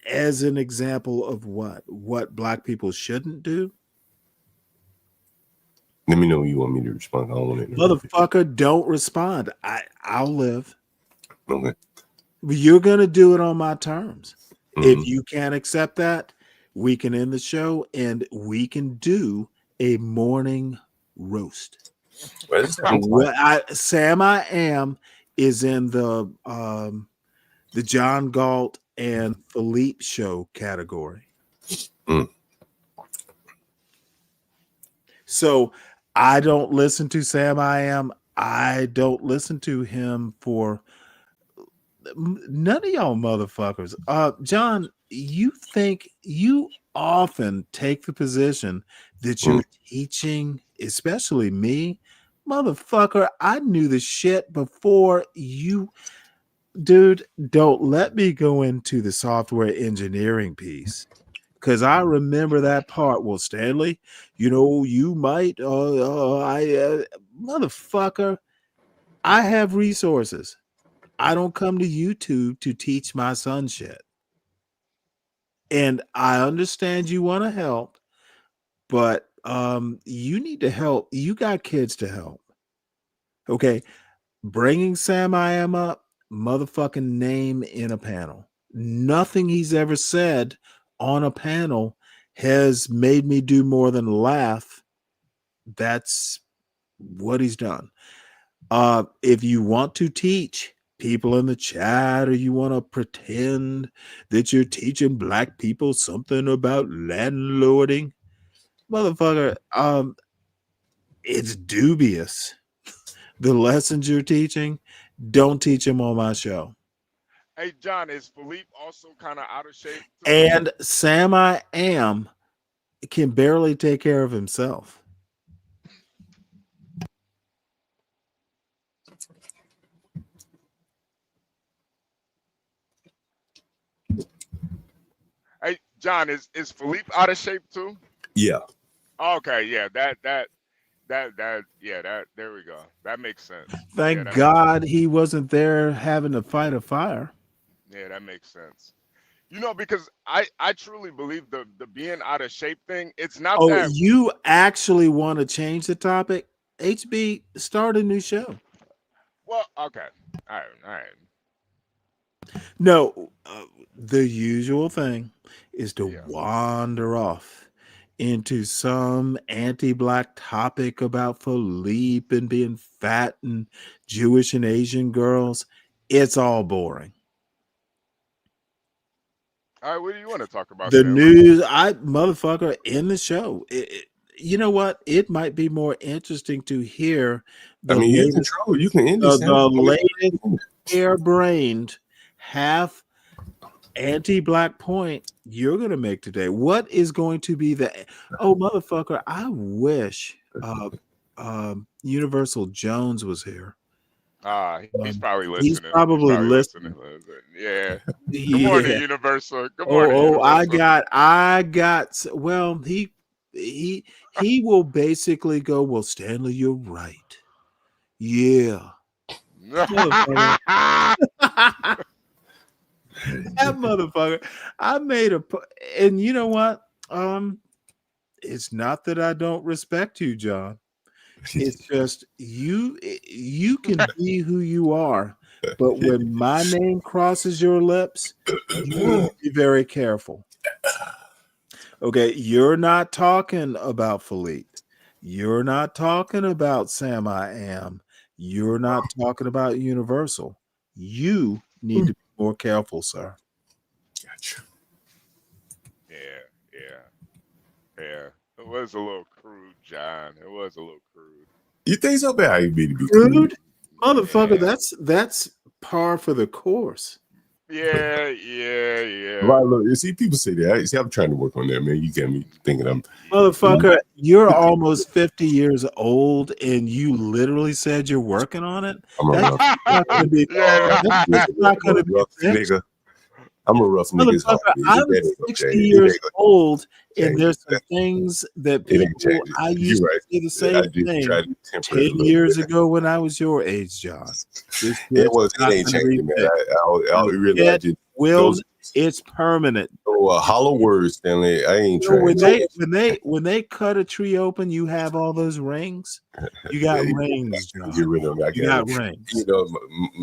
as an example of what black people shouldn't do. Let me know when you want me to respond. I don't want to. Motherfucker, don't respond. I'll live. Okay. You're gonna do it on my terms. If you can't accept that, we can end the show and we can do a morning roast. Sam I Am is in the John Galt and Philippe show category. So I don't listen to Sam I Am. I don't listen to him for none of y'all motherfuckers. John, you think you often take the position that you're teaching, especially me. Motherfucker, I knew the shit before you. Dude, don't let me go into the software engineering piece. Because I remember that part. Well, Stanley, you might, motherfucker, I have resources. I don't come to YouTube to teach my son shit. And I understand you want to help, but you need to help. You got kids to help. Okay. Bringing Sam I Am up, motherfucking name in a panel. Nothing he's ever said on a panel has made me do more than laugh. That's what he's done. If you want to teach people in the chat, or you want to pretend that you're teaching black people something about landlording, motherfucker, it's dubious. The lessons you're teaching, don't teach them on my show. Hey, John, is Philippe also kind of out of shape too? And Sam I Am can barely take care of himself. Hey, John, is Philippe out of shape too? Yeah. Okay, yeah, there we go. That makes sense. Thank Makes God he wasn't there having to fight a fire. Yeah, that makes sense. You know, because I truly believe the being out of shape thing, it's not Oh, that. you actually want to change the topic? HB, start a new show. Well, okay. All right. No, the usual thing is to wander off into some anti-black topic about Philippe and being fat and Jewish and Asian girls. It's all boring. All right, what do you want to talk about, The Stanley? news, motherfucker, in the show. You know what? It might be more interesting to hear the I mean, you latest, control. You can end this. the latest harebrained, half anti-black point you're going to make today. What is going to be the? Oh, motherfucker! I wish Universal Jones was here. He's probably listening. He's probably listening. Yeah. Good Yeah. morning, Universal. Good morning, Universal. I got. Well, he will basically go, well, Stanley, you're right. Yeah. That motherfucker. I made and you know what? It's not that I don't respect you, John. It's just you can be who you are, but when my name crosses your lips, you need to be very careful. Okay, you're not talking about Philippe. You're not talking about Sam I Am. You're not talking about Universal. You need to be more careful, sir. Gotcha. Yeah. It was a little crude, John. It was a little crude. You think so bad? You be crude, motherfucker. That's par for the course. Yeah. Right, look, you see, people say that. See, I'm trying to work on that, man. You get me thinking I'm. Motherfucker, you're almost 50 years old, and you literally said you're working on it. That's not going to be. That's not going to be fixed. Nigga. I'm a rough nigga's heart. I'm 60 years old, and there's some things that people I used to say the same thing 10 years ago when I was your age, John. It ain't changing, man. I realize it's permanent. Oh, hollow words, Stanley. I ain't trying. When they cut a tree open, you have all those rings. You got rings, John. Get rid of them. You got rings.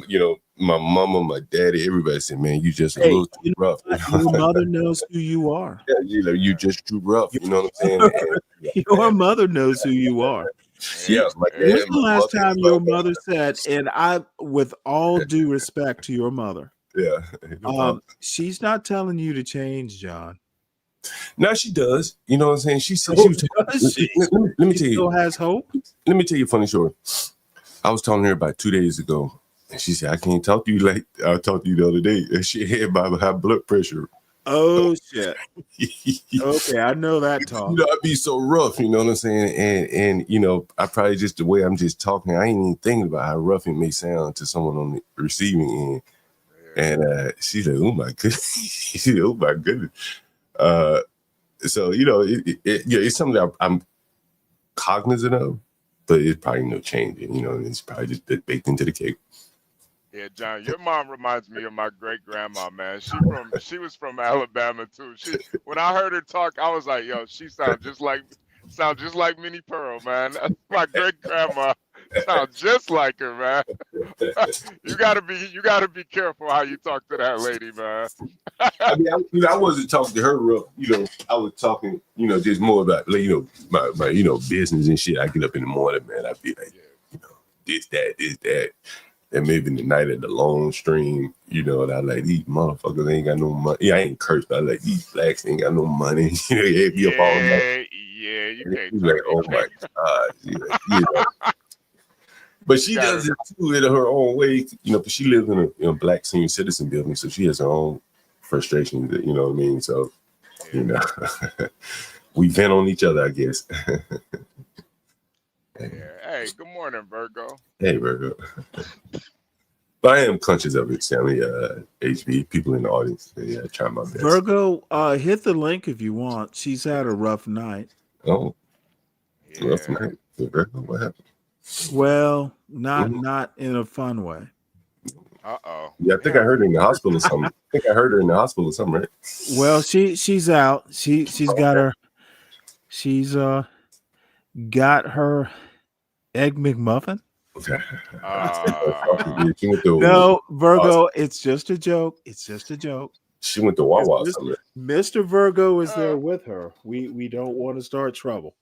You know, my mama, my daddy, everybody said, "Man, you just a little too rough." Your mother knows who you are. Yeah, you just too rough. You know what I'm saying? Your mother knows who you are. Yeah, when's the last time your mother said, and I, with all due respect to your mother, she's not telling you to change, John. No, she does. You know what I'm saying? She said she was. Let me tell you. Still has hope. Let me tell you a funny story. I was talking to her about 2 days ago, and she said, "I can't talk to you like I talked to you the other day." And she had my high blood pressure. Oh shit. Okay, I know that talk. You know, I'd be so rough, you know what I'm saying? And you know, I probably just the way I'm just talking, I ain't even thinking about how rough it may sound to someone on the receiving end. And she said, "Oh my goodness." She said, "Oh my goodness." So you know, it's something that I'm cognizant of, but it's probably no change. You know, it's probably just baked into the cake. Yeah, John, your mom reminds me of my great grandma, man. She was from Alabama too. When I heard her talk, I was like, yo, she sounds just like Minnie Pearl, man. My great grandma sounds just like her, man. you gotta be careful how you talk to that lady, man. I mean, I wasn't talking to her real, I was talking, just more about, my business and shit. I get up in the morning, man. I be like, this, that. And maybe the night at the long stream, and I like, these motherfuckers ain't got no money. Yeah, I ain't cursed, but I like, these blacks ain't got no money. They be up all night. Yeah, you And can't he's talk. like, oh my God. But she does it too in her own way, because she lives in a black senior citizen building, so she has her own frustrations, you know what I mean? So, we vent on each other, I guess. Yeah. Hey, good morning, Virgo. Hey, Virgo. But I am conscious of it, Stanley. HB, people in the audience, yeah, try my best. Virgo, hit the link if you want. She's had a rough night. Oh, rough night. Virgo, what happened? Well, not in a fun way. Uh-oh. Yeah, I think I heard her in the hospital or something. Right? Well, she's out. She's got her Egg McMuffin. No, Virgo, it's just a joke. It's just a joke. She went to Wawa. Mr. Virgo is there with her. We don't want to start trouble.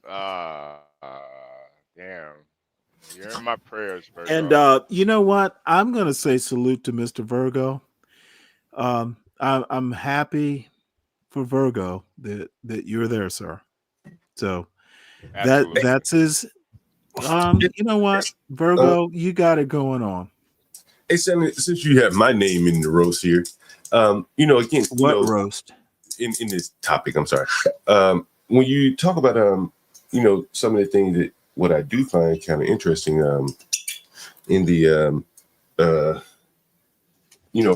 Damn. You're in my prayers, Virgo. And you know what? I'm gonna say salute to Mr. Virgo. I'm happy for Virgo that you're there, sir. So that's his. You know what, Virgo, you got it going on. Hey, Stanley, since you have my name in the roast here, again, roast in this topic? I'm sorry. When you talk about some of the things that what I do find kind of interesting in the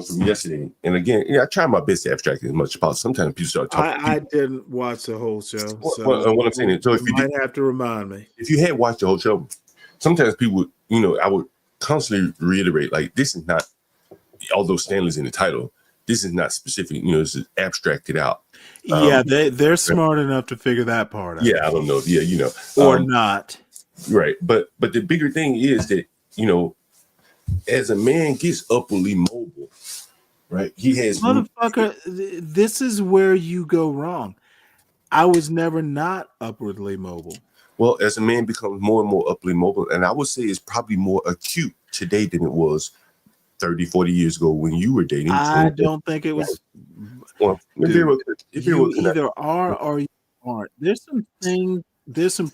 from yesterday, and again, I try my best to abstract as much as possible. Sometimes people start talking. I didn't watch the whole show, so what I'm saying is, so if you might have to remind me. If you had watched the whole show, sometimes people would, I would constantly reiterate, like, this is not, although Stanley's in the title, this is not specific, this is abstracted out. Yeah, they're smart enough to figure that part out. Yeah, I don't know. Yeah, or not. Right. But the bigger thing is that, as a man gets upwardly mobile, right? He has motherfucker. This is where you go wrong. I was never not upwardly mobile. Well, as a man becomes more and more upwardly mobile, and I would say it's probably more acute today than it was 30, 40 years ago when you were dating. I don't think it was. Well, you either are or you aren't. There's some things. There's some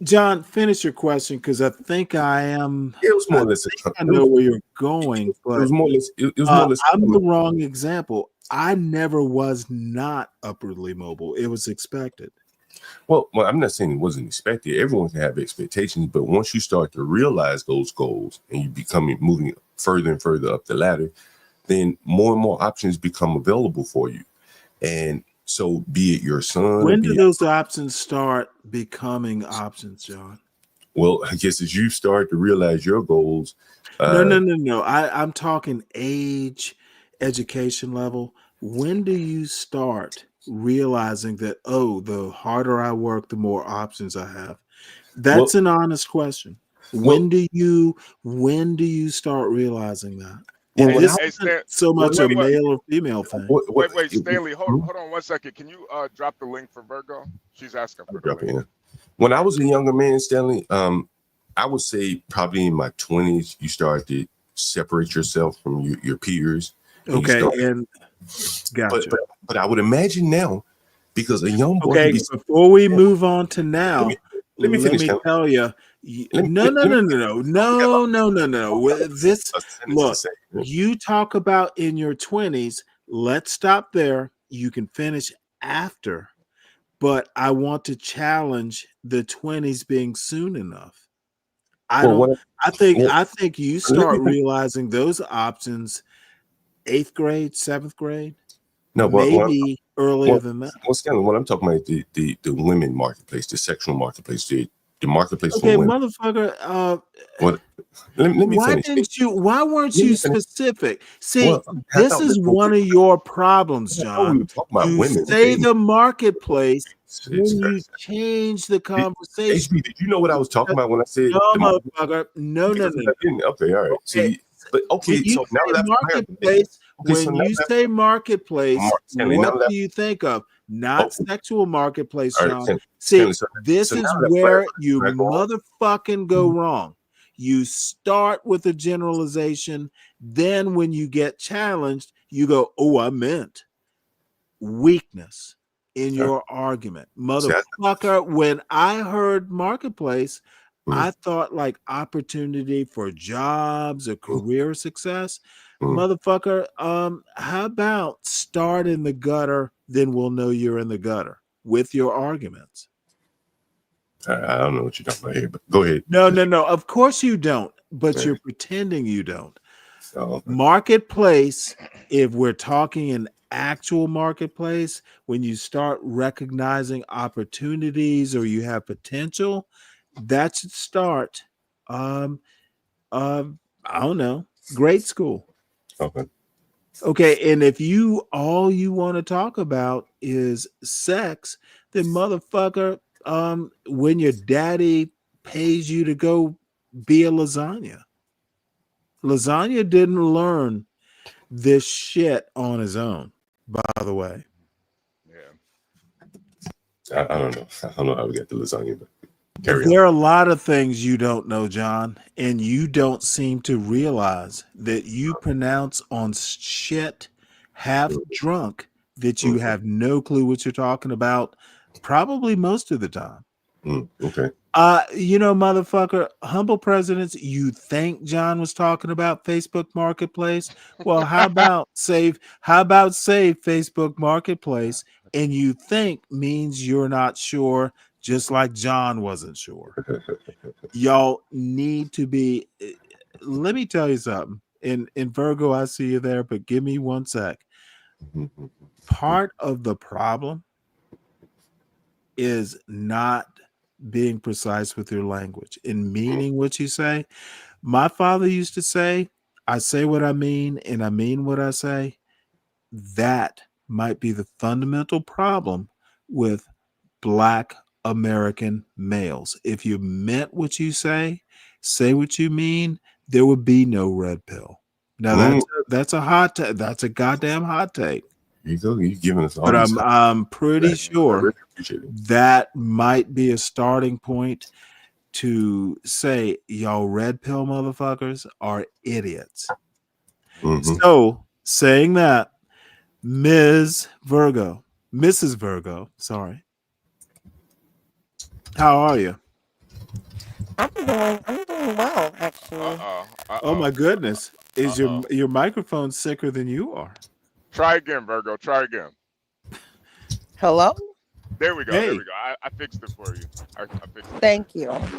John, finish your question because I think I am. It was more or less. I know where you're going, but it was more or less. It was more or less. I'm the wrong example. I never was not upwardly mobile. It was expected. Well, I'm not saying it wasn't expected. Everyone can have expectations, but once you start to realize those goals and you become moving further and further up the ladder, then more and more options become available for you. And so, be it your son. When do those options start becoming options, John? Well, I guess as you start to realize your goals. No. I'm talking age, education level. When do you start realizing that, the harder I work, the more options I have? That's an honest question. When do you start realizing that? Well, this isn't so much a male or female thing. Wait, Stanley, hold on 1 second. Can you drop the link for Virgo? She's asking for the link. When I was a younger man, Stanley, I would say probably in my 20s, you start to separate yourself from your peers. Okay, and gotcha. But I would imagine now, because a young boy. Okay, before we move on to now, let me tell you. No. This look. You talk about in your 20s. Let's stop there. You can finish after, but I want to challenge the 20s being soon enough. I think you start realizing those options 8th grade, 7th grade. No, maybe earlier than that. Well, Stanley, what I'm talking about, the women marketplace, the sexual marketplace, the The marketplace Okay, for women. motherfucker. What? Let me Why finish. didn't you? Why weren't Let you me finish. specific? See, Well, I this thought is we were one of your problems, I thought we John. were talking about You women say dating. the marketplace, Shit, then you sir. change the conversation. HB, did you know what I was talking about when I said No, the market? motherfucker. No. Because I didn't. Okay, all right. Okay. See, but When okay, you so now say that marketplace, okay, so when now you that say marketplace, Stanley, now what that do you think of? Not okay, sexual marketplace, all right, John. Stanley, See, so this now is that where clarifies, you can I go on? motherfucking go wrong. You start with a generalization, then when you get challenged, you go, "Oh, I meant weakness in All right. your argument." See, Motherfucker, when I heard marketplace, mm, I thought like opportunity for jobs or mm, career success. mm. Motherfucker, how about start in the gutter, then we'll know you're in the gutter with your arguments. I don't know what you're talking about here, but go ahead. No. Of course you don't, but Yeah. you're pretending you don't. Oh, okay. Marketplace, if we're talking an actual marketplace, when you start recognizing opportunities or you have potential, that should start I don't know, grade school. Okay. Okay, and if all you want to talk about is sex, then motherfucker, when your daddy pays you to go be a lasagna didn't learn this shit on his own, by the way. Yeah. I don't know. I don't know how we got the lasagna, but carry on. There are a lot of things you don't know, John, and you don't seem to realize that you pronounce on shit half drunk that you have no clue what you're talking about, probably most of the time. Okay. Motherfucker, humble presidents, you think John was talking about Facebook Marketplace? Well, how about save Facebook Marketplace, and you think means you're not sure, just like John wasn't sure. Y'all need to be. Let me tell you something. In Virgo, I see you there, but give me 1 sec. Part of the problem is not being precise with your language and meaning what you say. My father used to say, "I say what I mean and I mean what I say." That might be the fundamental problem with Black American males. If you meant what you say what you mean, there would be no red pill. Now that's a hot take. That's a goddamn hot take. You go. You're giving us all But these. I'm pretty I sure really appreciate it. that might be a starting point to say y'all red pill motherfuckers are idiots. Mm-hmm. So saying that, Mrs. Virgo, sorry. How are you? I'm doing well, actually. Oh my goodness. Is your microphone sicker than you are? Try again, Virgo. Try again. Hello? There we go. Hey. There we go. I fixed it for you. I fixed it. Thank you. Yeah.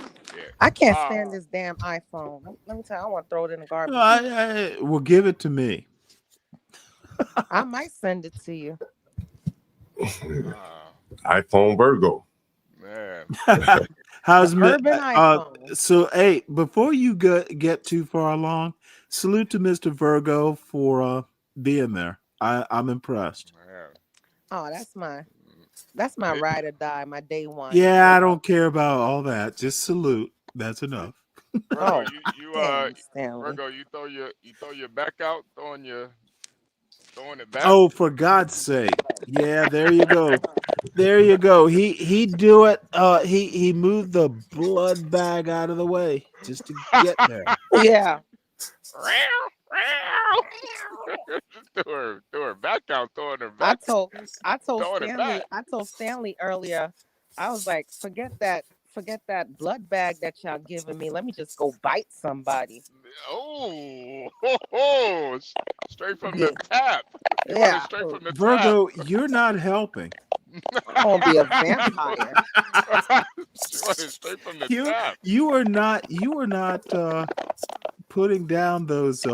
I can't stand this damn iPhone. Let me tell you, I want to throw it in the garbage. Well, give it to me. I might send it to you. iPhone Virgo. Man. How's Urban iPhone. So hey, before you get too far along, salute to Mr. Virgo for being there. I'm impressed. Oh, that's my ride or die, my day one. Yeah, I don't care about all that. Just salute. That's enough. Virgo, you Stanley. Virgo, you throw your back out, throwing it back. Oh, for God's sake. Yeah, there you go. There you go. He do it. He moved the blood bag out of the way just to get there. Yeah. threw her back out, throwing her back. I told Stanley earlier, I was like, forget that blood bag that y'all giving me. Let me just go bite somebody. Oh, straight from the tap. You want it straight from the Virgo, tap. you're not helping. I'm gonna be a vampire. She want it straight from the tap. You are not putting down those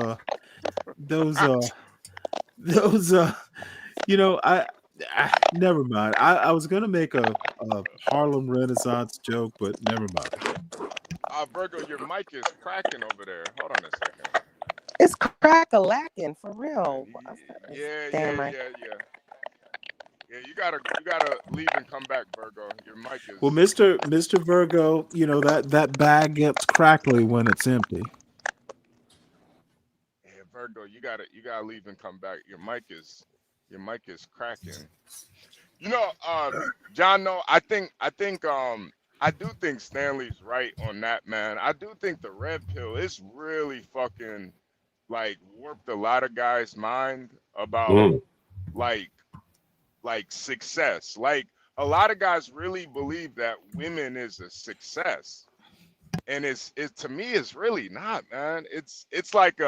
Never mind. I was gonna make a Harlem Renaissance joke, but never mind. Virgo, your mic is cracking over there. Hold on a second. It's crack-a-lacking for real. Yeah. Damn right. Yeah, you gotta leave and come back, Virgo. Your mic is. Well, Mr. Virgo, you know that bag gets crackly when it's empty. Yeah, Virgo, you gotta leave and come back. Your mic is cracking. You know, John, no, I do think Stanley's right on that, man. I do think the red pill is really fucking like warped a lot of guys' mind about like success. Like a lot of guys really believe that women is a success. And it's to me it's really not, man. It's like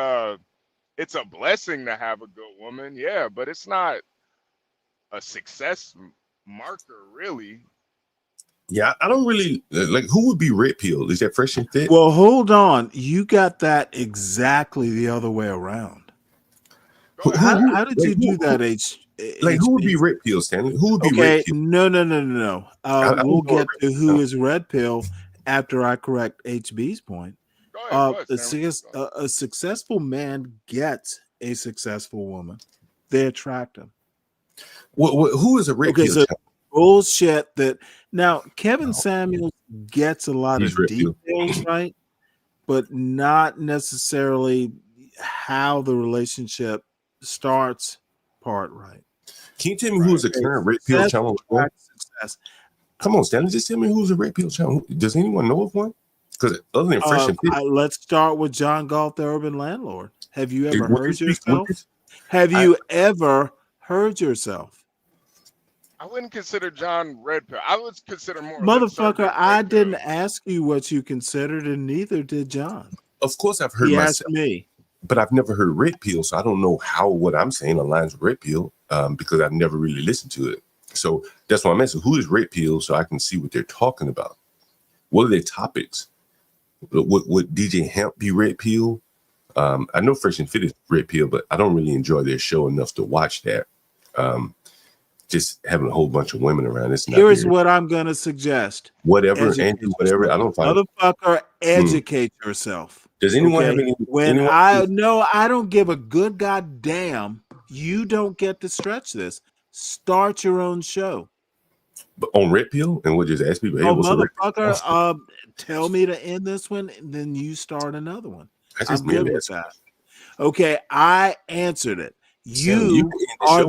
it's a blessing to have a good woman, yeah, but it's not a success marker, really. Yeah, I don't really like. Who would be red pill? Is that Fresh and Fit? Well, hold on. You got that exactly the other way around. How did you do that, Like, who would be red pill, Stanley? Who would be red pill? No. We'll get to who is red pill after I correct HB's point. Go ahead, A successful man gets a successful woman. They attract him. Who is a red pill? So bullshit that now Kevin Samuels gets a lot of details right, but not necessarily how the relationship starts part right. Can you tell me who's a current red pill channel? Come on, Stanley, just tell me who's a red pill channel. Does anyone know of one? Because other than Fresh and Fit, let's start with John Galt, the urban landlord. Have you ever heard yourself? Have you ever heard yourself? I wouldn't consider John red pill. I would consider more. Motherfucker, I didn't ask you what you considered, and neither did John. Of course, I've heard myself. Asked me. But I've never heard red pill, so I don't know how what I'm saying aligns with red pill because I've never really listened to it. So that's why I'm asking, who is red pill so I can see what they're talking about? What are their topics? Would DJ Hemp be red pill? I know Fresh and Fit is red pill, but I don't really enjoy their show enough to watch that. Just having a whole bunch of women around. It's not Here's what I'm going to suggest. Whatever, Andrew, whatever. I don't find motherfucker, educate yourself. Does anyone have any? I don't give a good goddamn. You don't get to stretch this. Start your own show. But on red pill, and we'll just ask people, hey, what's motherfucker, tell me to end this one, and then you start another one. I'm good with that. Okay, I answered it. You are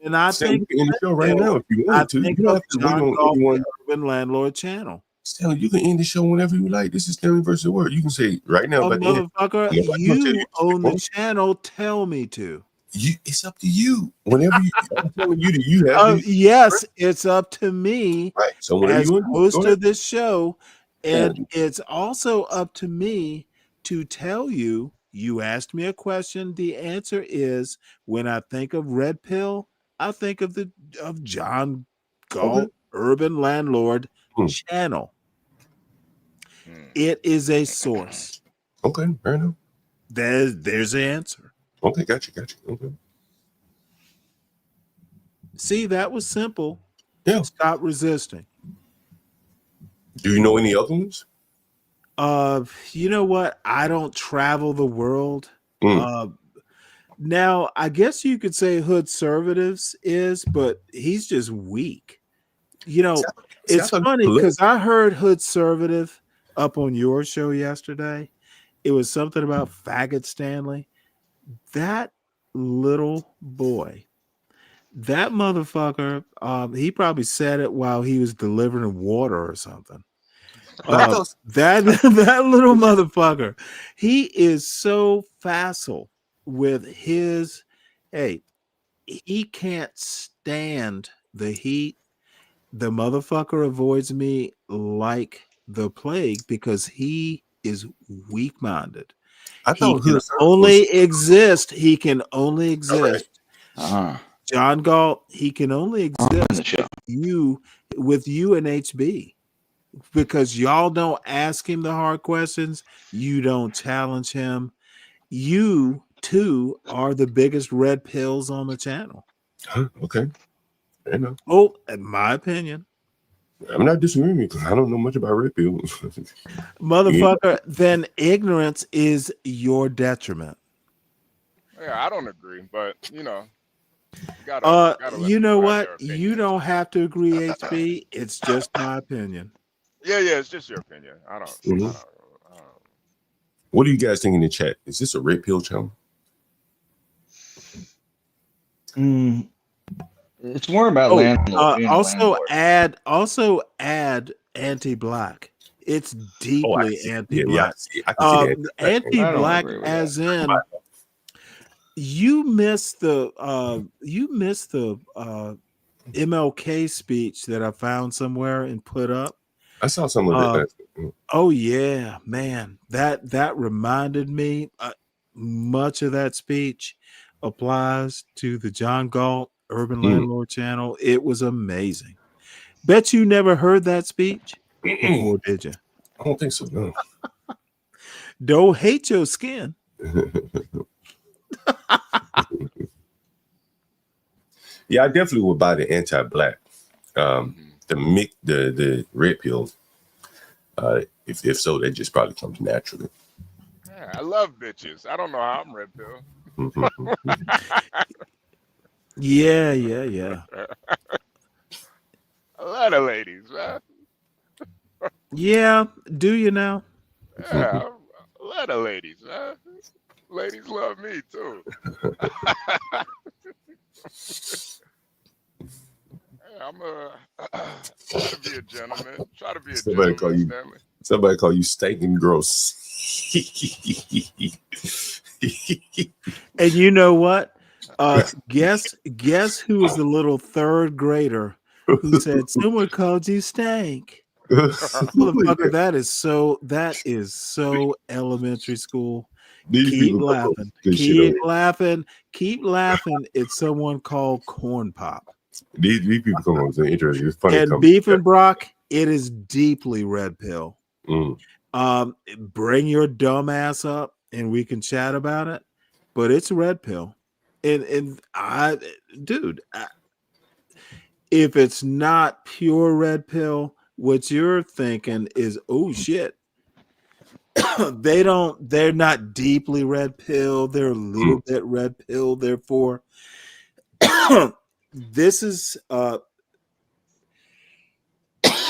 and I think you can end the show right now if you want to. You don't have to wait on anyone. Urban Landlord Channel. Stanley, you can end the show whenever you like. This is Stanley versus the World. You can say right now. Motherfucker, you own the channel. Tell me to. It's up to you. Whenever I'm telling you that you have. Yes, it's up to me. Right. So as host of this show, and it's also up to me to tell you. You asked me a question. The answer is when I think of red pill, I think of John Galt, Urban Landlord Channel. It is a source. Okay, fair enough. There's the answer. Okay, gotcha. Okay. See, that was simple. Yeah. Stop resisting. Do you know any other ones? You know what? I don't travel the world. Now, I guess you could say Hood Conservatives is, but he's just weak. You know, it's funny because I heard Hood Conservative up on your show yesterday. It was something about faggot Stanley. That little boy, that motherfucker, he probably said it while he was delivering water or something. That little motherfucker, he is so facile with his he can't stand the heat. The motherfucker avoids me like the plague because he is weak-minded. He can only exist. John Galt, he can only exist with you and HB. Because y'all don't ask him the hard questions, you don't challenge him. You two are the biggest red pills on the channel. Okay. I know. Oh, in my opinion. I'm not disagreeing with you. I don't know much about red pill. Motherfucker, then ignorance is your detriment. Yeah, I don't agree, but you know, gotta let You know people have what? their You opinions. don't have to agree, HB. It's just my opinion. Yeah, it's just your opinion. I don't. Mhm. What do you guys think in the chat? Is this a red pill channel? It's more about Oh, being a also landlord. add anti-black. It's Oh, I deeply see. Yeah, anti-black. I can see that. I don't Anti-black agree with as that. in you missed the MLK speech that I found somewhere and put up. I saw some of it. Oh yeah, man, that reminded me. Much of that speech applies to the John Galt Urban Landlord Channel. It was amazing. Bet you never heard that speech before, did you? I don't think so. No. Don't hate your skin. Yeah, I definitely would buy the anti-black. The red pill. If so, that just probably comes naturally. Yeah, I love bitches. I don't know how I'm red pill. Yeah. A lot of ladies, man. Yeah, do you now? Yeah, a lot of ladies, man. Ladies love me too. I'm try to be a gentleman. Try to be a Somebody gentleman, Stanley. Somebody call you stinking gross. And you know what? Guess who is the little third grader who said someone called you stank? Motherfucker, that is so elementary school. These Keep people laughing. good shit on Keep laughing. It's someone called corn pop. These people come on, interesting. It's funny. And beef and Brock, it is deeply red pill. Bring your dumb ass up and we can chat about it, but it's red pill. And if it's not pure red pill, what you're thinking is, oh shit. They're not deeply red pill, they're a little bit red pill, therefore this is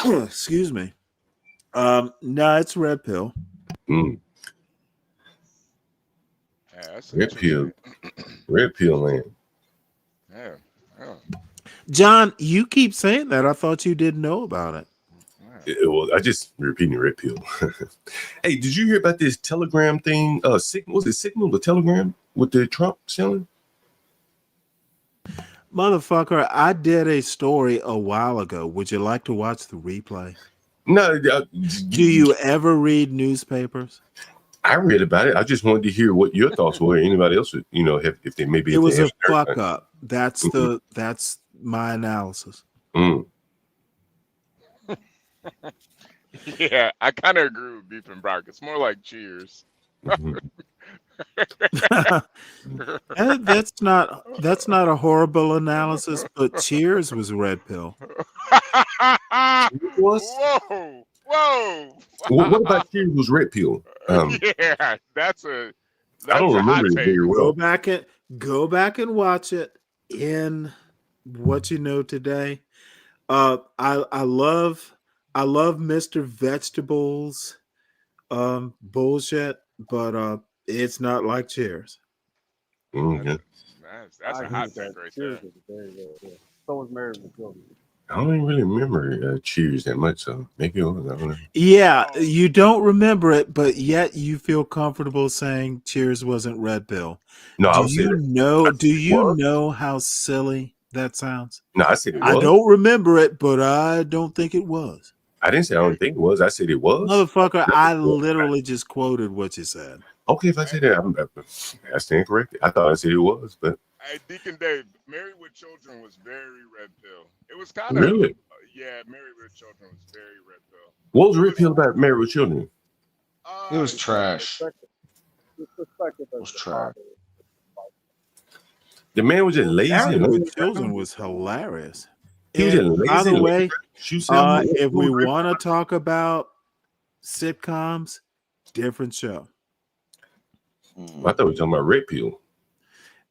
excuse me. No, it's red pill. Yeah, Red pill. Red pill land. Yeah. John, you keep saying that. I thought you didn't know about it. Well, I just repeating red pill. Hey, did you hear about this Telegram thing? Was it Signal, the Telegram with the Trump selling? Motherfucker, I did a story a while ago. Would you like to watch the replay? No. Do you ever read newspapers? I read about it. I just wanted to hear what your thoughts were. Anybody else would, if they maybe. It was a fuck up. That's my analysis. Yeah, I kind of agree with Beef and Brock. It's more like Cheers. That's not a horrible analysis, but Cheers was red pill. Whoa. What about Cheers was red pill? Yeah, that's I don't remember it very well. Go back and watch it in What You Know Today. I love Mr. Vegetables bullshit, but it's not like Cheers. That's a hot take right there. So was Married with Children. I don't even really remember Cheers that much, so maybe I don't know. Yeah, you don't remember it, but yet you feel comfortable saying Cheers wasn't red pill. No, Do you know how silly that sounds? No, I said it was. I don't remember it, but I don't think it was. I didn't say I don't think it was. I said it was. Motherfucker, I literally just quoted what you said. Okay, if I say that, I stand corrected. I thought I said it was, but Hey, Deacon Dave, Married with Children was very red pill. It was kind of really. Yeah, Married with Children was very red pill. What was red pill about Married with Children? It was trash. It was trash. The man was just lazy. Married with Children was hilarious. He was And by the way, Shoe if we want to talk about sitcoms, different show. I thought we were talking about Red Pill.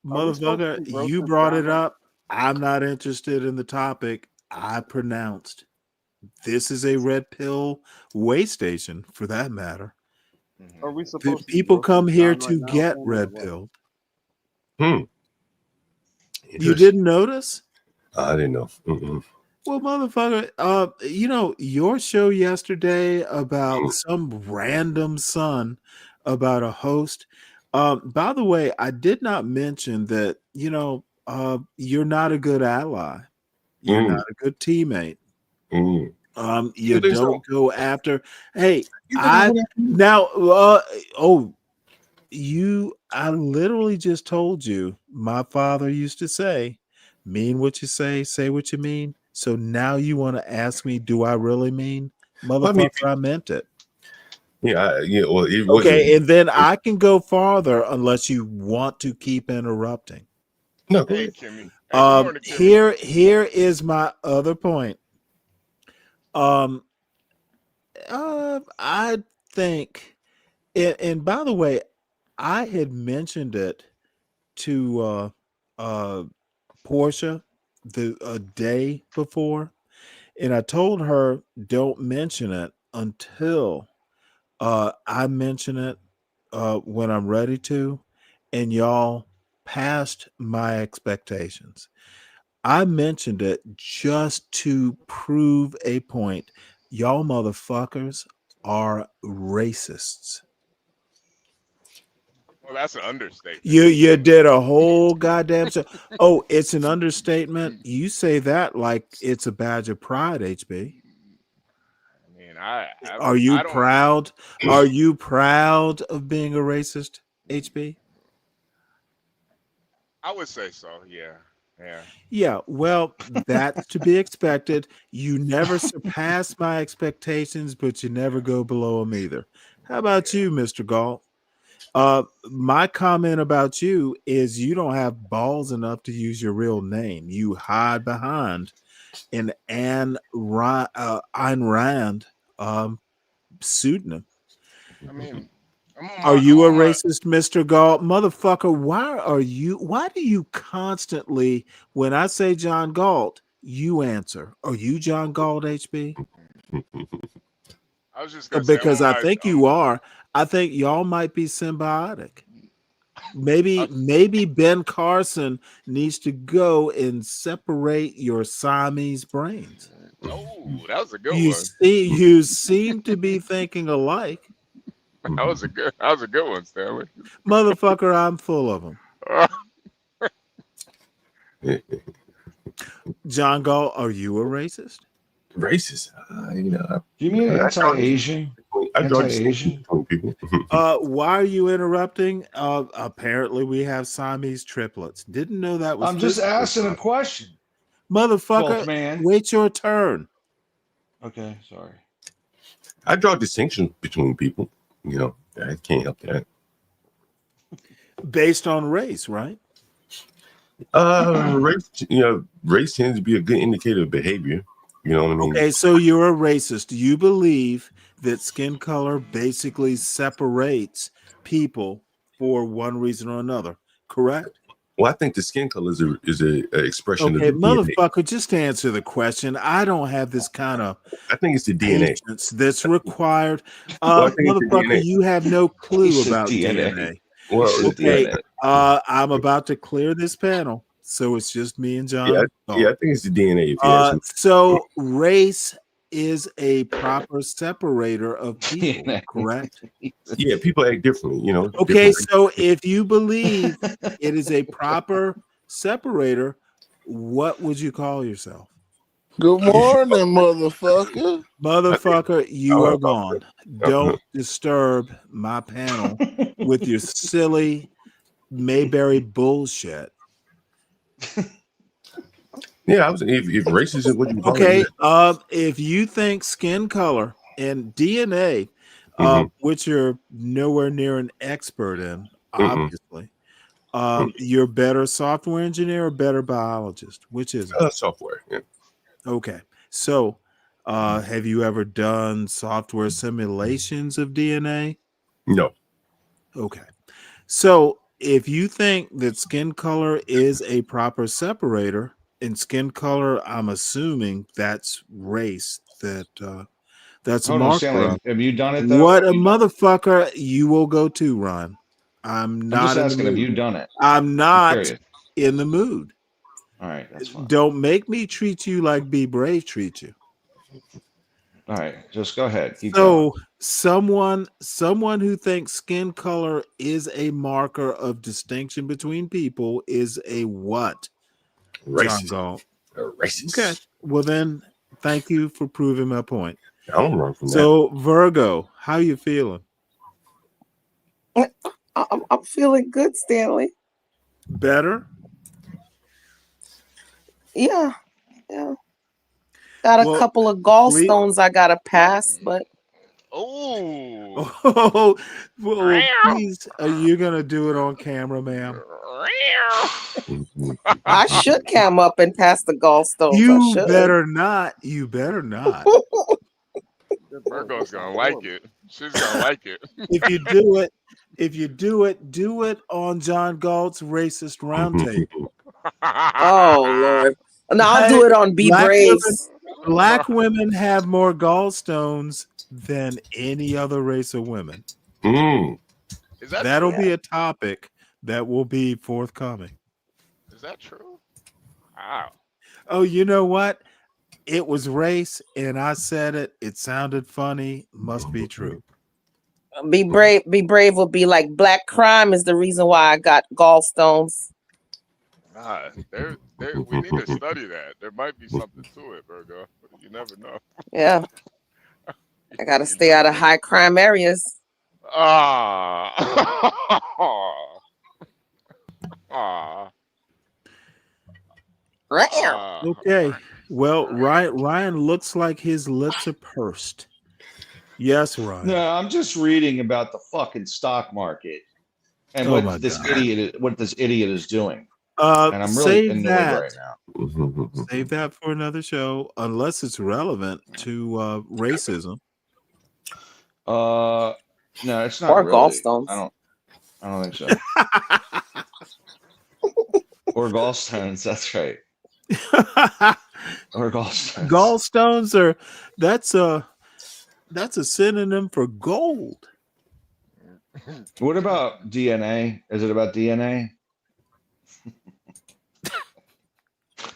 Motherfucker, you brought it up. I'm not interested in the topic. I pronounced. This is a red pill way station, for that matter. Are we supposed to People come here right to now, get Sam, or red what? pilled. Hmm. You didn't notice? I didn't know. Mm-mm. Well, motherfucker, your show yesterday about some random son about a host. By the way, I did not mention that, you're not a good ally. You're not a good teammate. You don't go after. Hey, I literally just told you my father used to say, mean what you say what you mean. So now you want to ask me, do I really mean? Motherfucker, I meant it. Yeah, well, it wasn't. Okay, and then I can go farther unless you want to keep interrupting. No, Hey, Kimmy. Hey, good morning, Kimmy. Here is my other point. I think, and by the way, I had mentioned it to Portia a day before, and I told her don't mention it until I mention it when I'm ready to, and y'all passed my expectations. I mentioned it just to prove a point. Y'all motherfuckers are racists. Well, that's an understatement. You did a whole goddamn show. Oh, it's an understatement. You say that like it's a badge of pride, HB. I mean, Are you I don't. proud? Are you proud of being a racist, HB? I would say so. Yeah. Yeah. Yeah, well, that's to be expected. You never surpass my expectations, but you never go below them either. How about you, Mr. Galt? My comment about you is you don't have balls enough to use your real name. You hide behind an Ayn Rand pseudonym. I mean, Are you a racist, Mr. Galt? Motherfucker, why do you constantly, when I say John Galt, you answer? Are you John Galt, HB? I was just gonna say Because I think you are. I think y'all might be symbiotic. Maybe Ben Carson needs to go and separate your Siamese brains. Oh, that was a good You one. you seem to be thinking alike. That was a good one, Stanley. Motherfucker, I'm full of them. John Galt, are you a racist? Racist? You mean anti-Asian? I draw Anti-Asian? between people. Why are you interrupting? Apparently we have Siamese triplets. Didn't know that was. I'm just physical asking a stuff. question. Motherfucker, 12th man. wait your turn. Okay, sorry. I draw distinctions between people. I can't help that. Based on race, right? Race tends to be a good indicator of behavior. You know what I mean? Okay, so you're a racist. Do you believe that skin color basically separates people for one reason or another? Correct? Well, I think the skin color is a expression Okay, of the DNA. motherfucker, just answer the question. I don't have this kind of I think it's the DNA. patience that's required. Well, I think it's the Motherfucker, DNA. you have no clue said about DNA. DNA. Well, Okay, DNA. I'm about to clear this panel, so it's just me and John. Yeah, I think it's the DNA. If you ask me. So race is a proper separator of people, correct? Yeah, people act differently. Okay, so if you believe it is a proper separator, what would you call yourself? Good morning, motherfucker. Motherfucker, you are gone. Don't disturb my panel with your silly Mayberry bullshit. Yeah, if racist is what you call Okay, it. if you think skin color and DNA, which you're nowhere near an expert in, obviously, you're better software engineer or better biologist? Which is it? Software. Yeah. Okay. So, have you ever done software simulations of DNA? No. Okay. So, if you think that skin color is a proper separator, in skin color, I'm assuming that's race that's a Hold on, marker Stanley. of. Have you done it though? What Have a you done it? motherfucker you will go to, Ron. I'm I'm just not in the asking. Have mood. you done it? I'm I'm not curious. in the mood. All right, that's fine. Don't make me treat you like Be Brave treat you. All right, just go ahead. Keep going. So someone who thinks skin color is a marker of distinction between people is a what? John Racist. Galt. Racist. Okay. Well then, thank you for proving my point. I don't run from that. So Virgo, how you feeling? I'm feeling good, Stanley. Better? Yeah. Got a couple of gallstones I gotta pass, but Oh, well, please, you're gonna do it on camera, ma'am. I should cam up and pass the gallstones. You better not. You better not. Virgo's gonna like it. She's gonna like it. If you do it on John Galt's racist roundtable. Oh Lord! Now I'll do it on Be Brave's. Black women have more gallstones than any other race of women. Is that That'll true? be a topic that will be forthcoming. Is that true? Wow. Oh, you know what? It was race, and I said it. It sounded funny. Must be true. Be Brave. Be Brave will be like black crime is the reason why I got gallstones. We need to study that. There might be something to it, Virgo. But you never know. Yeah. I gotta stay out of high crime areas. Okay. Well, Ryan looks like his lips are pursed. Yes, Ryan. No, I'm just reading about the fucking stock market and Oh my what this God. idiot is doing. And I'm really Save annoyed that. right now. Save that for another show, unless it's relevant to racism. No, it's not Or really. gallstones. I don't think so. Or gallstones. That's right. Or gallstones. Gallstones are that's a synonym for gold. What about DNA? Is it about DNA?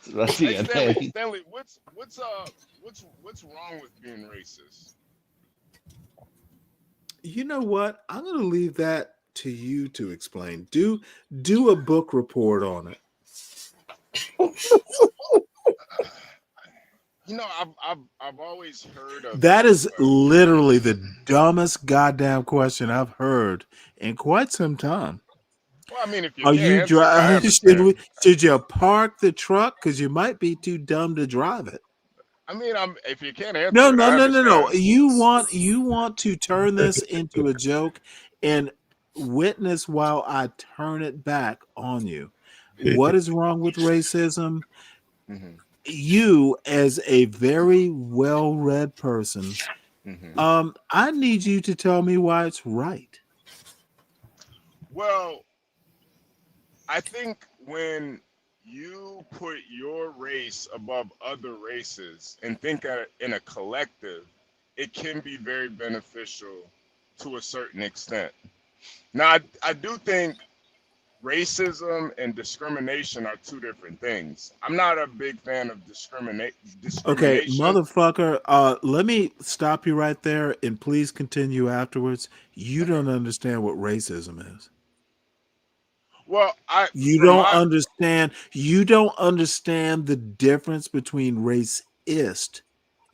It's about Hey, DNA. Stanley, what's wrong with being racist? You know what? I'm going to leave that to you to explain. Do a book report on it. You know, I've always heard of That is literally the dumbest goddamn question I've heard in quite some time. Well, I mean, if you Are can't you answer it, I understand. should you park the truck? Because you might be too dumb to drive it. I mean, if you can't answer No, it, no, I no, no, no. understand. You want to turn this into a joke and witness while I turn it back on you. What is wrong with racism? You, as a very well-read person, I need you to tell me why it's right. Well, I think when you put your race above other races and think in a collective, it can be very beneficial to a certain extent. Now, I do think racism and discrimination are two different things. I'm not a big fan of Okay, discrimination. motherfucker, let me stop you right there and please continue afterwards. You don't understand what racism is. Well, You don't understand the difference between racist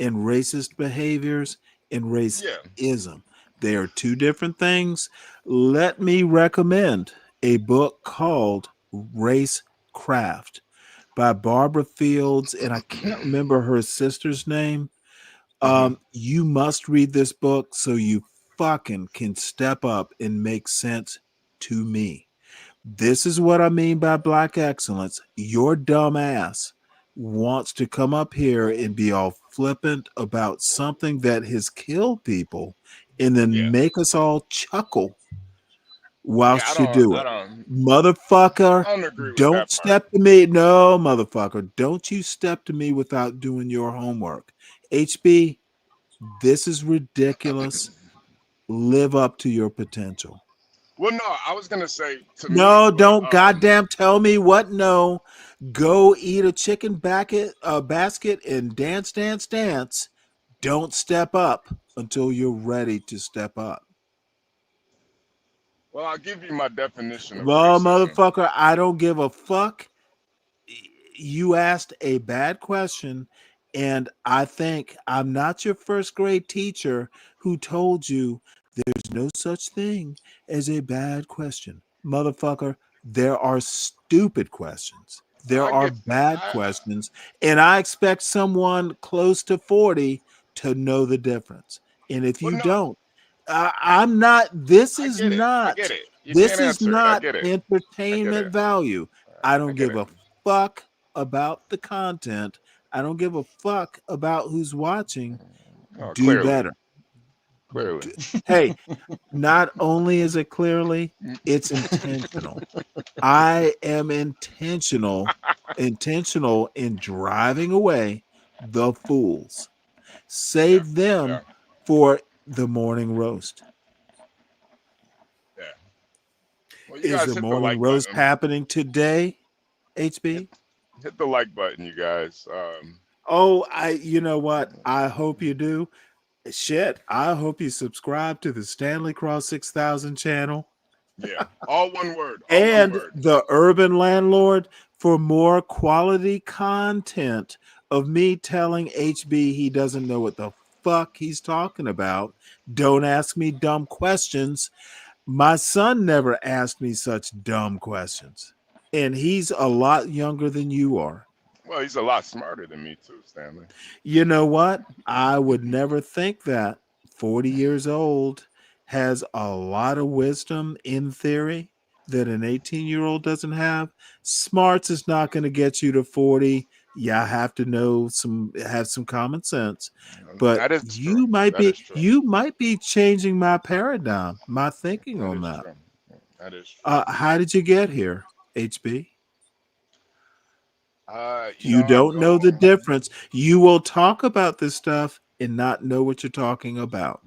and racist behaviors and racism. They are two different things. Let me recommend a book called Race Craft by Barbara Fields, and I can't remember her sister's name. You must read this book so you fucking can step up and make sense to me. This is what I mean by black excellence. Your dumb ass wants to come up here and be all flippant about something that has killed people and then make us all chuckle whilst you do it. Motherfucker, I don't agree with don't that part. step to me. No, motherfucker, don't you step to me without doing your homework. HB, this is ridiculous. Live up to your potential. Well, no, I was gonna say to No, me. don't goddamn tell me what. No, go eat a chicken basket and dance, dance, dance. Don't step up until you're ready to step up. Well, I'll give you my definition of Well, racism. motherfucker, I don't give a fuck. You asked a bad question, and I think I'm not your first grade teacher who told you there's no such thing as a bad question. Motherfucker, there are stupid questions. There are bad questions, and I expect someone close to 40 to know the difference. And if you don't, I'm not. This is not. I get it. You This can't is answer it. I not get it. entertainment value. I don't get give a fuck about the content. I don't give a fuck about who's watching. Do Clearly. better. Clearly. Hey, not only is it clearly, it's intentional. I am intentional in driving away the fools. Save them for the morning roast. Yeah. Well, you Is guys the hit the morning like roast button. happening today, HB? Hit the like button, you guys. Oh, you know what? I hope you do. Shit, I hope you subscribe to the Stanley Cross 6000 channel. Yeah, all one word. And the Urban Landlord for more quality content of me telling HB he doesn't know what the fuck he's talking about. Don't ask me dumb questions. My son never asked me such dumb questions. And he's a lot younger than you are. Well, he's a lot smarter than me too, Stanley. You know what? I would never think that. 40 years old, has a lot of wisdom in theory that an 18-year-old doesn't have. Smarts is not going to get you to 40. You have to have some common sense. But That is you might be changing my paradigm, my thinking on that. True. That is true. How did you get here, HB? You don't know the difference. You will talk about this stuff and not know what you're talking about.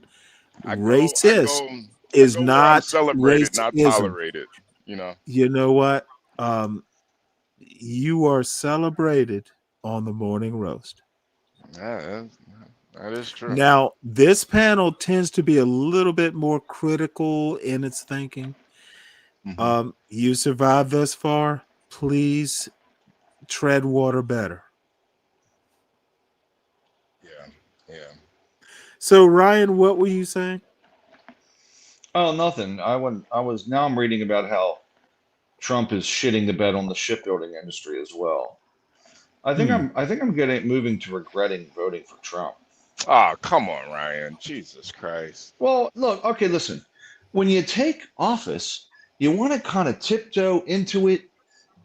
Racist is not celebrated, not racism. tolerated. You know. You know what? You are celebrated on the morning roast. Yeah, that is true. Now, this panel tends to be a little bit more critical in its thinking. You survived thus far. Please tread water better. Yeah. So, Ryan, what were you saying? Oh, nothing. Now I'm reading about how Trump is shitting the bed on the shipbuilding industry as well. I think I'm moving to regretting voting for Trump. Oh, come on, Ryan. Jesus Christ. Well, look, okay, listen. When you take office, you want to kind of tiptoe into it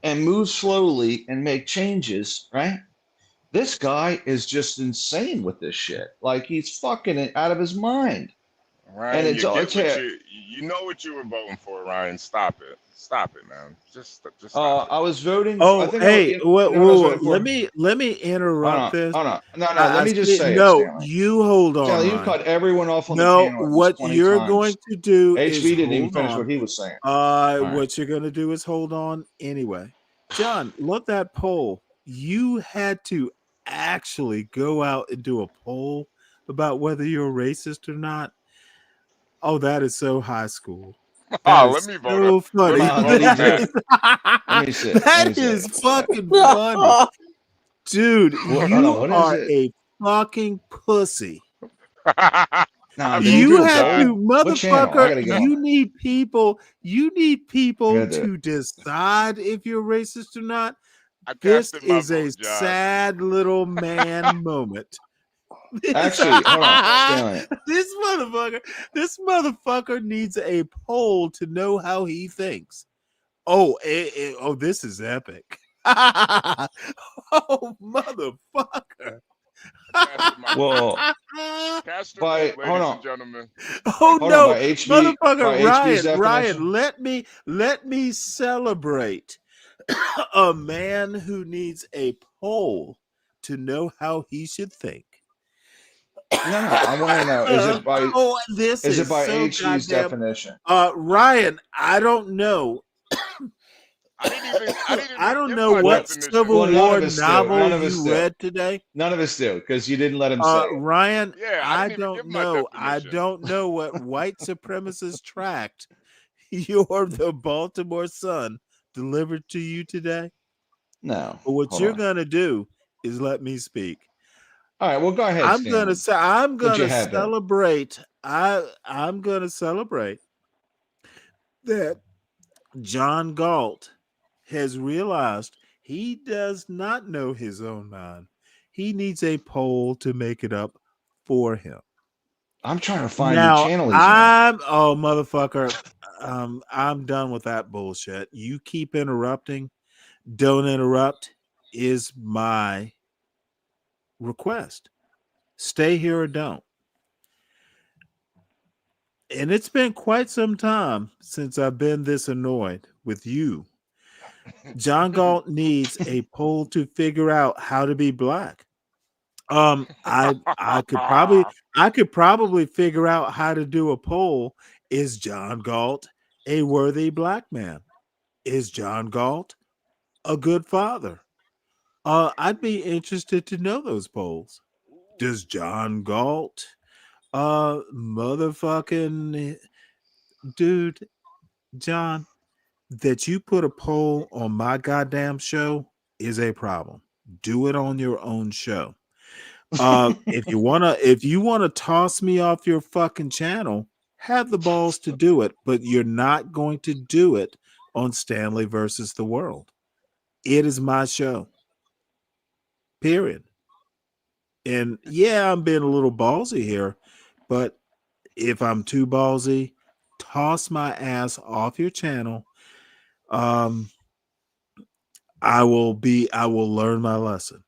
and move slowly and make changes, right? This guy is just insane with this shit. Like, he's fucking it out of his mind. Ryan, And you know what you were voting for, Ryan. Stop it, man. Just I was voting. Oh, I think hey, let me interrupt this. Hold on. No, let me just say it, no, Stanley. you hold on. Stanley, you Ryan. cut everyone off on the No, panel. what you're going to do is HB didn't even hold finish on. what he was saying. What you're going to do is hold on anyway. John, look that poll. You had to actually go out and do a poll about whether you're a racist or not. Oh, that is so high school. Let me vote. So funny. That is fucking funny. Dude, you are a fucking pussy. You have to, motherfucker. You need people to decide if you're racist or not. This is a sad little man moment. Actually, hold on. This motherfucker needs a poll to know how he thinks. Oh, this is epic. Oh, motherfucker. Well, Caster by vote, hold ladies on, and gentlemen. Oh hold on. no, By motherfucker, HB's Ryan, definition. let me celebrate a man who needs a poll to know how he should think. No, I want to know: Oh, this is it is by so HB's goddamn. definition? Ryan, I don't know. I didn't even I don't give know my what definition. Civil Well, none War of us do. novel None of us you do. read today. None of us do because you didn't let him say it. Ryan, Yeah, I I didn't even give don't my know. I definition. don't know what white supremacist tract you're the Baltimore Sun delivered to you today. No. But what Hold you're on. gonna do is let me speak. All right. Well, go ahead, I'm Stanley. gonna Put your hat back. celebrate. I'm gonna celebrate that John Galt has realized he does not know his own mind. He needs a poll to make it up for him. I'm trying to find the Now channel he's on. motherfucker. I'm done with that bullshit. You keep interrupting. Don't interrupt is my request. Stay here or don't. And it's been quite some time since I've been this annoyed with you. John Galt needs a poll to figure out how to be black. I could probably figure out how to do a poll. Is John Galt a worthy black man? Is John Galt a good father? I'd be interested to know those polls. Does John Galt motherfucking dude, John, that you put a poll on my goddamn show is a problem. Do it on your own show. If you wanna toss me off your fucking channel, have the balls to do it, but you're not going to do it on Stanley versus the World. It is my show. Period. And yeah, I'm being a little ballsy here, but if I'm too ballsy, toss my ass off your channel. I will learn my lesson.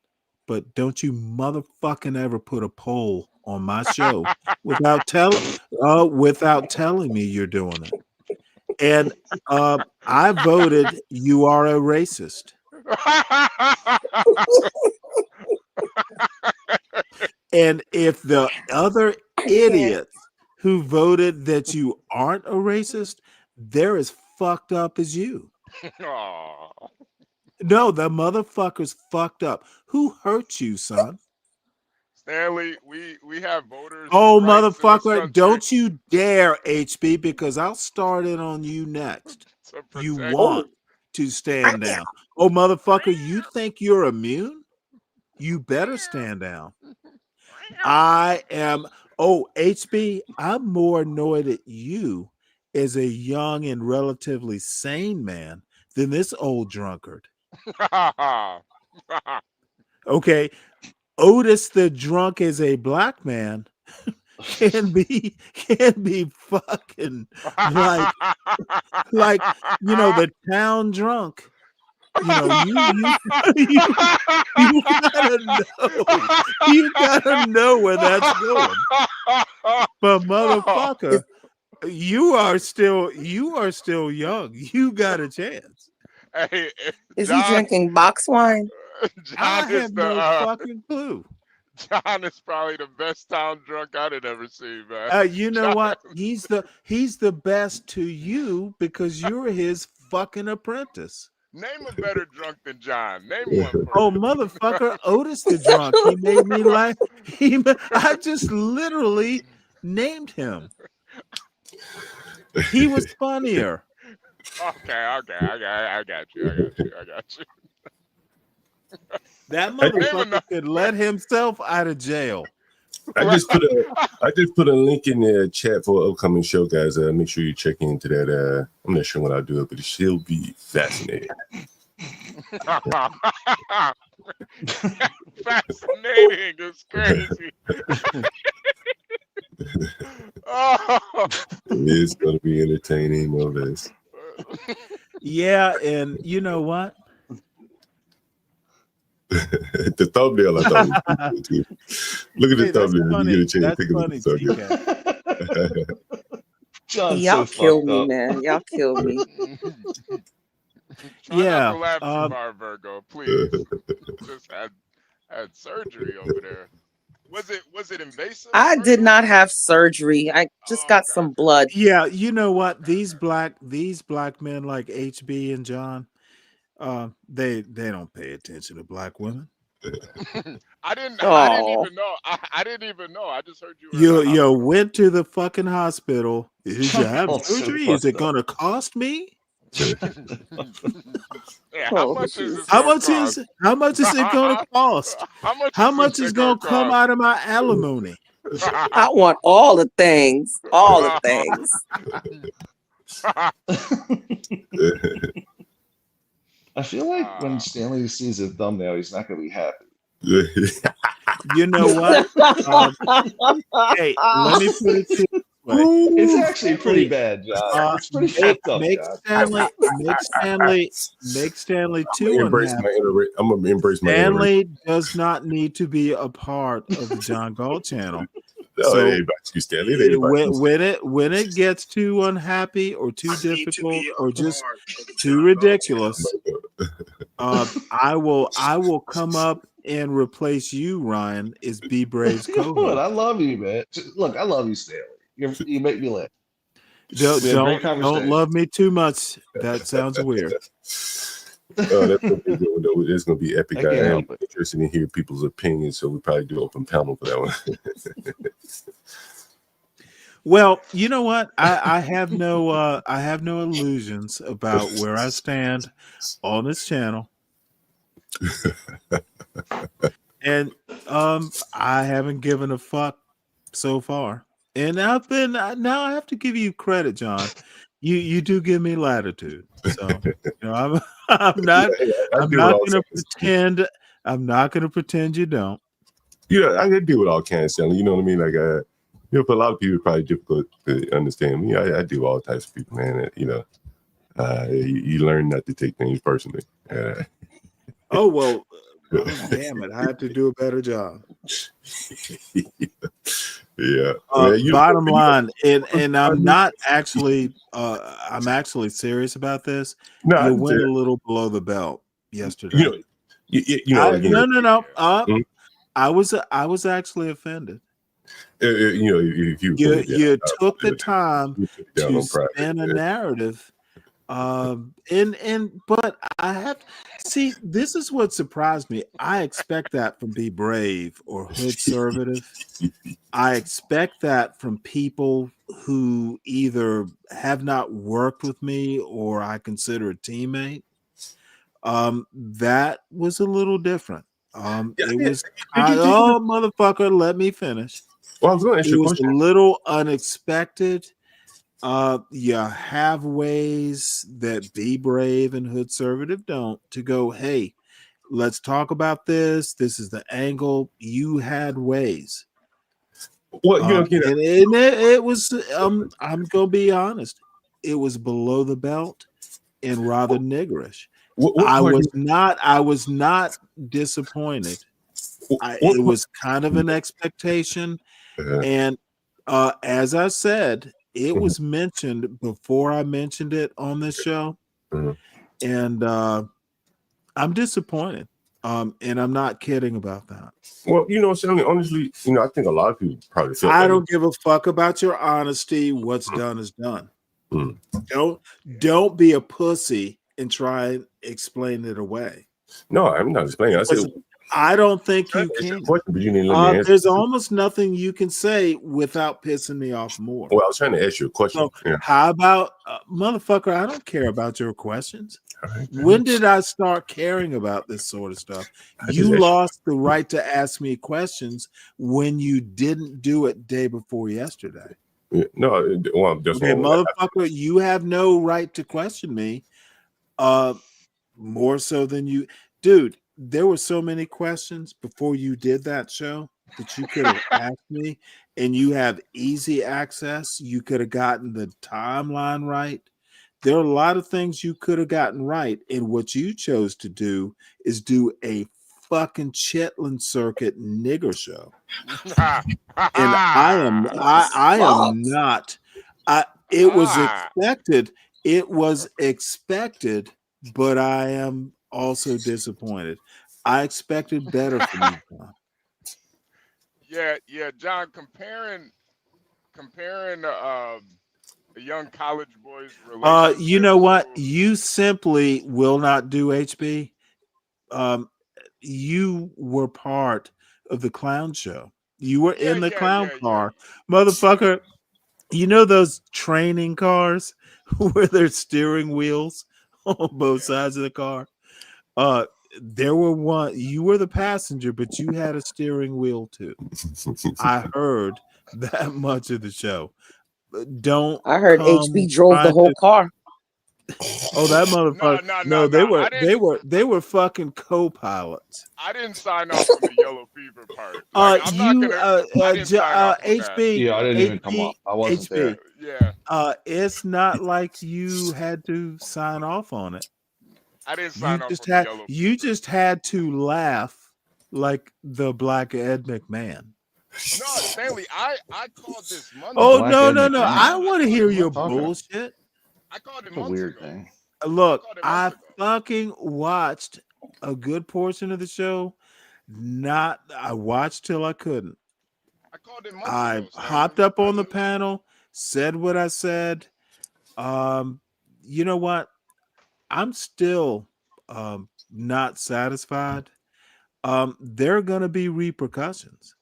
But don't you motherfucking ever put a poll on my show without telling me you're doing it. And I voted you are a racist. And if the other idiots who voted that you aren't a racist, they're as fucked up as you. No, the motherfucker's fucked up. Who hurt you, son? Stanley, we have voters. Oh, rights in this motherfucker, country don't you dare, HB, because I'll start it on you next. to You protect. want to stand down. Oh, motherfucker, you think you're immune? You better stand down. HB, I'm more annoyed at you as a young and relatively sane man than this old drunkard. Okay, Otis the drunk as a black man can be fucking like the town drunk. You gotta know where that's going. But motherfucker, you are still young. You got a chance. Hey, Is he drinking box wine? I have no fucking clue. John is probably the best town drunk I'd have ever seen, man. You know what? He's the best to you because you're his fucking apprentice. Name a better drunk than John. Name one for Oh, me. motherfucker, Otis the drunk. He made me laugh. I just literally named him. He was funnier. Okay. I got you. That motherfucker could let himself out of jail. I just put a link in the chat for an upcoming show, guys. Make sure you check into that. I'm not sure when I'll do it, but it should be fascinating. Fascinating. It's crazy. It's going to be entertaining, no less. Yeah, and you know what? The thumbnail, I thought was pretty good too. Look at the thumbnail. You get a chance to take a look at the thumbnail. John's Y'all so kill fucked me, up. man. Y'all kill me. Try not to laugh too hard, Virgo, please. Just had surgery over there. Was it invasive? I did not have surgery. I just got some blood. Yeah, you know what? These black men like HB and John, they don't pay attention to black women. I didn't Oh. even know. I didn't even know. I just heard you were in the You went to the fucking hospital. Did you have John's so surgery? Is it fucked up. gonna cost me? Yeah, how much is this How gonna much cost? is it gonna cost? How Much much is gonna come cost? out of my alimony? I want all the things. All the things. I feel like when Stanley sees a thumbnail, he's not going to be happy. You know what? Hey, let me put it to you this way. It's actually pretty bad, John. It's pretty fucked up, John. Make Stanley I'm too gonna embrace unhappy. I'm gonna embrace my Stanley does not need to be a part of the John Galt channel. No, So it ain't about you, Stanley. It ain't about you. when it gets too unhappy or too difficult or just too ridiculous, I will come up and replace you, Ryan, as B Brave's You know what? co-host. I love you, man. Look, I love you, Stanley. You make me laugh. Don't love me too much. That sounds weird. That's gonna be good, though. It's gonna be epic. I can't I am help it. interested in hearing people's opinions, so we probably do open panel for that one. Well, you know what? I have no illusions about where I stand on this channel. And I haven't given a fuck so far. And now I have to give you credit, John. You do give me latitude. So I'm not gonna pretend you don't. I can deal with all kinds of, you know what I mean? Like for a lot of people it's probably difficult to understand me. I deal with all types of people, man. You learn not to take things personally. Oh well, damn it! I have to do a better job. Yeah. Bottom line, and I'm not actually. I'm actually serious about this. No, you went a little below the belt yesterday. No. I was actually offended. If you took the time to spin a narrative. But I have see, this is what surprised me. I expect that from Be Brave or Hood Conservative. I expect that from people who either have not worked with me or I consider a teammate. That was a little different. Motherfucker, let me finish. Well, I was going to ask you a question. A little unexpected. You have ways that Be Brave and Hood Conservative don't to go, hey, let's talk about this. This is the angle. You had ways. Well, it was I'm gonna be honest, it was below the belt and rather niggerish. I was not disappointed. It was kind of an expectation. And as I said, it was mentioned before I mentioned it on this show. And I'm disappointed. And I'm not kidding about that. Well, honestly, I think a lot of people probably feel I don't give a fuck about your honesty. What's done is done. Don't be a pussy and try and explain it away. No, I'm not explaining. I said I don't think you can. There's almost nothing you can say without pissing me off more. Well, I was trying to ask you a question. So how about motherfucker? I don't care about your questions. Right. When did I start caring about this sort of stuff? You lost the right to ask me questions when you didn't do it day before yesterday. No, well, just motherfucker, you have no right to question me. More so than you, dude. There were so many questions before you did that show that you could have asked me, and you have easy access. You could have gotten the timeline right. There are a lot of things you could have gotten right, and what you chose to do is do a fucking Chitlin Circuit nigger show. And I am not. It was expected. It was expected, but I am also disappointed. I expected better from you, John. Yeah, John. Comparing a young college boy's relationship. You know what? You simply will not do HB. You were part of the clown show. You were in the clown car, motherfucker. You know those training cars where there's steering wheels on both sides of the car? There were one, you were the passenger, but you had a steering wheel too. I heard that much of the show. Don't I heard HB drove the whole car. Oh, that motherfucker! No, they were fucking co-pilots. I didn't sign off on the yellow fever part. Like, I didn't sign off on that. Yeah, I didn't even come up. I wasn't there. Yeah. It's not like you had to sign off on it. I didn't sign off on the yellow You just had to laugh like the Black Ed McMahon. No, Stanley, I called this Monday. Oh, no. I want to hear your bullshit. I called it a weird thing. Look, I fucking watched a good portion of the show. I watched till I couldn't. I hopped up on the panel, said what I said. You know what? I'm still not satisfied. There are gonna be repercussions.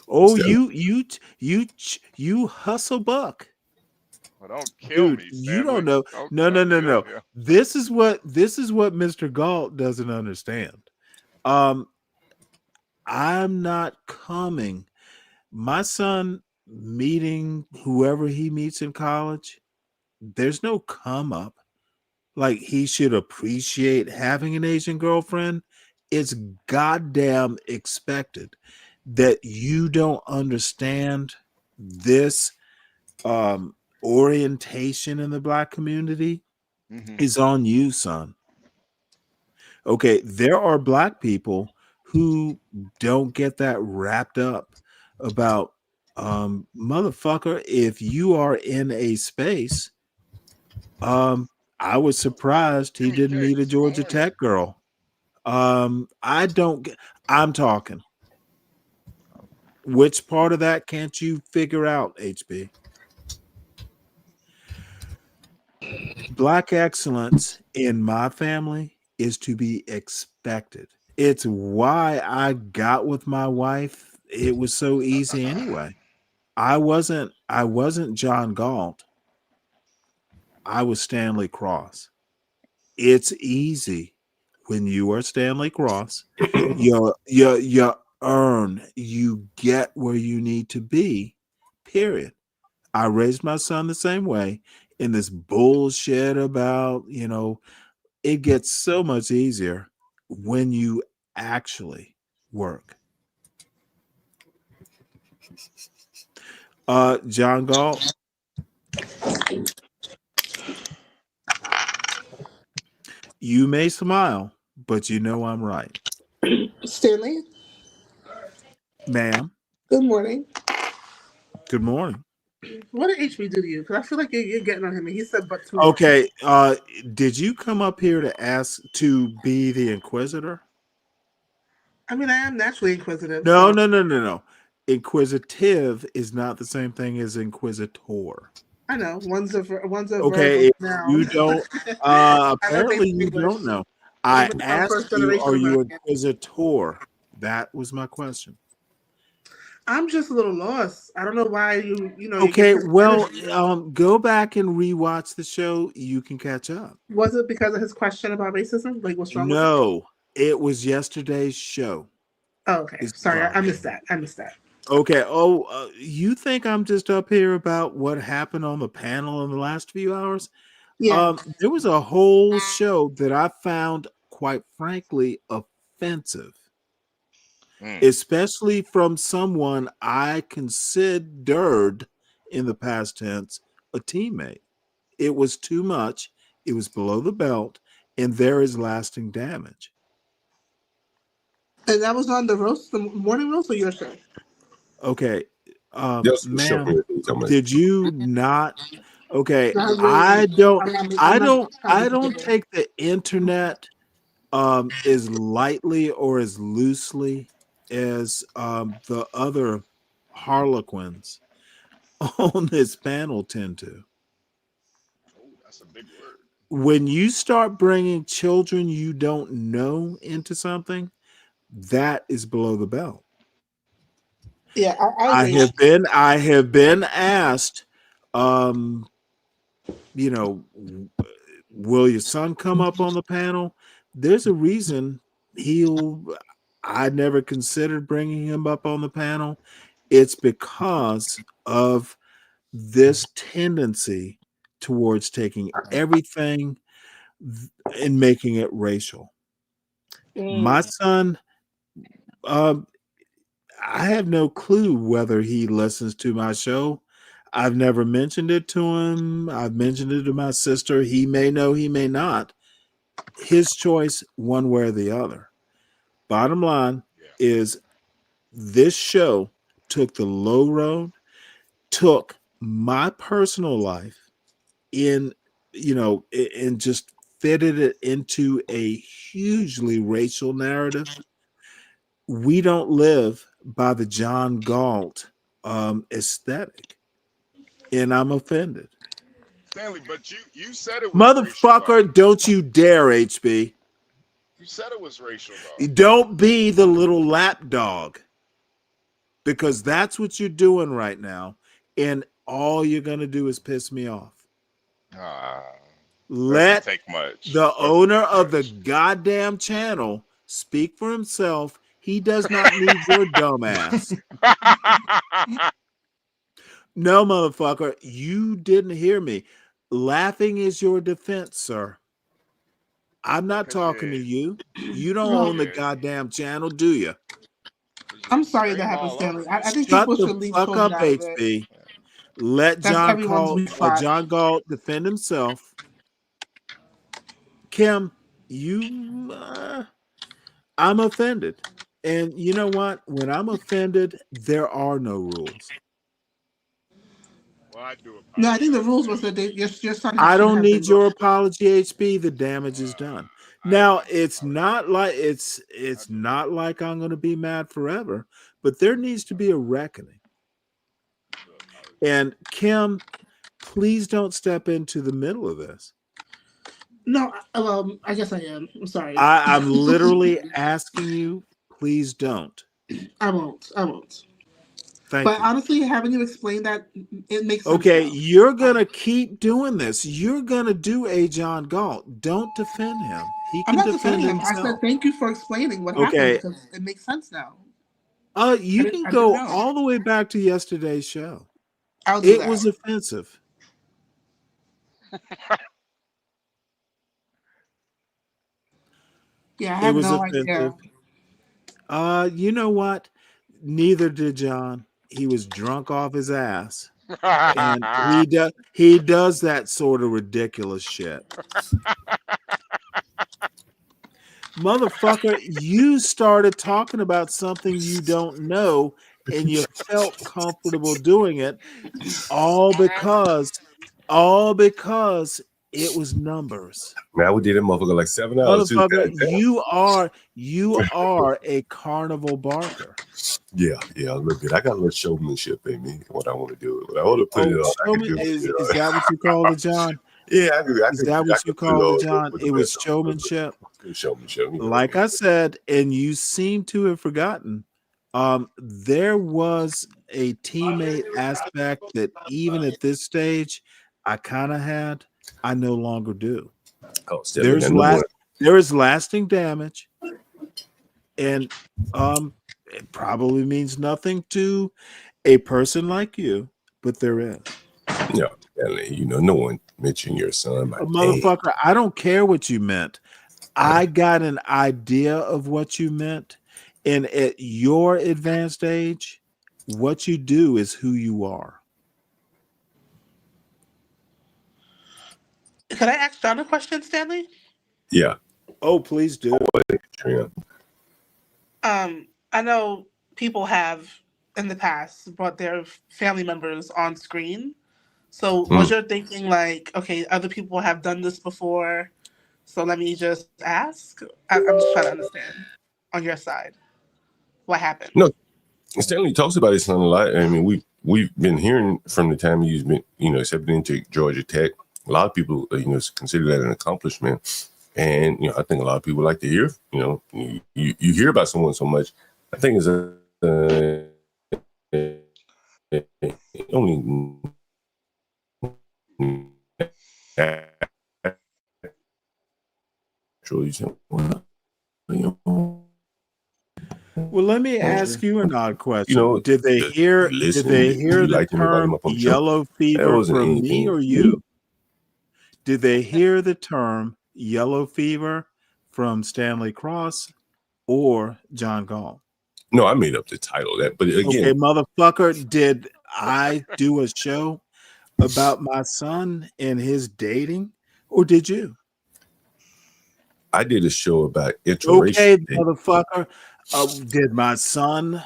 Oh, you hustle buck. Well, don't kill Dude, me, you don't know. Don't No. This is what Mr. Galt doesn't understand. I'm not coming. My son meeting whoever he meets in college, there's no come up. Like he should appreciate having an Asian girlfriend. It's goddamn expected that you don't understand this orientation in the Black community is on you, son. Okay, there are Black people who don't get that wrapped up about motherfucker. If you are in a space, I was surprised he didn't meet a Georgia Tech girl. I'm talking. Which part of that can't you figure out, HB? Black excellence in my family is to be expected. It's why I got with my wife. It was so easy anyway. I wasn't John Galt. I was Stanley Cross. It's easy when you are Stanley Cross. You earn, you get where you need to be. Period. I raised my son the same way. In this bullshit about, it gets so much easier when you actually work. John Galt. You may smile, but you know I'm right. Stanley? Ma'am? Good morning. Good morning. What did HB do to you? Because I feel like you're getting on him. And he said, but too Okay. Did you come up here to ask to be the Inquisitor? I mean, I am naturally inquisitive. No. Inquisitive is not the same thing as Inquisitor. I know. One's a okay. Verb You don't. Apparently, you don't know. I asked you, are you Inquisitor? That was my question. I'm just a little lost. I don't know why you know. Okay, well, go back and rewatch the show. You can catch up. Was it because of his question about racism? Like, what's wrong with it? No, it was yesterday's show. Oh, okay. Sorry, I missed that. Okay. You think I'm just up here about what happened on the panel in the last few hours? Yeah. There was a whole show that I found, quite frankly, offensive. Especially from someone I considered in the past tense a teammate. It was too much. It was below the belt, and there is lasting damage. And that was on the roast, the morning roast, or your show? Okay. Just for Ma'am, sure. did you not? Okay, No, I don't I'm I not don't trying to I be don't particular. take the internet as lightly or as loosely as the other harlequins on this panel tend to. Oh, that's a big word. When you start bringing children you don't know into something, that is below the belt. Yeah, I agree. I have been asked, you know, will your son come up on the panel? There's a reason I never considered bringing him up on the panel. It's because of this tendency towards taking everything and making it racial. My son, I have no clue whether he listens to my show. I've never mentioned it to him. I've mentioned it to my sister. He may know, he may not. His choice, one way or the other. Bottom line is this show took the low road, took my personal life in, and just fitted it into a hugely racial narrative. We don't live by the John Galt aesthetic, and I'm offended. Stanley, but you said it was racial, Motherfucker, though. don't you dare, HB. You said it was racial, though. Don't be the little lapdog, because that's what you're doing right now, and all you're going to do is piss me off. Doesn't Let take much. the owner of the goddamn channel speak for himself. He does not need your dumb ass. No, motherfucker, you didn't hear me. Laughing is your defense, sir. I'm not talking to you. You don't own the goddamn channel, do you? I'm sorry that happened, Stanley. I think Shut people the should leave fuck Tobin up, out of it. HB. Let That's everyone's weak spot. John Galt defend himself. Kim, I'm offended. And you know what? When I'm offended, there are no rules. Well, I do. No, I think the rules was that your son I shouldn't don't have need been your roasted. apology, HB. The damage is done. Now, it's not like I'm going to be mad forever, but there needs to be a reckoning. And Kim, please don't step into the middle of this. No, I guess I am. I'm sorry. I'm literally asking you, please don't. I won't. Thank But you. honestly, having you explain that, it makes sense. Okay, now. you're going to keep doing this. You're going to do a John Galt. Don't defend him. He I'm can not defend defending him. I himself. said thank you for explaining what happened Okay. because it makes sense now. You can I didn't go know. all the way back to yesterday's show. I'll do It that. was offensive. Yeah, I It had was no offensive. idea. You know what? Neither did John. He was drunk off his ass. And he does that sort of ridiculous shit. Motherfucker, you started talking about something you don't know and you felt comfortable doing it all because it was numbers. Man, we did that motherfucker like 7 hours too. Motherfucker, you are a carnival barker. Yeah, a little bit. I got a little showmanship in me. What I want to do, what I want to put it on. I can do Is it. that what you call it, John? Yeah, I could. Is that what you put it call on it, John? with It the was best on. showmanship. Good showmanship. You know, Like I said, and you seem to have forgotten, there was a teammate aspect that even at this stage, I kind of had. I no longer do. Oh, Stanley, There is lasting damage, and it probably means nothing to a person like you, but there is. Yeah, Stanley, you know, no one mentioned your son. My Motherfucker, I don't care what you meant. I got an idea of what you meant. And at your advanced age, what you do is who you are. Could I ask John a question, Stanley? Yeah. Oh, please do. I know people have in the past brought their family members on screen. So was your thinking like, okay, other people have done this before, so let me just ask? I'm just trying to understand on your side what happened. No, Stanley talks about his son a lot. I mean, we've been hearing from the time he's been, accepted into Georgia Tech. A lot of people, consider that an accomplishment, and I think a lot of people like to hear. You hear about someone so much. I think it's only. Well, let me ask you an odd question. Did they hear the term yellow fever from me or you? Did they hear the term yellow fever from Stanley Cross or John Galt? No, I made up the title of that. But again, okay, motherfucker, did I do a show about my son and his dating, or did you? I did a show about interracial. Okay, motherfucker. Did my son,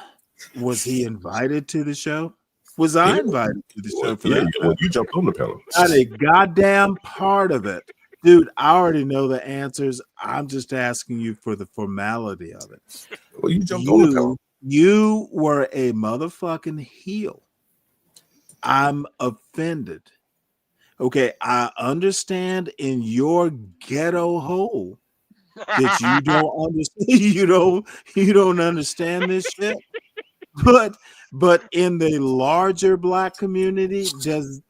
was he invited to the show? Was I invited to the show for that? Well, you jumped on the panel. Not a goddamn part of it. Dude, I already know the answers. I'm just asking you for the formality of it. Well, you jumped on the panel. You were a motherfucking heel. I'm offended. Okay, I understand in your ghetto hole that you don't understand. You don't understand this shit. But in the larger Black community,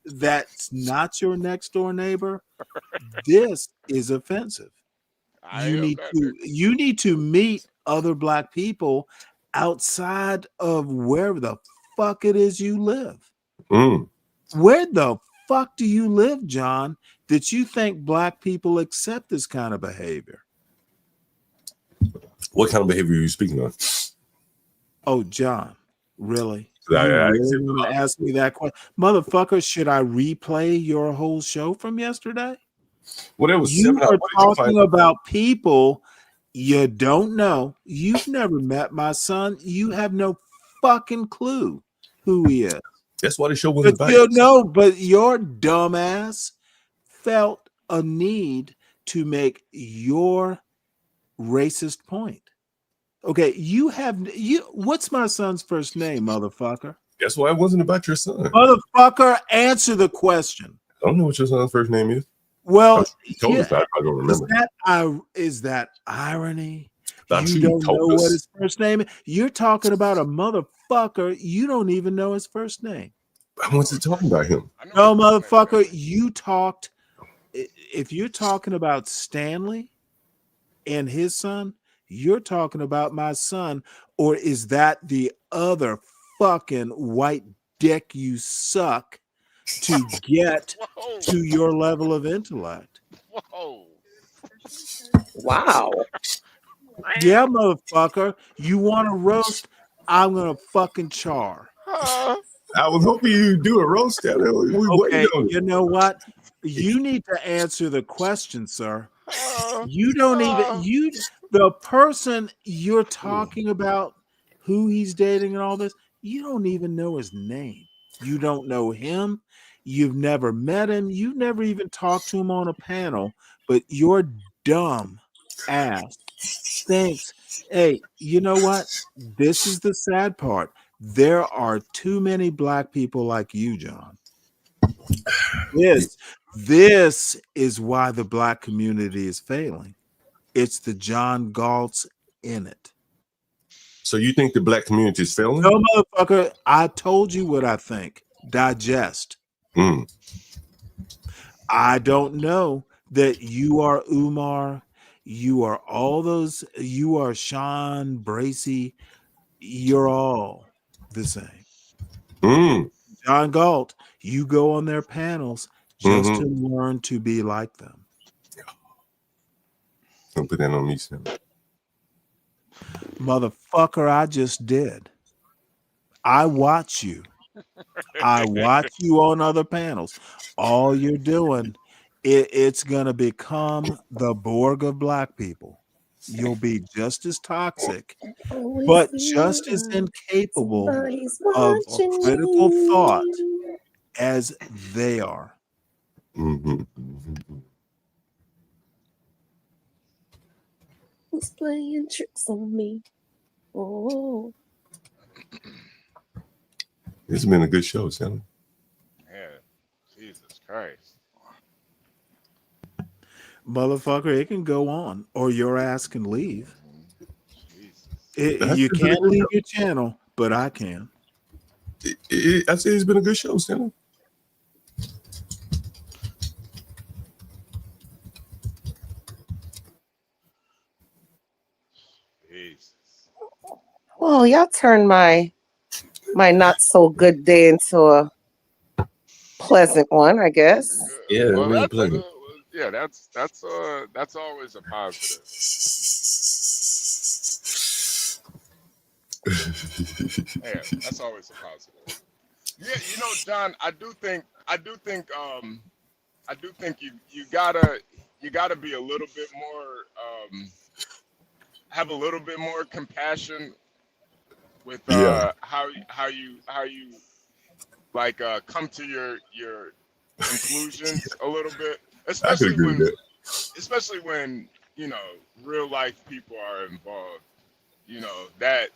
that's not your next door neighbor. This is offensive. You need to meet other Black people outside of where the fuck it is you live. Where the fuck do you live, John, that you think Black people accept this kind of behavior? What kind of behavior are you speaking of? Oh, John, really? You really want to ask me that question? Motherfucker, should I replay your whole show from yesterday? Well, it was you are talking about people you don't know. You've never met my son. You have no fucking clue who he is. That's why the show was invited. But your dumbass felt a need to make your racist point. Okay, what's my son's first name, motherfucker? That's why it wasn't about your son. Motherfucker, answer the question. I don't know what your son's first name is. Well, you told us that. I don't remember. Is that irony? I'm you sure don't know what his first name is. You're talking about a motherfucker. You don't even know his first name. I wasn't talking about him. No, motherfucker. You talked. If you're talking about Stanley and his son, you're talking about my son, or is that the other fucking white dick you suck to get to your level of intellect? Whoa. Wow. Yeah, motherfucker. You want to roast? I'm gonna fucking char. I was hoping you'd do a roast. Okay, you know what? You need to answer the question, sir. You don't even the person you're talking about, who he's dating and all this, you don't even know his name. You don't know him. You've never met him. You've never even talked to him on a panel, but your dumb ass thinks, hey, you know what? This is the sad part. There are too many Black people like you, John. This is why the Black community is failing. It's the John Galts in it. So you think the Black community is failing? No, motherfucker. I told you what I think. Digest. I don't know that you are Umar. You are all those. You are Sean Bracey. You're all the same. John Galt, you go on their panels just to learn to be like them. Don't put that on me, Sam. Motherfucker, I just did. I watch you. I watch you on other panels. All you're doing, it's going to become the Borg of Black people. you'll be just as toxic, but just as incapable of critical thought as they are. Who's playing tricks on me? Oh. This has been a good show, Stanley. Yeah. Jesus Christ. Motherfucker, it can go on, or your ass can leave. That's You been a can't good leave show. your channel, but I can. I say it's been a good show, Stanley. Jesus. Well, y'all turned my not so good day into a pleasant one, I guess. Yeah, Well, really that's pleasant. yeah, that's always a positive. Yeah, that's always a positive. Yeah, you know, John, I do think you gotta be a little bit more have a little bit more compassion with how you like come to your conclusions a little bit, I could agree with that. especially when you know real life people are involved, you know that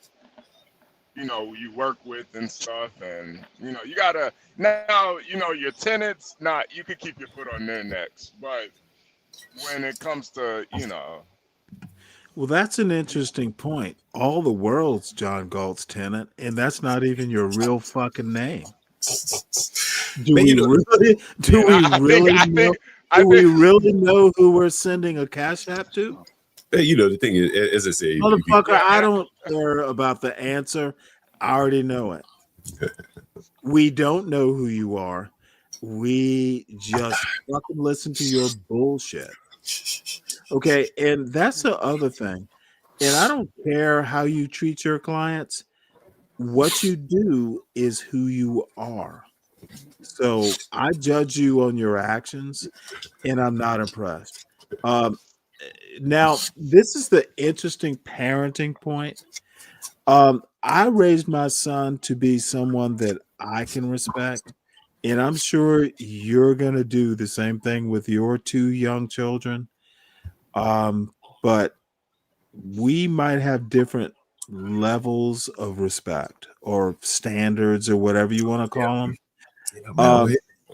you work with and stuff, and you gotta now your tenants, not you could keep your foot on their necks, but when it comes to Well, that's an interesting point. All the world's John Galt's tenant, and that's not even your real fucking name. Do Man, we you know, really? Do we really know? Do we think really know who we're sending a cash app to? the thing is, as I say, Motherfucker, I don't care about the answer. I already know it. We don't know who you are. We just fucking listen to your bullshit. Okay, and that's the other thing. And I don't care how you treat your clients. What you do is who you are. So I judge you on your actions, and I'm not impressed. Now, this is the interesting parenting point. I raised my son to be someone that I can respect, and I'm sure you're going to do the same thing with your two young children. But we might have different levels of respect or standards or whatever you want to call them.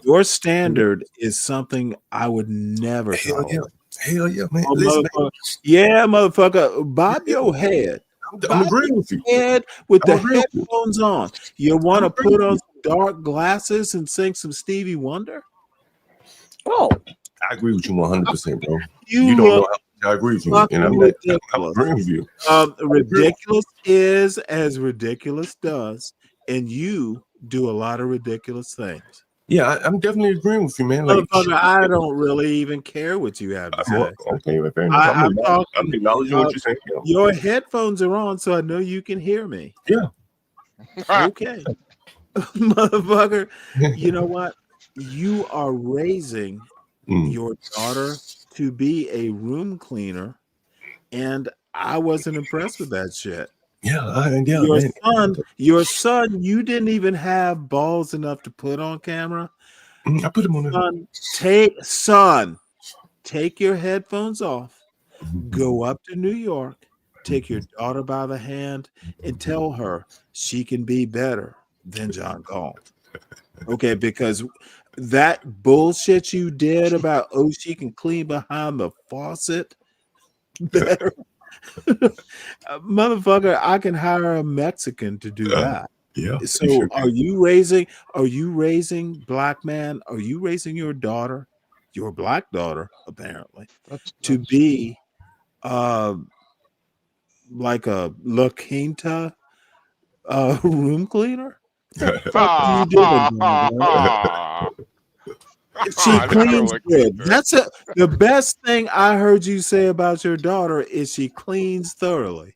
Your standard is something I would never tolerate. Hell yeah, man. Oh, Listen, motherfucker. Yeah, motherfucker. Bob your head. I'm agreeing with you. Head with I'm the agreeing with you. headphones on. You want to I'm agreeing put with on you. some dark glasses and sing some Stevie Wonder? Oh, I agree with you 100%, bro. You You don't know look how I agree with you, fucking and I'm ridiculous. agreeing with you. Ridiculous is as ridiculous does, and you do a lot of ridiculous things. Yeah, I'm definitely agreeing with you, man. Like, Motherfucker, I don't really even care what you have to say. okay, fair enough. I'm talking. I'm acknowledging what you're saying. Yeah. Your headphones are on, so I know you can hear me. Yeah. Okay. Motherfucker, you know what? You are raising your daughter to be a room cleaner, and I wasn't impressed with that shit. Your son, you didn't even have balls enough to put on camera. I put him on. Take your headphones off, go up to New York, take your daughter by the hand, and tell her she can be better than John Galt. Okay, because that bullshit you did about she can clean behind the faucet better. Motherfucker, I can hire a Mexican to do that. Yeah. So are you raising black man? Are you raising your daughter, your black daughter, apparently, to be like a La Quinta room cleaner? What the fuck are you doing, man? She cleans good. That's the best thing I heard you say about your daughter is she cleans thoroughly.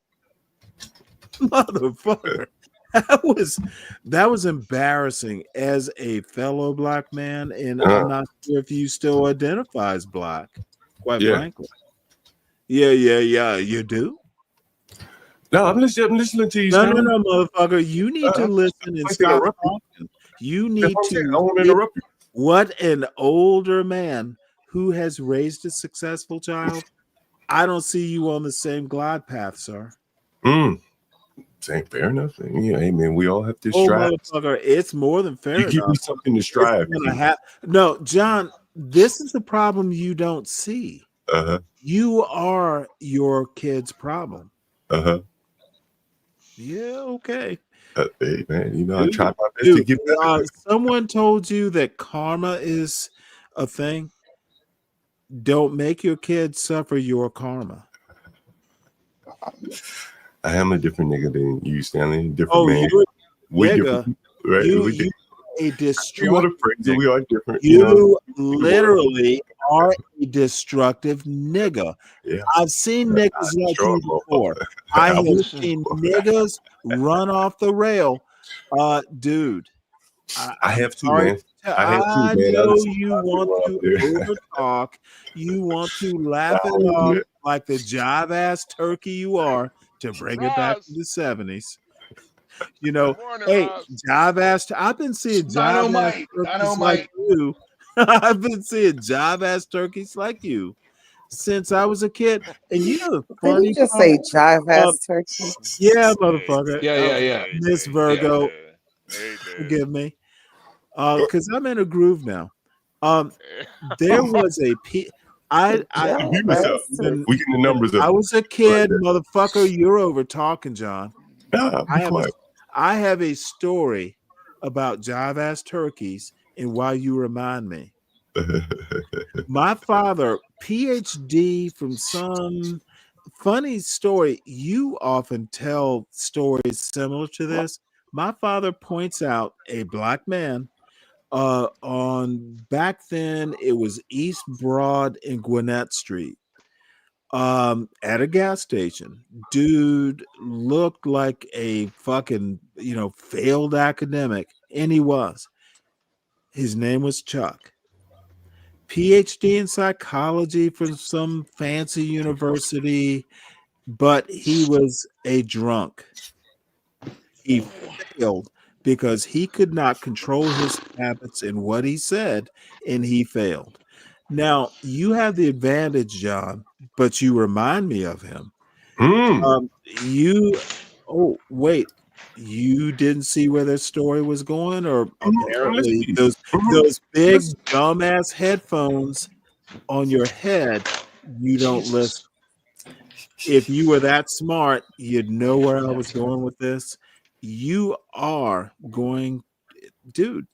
Motherfucker. That was embarrassing as a fellow black man, and I'm not sure if you still identify as black, quite frankly. Yeah. You do? No, I'm listening to you, No, Stanley. motherfucker. You need to I'm listen and like to stop interrupt you. talking. You That's need what I'm saying. I to. don't want to interrupt you. What an older man who has raised a successful child. I don't see you on the same glide path, sir. Saying fair enough. Yeah, hey man, we all have to Oh, strive. motherfucker, it's more than fair You enough. give me something to strive. No, John, this is the problem you don't see. Uh-huh. You are your kid's problem. Uh-huh. Yeah, okay. Hey man, you know, I try my best to get better. Someone told you that karma is a thing. Don't make your kids suffer your karma. I am a different nigga than you, Stanley. Different man. We're different, right? You a destructive. We are different. You literally are a destructive nigga. Yeah. I've seen niggas like you before. I have seen niggas run off the rail. Dude. I have too, man. I know you want to over talk. You want to laugh it off like the jive ass turkey you are to bring it back to the 70s. You know, hey, jive ass. I've been seeing jive ass turkeys like you. I've been seeing jive ass turkeys like you since I was a kid. And you know, Did you just say jive ass turkey? Yeah, motherfucker. Yeah. Miss Virgo, forgive me. Because I'm in a groove now. There was a I we getting the numbers up. I was a kid, motherfucker. You're over talking, John. I have a story about jive ass turkeys and why you remind me. My father, PhD from some funny story. You often tell stories similar to this. My father points out a black man on back then it was East Broad and Gwinnett Street at a gas station. Dude looked like a fucking failed academic, and he was. His name was Chuck. PhD in psychology from some fancy university, but he was a drunk. He failed because he could not control his habits and what he said, and he failed. Now, you have the advantage, John, but you remind me of him. Wait, you didn't see where this story was going, or apparently those big dumbass headphones on your head, you don't listen. If you were that smart, you'd know where I was going with this. You are going, dude,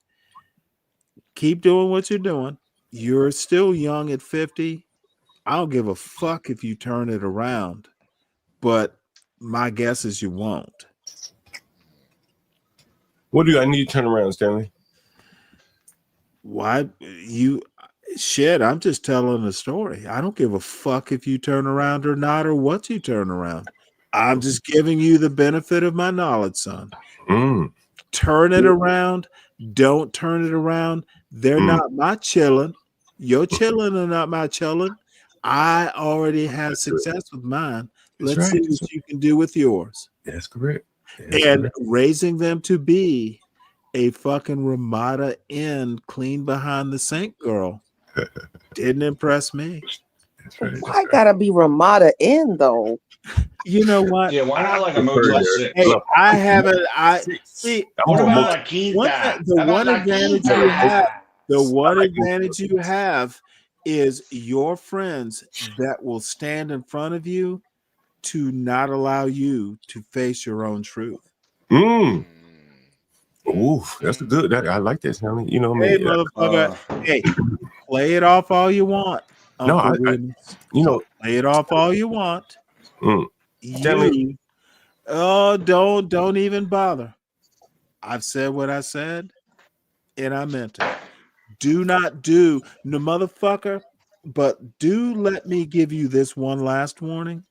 keep doing what you're doing. You're still young at 50. I don't give a fuck if you turn it around, but my guess is you won't. What do I need to turn around, Stanley? Why shit, I'm just telling a story. I don't give a fuck if you turn around or not, or what you turn around. I'm just giving you the benefit of my knowledge, son. Turn it around. Don't turn it around. They're not my chillin'. Your chillin' are not my chillin'. I already had success with mine. Let's see what you can do with yours. That's correct. Raising them to be a fucking Ramada Inn clean behind the sink girl didn't impress me. Why gotta be Ramada Inn though? You know what? Yeah, why not like a Motel 6? Hey, I haven't. See. What about a quinta? The one advantage you have is your friends that will stand in front of you to not allow you to face your own truth. Ooh, that's good. I like that, Stanley. You know, hey, man. Motherfucker. Hey, play it off all you want. Uncle play it off all you want. Stanley. Don't even bother. I've said what I said, and I meant it. Do not do no motherfucker, but do let me give you this one last warning.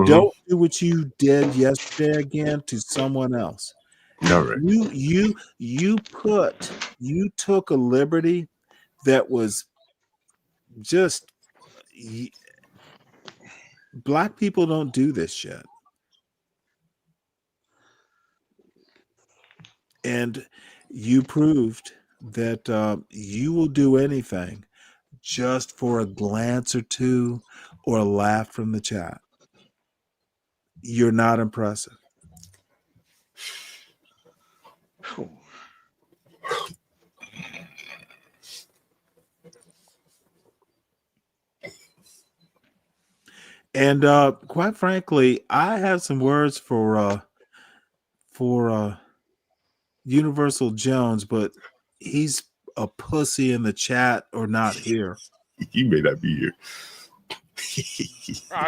Don't do what you did yesterday again to someone else. All right. You took a liberty that was just Black people don't do this shit. And you proved that you will do anything just for a glance or two or a laugh from the chat. You're not impressive. And quite frankly, I have some words for Universal Jones, but he's a pussy in the chat or not here. He may not be here.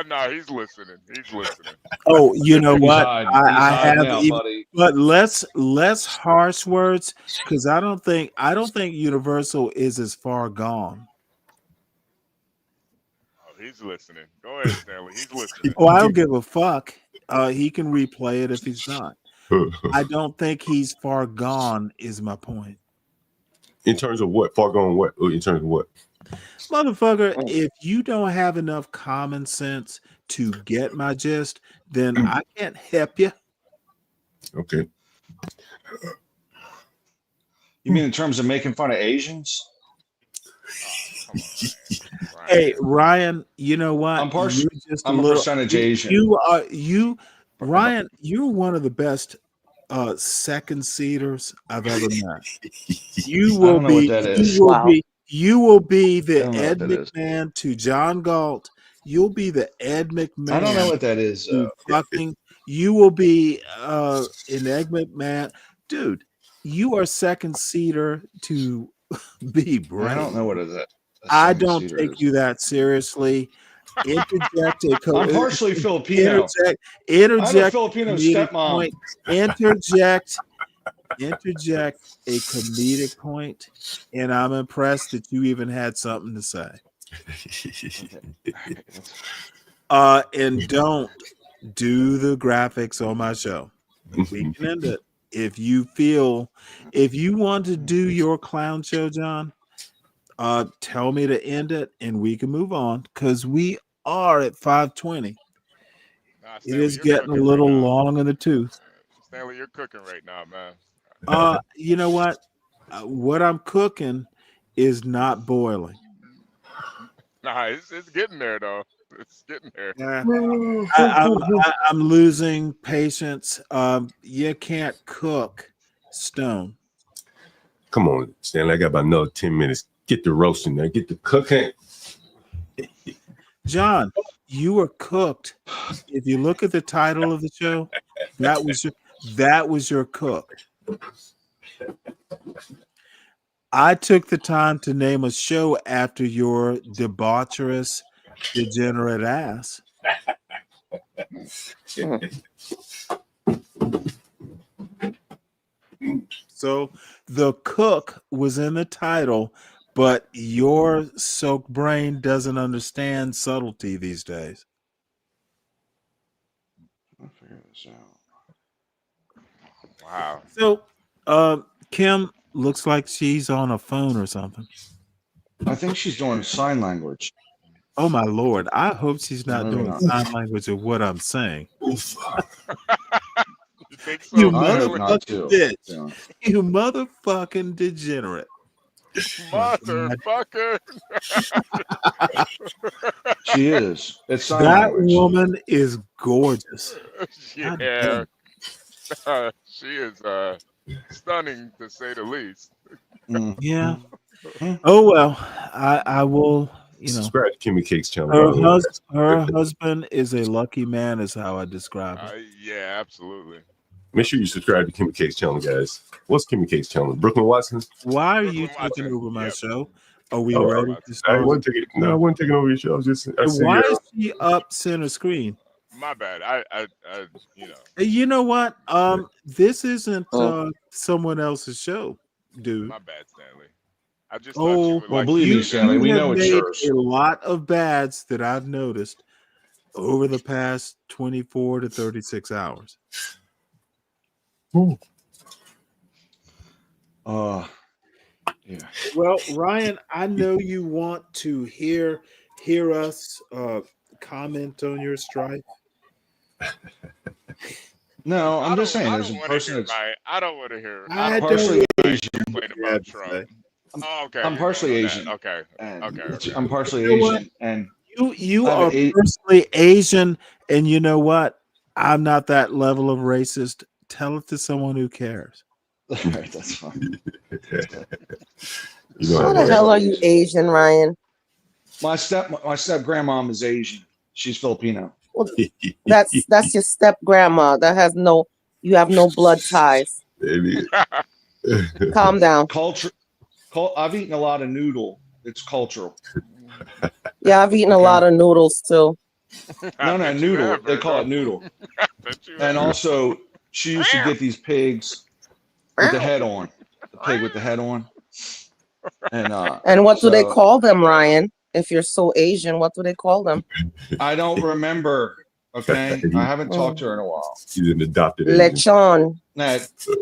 No, he's listening. He's listening. Oh, you know what? He's I hiding have out, even, buddy. but less harsh words, because I don't think Universal is as far gone. Oh, he's listening. Go ahead, Stanley. He's listening. Oh, I don't give a fuck. He can replay it if he's not. I don't think he's far gone. Is my point. In terms of what? Far gone what? In terms of what? Motherfucker, if you don't have enough common sense to get my gist, then I can't help you. Okay. You mean in terms of making fun of Asians? Come on, Hey, Ryan, you know what? I'm a percentage Asian. Ryan, you're one of the best second seaters I've ever met. You will be the Ed McMahon to John Galt. You'll be the Ed McMahon. I don't know what that is. You will be an Ed McMahon. Dude, you are second seater to be brave. I don't know what it is. I don't take you that seriously. Interject I'm partially Filipino. Interject I have a Filipino stepmom. Point. Interject a comedic point, and I'm impressed that you even had something to say. And don't do the graphics on my show. We can end it. If you want to do your clown show, John, tell me to end it and we can move on, because we are at 5:20. It is getting a little long in the tooth. Stanley, you're cooking right now, man. You know what? What I'm cooking is not boiling. Nah, it's getting there though. It's getting there. I'm losing patience. You can't cook stone. Come on, Stanley. I got about another 10 minutes. Get the roasting there. Get the cooking. John, you were cooked. If you look at the title of the show, that was your cook. I took the time to name a show after your debaucherous, degenerate ass. So the cook was in the title, but your soaked brain doesn't understand subtlety these days. I'll figure this out. Wow. So Kim looks like she's on a phone or something. I think she's doing sign language. Oh my Lord. I hope she's not doing sign language of what I'm saying. You think so? You motherfucking bitch. Yeah. You motherfucking degenerate. Motherfucker. She is. It's sign that language. woman is gorgeous. Yeah. She is stunning, to say the least. Yeah. Oh well, I will. Subscribe to Kimmy Cake's channel. Her husband is a lucky man, is how I describe it. Yeah, absolutely. Make sure you subscribe to Kimmy Cake's channel, guys. What's Kimmy Cake's channel? Brooklyn Watson? Why are you taking over my show? Are we ready to start? I wasn't taking over your show. Why is she up center screen? My bad. I You know what? This isn't someone else's show, dude. My bad, Stanley. I just thought you would like. Believe me, Stanley, we know it's yours. A lot of bads that I've noticed over the past 24 to 36 hours. Yeah. Well, Ryan, I know you want to hear us comment on your strife? No, I'm just saying, I as don't a want to person hear that's Ryan. I don't want to hear. I I don't I'm want to don't hear partially Ryan Asian, complain you have about to Trump. say. Oh, okay, I'm you're going partially on that. Asian, Okay, and okay. I'm partially You know what? Asian, and You I have are a personally Asian, and you know what? I'm not that level of racist. Tell it to someone who cares. all right, that's fine. You know How how the it hell is. are you Asian, Ryan? My step grandmom is Asian. She's Filipino. Well, that's your step grandma. That has no, you have no blood ties. Calm down. I've eaten a lot of noodle. It's cultural. Yeah, I've eaten a lot of noodles too. No, noodle. They call it noodle. And also, she used to get these pigs with the head on. The pig with the head on. And what do they call them, Ryan? If you're so Asian, what do they call them? I don't remember. Okay, I haven't talked to her in a while. She's an adopted Asian. Lechon. Nah,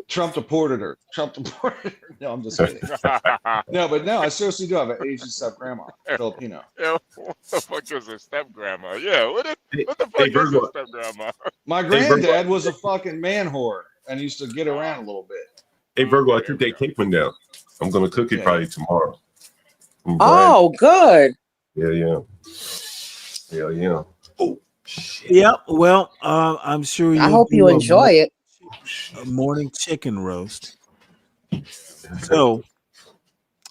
Trump deported her. No, I'm just kidding. No, but no, I seriously do have an Asian step grandma, Filipino. Yeah, what the fuck is a step grandma? Yeah, what the fuck hey, is Virgo. a step grandma? My granddad was a fucking man whore and used to get around a little bit. Hey, Virgo, I took that cake one down. I'm going to cook it probably tomorrow. Oh, good. Yeah. Oh, Yeah, well, I'm sure I you'll hope you do enjoy it. a morning chicken roast. So,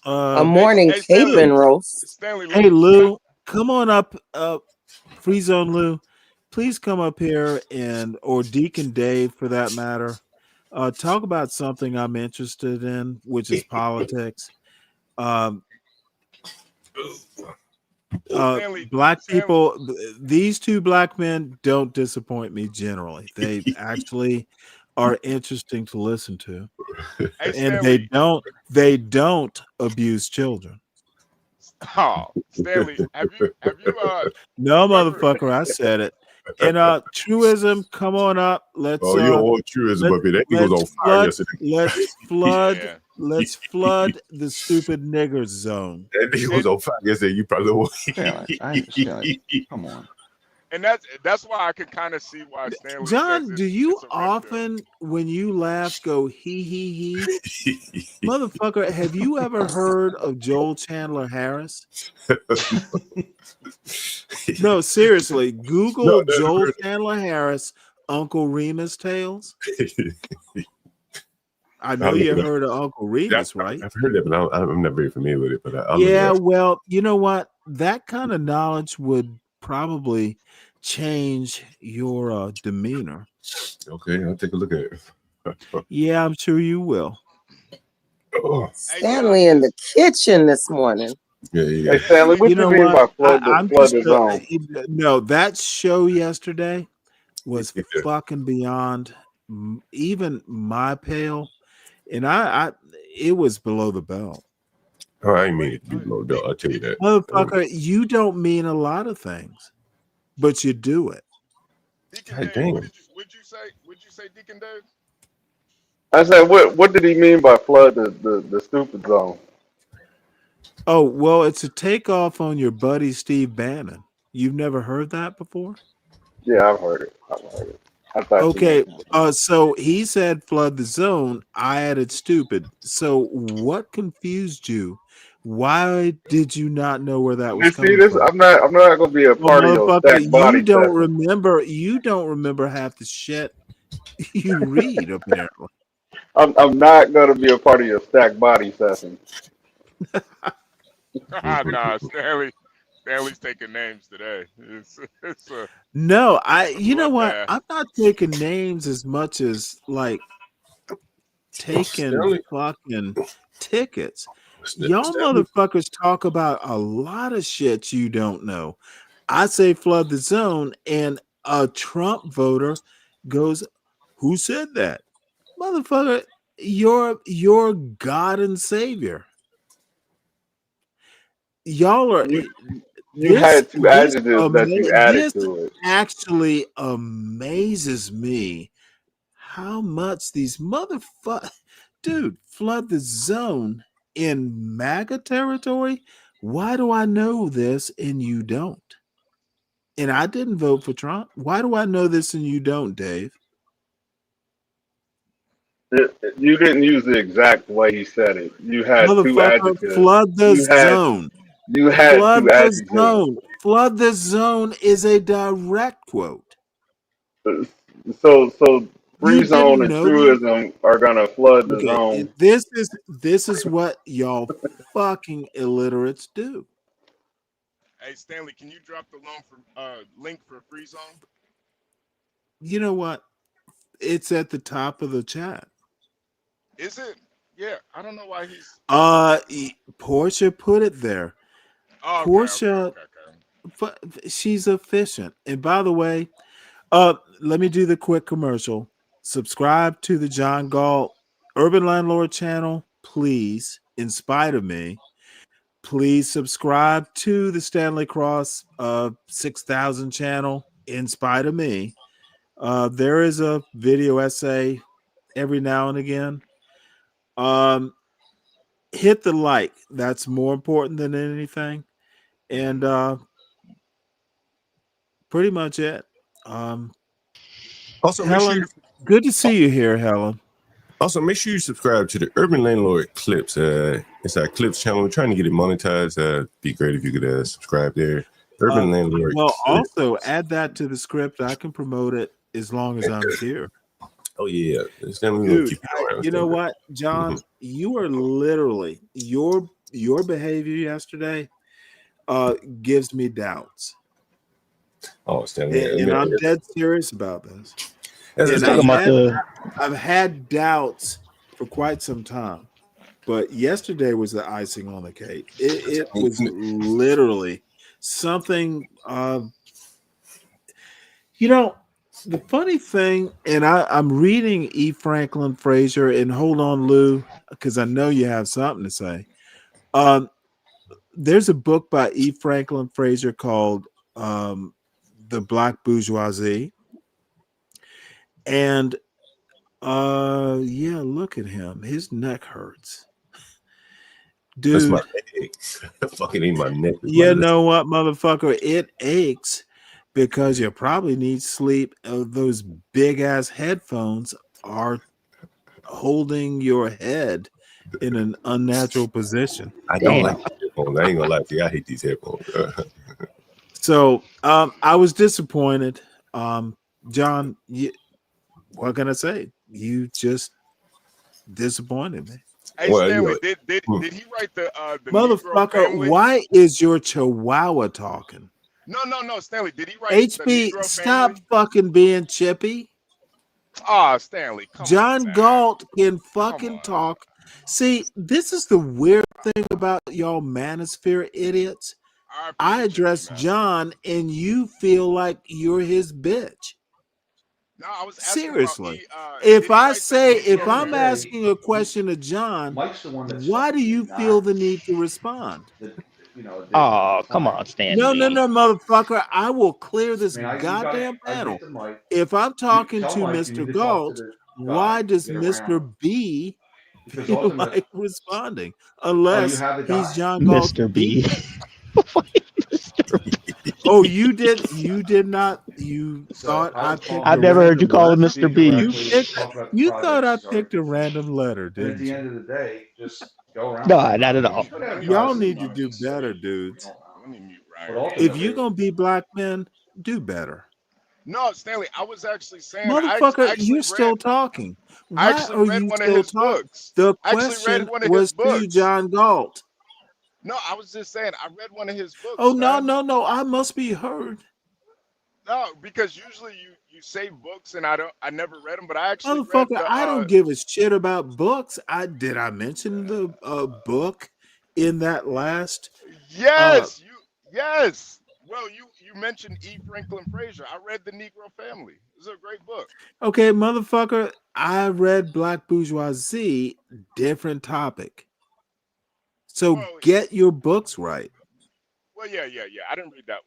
A morning Stanley, capon roast. Stanley, hey Lou, come on up, Free Zone Lou. Please come up here or Deacon Dave for that matter. Talk about something I'm interested in, which is politics. Black people, these two black men don't disappoint me generally. They actually are interesting to listen to. Hey, And Stanley. they don't abuse children. Oh, Stanley, have you No, motherfucker, I said it. And truism, come on up. Let's you don't want truism up here. That thing was on fire yesterday. Let's flood the stupid nigger zone. That thing was on fire yesterday. You probably won't. Come on. And that's why I could kind of see why Stanley John, says do you often, when you laugh, go he? Motherfucker, have you ever heard of Joel Chandler Harris? No, seriously. Google Joel Chandler Harris, Uncle Remus Tales. I know you heard of Uncle Remus, right? I've heard that, but I'm not very familiar with it. But yeah, well, you know what? That kind of knowledge would probably change your demeanor. Okay, I'll take a look at it. Yeah, I'm sure you will. Stanley in the kitchen this morning. Yeah. Hey, Stanley, what you mean by flood the zone? No, that show yesterday was fucking beyond even my pale, and it was below the belt. Oh, I ain't mean it to be below the belt. I'll tell you that. Motherfucker, you don't mean a lot of things, but you do it. God damn. Would you say, Deacon Dave? I said, what did he mean by flood the stupid zone? Oh, well, it's a takeoff on your buddy Steve Bannon. You've never heard that before? Yeah, I've heard it. I thought okay, so he said flood the zone. I added stupid. So what confused you? Why did you not know where that was coming from? I'm not going to be a part of your stacked body. You don't remember half the shit you read, apparently. I'm not going to be a part of your stacked body session. Nah, Stanley's taking names today. No, you know what? I'm not taking names as much as like taking fucking tickets. Y'all motherfuckers talk about a lot of shit you don't know. I say flood the zone, and a Trump voter goes, "Who said that?" Motherfucker, you're God and Savior. Y'all are. You had two adjectives that you added to it. Actually amazes me how much these motherfuckers, dude, flood the zone in MAGA territory. Why do I know this and you don't? and I didn't vote for Trump. Why do I know this and you don't, Dave? You didn't use the exact way he said it. You had two Motherfucker, adjectives. flood the zone. You had Flood two the adjectives. zone. Flood the zone is a direct quote. So You free zone didn't and know this? truism are gonna flood the Okay, zone. this is what y'all fucking illiterates do. Hey Stanley, can you drop the link for Free Zone? You know what? It's at the top of the chat. Is it? Yeah, I don't know why he's. Portia put it there. Oh, Portia, she's efficient. And by the way, let me do the quick commercial. Subscribe to the John Galt Urban Landlord channel, please. In spite of me, please subscribe to the Stanley Cross 6000 channel. In spite of me, there is a video essay every now and again. Hit the like. That's more important than anything. And pretty much it. Also, Helen, make sure good to see you here, Helen. Also, make sure you subscribe to the Urban Landlord Clips. It's our Clips channel. We're trying to get it monetized. Be great if you could subscribe there. Urban Landlord. Well, Clips. also add that to the script. I can promote it as long as I'm here. Oh yeah, Dude, you know what, John? You are literally your behavior yesterday gives me doubts. Oh, Stanley, and I'm dead serious about this. And I've had doubts for quite some time, but yesterday was the icing on the cake. It was literally something. The funny thing, and I'm reading E. Franklin Frazier, and hold on, Lou, because I know you have something to say. There's a book by E. Franklin Frazier called The Black Bourgeoisie. And yeah, look at him. His neck hurts. Dude. That's my neck. Fucking ain't my neck. You know what, motherfucker? It aches because you probably need sleep. Those big ass headphones are holding your head in an unnatural position. I don't like these headphones. I ain't gonna lie to you. I hate these headphones. So I was disappointed. John, what can I say? You just disappointed me. Hey, Stanley, did he write the motherfucker? Why is your chihuahua talking? No, Stanley, did he write HB? the Negro Stop family? fucking being chippy. Stanley, come John on, Galt can fucking talk. See, this is the weird thing about y'all manosphere idiots. I address John, and you feel like you're his bitch. No, I was seriously. If I'm asking a question to John, why do you feel the need to respond? Oh, come on, Stanley. No, motherfucker. I will clear this goddamn panel. If I'm talking to Mr. Galt, why does Mr. B feel like responding? Unless he's John Galt. Mr. B. Oh, you did not. You thought I picked. I've never heard you call him Mr. B. You thought I picked a random letter, didn't you? At the end of the day, just go around. No, not at all. Y'all need to do better, dudes. If you're gonna be black men, do better. No, Stanley, I was actually saying, motherfucker, you're still talking. Why are you still talking? The question was to John Galt. No, I was just saying, I read one of his books. Oh, no, I must be heard. No, because usually you say books and I never read them, but I actually motherfucker, read I don't give a shit about books. Did I mention the book in that last? Yes, yes. Well, you mentioned E. Franklin Frazier. I read The Negro Family. It's a great book. Okay, motherfucker, I read Black Bourgeoisie, different topic. So get your books right. Well, yeah. I didn't read that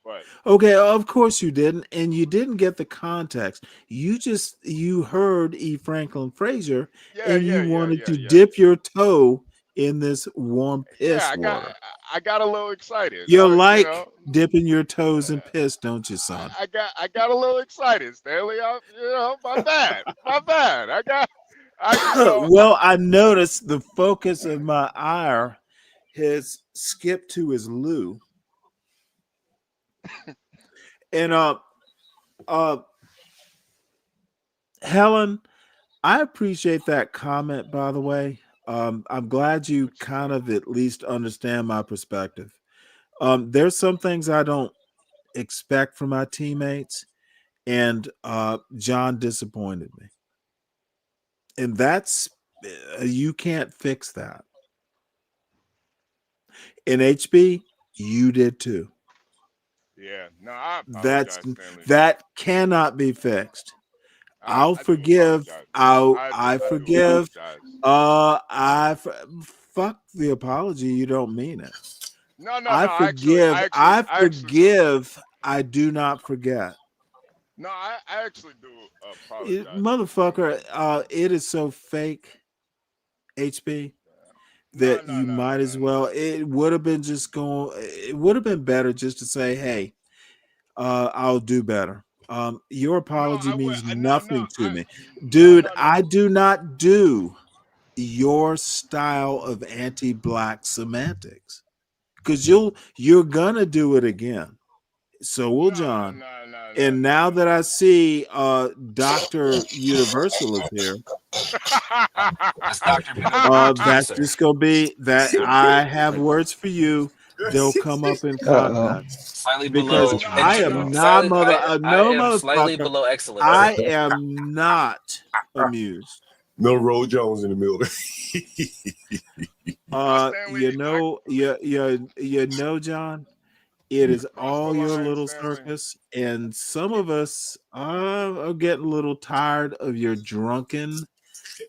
one, but okay, of course you didn't, and you didn't get the context. You heard E. Franklin Frazier, and you wanted to dip your toe in this warm piss water. I got a little excited. You You like know, dipping your toes in piss, don't you, son? I got a little excited, Stanley. My bad, my bad. Well, I noticed the focus of my ire has skipped to his loo. And Helen, I appreciate that comment, by the way. I'm glad you kind of at least understand my perspective. There's some things I don't expect from my teammates, and John disappointed me. And that's you can't fix that. In HB, you did too. Yeah, no, I apologize, Stanley. That cannot be fixed. I'll forgive. I forgive. Fuck the apology. You don't mean it. No. I forgive. I forgive. I do not forget. No, I actually do apologize. Motherfucker, it is so fake, HB, that you might as well. It would have been it would have been better just to say, hey, I'll do better. Your apology means nothing to me. Dude, I do not do your style of anti-black semantics. Because you're gonna do it again. So will John. And now that I see Dr. Universal is here, that's just gonna be that I have words for you. They'll come up in context. Slightly because below. I am not slightly motherfucker. below excellent. I am not amused. No Roll Jones in the middle. You know, John, it is all your little circus, and some of us are getting a little tired of your drunken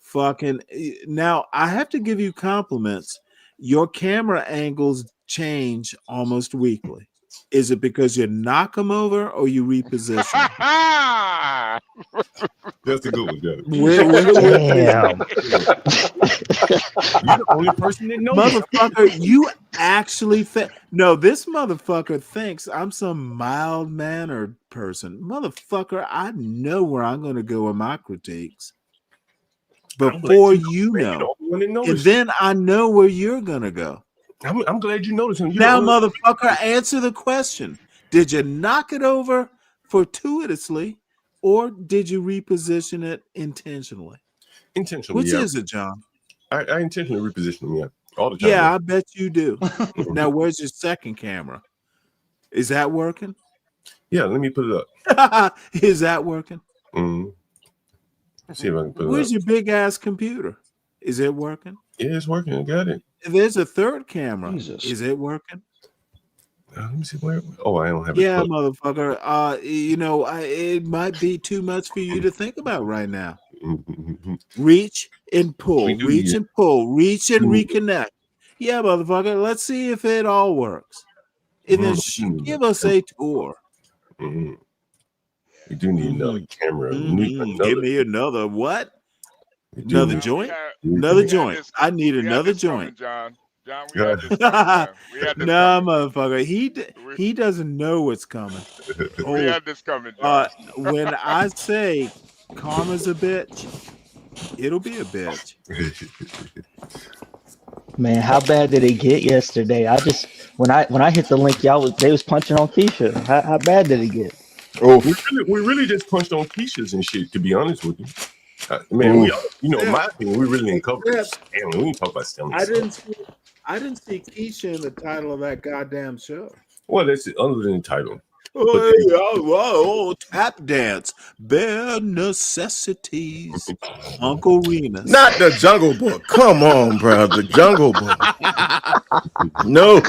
fucking. Now, I have to give you compliments. Your camera angles change almost weekly. Is it because you knock them over or you reposition? That's a good one, Damn. You're the only person that knows. Motherfucker, you actually think. No, this motherfucker thinks I'm some mild-mannered person. Motherfucker, I know where I'm going to go in my critiques before you know. And then I know where you're going to go. I'm glad you noticed him. Now, motherfucker, answer the question. Did you knock it over fortuitously or did you reposition it intentionally? Intentionally, Which yeah. is it, John? I intentionally reposition them, yeah. All the time. Yeah, I bet you do. Now, where's your second camera? Is that working? Yeah, let me put it up. Is that working? Mm-hmm. Let's see if I can put it up. Where's your big ass computer? Is it working? Yeah, it's working. I got it. There's a third camera. Jesus. Is it working? Let me see where. Oh, I don't have it. Yeah, motherfucker. It might be too much for you to think about right now. Reach and pull, reach and pull, reach and reconnect. Yeah, motherfucker. Let's see if it all works. And then give us a tour. Mm-hmm. We do need another camera. Give me another what? Another joint? Another joint. I need another joint. John, we had this coming. Nah, motherfucker. He doesn't know what's coming. We had this coming, John. When I say karma's a bitch, it'll be a bitch. Man, how bad did it get yesterday? When I hit the link, they was punching on Keisha. How bad did it get? We really just punched on Keisha's and shit, to be honest with you. Man, my opinion, we really didn't cover Stanley. We didn't talk about Stanley. I didn't see Keisha in the title of that goddamn show. Well, that's it, other than the title. Tap dance, bare necessities, Uncle Remus. Not the Jungle Book. Come on, bro. The Jungle Book. No.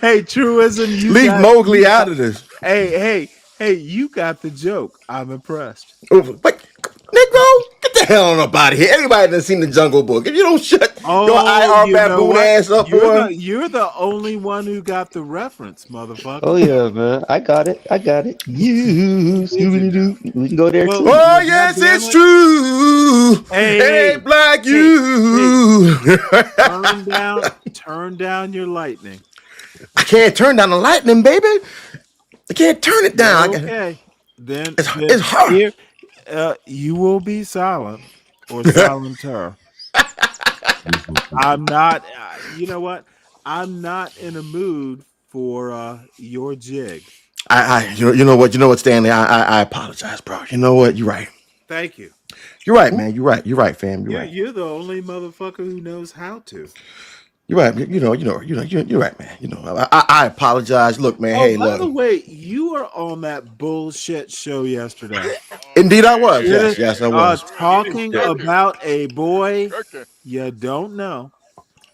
Hey, truism. Leave Mowgli out of this. Hey, you got the joke. I'm impressed. Wait, Negro, get the hell on up out of here. Everybody done seen the Jungle Book. If you don't shut your IR you know baboon what? ass up, boy. You're the only one who got the reference, motherfucker. Oh yeah, man. I got it. You, Scooby-Doo. We can go there Well, too. Oh, well, yes, goddamn it's it. true. Hey, It ain't black hey, you. turn down your lightning. I can't turn down the lightning, baby. I can't turn it down. Okay. Then It's hard. here, you will be silent or silenter. I'm not. You know what? I'm not in a mood for your jig. You know what, Stanley? I apologize, bro. You know what? You're right. Thank you. You're right, man. You're right, fam. You're right. You're the only motherfucker who knows how to. You're right. You're right, man. You know, I apologize. Look, man. Oh, Hey, by look. the way, you were on that bullshit show yesterday. Indeed, I was. Yes, I was. Talking about a boy you don't know,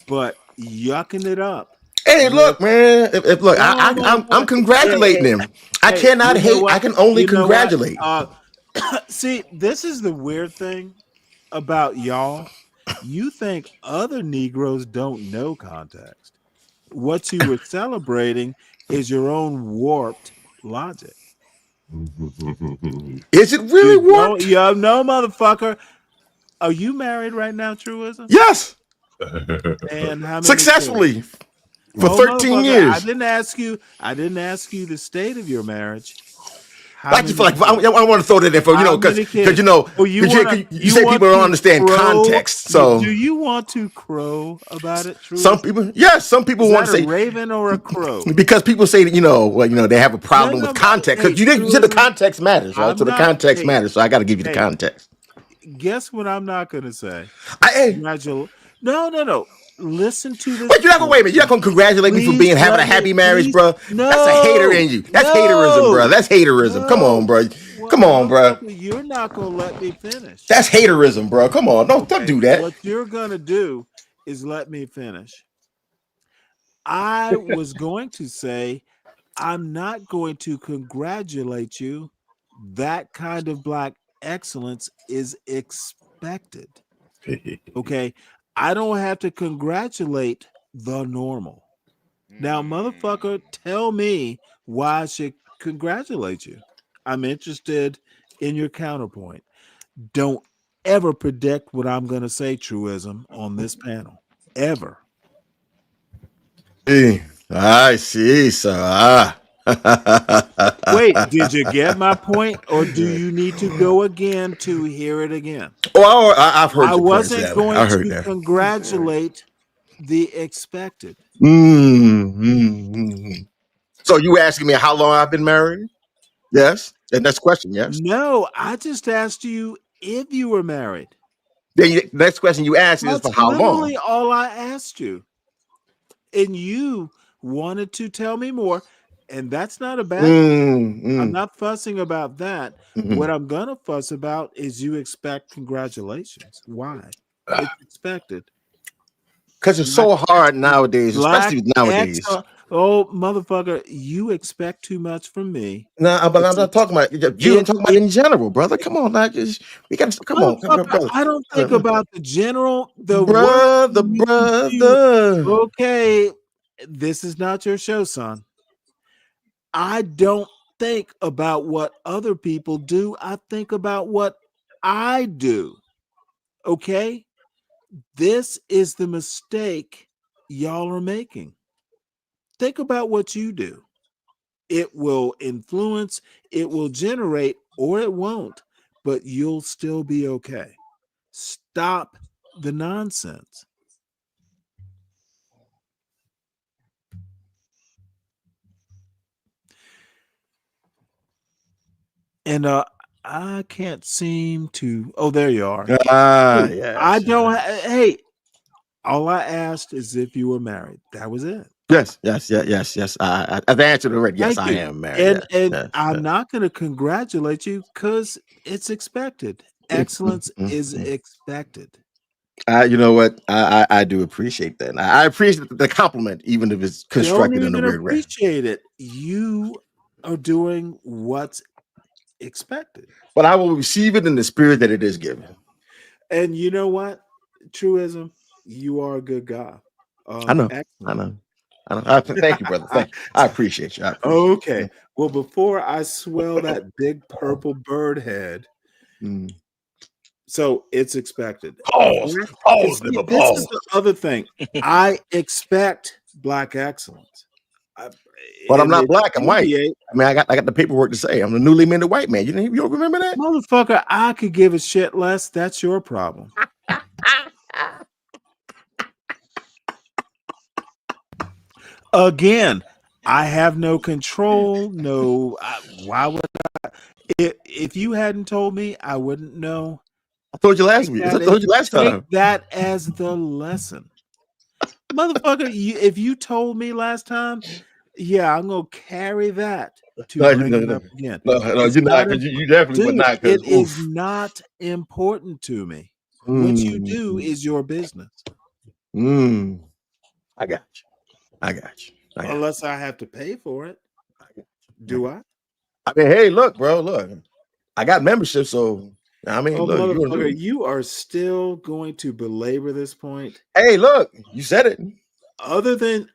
but yucking it up. Hey, look, man. If look, I'm congratulating Hey, him. I cannot you know hate. what? I can only You know what? congratulate. See, this is the weird thing about y'all. You think other Negroes don't know context. What you were celebrating is your own warped logic. Is it really warped? Yeah, no, motherfucker. Are you married right now, Truism? Yes. And how many Successfully kids? for 13 years. I didn't ask you the state of your marriage. I just feel like I want to throw that in for because you say people don't understand context. So do you want to crow about it? Truism? Some people want to say a raven or a crow because people say that they have a problem with context because you said the context matters, right? So the context matters. So I got to give you the context. Guess what I'm not going to say? No. Listen to this. Wait, you're not gonna wait a minute. You're not gonna congratulate me for having a happy marriage, bro. No, that's a hater in you. That's haterism, bro. That's haterism. No. Come on, bro. Come on, bro. You're not gonna let me finish. That's haterism, bro. Come on, don't do that. What you're gonna do is let me finish. I was going to say, I'm not going to congratulate you. That kind of black excellence is expected. Okay. I don't have to congratulate the normal. Now, motherfucker, tell me why I should congratulate you. I'm interested in your counterpoint. Don't ever predict what I'm going to say, Truism, on this panel. Ever. I see, sir. Wait, did you get my point, or do you need to go again to hear it again? Oh, I've heard. I wasn't going to congratulate the expected. So you asking me how long I've been married? Yes, and that's the question. Yes. No, I just asked you if you were married. The next question you asked is for how long? Literally all I asked you, and you wanted to tell me more. And that's not a bad thing. I'm not fussing about that. What I'm going to fuss about is you expect congratulations. Why? It's expected. Because it's so hard nowadays, especially nowadays. Oh, motherfucker, you expect too much from me. No, but I'm not talking about you. I'm talking about in general, brother. Come on, now, we got to come on, brother. I don't think about the general. Brother. Okay, this is not your show, son. I don't think about what other people do. I think about what I do. Okay? This is the mistake y'all are making. Think about what you do. It will influence, it will generate, or it won't, but you'll still be okay. Stop the nonsense. And I can't seem to. Oh, there you are. Yes. I don't. Hey, all I asked is if you were married. That was it. Yes. I've answered already. Yes, I am married. And I'm not going to congratulate you because it's expected. Excellence is expected. You know what? I do appreciate that. I appreciate the compliment, even if it's constructed in a weird way. Appreciate it. You are doing what's expected. But I will receive it in the spirit that it is given. And you know what? Truism, you are a good guy. I know. Excellent. Thank you, brother. Thank you. I appreciate you. Okay. Well, before I swell that big purple bird head, so it's expected. Pause, This is the other thing. I expect black excellence. But I'm not black. I'm white. deviate- I mean, I got the paperwork to say I'm a newly minted white man. You don't remember that? Motherfucker, I could give a shit less. That's your problem. Again, I have no control. Why would I? If you hadn't told me, I wouldn't know. I told you last week. I told you last time. Take that as the lesson. Motherfucker, if you told me last time, yeah, I'm gonna carry that to bring it up again. No, you're not. You definitely would not. It is not important to me. What you do is your business. I got you. Unless I have to pay for it. Do I? I mean, hey, look, bro, look. I got membership, so I mean, look, motherfucker, you are still going to belabor this point. Hey, look, you said it. Other than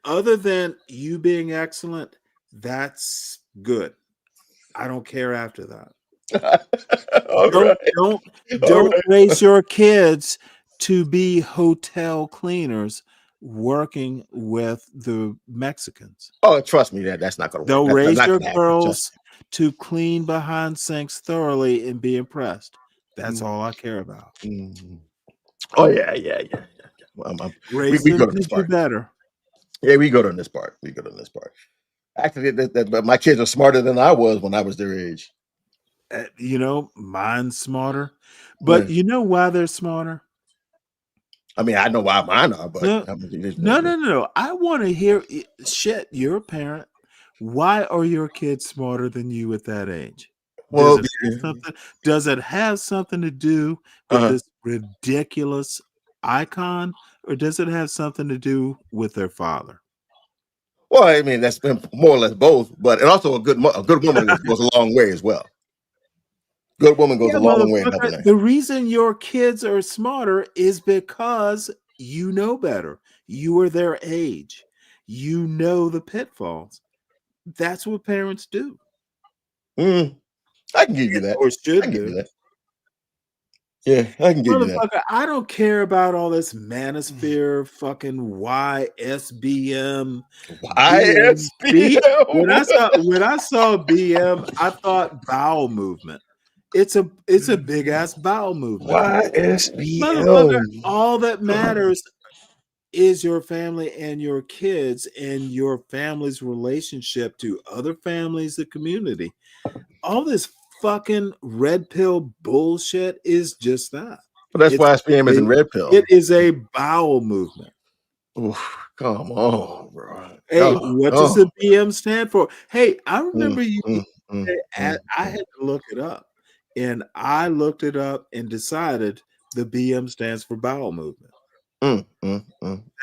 you being excellent, that's good. I don't care after that. Don't raise your kids to be hotel cleaners working with the Mexicans. Oh, trust me, that's not going to work. They'll raise your girls to clean behind sinks thoroughly and be impressed. That's all I care about. Oh yeah. Raise them to do better. Yeah, we go to this part. Actually, but my kids are smarter than I was when I was their age. Mine's smarter. But you know why they're smarter? I mean, I know why mine are, but no. I want to hear shit. You're a parent. Why are your kids smarter than you at that age? Well, does it have something to do with this ridiculous icon, or does it have something to do with their father? Well, I mean, that's been more or less both, but and also a good woman goes a long way as well. Good woman goes a long way. The reason your kids are smarter is because you know better. You are their age. You know the pitfalls. That's what parents do. I can give you that. Or should do. Yeah, I can give you that. I don't care about all this manosphere fucking YSBM. YSBM. When I saw BM, I thought bowel movement. It's a big ass bowel movement. YSBM. All that matters is your family and your kids and your family's relationship to other families, the community. All this fucking red pill bullshit is just that. But that's why SPM isn't red pill. It is a bowel movement. Oof, come on, bro. Hey, what does the BM stand for? Hey, I remember I had to look it up, and I looked it up and decided the BM stands for bowel movement.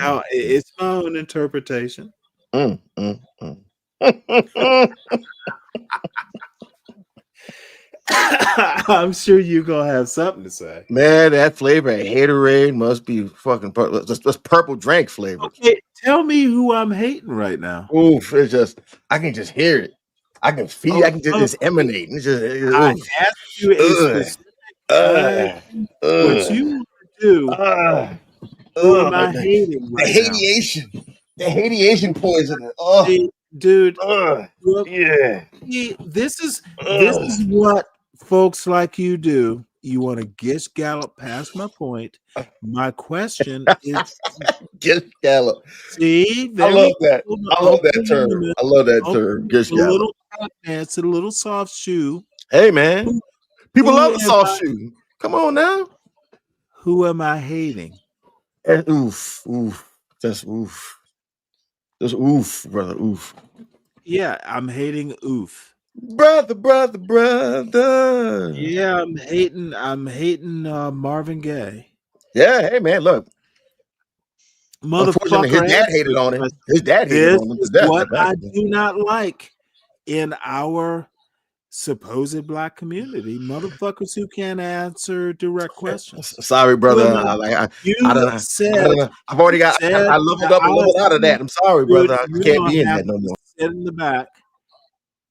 Now it's my own interpretation. I'm sure you're gonna have something to say. Man, that flavor of haterade must be fucking that's purple drink flavor. Okay, tell me who I'm hating right now. Oof, it's just I can just hear it. I can feel I can just emanate. It's just I asked you a specific what you do. Who am I hating right now? The hateation poison. Dude. Yeah. This is what folks like you do. You want to Gish Gallop past my point. My question is Gish Gallop. See, I love that. I love that term. I love that term. Gish Gallop. A little pants, a little soft shoe. Hey man, people love a soft shoe. Come on now. Who am I hating? Oof. Just oof. Just oof, brother. Oof. Yeah, I'm hating oof. Brother. Yeah, I'm hating Marvin Gaye. Yeah, hey man, look. Motherfucker, his dad hated on him. His dad hated on him. This is what I do not like in our supposed black community, motherfuckers who can't answer direct questions. Sorry, brother. I've already got. I leveled up and leveled out of that. I'm sorry, brother. I can't be in that no more. Sit in the back.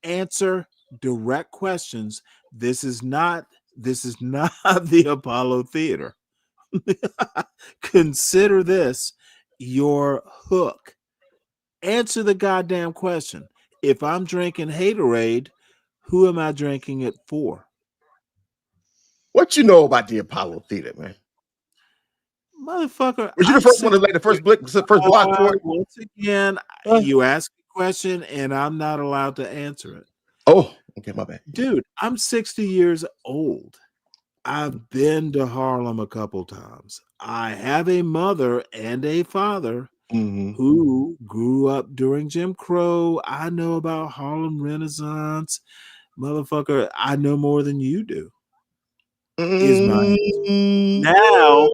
Answer direct questions. This is not the Apollo Theater. Consider this your hook. Answer the goddamn question. If I'm drinking Haterade, who am I drinking it for? What you know about the Apollo Theater, man? Motherfucker. Was you the first one to lay the first block for it? Once again, you ask a question and I'm not allowed to answer it. Oh, okay, my bad. Dude, I'm 60 years old. I've been to Harlem a couple times. I have a mother and a father who grew up during Jim Crow. I know about Harlem Renaissance. Motherfucker, I know more than you do. Is my now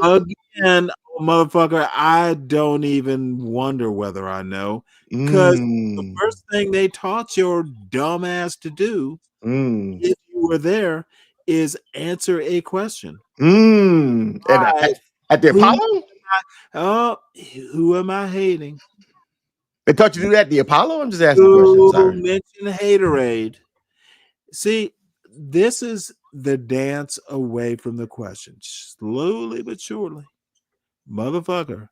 again, motherfucker, I don't even wonder whether I know. Because the first thing they taught your dumb ass to do, if you were there, is answer a question. And at the Apollo? Who am I hating? They taught you to do that at the Apollo? I'm just asking a question. Sorry. Mention Haterade. See, this is the dance away from the question. Slowly but surely. Motherfucker,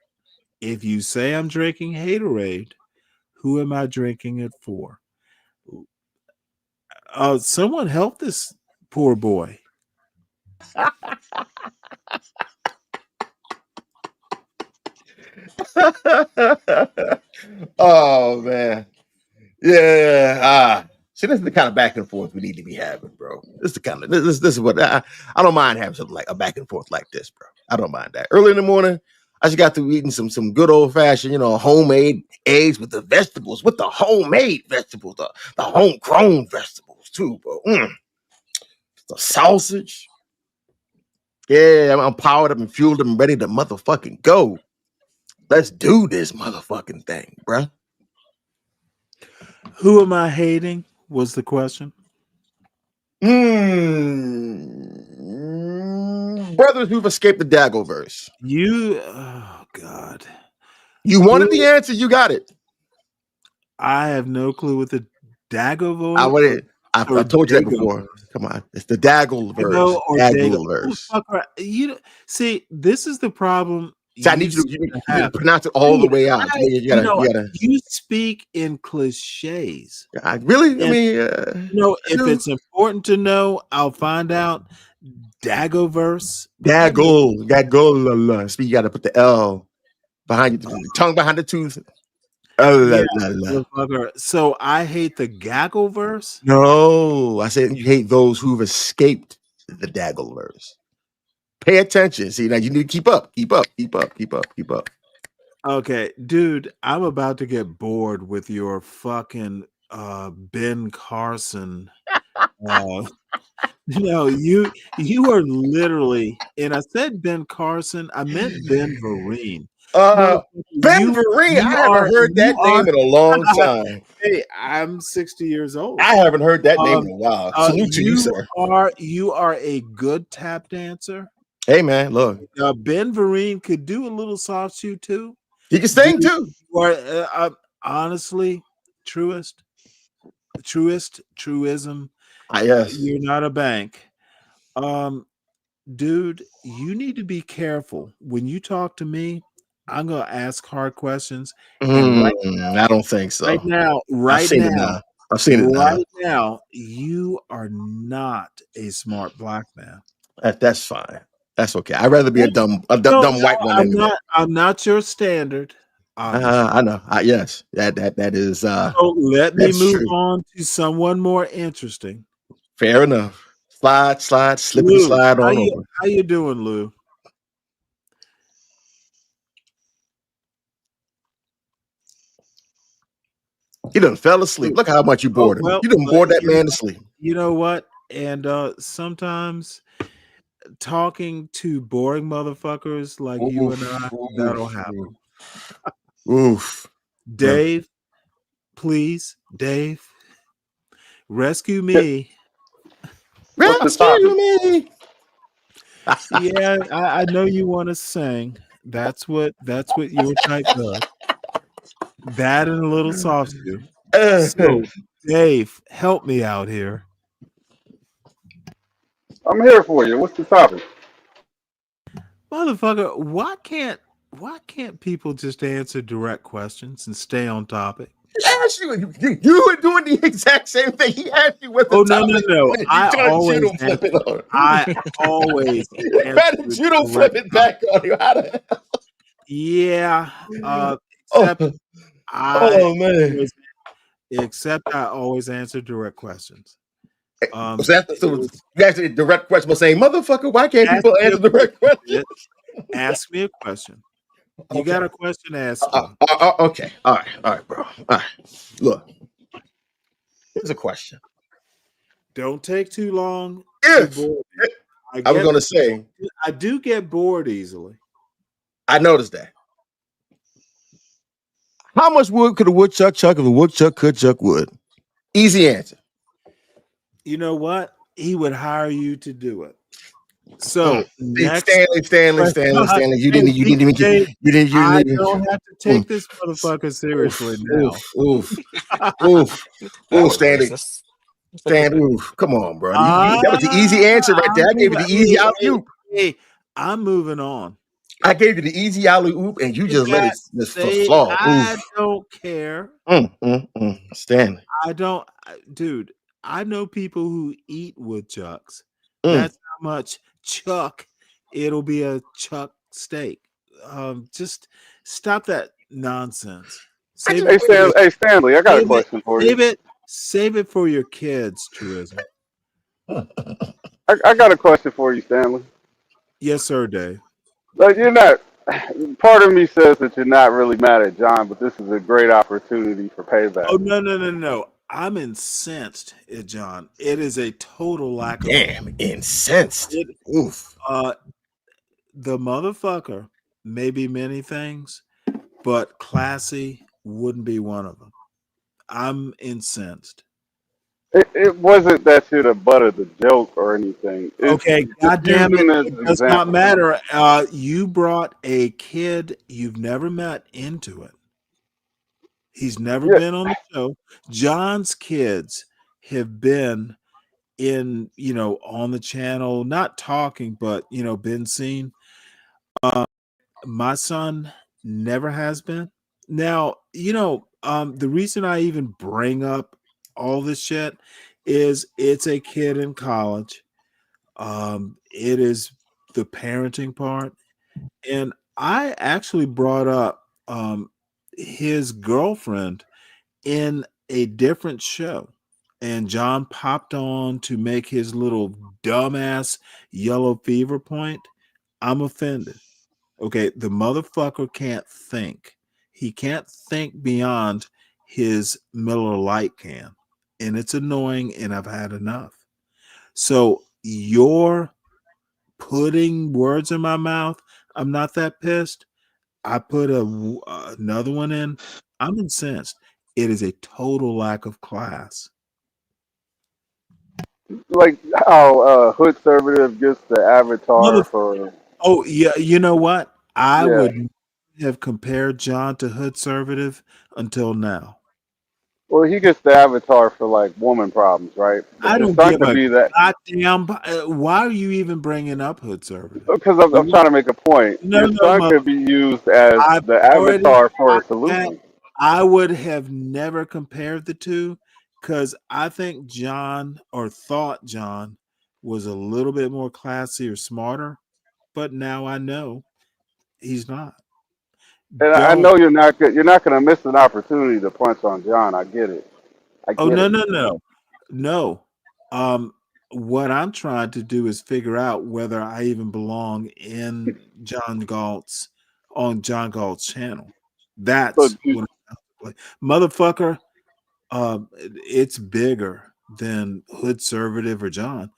if you say I'm drinking Haterade, who am I drinking it for? Someone help this poor boy. Oh man. Yeah. See, this is the kind of back and forth we need to be having, bro. This is what I don't mind having something like a back and forth like this, bro. I don't mind that. Early in the morning, I just got through eating some good old fashioned, homemade eggs with the vegetables, with the homemade vegetables, the homegrown vegetables too, bro. The sausage. Yeah, I'm powered up and fueled up and ready to motherfucking go. Let's do this motherfucking thing, bro. Who am I hating? Was the question. Brothers who've escaped the Daggleverse. Oh God. You wanted the answer, you got it. I have no clue what the Daggleverse. I told you that before. Come on, it's the Daggleverse. Daggleverse. See, this is the problem. So I need you to pronounce it all the way out. You speak in cliches. Really? And, if it's important to know, I'll find out. Daggleverse. Daggle. So you got to put the L behind you, the tongue behind the tooth. So I hate the Gaggleverse? No, I said you hate those who've escaped the Daggleverse. Pay attention. See, now you need to keep up. Okay, dude, I'm about to get bored with your fucking Ben Carson. You are literally, and I said Ben Carson, I meant Ben Vereen. Ben Vereen, I haven't heard that name in a long time. Hey, I'm 60 years old. I haven't heard that name in a while. Salute to you, sir. You are a good tap dancer. Hey, man, look. Ben Vereen could do a little soft shoe too. He can sing too. Honestly, truism. Yes. You're not a bank. Dude, you need to be careful. When you talk to me, I'm going to ask hard questions. I don't think so. I've seen it now. Right now, you are not a smart black man. That's fine. That's okay. I'd rather be a dumb white one. I'm not your standard. I know. Yes, that is. So let me move on to someone more interesting. Fair enough. Slide, slippery Lou, slide on over. How you doing, Lou? He done fell asleep. Look how much you bored him. You done bored that man to sleep. You know what? And sometimes talking to boring motherfuckers like you and I, that'll happen. Oof. Dave, please, Dave. Rescue me. What's the Rescue topic? me. Yeah, I know you want to sing. That's what your type does. That and a little soft stew. So, Dave, help me out here. I'm here for you. What's the topic? Motherfucker, why can't people just answer direct questions and stay on topic? He asked you were doing the exact same thing. He asked you what the Oh no, no, topic no. was. You I tried to always judo answer, flip it on him. I always You answer tried to the judo flip direct it back on you. How the hell? Yeah, Oh, except I oh man. always I always answer direct questions. So It's you asked a direct question by saying, "Motherfucker, why can't ask people me a answer direct question, questions?" bitch. Ask me a question. You Okay. got a question, ask me. Okay. All right, bro. All right. Look, here's a question. Don't take too long to If bore me. I was gonna say, I do get bored easily. I noticed that. How much wood could a woodchuck chuck if a woodchuck could chuck wood? Easy answer. You know what? He would hire you to do it. So See, next Stanley. You didn't even get. Dave, You didn't. You I didn't even. don't have to take this motherfucker seriously now. That was Stanley. racist. Oof. Come on, bro. That was the easy answer right there. I gave you the easy alley oop. Hey, I'm moving on. I gave you the easy alley oop, and you just let it just fall. I Oof. don't care. Stanley. Dude, I know people who eat woodchucks. Mm. That's how much chuck it'll be a chuck steak. Just stop that nonsense. Save Hey, it for your, Stanley, I got a question for you. Save it for your kids, Truism. I got a question for you, Stanley. Yes, sir, Dave. Like, you're not. Part of me says that you're not really mad at John, but this is a great opportunity for payback. Oh no. I'm incensed at John. It is a total lack of incensed. Oof. The motherfucker may be many things, but classy wouldn't be one of them. I'm incensed. It wasn't that you're the butt of the joke or anything. It's Okay, just goddamn it, using as it an does not example. matter. You brought a kid you've never met into it. He's never been on the show. John's kids have been on the channel, not talking, but been seen. My son never has been. Now, the reason I even bring up all this shit is it's a kid in college. It is the parenting part. And I actually brought up his girlfriend in a different show. And John popped on to make his little dumbass yellow fever point. I'm offended. Okay, the motherfucker can't think. He can't think beyond his Miller Lite can. And it's annoying, and I've had enough. So you're putting words in my mouth. I'm not that pissed. I put another one in. I'm incensed. It is a total lack of class. Like how Hood Conservative gets the avatar for. Oh yeah, you know what? I Yeah. would have compared John to Hood Conservative until now. Well, he gets the avatar for like woman problems, right? But I your don't son give could a be that goddamn. Why are you even bringing up Hood Conservative? because I'm trying to make a point. No, Your son could be used as I've the already avatar for a got that. solution. I would have never compared the two because I think John thought John was a little bit more classy or smarter, but now I know he's not. And I know you're not going to miss an opportunity to punch on John. I get it. I Oh get no, it. no. What I'm trying to do is figure out whether I even belong in John Galt's channel. That's what I'm like. Motherfucker. It's bigger than Hood Conservative or John.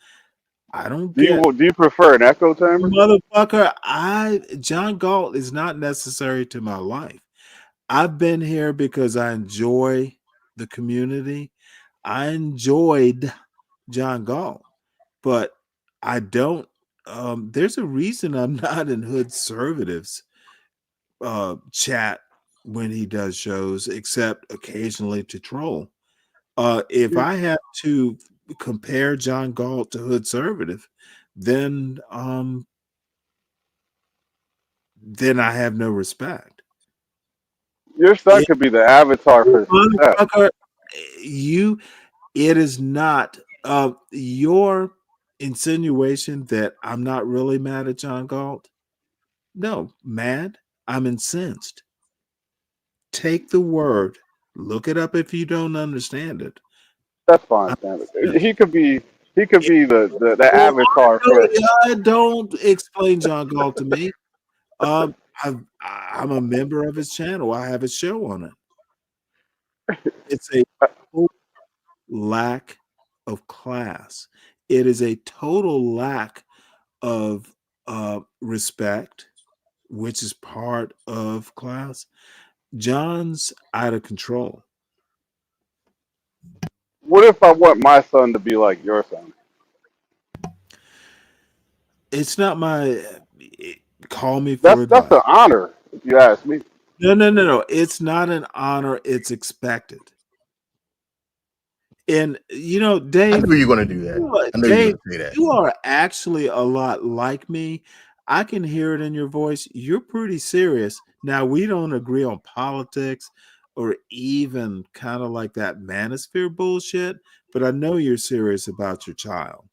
I don't Do get you prefer an echo chamber? motherfucker. John Galt is not necessary to my life. I've been here because I enjoy the community. I enjoyed John Galt, but I don't. There's a reason I'm not in Hood Conservatives chat when he does shows, except occasionally to troll. If I have to compare John Galt to Hood Conservative, then I have no respect. Your son could be the avatar for success. Motherfucker, it is not your insinuation that I'm not really mad at John Galt. No, mad. I'm incensed. Take the word, look it up if you don't understand it. That's fine, Stanley. He could be the Well, avatar for. don't explain John Galt to me. I'm a member of his channel. I have a show on it. It's a total lack of class. It is a total lack of respect, which is part of class. John's out of control. What if I want my son to be like your son? It's not my call me for That's advice. an honor, if you ask me. No. It's not an honor. It's expected. And Dave, I knew you were going to do that. I knew you were Dave, going to say that. you are actually a lot like me. I can hear it in your voice. You're pretty serious. Now, we don't agree on politics or even kind of like that manosphere bullshit, but I know you're serious about your child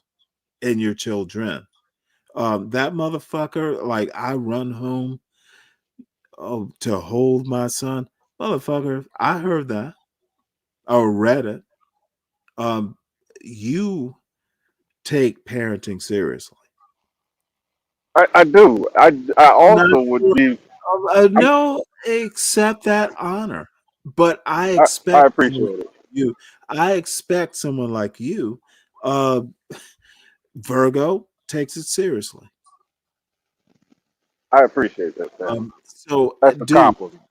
and your children. That motherfucker, like I run home to hold my son. Motherfucker, I heard that or read it. You take parenting seriously. I do. I also would be. No, accept that honor. But I I expect appreciate it. you. I expect someone like you, uh, Virgo, takes it seriously. I appreciate that, Stanley. So, That's a compliment.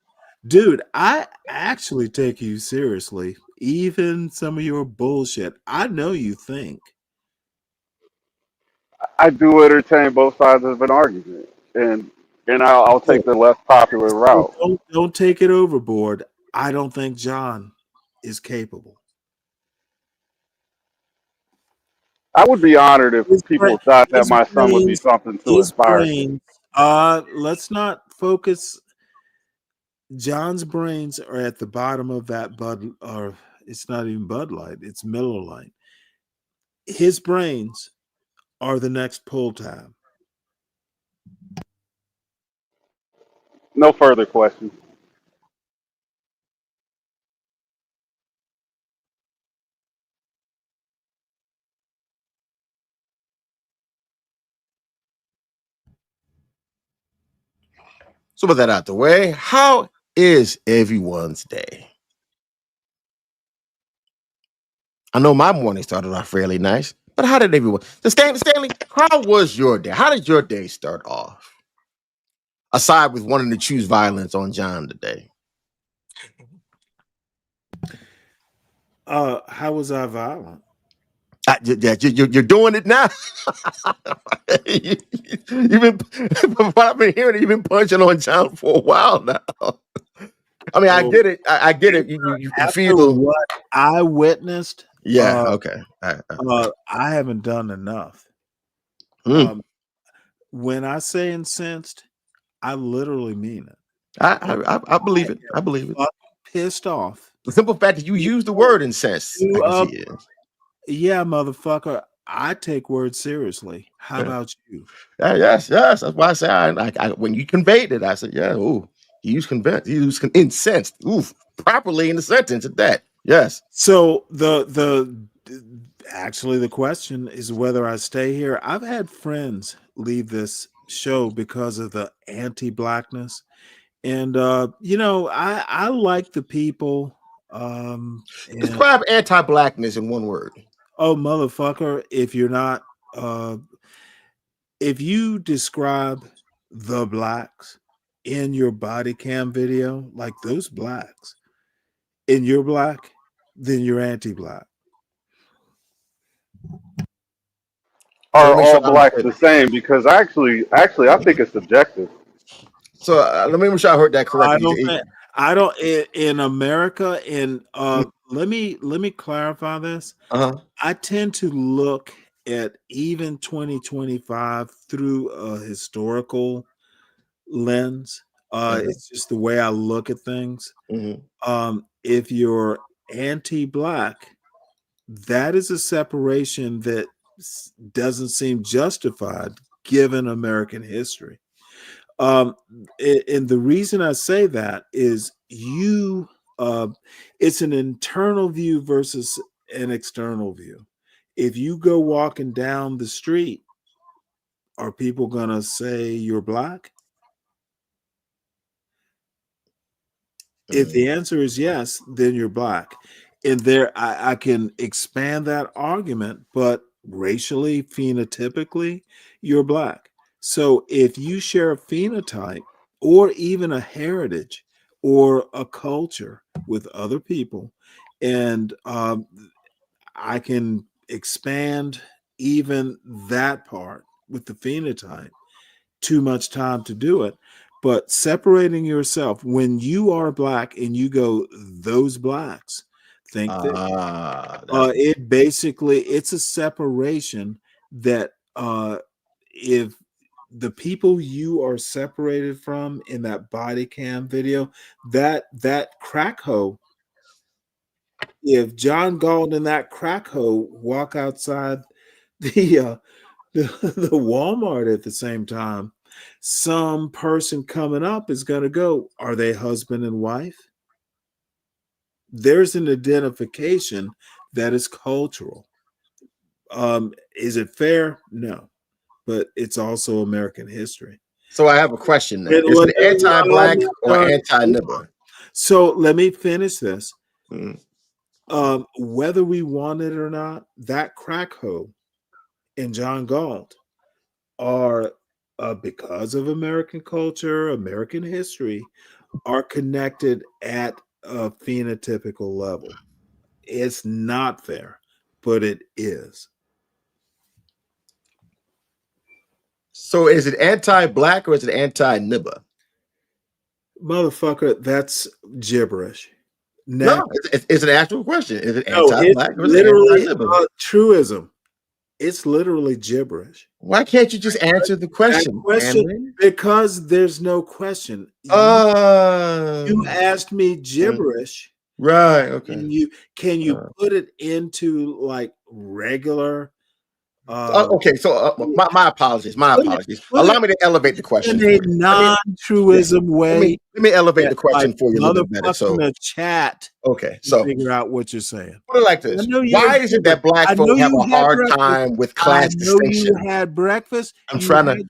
dude, I actually take you seriously. Even some of your bullshit. I know you think. I do entertain both sides of an argument, and I'll take the less popular route. Don't take it overboard. I don't think John is capable. I would be honored if people thought that my son would be something to His aspire to. brains. Let's not focus. John's brains are at the bottom of that Bud, or it's not even Bud Light. It's Miller Lite. His brains are the next pull tab. No further questions. So with that out the way, how is everyone's day? I know my morning started off fairly nice, but how did everyone? So Stanley, how was your day? How did your day start off? Aside with wanting to choose violence on John today. How was I violent? You're doing it now. You've been, from what I've been hearing, you've been punching on John for a while now. I mean, I get it. I get it. You feel what I witnessed. Yeah. Okay. I haven't done enough. When I say incensed, I literally mean it. I believe it. I believe it. Pissed off. The simple fact that you use the word incensed. I can see it. Yeah, motherfucker. I take words seriously. How about you? Yes. That's why I say I when you conveyed it, I said, yeah. Ooh, he used convinced. He used incensed. Ooh, properly in the sentence at that. Yes. So actually the question is whether I stay here. I've had friends leave this show because of the anti-blackness, and I like the people. Describe anti-blackness in one word. Oh, motherfucker! If you're not, if you describe the blacks in your body cam video, like those blacks, and you're black, then you're anti-black. want are to make sure all I blacks understood. the same? Because actually, I think it's subjective. So let me make sure I heard that correctly. I don't in America. And let me clarify this. I tend to look at even 2025 through a historical lens. It's just the way I look at things. If you're anti-black, that is a separation that doesn't seem justified given American history. And the reason I say that is it's an internal view versus an external view. If you go walking down the street, are people going to say you're black? If the answer is yes, then you're black. And there, I can expand that argument, but racially, phenotypically, you're black. So if you share a phenotype or even a heritage or a culture with other people, and I can expand even that part with the phenotype, too much time to do it. But separating yourself when you are black and you go, those blacks think that it's a separation that if the people you are separated from in that body cam video, that crack hoe, if John Galt and that crack hoe walk outside the the Walmart at the same time, some person coming up is going to go, are they husband and wife? There's an identification that is cultural. Is it fair? No, but it's also American history. So I have a question then. Is it anti-black or anti-nibber? So let me finish this. Whether we want it or not, that crack hoe and John Galt are because of American culture, American history, are connected at a phenotypical level. It's not fair, but it is. So is it anti-black or is it anti-nibber? Motherfucker, that's gibberish. No, it's an actual question. Is it No, anti-black it's or is it literally anti-nibber? truism. It's literally gibberish. Why can't you just answer the question? Because there's no question. You asked me gibberish. Right. Okay. Can you put it into like regular? Okay. So my apologies. My apologies. Allow me to elevate the question. In a non-truism way. Let me elevate the question for you a little bit better. So in the chat. Okay. So figure out what you're saying. Put it like this. Why is it that black folk have a hard time with class distinction? You had breakfast. I'm trying to.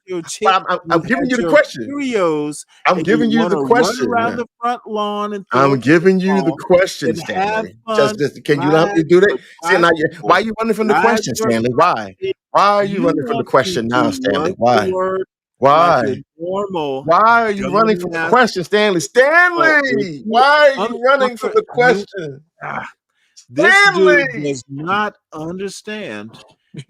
I'm giving you the question. Cheerios, I'm giving you the question. Run around the front lawn and I'm giving you the question, Stanley. Can you help me do that? See, now why are you running from the question, Stanley? Why? Why are you running from the question now, Stanley? Why? Why? Why are you running from the question, Stanley? Stanley, why are you running from the question? This dude does not understand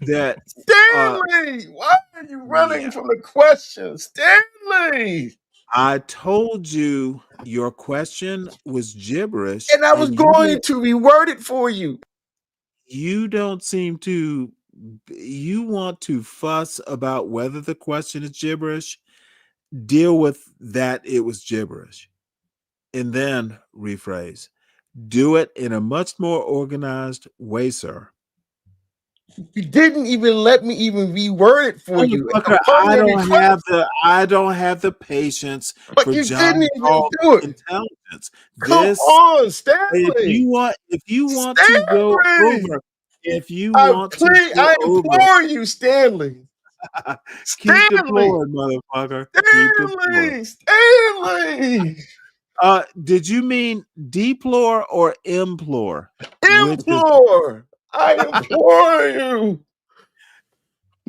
that. Stanley, why are you running from the question? Stanley! I told you your question was gibberish. And I was going to reword it for you. You don't seem to. You want to fuss about whether the question is gibberish. Deal with that it was gibberish. And then rephrase. Do it in a much more organized way, sir. You didn't even let me even reword it for you. I don't have the patience but for you John didn't even do it. Intelligence. Come on, Stanley. If you want to go over, I implore you, Stanley. Keep deploying, motherfucker. Stanley. Did you mean deplore or implore? Implore. I implore you.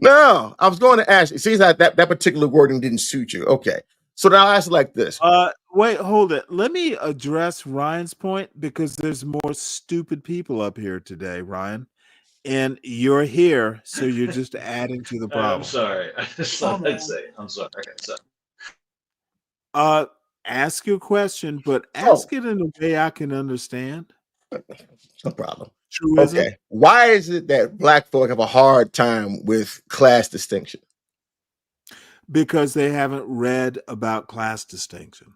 No, I was going to ask you. See that particular wording didn't suit you. Okay. So now I ask it like this. Wait, hold it. Let me address Ryan's point because there's more stupid people up here today, Ryan. and you're here, so you're just adding to the I'm problem. sorry. That's all I'd say. I'm sorry. Okay, so Ask your question, but Oh, ask it in a way I can understand. no problem. Truism. Okay. Why is it that black folk have a hard time with class distinction? Because they haven't read about class distinction.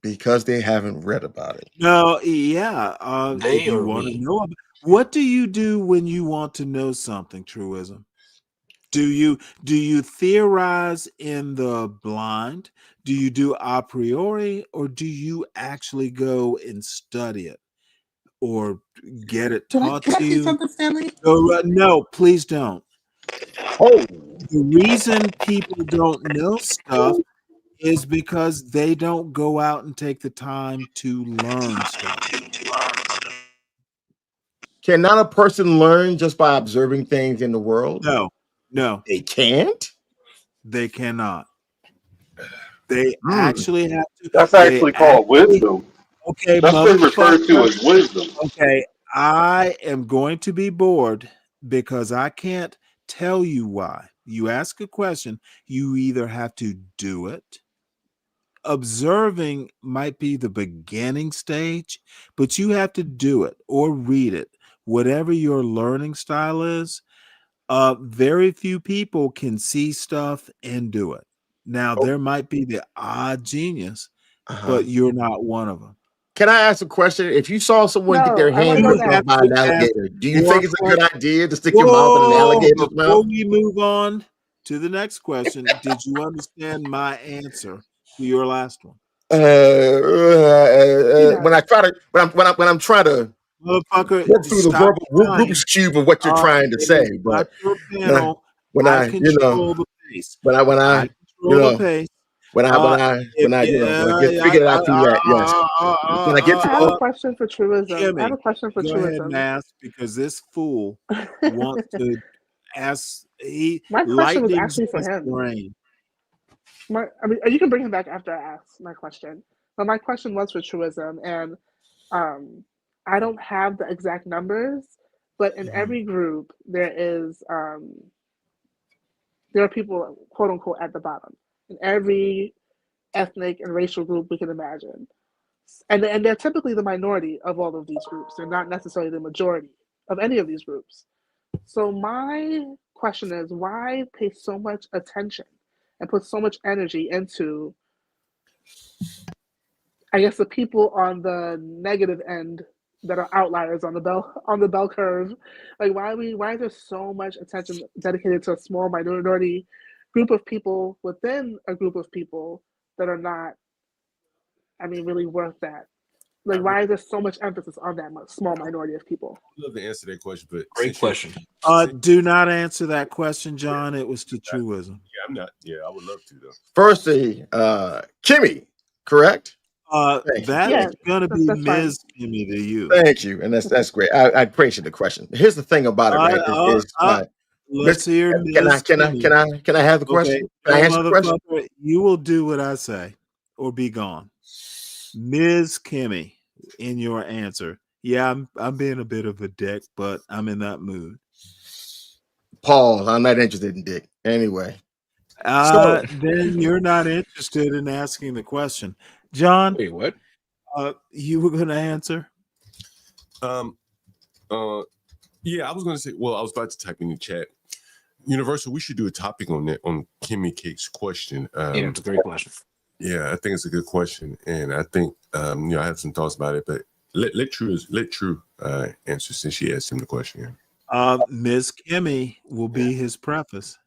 Because they haven't read about it. No, yeah. They If you or want to we? know, what do you do when you want to know something? Truism. Do you theorize in the blind? Do you do a priori, or do you actually go and study it, or get it taught Can I to say you? something, Stanley? No, please don't. Oh, The reason people don't know stuff is because they don't go out and take the time to learn stuff. Cannot a person learn just by observing things in the world? No, They can't. they cannot. They actually have to. That's They actually called actually. wisdom. Okay, That's been referred to motherfucker. as wisdom. Okay, I am going to be bored because I can't tell you why. You ask a question, you either have to do it. Observing might be the beginning stage, but you have to do it or read it. Whatever your learning style is, very few people can see stuff and do it. Now, there might be the odd genius, Uh-huh. but you're not one of them. Can I ask a question? If you saw someone get their No, I want hand to go You ripped now. off have by to an ask alligator, do you more think it's a good questions. idea to stick your mouth in an Whoa! alligator's Before mouth? we move on to the next question, did you understand my answer to your last one? When I try to when I'm trying to Motherfucker, work through the stop verbal trying. Rubik's cube of what you're trying to It say, is not but your when I panel. when I I control the pace. when I I control the pace. If when I you, when I get figured it out through that, yes. When I get I have to a question for truism. I have Kimmy, a question for go ahead and truism. ask, because this fool wants to ask. My question was Lightning's actually for his him. brain. I mean, you can bring him back after I ask my question. But my question was for truism, and I don't have the exact numbers, but in every group there are people quote unquote at the bottom in every ethnic and racial group we can imagine, and they're typically the minority of all of these groups. They're not necessarily the majority of any of these groups. So my question is, why pay so much attention and put so much energy into, I guess, the people on the negative end that are outliers on the bell curve? Like, why is there so much attention dedicated to a small minority group of people within a group of people that are not, I mean, really worth that? Like, why is there so much emphasis on that small minority of people? I'd love to answer that question, but Great question. Do not answer that question, John. It was to truism. Yeah, I'm not. Yeah, I would love to though. Firstly, Kimmy, correct? Thank you. That Yeah, is going to be that's fine. Ms. Kimmy to you. Thank you, and that's great. I appreciate the question. Here's the thing about it, right? Let's hear Ms. Kimmy. Can I have the Okay, question? Can I answer the question? motherfucker, you will do what I say or be gone. Ms. Kimmy, in your answer. Yeah, I'm being a bit of a dick, but I'm in that mood. Pause. I'm not interested in dick. Anyway. Then you're not interested in asking the question. John, wait, what? You were going to answer? Yeah, I was going to say. Well, I was about to type in the chat. Universal, we should do a topic on that, on Kimmy Cake's question. Yeah, it's a great question. Yeah, I think it's a good question, and I think I have some thoughts about it. But let True answer, since she asked him the question. Ms. Kimmy will be his preface.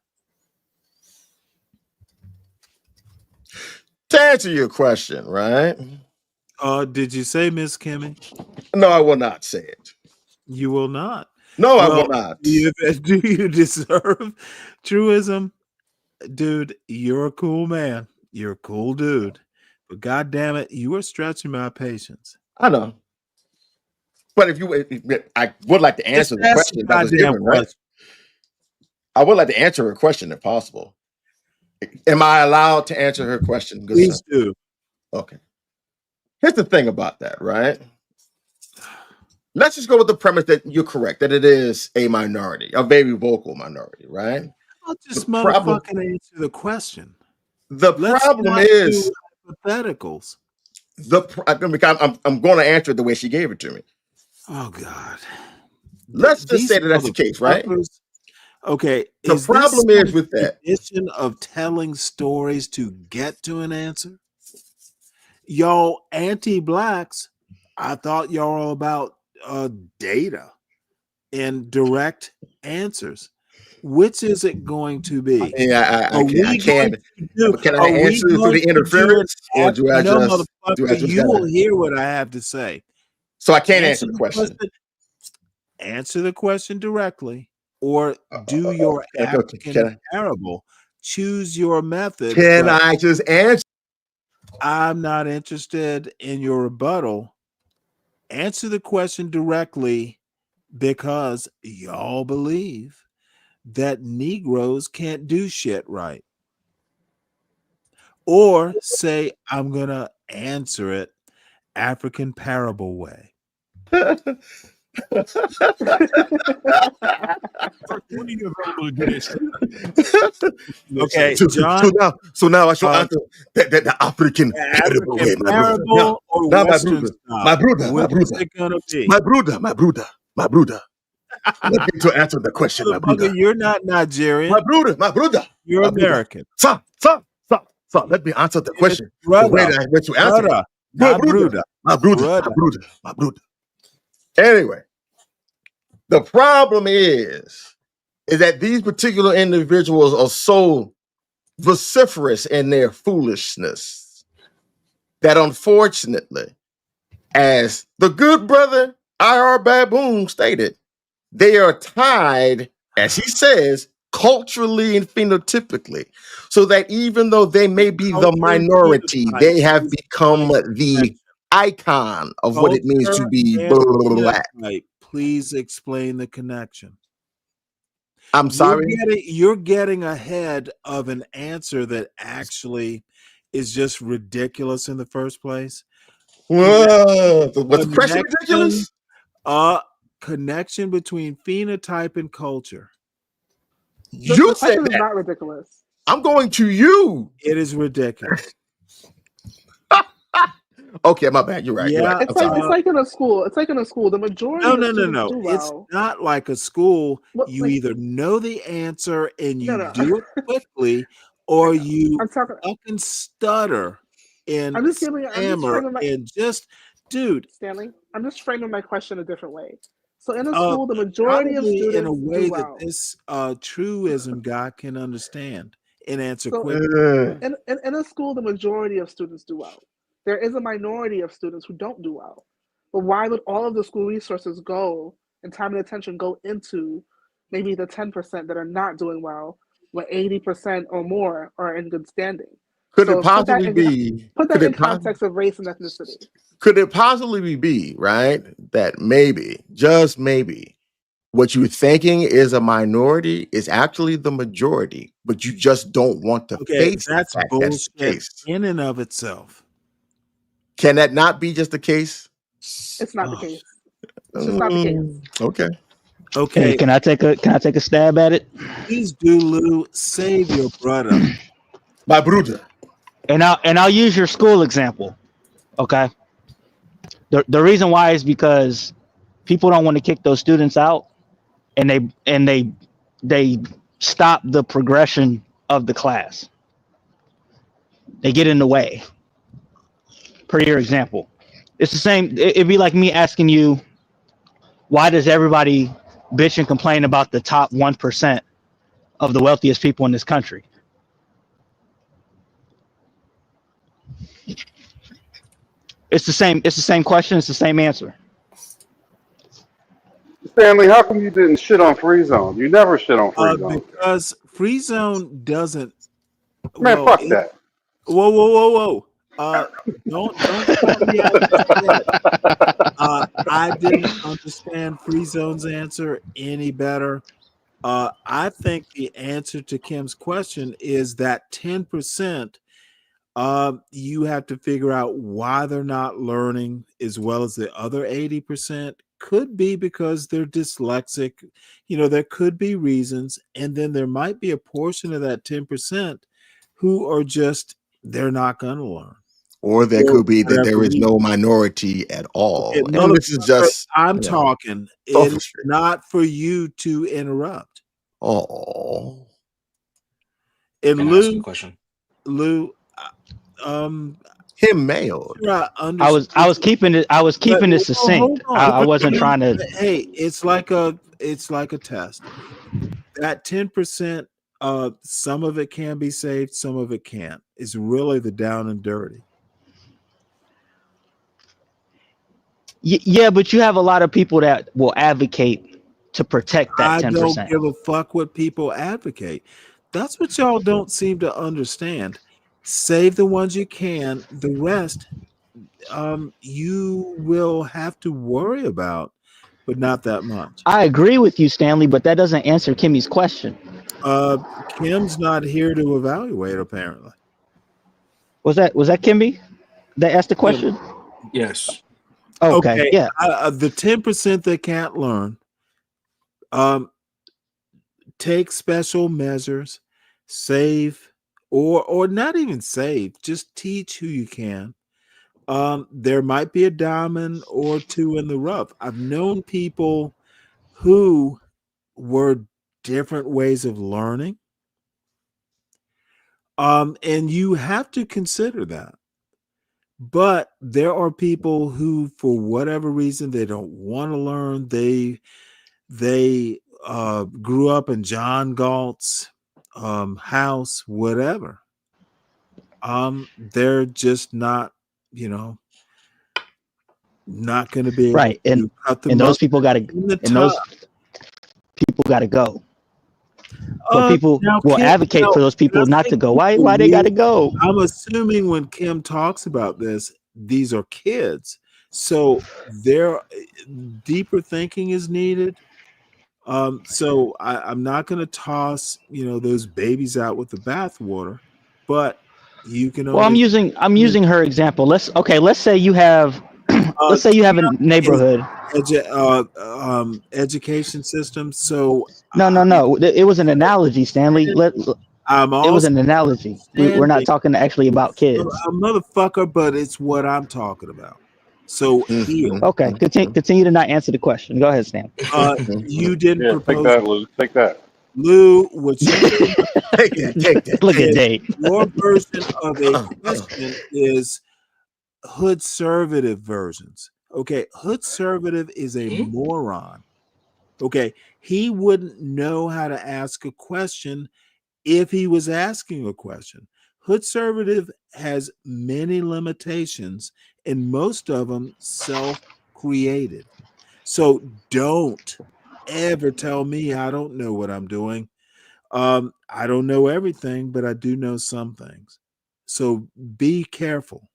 To answer your question, right? Did you say Ms. Kimmy? No, I will not say it. You will not. No, I will not. Do you deserve truism? Dude, you're a cool man. You're a cool dude. But God damn it, you are stretching my patience. I know. But I would like to answer the question that was given, right? I would like to answer her question if possible. Am I allowed to answer her question? Please do. Okay. Here's the thing about that, right? let's just go with the premise that you're correct, that it is a minority, a very vocal minority, right? I'll just The problem, motherfucking answer the question. the Let's problem not is do hypotheticals. I'm going to answer it the way she gave it to me. Oh God. Let's just These say that that's the case, right? motherfuckers. Okay, The is this problem is some with that. tradition of telling stories to get to an answer? Y'all anti-blacks, I thought y'all were all about data and direct answers. Which is it going to be? Yeah, I can't. Can I Are we answer through going the to do an interference, or no, do I motherfucker? just You will gotta? hear what I have to say. So I can't answer Answer the the question. question. Answer the question directly, or do your African Can parable. Choose your method. can But I just answer? I'm not interested in your rebuttal. Answer the question directly, because y'all believe that Negroes can't do shit right. Or say, I'm going to answer it African parable way. When are you available to do this? Okay, so, John. so now I should answer the African parable way, my brother. Parable or Now, Western style? my brother, Which is it gonna be? my brother. Let me to answer the question, my brother. You're not Nigerian. My brother. You're my brother. American. Sir, let me answer the question. Brother, the way that I went to answer brother, it. not brother. My brother. Anyway, the problem is that these particular individuals are so vociferous in their foolishness that unfortunately, as the good brother IR Baboon stated, they are tied, as he says, culturally and phenotypically, so that even though they may be the Culture and minority, phenotype they have is become explain the icon of what it means to culture be and black. phenotype. Please explain the connection. I'm sorry. You're getting ahead of an answer that actually is just ridiculous in the first place. Was the question ridiculous? Connection between phenotype and culture. You the said question is that. not ridiculous. I'm going to you. It is ridiculous. Okay, my bad. You're right. You're right. It's like in a school. It's like in a school. The majority of students do well. It's not like a school. What, you like, either know the answer and you no. do it quickly, or you I'm talking, fucking stutter and I'm just stammer framing and just, dude. Stanley, I'm just framing my question a different way. So in a school, the majority of Probably students in a way do that well. this truism guy can understand and answer So quickly. in a school, the majority of students do well. There is a minority of students who don't do well. But why would all of the school resources go and time and attention go into maybe the 10% that are not doing well, when 80% or more are in good standing? Could it possibly be? Put that in context of race and ethnicity. Could it possibly be, right, that maybe, just maybe, what you're thinking is a minority is actually the majority, but you just don't want to face That's the fact that's the bullshit case? in and of itself. Can that not be just the case? It's not the case. It's just not the case. Okay. Hey, can I take a stab at it? Please do, Lou. Save your brother. My brother. And I'll use your school example. Okay. The reason why is because people don't want to kick those students out, and they stop the progression of the class. They get in the way. Per your example, it's the same. It'd be like me asking you, why does everybody bitch and complain about the top 1% of the wealthiest people in this country? It's the same question. It's the same answer. Stanley, how come you didn't shit on Free Zone? You never shit on Free Zone. Because Free Zone doesn't. Man, fuck that. Whoa. Don't call me out just yet. I didn't understand Free Zone's answer any better. I think the answer to Kim's question is that 10%. You have to figure out why they're not learning as well as the other 80%. could be because they're dyslexic. There could be reasons. And then there might be a portion of that 10% who are just, they're not going to learn. Or there could be that Whatever there is reason. no minority at Okay, all. And this is motherfucker, just, I'm talking. Oh, It for is sure. not for you to interrupt. Oh. And Can I ask you a question? Lou, him mailed. sure I was keeping it. I was keeping it succinct. I wasn't trying to. Hey, it's like a test. That 10%, some of it can be saved, some of it can't. It's really the down and dirty. Yeah, but you have a lot of people that will advocate to protect that I 10%. don't give a fuck what people advocate. That's what y'all don't seem to understand. Save the ones you can. The rest, you will have to worry about, but not that much. I agree with you, Stanley, but that doesn't answer Kimmy's question. Kim's not here to evaluate, apparently. Was that Kimmy that asked the question? Yes. Okay. Yeah. The 10% that can't learn, take special measures, save, or not even save, just teach who you can. There might be a diamond or two in the rough. I've known people who were different ways of learning. And you have to consider that. But there are people who, for whatever reason, they don't want to learn. They grew up in John Galt's house, whatever. They're just not, not going to be able Right. to cut the and those mustard people got to in the and those top. people got to go. But people Now, will Kim, advocate for those people not to go. Why they got to go? I'm assuming when Kim talks about this, these are kids, so their deeper thinking is needed. So I'm not going to toss those babies out with the bathwater, but you can Well, I'm using her example. Let's say you have let's say you have a neighborhood. Education system. So No. It was an analogy, Stanley. It was an analogy. We're not talking actually about kids. A motherfucker, but it's what I'm talking about. So here. Okay, continue to not answer the question. Go ahead, Stan. You didn't Yeah, propose. take that, Lou. Take that. Lou, what you take that. Look at Dave. Your version of a question is hood-servative versions. Okay, hood-servative is a moron. Okay, he wouldn't know how to ask a question if he was asking a question. Hood-servative has many limitations, and most of them self-created. So don't ever tell me I don't know what I'm doing. I don't know everything, but I do know some things. So be careful.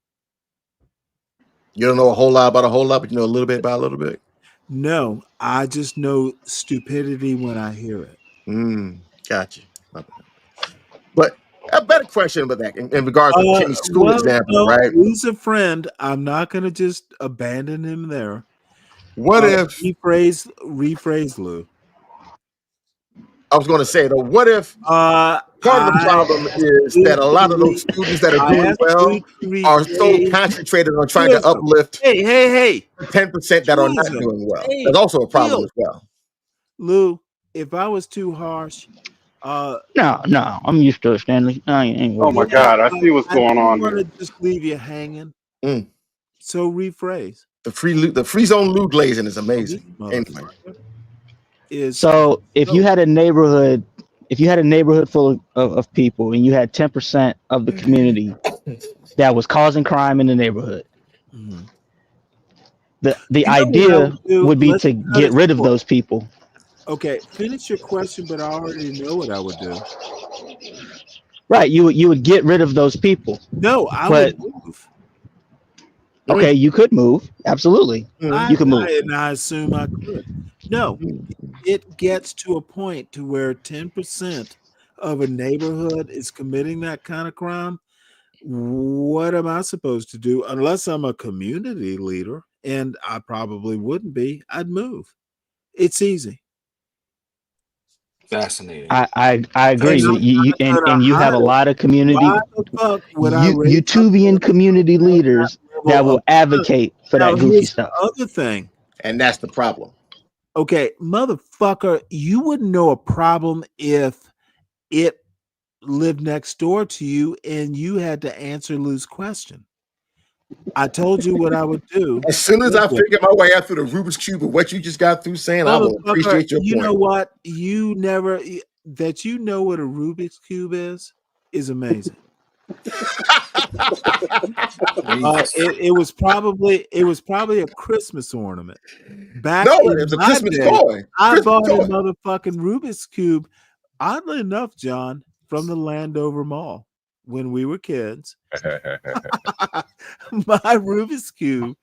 You don't know a whole lot about a whole lot, but you know a little bit about a little bit. No, I just know stupidity when I hear it. Gotcha. But a better question about that in regards to Kimmy's school example, right? Who's a friend? I'm not going to just abandon him there. What if rephrase, Lou? I was going to say though, what if part of the problem is that a lot of those students that are doing well are so concentrated on trying to uplift 10% that are not doing well. That's also a problem as well. Lou, if I was too harsh, No, I'm used to it, Stanley. Oh my God, I see what's going on here. I here. want to just leave you hanging. So rephrase. The free zone Lou glazing is amazing. Anyway. So if you had a neighborhood full of people and you had 10% of the community that was causing crime in the neighborhood, the idea would be to get rid of those people. Okay, finish your question, but I already know what I would do. Right, you would get rid of those people. No, I would move. Okay, you could move. Absolutely, you could move. And I assume I could. No, it gets to a point to where 10% of a neighborhood is committing that kind of crime. What am I supposed to do? Unless I'm a community leader and I probably wouldn't be, I'd move. It's easy. Fascinating. I agree. And I'm You not gonna and you have a hide it. lot of community Why the fuck would I raise my YouTubian community leaders that level will of advocate for now? that goofy Here's the stuff. other thing. And that's the problem. Okay, motherfucker, you wouldn't know a problem if it lived next door to you and you had to answer Lou's question. I told you what I would do. As soon as I Listen, figure my way out through the Rubik's Cube of what you just got through saying, I will motherfucker, appreciate your you know point. what? You never that you know what a Rubik's Cube is amazing. It was probably a Christmas ornament. Back No, in it's a my Christmas day, toy. I Christmas bought a toy. motherfucking Rubik's Cube, oddly enough, John, from the Landover Mall when we were kids. My Rubik's Cube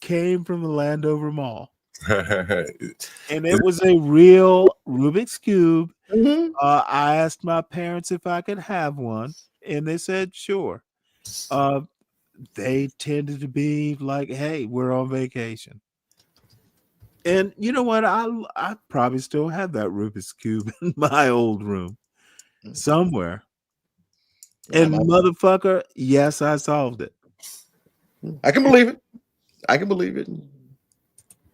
came from the Landover Mall. And it was a real Rubik's Cube. Mm-hmm. I asked my parents if I could have one, and they said sure. They tended to be like, "Hey, we're on vacation." And you know what? I probably still have that Rubik's Cube in my old room somewhere. And motherfucker, yes, I solved it. I can believe it. I can believe it.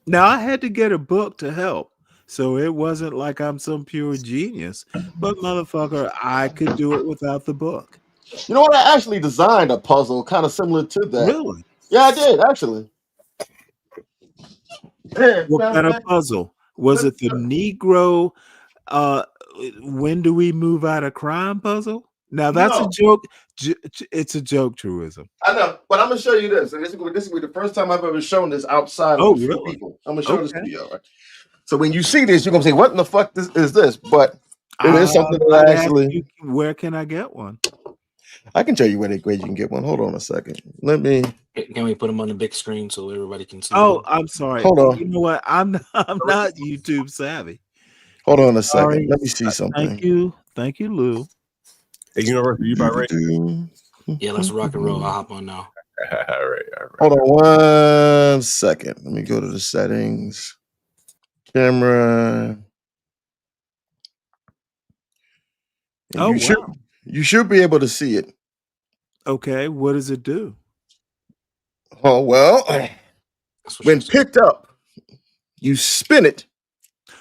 Now I had to get a book to help. So it wasn't like I'm some pure genius, but motherfucker, I could do it without the book. You know what? I actually designed a puzzle kind of similar to that. Really? Yeah, I did actually. What kind of puzzle? Was it the Negro when do we move out of crime puzzle? Now that's a joke. It's a joke truism. I know, but I'm gonna show you this. And this will be the first time I've ever shown this outside of a few people. I'm gonna show this to you. All right. So when you see this, you're gonna say, "What in the fuck is this?" But it is something that I actually. Where can I get one? I can tell you where you can get one. Hold on a second. Let me. Can we put them on the big screen so everybody can see? Oh, I'm sorry. Hold on. You know what? I'm not YouTube savvy. Hold on a second. Sorry. Let me see something. Thank you, Lou. Hey, Universal, you about ready? Yeah, let's rock and roll. I'll hop on now. All right. Hold on 1 second. Let me go to the settings. Camera. And you should be able to see it. Okay, what does it do? Oh well, when picked up, you spin it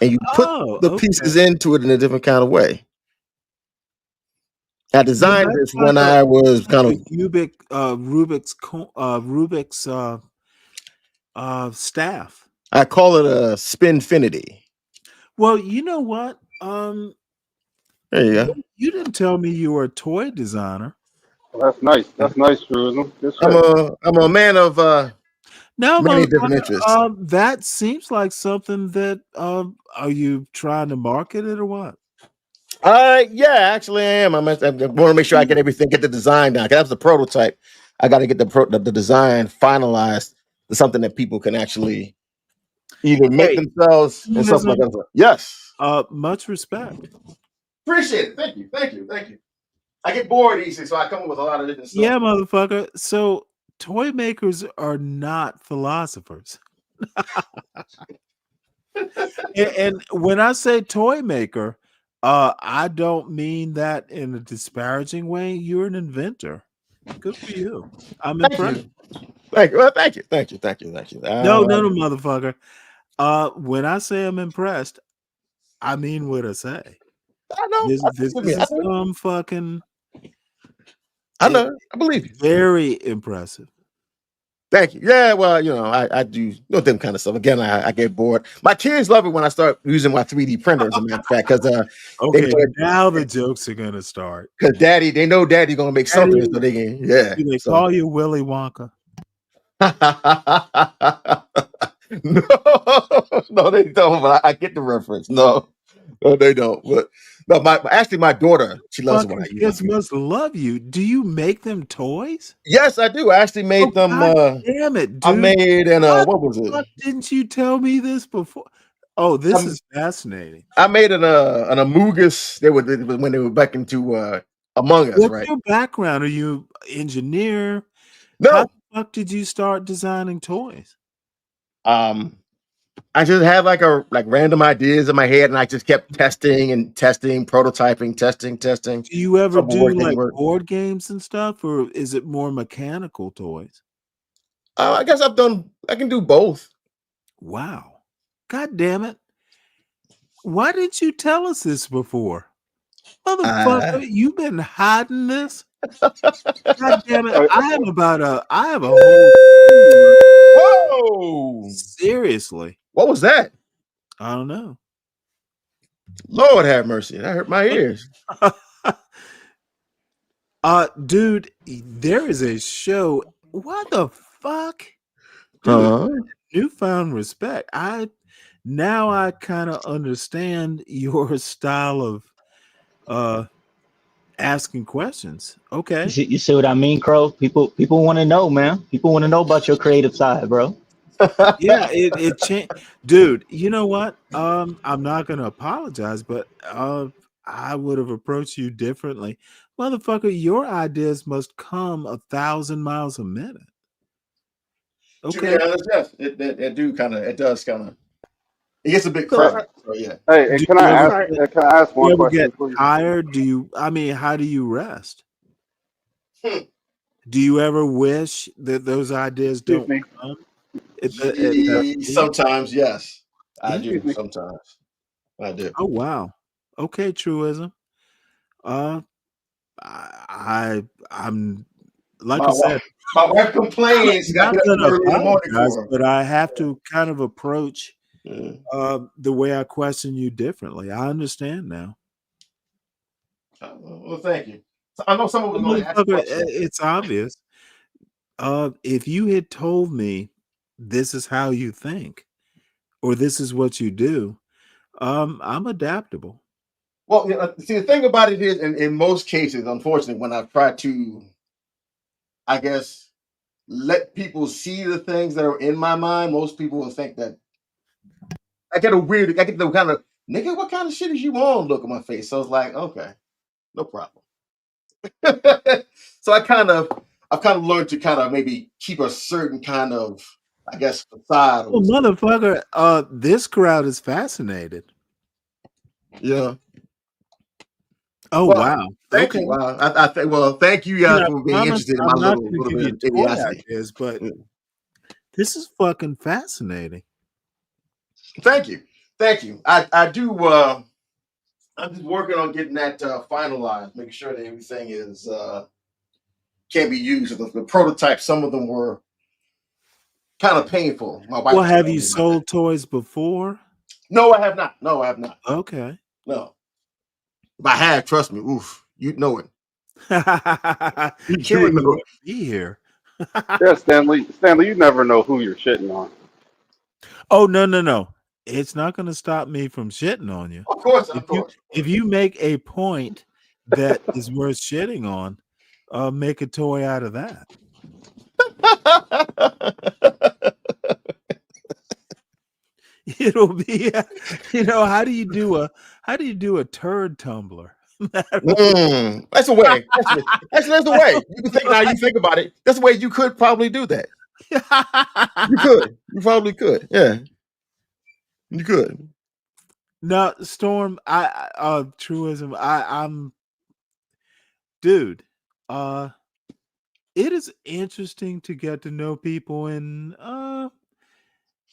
and you put the pieces into it in a different kind of way. I designed this when I was kind of Rubik's staff. I call it a spinfinity. Well, you know what? There you go. You didn't tell me you were a toy designer. That's nice. That's nice, Truism. I'm a man of many different interests. That seems like something that are you trying to market it or what? Yeah, actually I am. I want to make sure I get the design down. 'Cause that's the prototype. I got to get the design finalized to something that people can actually either make themselves and something like that. Yes. Much respect. Appreciate it. Thank you. I get bored easy, so I come up with a lot of different stuff. Yeah, motherfucker. So toy makers are not philosophers. and when I say toy maker, I don't mean that in a disparaging way. You're an inventor. Good for you. I'm impressed. Thank you. Well, thank you. No, motherfucker. When I say I'm impressed, I mean what I say. I know. This is some fucking. I know. I believe you. Very impressive. Thank you. Yeah, well, I do them kind of stuff. Again, I get bored. My kids love it when I start using my 3D printers, as a matter of fact, because now the jokes are gonna start. Because they know daddy gonna make something, so they can Do they call you Willy Wonka? No, they don't. But I get the reference. No, they don't. But no, my daughter, she loves it when I use kids must love you. Do you make them toys? Yes, I do. I actually made them. God damn it, dude! I made what was it? What, didn't you tell me this before? Oh, this is fascinating. I made an Amogus. When they were back into Among Us. What's Right? your background? Are you engineer? No. How the fuck did you start designing toys? I just had like random ideas in my head, and I just kept testing and testing, prototyping, testing. Do you ever Some would work, do didn't like work. board games and stuff, or is it more mechanical toys? I guess I can do both. Wow. God damn it. Why didn't you tell us this before? Motherfucker, you've been hiding this? God damn it. I have a whole Whoa! Seriously. What was that? I don't know. Lord have mercy. That hurt my ears. Dude, there is a show. What the fuck? Dude, newfound respect. Now I kind of understand your style of asking questions. Okay. You see what I mean, Crow? People want to know, man. People want to know about your creative side, bro. Yeah, it changed. Dude, you know what? I'm not gonna apologize, but I would have approached you differently. Motherfucker, your ideas must come 1,000 miles a minute. Okay. Yes, it does kind of. It gets a bit So, crowded. So yeah. Hey, and can I ask you one ever question, get please? tired? How do you rest? Do you ever wish that those ideas don't come at that speed? Sometimes, yes. I Yeah. do. Sometimes. I do. Oh wow. Okay, truism. I'm like My I said, wife complains. I'm I not get up gonna early in the morning apologize, for her. but I have to kind of approach the way I question you differently. I understand now. Well, thank you. So I know someone was going to ask Motherfucker, questions. it's obvious. If you had told me this is how you think or this is what you do, I'm adaptable. Well, see, the thing about it is, in most cases, unfortunately, when I try to, I guess, let people see the things that are in my mind, most people will think that I get the kind of, nigga, what kind of shit is you on look on my face. So it's like, okay, no problem. So I've kind of learned to kind of maybe keep a certain kind of, I guess, facade. Well, motherfucker, this crowd is fascinated. Yeah. Oh Well, wow. Thank Okay. you. Thank you guys for being interested in my I'm not little gonna give bit you of toy idiocy. ideas, but this is fucking fascinating. Thank you. I do. I'm just working on getting that finalized, making sure that everything is can be used. The prototypes, some of them were kind of painful. My wife. Well, was have telling you me about sold toys before? No, I have not. No, I have not. Okay. No. If I had, trust me, oof, you'd know it. Yeah, You would you know. wouldn't be here. Yeah, Stanley, you never know who you're shitting on. Oh no. It's not gonna stop me from shitting on you. Of course. If you make a point that is worth shitting on, make a toy out of that. It'll be, how do you do a turd tumbler? That's a way. That's the way. You can think now. You think about it. That's the way you could probably do that. You could. You probably could. Yeah. You could. No, Storm. Truism. I'm, dude. It is interesting to get to know people, and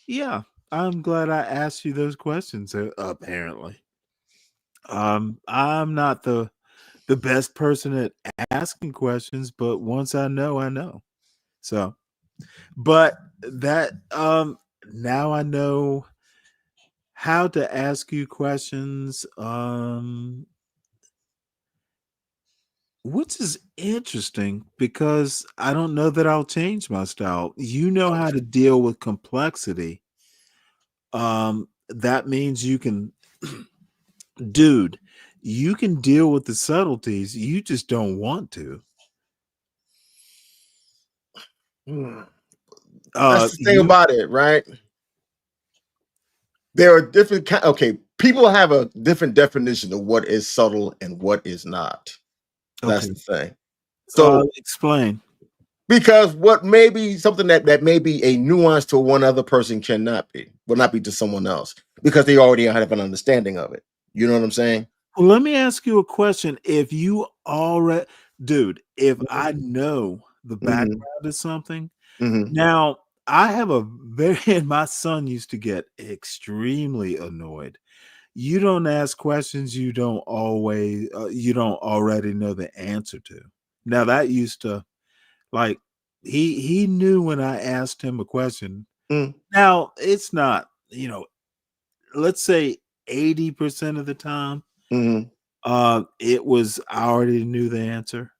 yeah, I'm glad I asked you those questions. Apparently, I'm not the best person at asking questions, but once I know, I know. So, but that now I know how to ask you questions. Which is interesting because I don't know that I'll change my style. You know how to deal with complexity. That means you can, dude, you can deal with the subtleties. You just don't want to. That's the thing about it, right? There are different people have a different definition of what is subtle and what is not. That's the thing. So explain. Because what may be something that may be a nuance to one other person will not be to someone else because they already have an understanding of it. You know what I'm saying? Well, let me ask you a question. If you already, dude, if I know the background of something, now I have a very, and my son used to get extremely annoyed. You don't ask questions you don't already know the answer to. Now that used to, like, he knew when I asked him a question. Now it's not, let's say 80% of the time, it was I already knew the answer.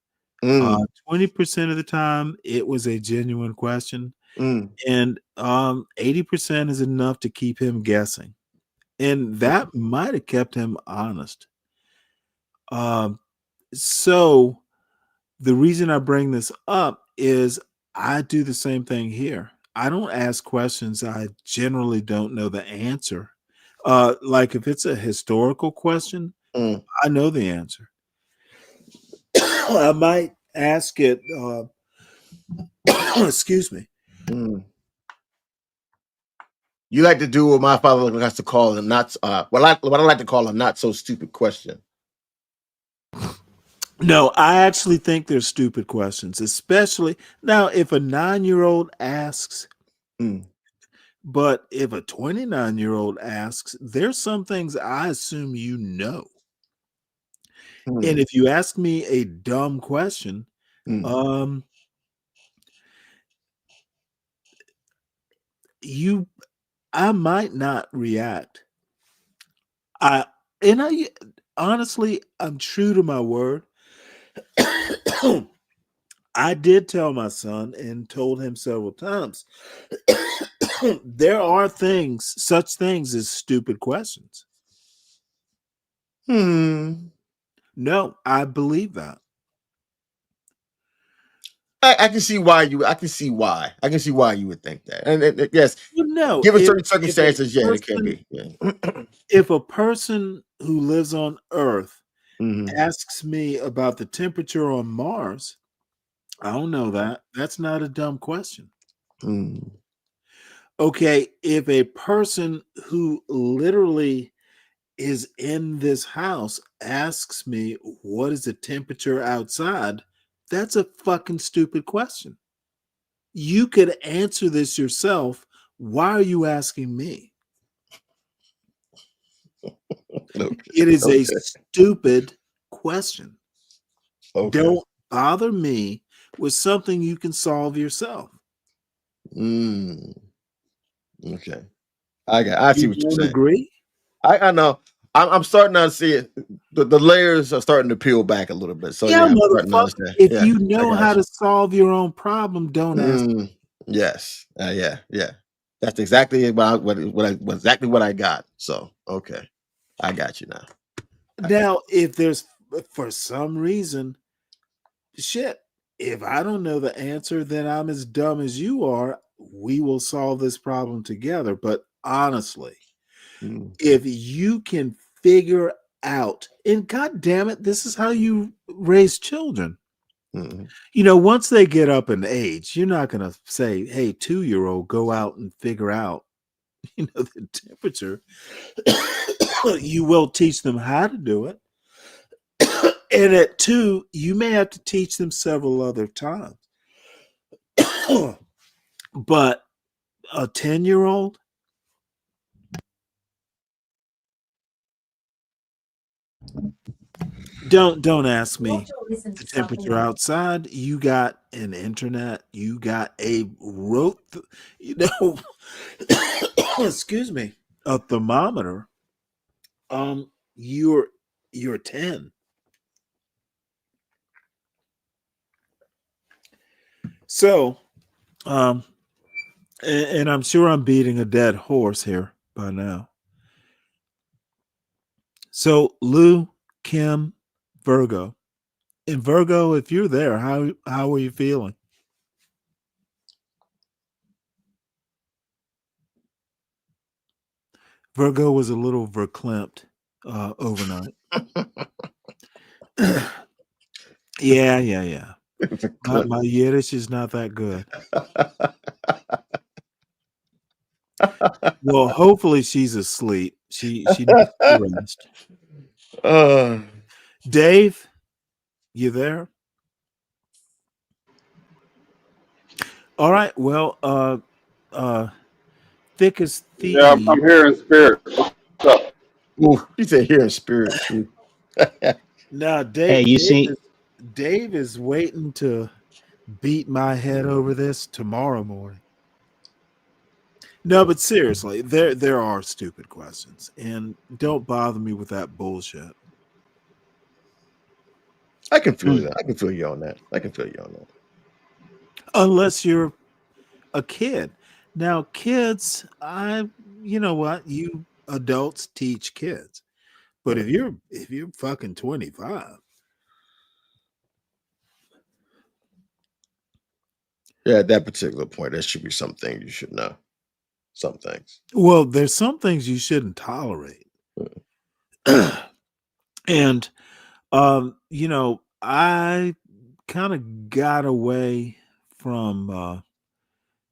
20% of the time, it was a genuine question, and 80% is enough to keep him guessing, and that might have kept him honest. So the reason I bring this up is I do the same thing here. I don't ask questions I generally don't know the answer. Like if it's a historical question, I know the answer. I might ask it. Excuse me. You like to do what my father likes to call a not what I like to call a not so stupid question. No, I actually think they're stupid questions, especially now if a 9-year-old asks. But if a 29-year-old asks, there's some things I assume you know. And if you ask me a dumb question, I might not react. I honestly, I'm true to my word. I did tell my son and told him several times there are such things as stupid questions. No, I believe that. I can see why you would think that. And yes, Well, no, given certain circumstances, if it can be. Yeah. If a person who lives on Earth asks me about the temperature on Mars, I don't know that. That's not a dumb question. Okay, if a person who literally is in this house asks me what is the temperature outside, that's a fucking stupid question. You could answer this yourself. Why are you asking me? It is a stupid question. Don't bother me with something you can solve yourself. Okay. I see what you're saying. Agree? I know. I'm starting to see it. The layers are starting to peel back a little bit. So Yeah, I'm starting to motherfucker. understand. If Yeah, you I know got how you. to solve your own problem, don't ask. Yes. Yeah. That's exactly exactly what I got. So okay, I got you now. Now, if there's for some reason, shit, if I don't know the answer, then I'm as dumb as you are. We will solve this problem together. But honestly, if you can figure out, and God damn it, this is how you raise children. Once they get up in age, you're not going to say, hey, 2-year-old, go out and figure out, the temperature. You will teach them how to do it. And at 2, you may have to teach them several other times. But a 10-year-old, don't ask me the temperature outside. You got an internet, you got a excuse me, a thermometer. You're 10. So, and I'm sure I'm beating a dead horse here by now. So Lou, Kim, Virgo. And Virgo, if you're there, how are you feeling? Virgo was a little verklempt overnight. Yeah. My Yiddish is not that good. Well, hopefully she's asleep. She needs to rest. Dave, you there? All right. Well, thick as thieves. Yeah, I'm here in spirit. What's up? Ooh, he said here in spirit. Now, Hey, you see, Dave is waiting to beat my head over this tomorrow morning. No, but seriously, there are stupid questions, and don't bother me with that bullshit. I can feel that. I can feel you on that. Unless you're a kid. Now, kids, you know what? You adults teach kids. But if you're fucking 25, yeah, at that particular point, there should be something you should know. Some things. well, there's some things you shouldn't tolerate. And you know, I kind of got away from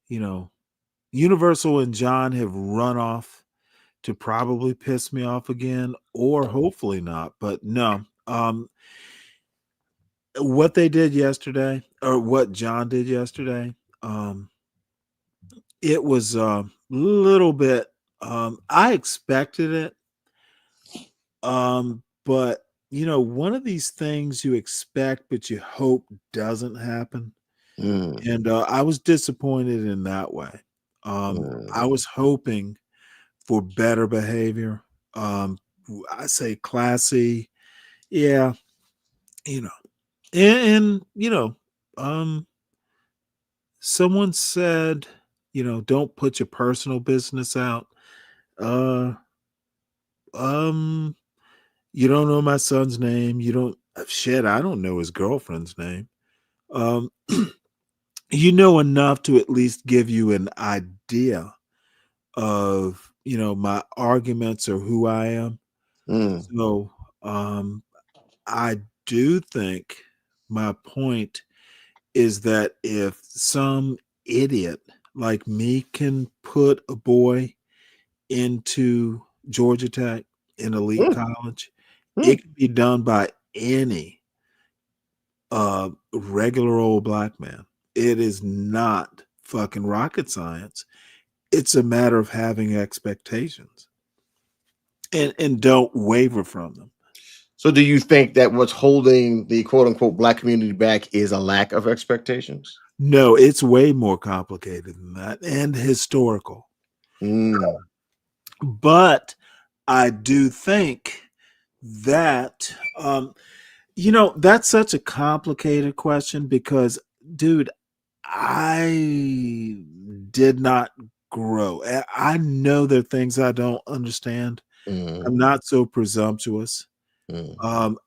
you know, Universal and John have run off to probably piss me off again, or hopefully not. But no, what they did yesterday, or what John did yesterday, it was a little bit. I expected it, but you know, one of these things you expect but you hope doesn't happen, and I was disappointed in that way. I was hoping for better behavior. I say classy, yeah, you know, and you know, someone said, you know, don't put your personal business out. Uh, you don't know my son's name. You don't shit. I don't know his girlfriend's name. Um, you know enough to at least give you an idea of, you know, my arguments or who I am. So, I do think my point is that if some idiot like me can put a boy into Georgia Tech, an elite college, it can be done by any regular old black man. It is not fucking rocket science. It's a matter of having expectations and don't waver from them. So do you think that what's holding the quote unquote black community back is a lack of expectations? No, it's way more complicated than that and historical. But I do think that you know, that's such a complicated question because, dude, I did not grow. I know there are things I don't understand. I'm not so presumptuous.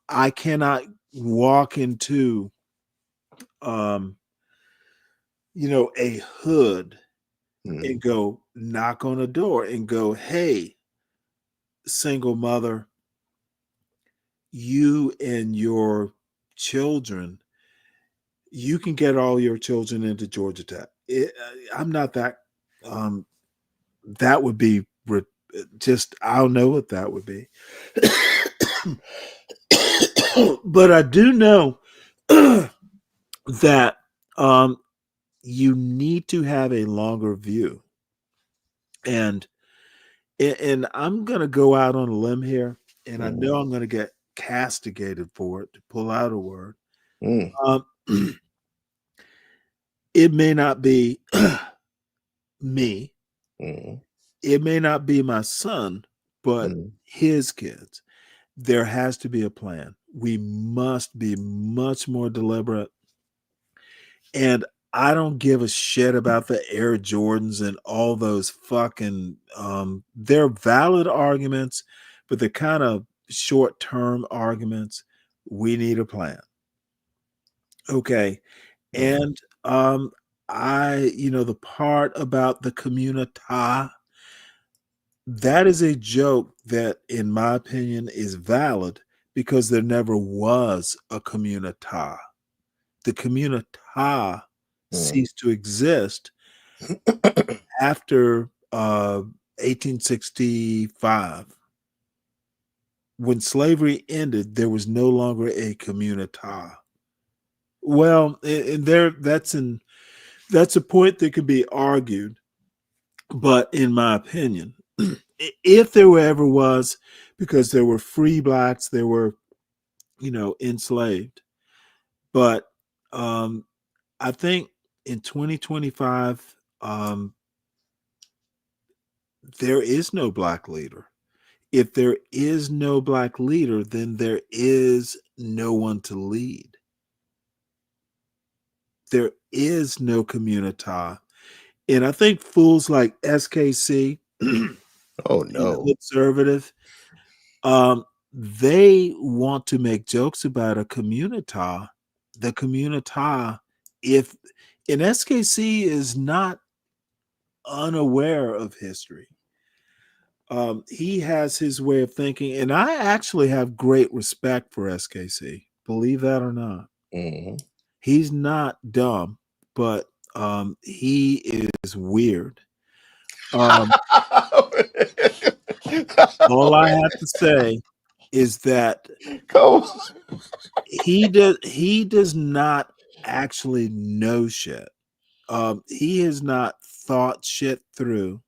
I cannot walk into you know, a hood and go knock on a door and go, hey, single mother, you and your children, you can get all your children into Georgia Tech. I'm not that. That would be just. I don't know what that would be. But I do know that you need to have a longer view, and I'm gonna go out on a limb here, and I know I'm gonna get castigated for it to pull out a word. It may not be me. It may not be my son, but his kids. There has to be a plan. We must be much more deliberate. And I don't give a shit about the Air Jordans and all those fucking they're valid arguments, but they're kind of short-term arguments. We need a plan. Okay. And you know, the part about the community, that is a joke that, in my opinion, is valid because there never was a community. the communita ceased to exist after 1865. When slavery ended, there was no longer a communita. Well, and that's a point that could be argued, but in my opinion, if there ever was, because there were free blacks, there were, enslaved, but I think in 2025, there is no black leader. If there is no black leader, then there is no one to lead. There is no communita. And I think fools like SKC, oh no, conservative, they want to make jokes about a communita. The communita, if an SKC is not unaware of history. He has his way of thinking, and I actually have great respect for SKC. Believe that or not, he's not dumb, but he is weird. All I have to say is that he does not actually know shit. He has not thought shit through.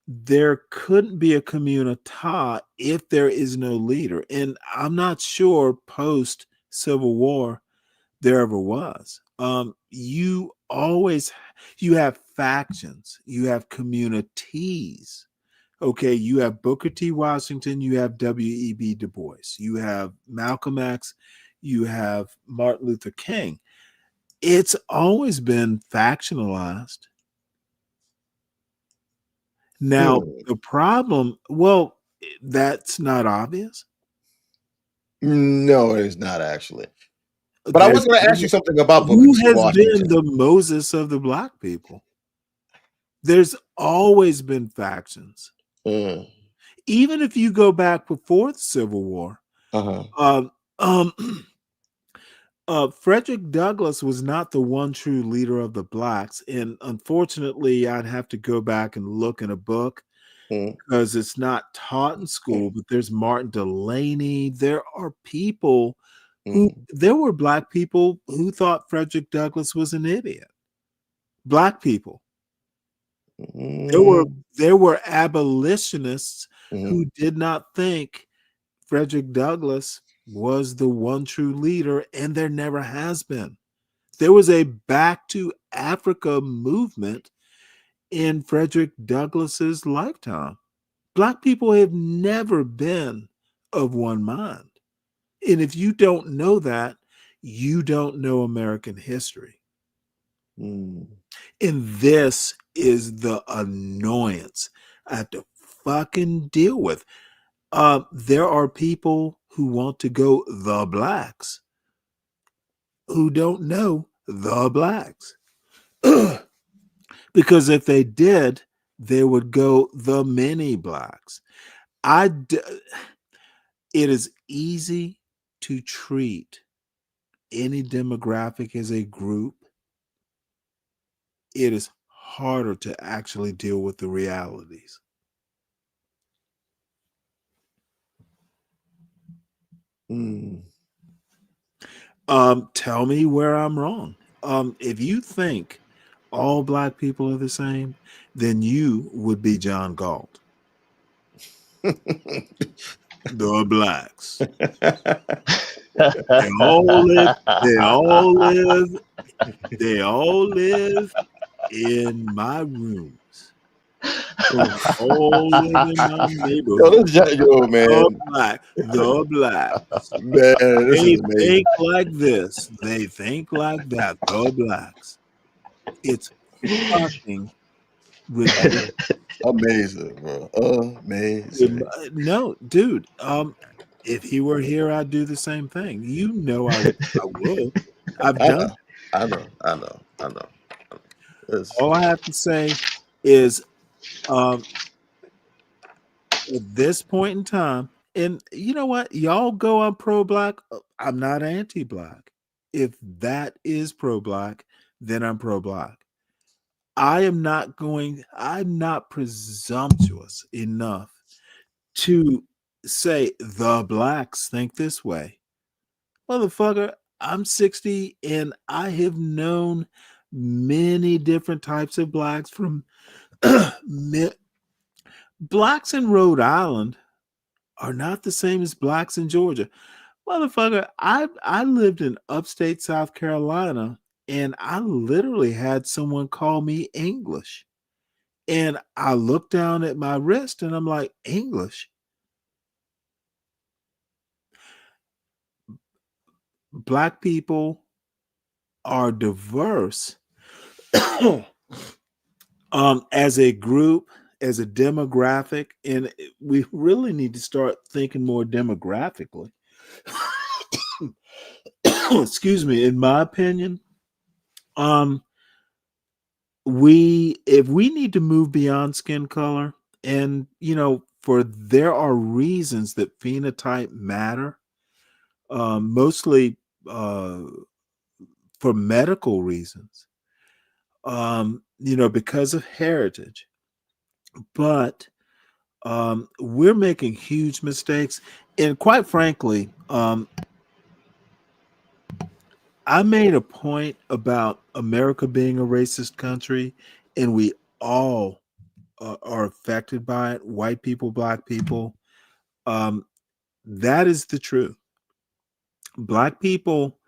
There couldn't be a communita if there is no leader. And I'm not sure post Civil War there ever was. You have factions, you have communities. Okay, you have Booker T. Washington, you have W.E.B. Du Bois, you have Malcolm X, you have Martin Luther King. It's always been factionalized. Now, the problem, well, that's not obvious. No, it's not actually. But I was going to ask you something about Booker who T. has Washington. been the Moses of the black people. There's always been factions. Even if you go back before the Civil War, Frederick Douglass was not the one true leader of the blacks. And unfortunately, I'd have to go back and look in a book because it's not taught in school, but there's Martin Delaney. There are people there were black people who thought Frederick Douglass was an idiot. Black people. There were abolitionists who did not think Frederick Douglass was the one true leader, and there never has been. There was a Back to Africa movement in Frederick Douglass's lifetime. Black people have never been of one mind. And if you don't know that, you don't know American history. And this is the annoyance I have to fucking deal with. There are people who want to go the blacks who don't know the blacks. Because if they did, they would go the many blacks. It is easy to treat any demographic as a group. It is harder to actually deal with the realities. Tell me where I'm wrong. If you think all black people are the same, then you would be John Galt. The blacks. They all live in my rooms. All live in my neighborhood. The blacks. Man, this they is amazing. think like this. They think like that. The blacks. It's fucking ridiculous. Amazing, bro. Amazing. No, dude. If he were here, I'd do the same thing. You know, I would. I've done. I know. All I have to say is, at this point in time, and you know what? Y'all go on pro-black. I'm not anti-black. if that is pro-black, then I'm pro-black. I'm not presumptuous enough to say the blacks think this way. Motherfucker, I'm 60 and I have known many different types of blacks from blacks in Rhode Island are not the same as blacks in Georgia. Motherfucker, I lived in upstate South Carolina and I literally had someone call me English. And I looked down at my wrist and I'm like, English? Black people are diverse as a group, as a demographic, and we really need to start thinking more demographically. Excuse me, in my opinion, if we need to move beyond skin color, and for there are reasons that phenotype matter, mostly for medical reasons, because of heritage. But we're making huge mistakes, and quite frankly, I made a point about America being a racist country, and we all are affected by it. White people, black people. That is the truth. Black people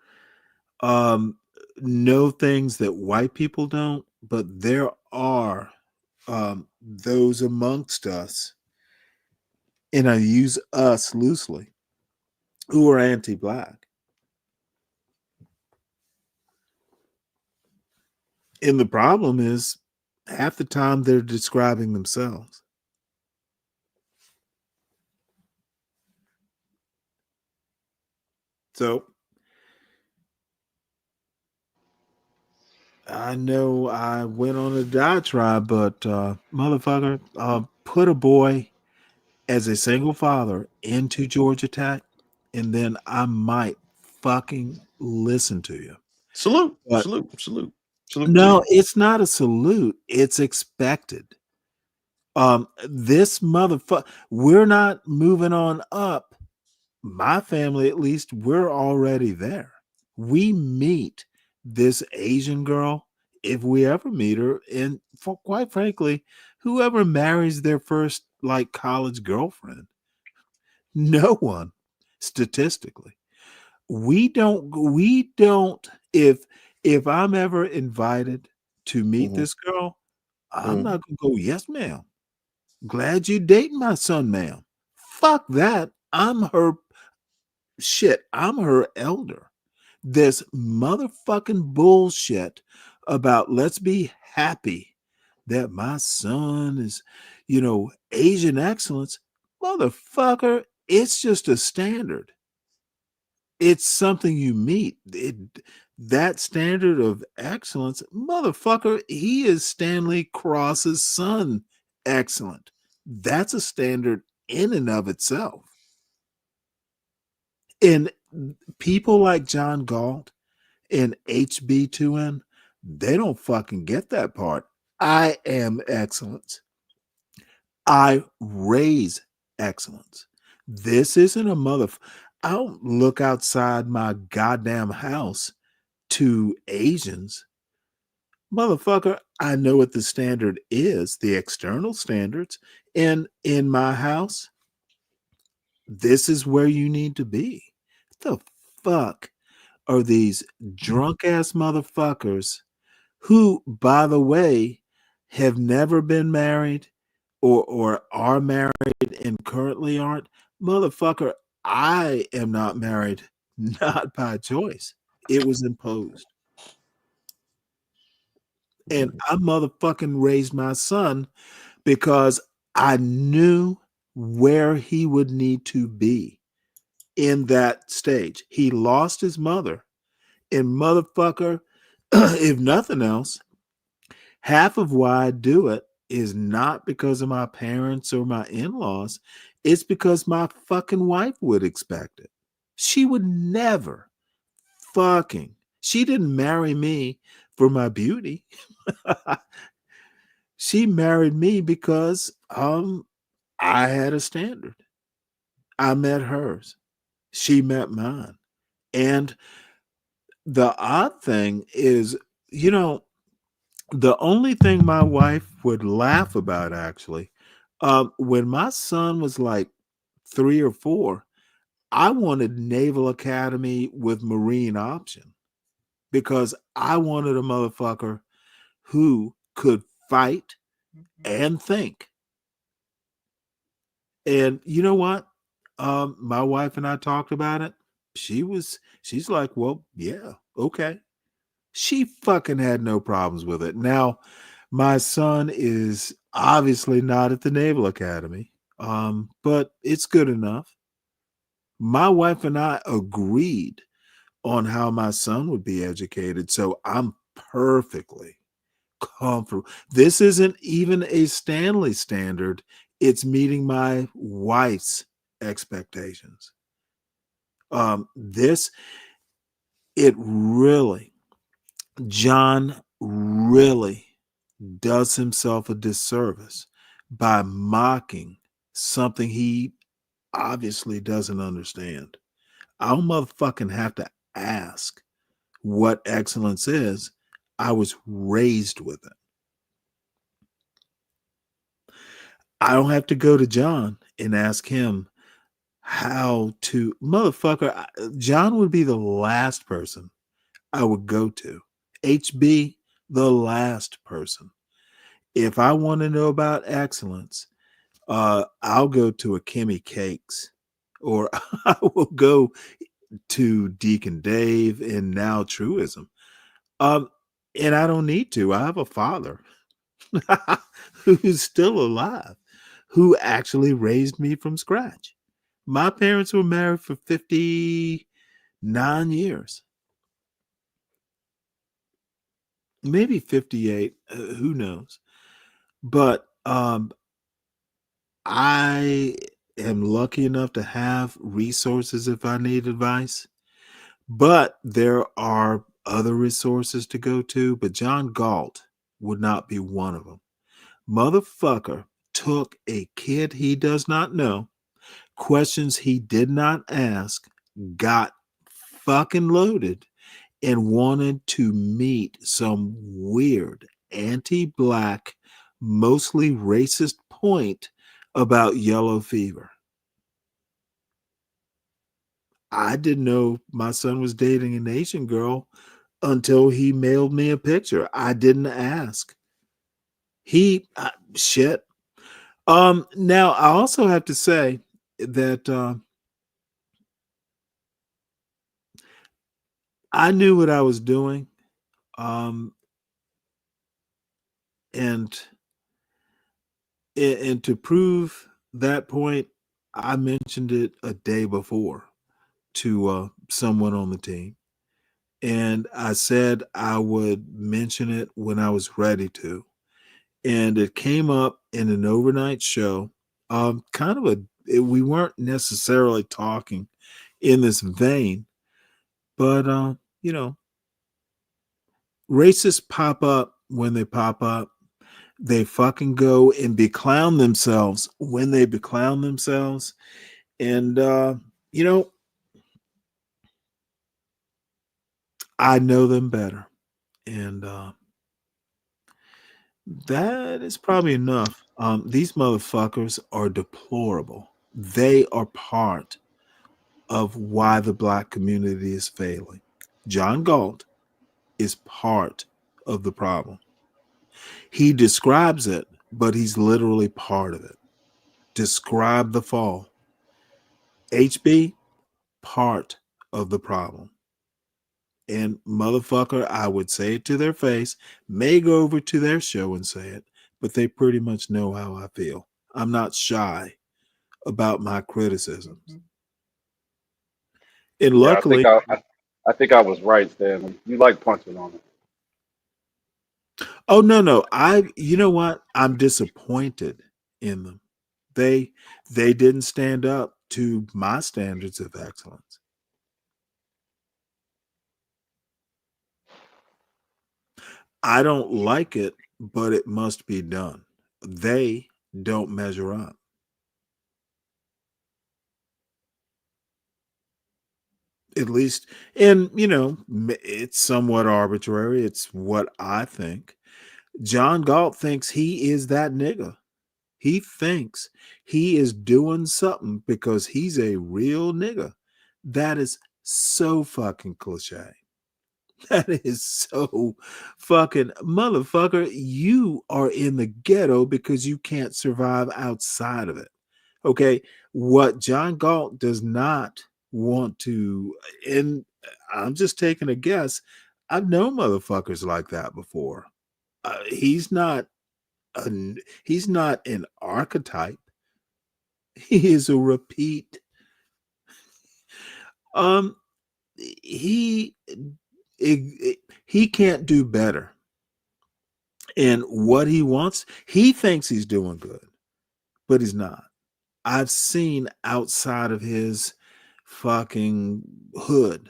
know things that white people don't, but there are those amongst us, and I use us loosely, who are anti-black. And the problem is half the time they're describing themselves. So I know I went on a diatribe, but motherfucker, put a boy as a single father into Georgia Tech, and then I might fucking listen to you. Salute, But salute. No, it's not a salute. It's expected. This motherfucker, we're not moving on up. My family, at least, we're already there. We meet this Asian girl if we ever meet her, and quite frankly, whoever marries their first college girlfriend, no one, statistically. We don't. If I'm ever invited to meet this girl, I'm not gonna go, yes, ma'am. Glad you dating my son, ma'am. Fuck that. I'm her elder. This motherfucking bullshit about let's be happy that my son is, Asian excellence. Motherfucker, it's just a standard. It's something you meet. That standard of excellence, motherfucker, he is Stanley Cross's son. Excellent. That's a standard in and of itself. And people like John Galt and HB2N, they don't fucking get that part. I am excellence. I raise excellence. This isn't a I don't look outside my goddamn house to Asians. Motherfucker, I know what the standard is, the external standards. And in my house, this is where you need to be. What the fuck are these drunk ass motherfuckers who, by the way, have never been married or are married and currently aren't? Motherfucker, I am not married, not by choice. It was imposed. And I motherfucking raised my son because I knew where he would need to be in that stage. He lost his mother. And motherfucker, if nothing else, half of why I do it is not because of my parents or my in-laws. It's because my fucking wife would expect it. She would never fucking She didn't marry me for my beauty. She married me because I had a standard. I met hers. She met mine. And the odd thing is, you know, the only thing my wife would laugh about actually, when my son was like 3 or 4, I wanted Naval Academy with Marine option because I wanted a motherfucker who could fight and think. And you know what? My wife and I talked about it. She's like, well, yeah, okay. She fucking had no problems with it. Now, my son is obviously not at the Naval Academy, but it's good enough. My wife and I agreed on how my son would be educated, so I'm perfectly comfortable. This isn't even a Stanley standard. It's meeting my wife's expectations. This, it really, John really does himself a disservice by mocking something he obviously doesn't understand. I don't motherfucking have to ask what excellence is. I was raised with it. I don't have to go to John and ask him how to, motherfucker. John would be the last person I would go to. HB, the last person. If I want to know about excellence, I'll go to a Kimmy Cakes, or I will go to Deacon Dave and now Truism. And I don't need to. I have a father who's still alive, who actually raised me from scratch. My parents were married for 59 years, maybe 58, who knows. But I am lucky enough to have resources if I need advice. But there are other resources to go to, but John Galt would not be one of them. Motherfucker took a kid he does not know, questions he did not ask, got fucking loaded, and wanted to meet some weird anti-black, mostly racist point about yellow fever. I didn't know my son was dating an Asian girl until he mailed me a picture. I didn't ask. Shit. Now I also have to say that I knew what I was doing. Um, and and to prove that point, I mentioned it a day before to someone on the team. And I said I would mention it when I was ready to. And it came up in an overnight show. We weren't necessarily talking in this vein, but you know, racists pop up when they pop up. They fucking go and beclown themselves when they beclown themselves. And you know, I know them better. And that is probably enough. These motherfuckers are deplorable. They are part of why the black community is failing. John Galt is part of the problem. He describes it, but he's literally part of it. Describe the fall. HB, part of the problem. And motherfucker, I would say it to their face, may go over to their show and say it, but they pretty much know how I feel. I'm not shy about my criticisms. And Yeah, luckily, I think I was right, Stanley. You like punching on it. oh no, you know what? I'm disappointed in them. They didn't stand up to my standards of excellence. I don't like it, but it must be done. They don't measure up. At least, and it's somewhat arbitrary. It's what I think. John Galt thinks he is that nigga. He thinks he is doing something because he's a real nigga. That is so fucking cliche. That is so fucking motherfucker. You are in the ghetto because you can't survive outside of it. Okay. What John Galt does not want to, and I'm just taking a guess. I've known motherfuckers like that before. He's not he's not an archetype. He is a repeat. Um, he he can't do better. And what he wants, he thinks he's doing good, but he's not. I've seen outside of his fucking hood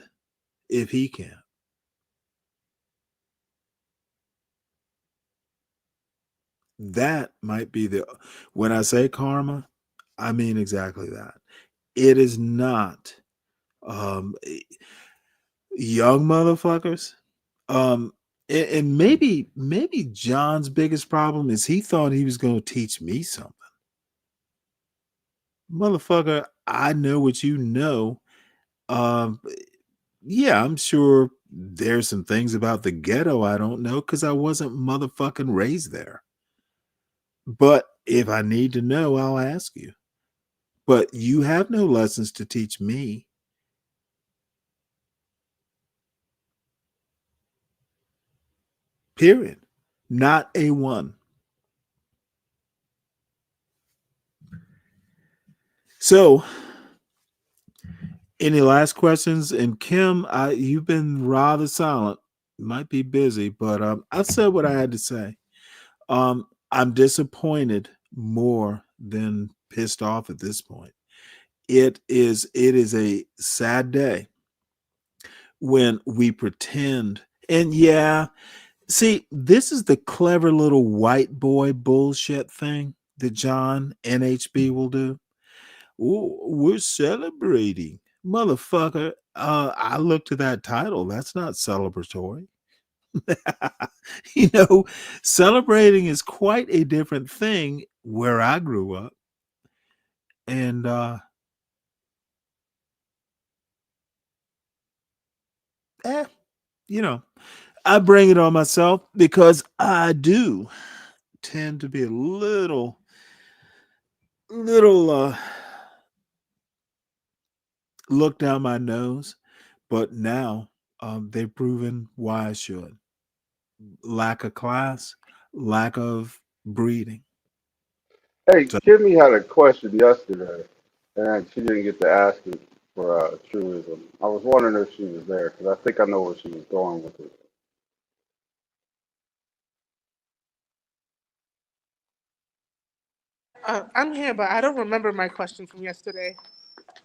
if he can. That might be when I say karma, I mean exactly that. It is not young motherfuckers. And maybe John's biggest problem is he thought he was going to teach me something. Motherfucker, I know what you know. Yeah, I'm sure there's some things about the ghetto I don't know because I wasn't motherfucking raised there. But if I need to know, I'll ask you. But you have no lessons to teach me. Period. Not a one. So, any last questions? And Kim, you've been rather silent. Might be busy, but I said what I had to say. I'm disappointed more than pissed off at this point. It is a sad day when we pretend. And yeah, see, this is the clever little white boy bullshit thing that John NHB will do. Ooh, we're celebrating. Motherfucker, I looked at that title. That's not celebratory. Celebrating is quite a different thing where I grew up. And I bring it on myself because I do tend to be a little look down my nose, but now they've proven why I should. Lack of class, lack of breeding. Hey, Kimmy had a question yesterday, and she didn't get to ask it for truism. I was wondering if she was there because I think I know where she was going with it. I'm here, but I don't remember my question from yesterday.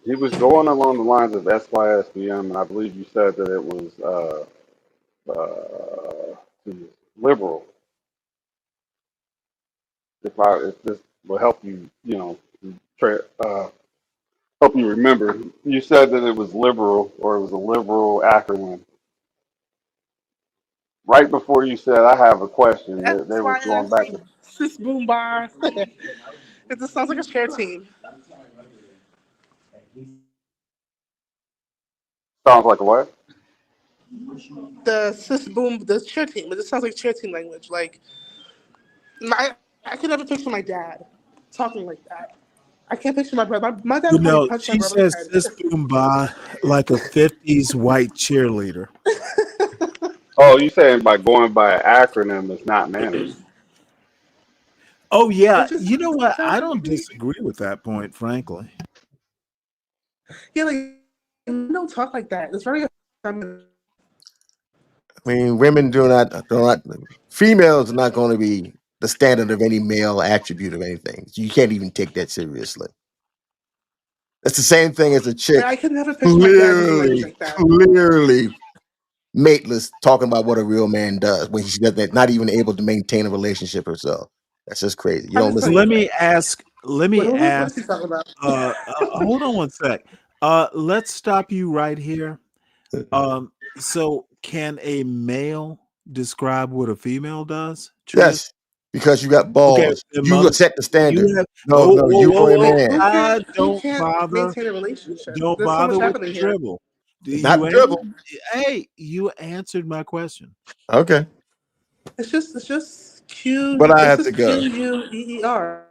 He was going along the lines of SYSBM, and I believe you said that it was liberal. If this will help you, help you remember, you said that it was liberal or it was a liberal acronym. Right before you said, I have a question, they were going back to. Sis Boom Bar. It just sounds like a share team. Sounds like a what? The cheer team. It just sounds like cheer team language. Like, I can never picture my dad talking like that. I can't picture my brother. My dad probably punched my She brother's says head. sis boom ba like a 50s white cheerleader. Oh, you saying by going by an acronym is not manners? Oh yeah, you know what? I don't disagree with that point, frankly. Yeah, like don't talk like that. It's very. I mean, women do not. Females are not going to be the standard of any male attribute of anything. You can't even take that seriously. It's the same thing as a chick. I could never picture my dad using language like that. Clearly mateless, talking about what a real man does when she does that, not even able to maintain a relationship herself. That's just crazy. You I'm don't just listen. saying. Let me ask. What is he talking about? Hold on one sec. Let's stop you right here. So can a male describe what a female does, Trish? Yes, because you got Okay, balls. then You mother, set the standard. you have. No, Oh, no, whoa, you whoa, are a Wait, whoa! man. who Don't can't bother. maintain a relationship? Don't There's so much bother with happening the here. dribble. Not dribble. Hey, you answered my question. Okay, It's just Q. but I It's have just to go. QUEER.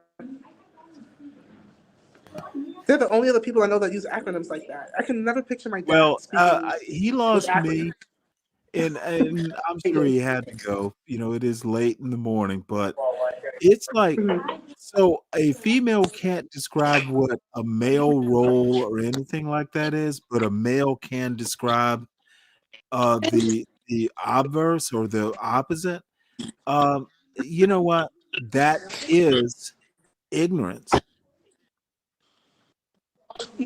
They're the only other people I know that use acronyms like that. I can never picture my Well, dad speaking he with lost acronyms. me, and I'm sure he had to go. It is late in the morning, but it's like, so a female can't describe what a male role or anything like that is, but a male can describe the obverse or the opposite. You know what? That is ignorance.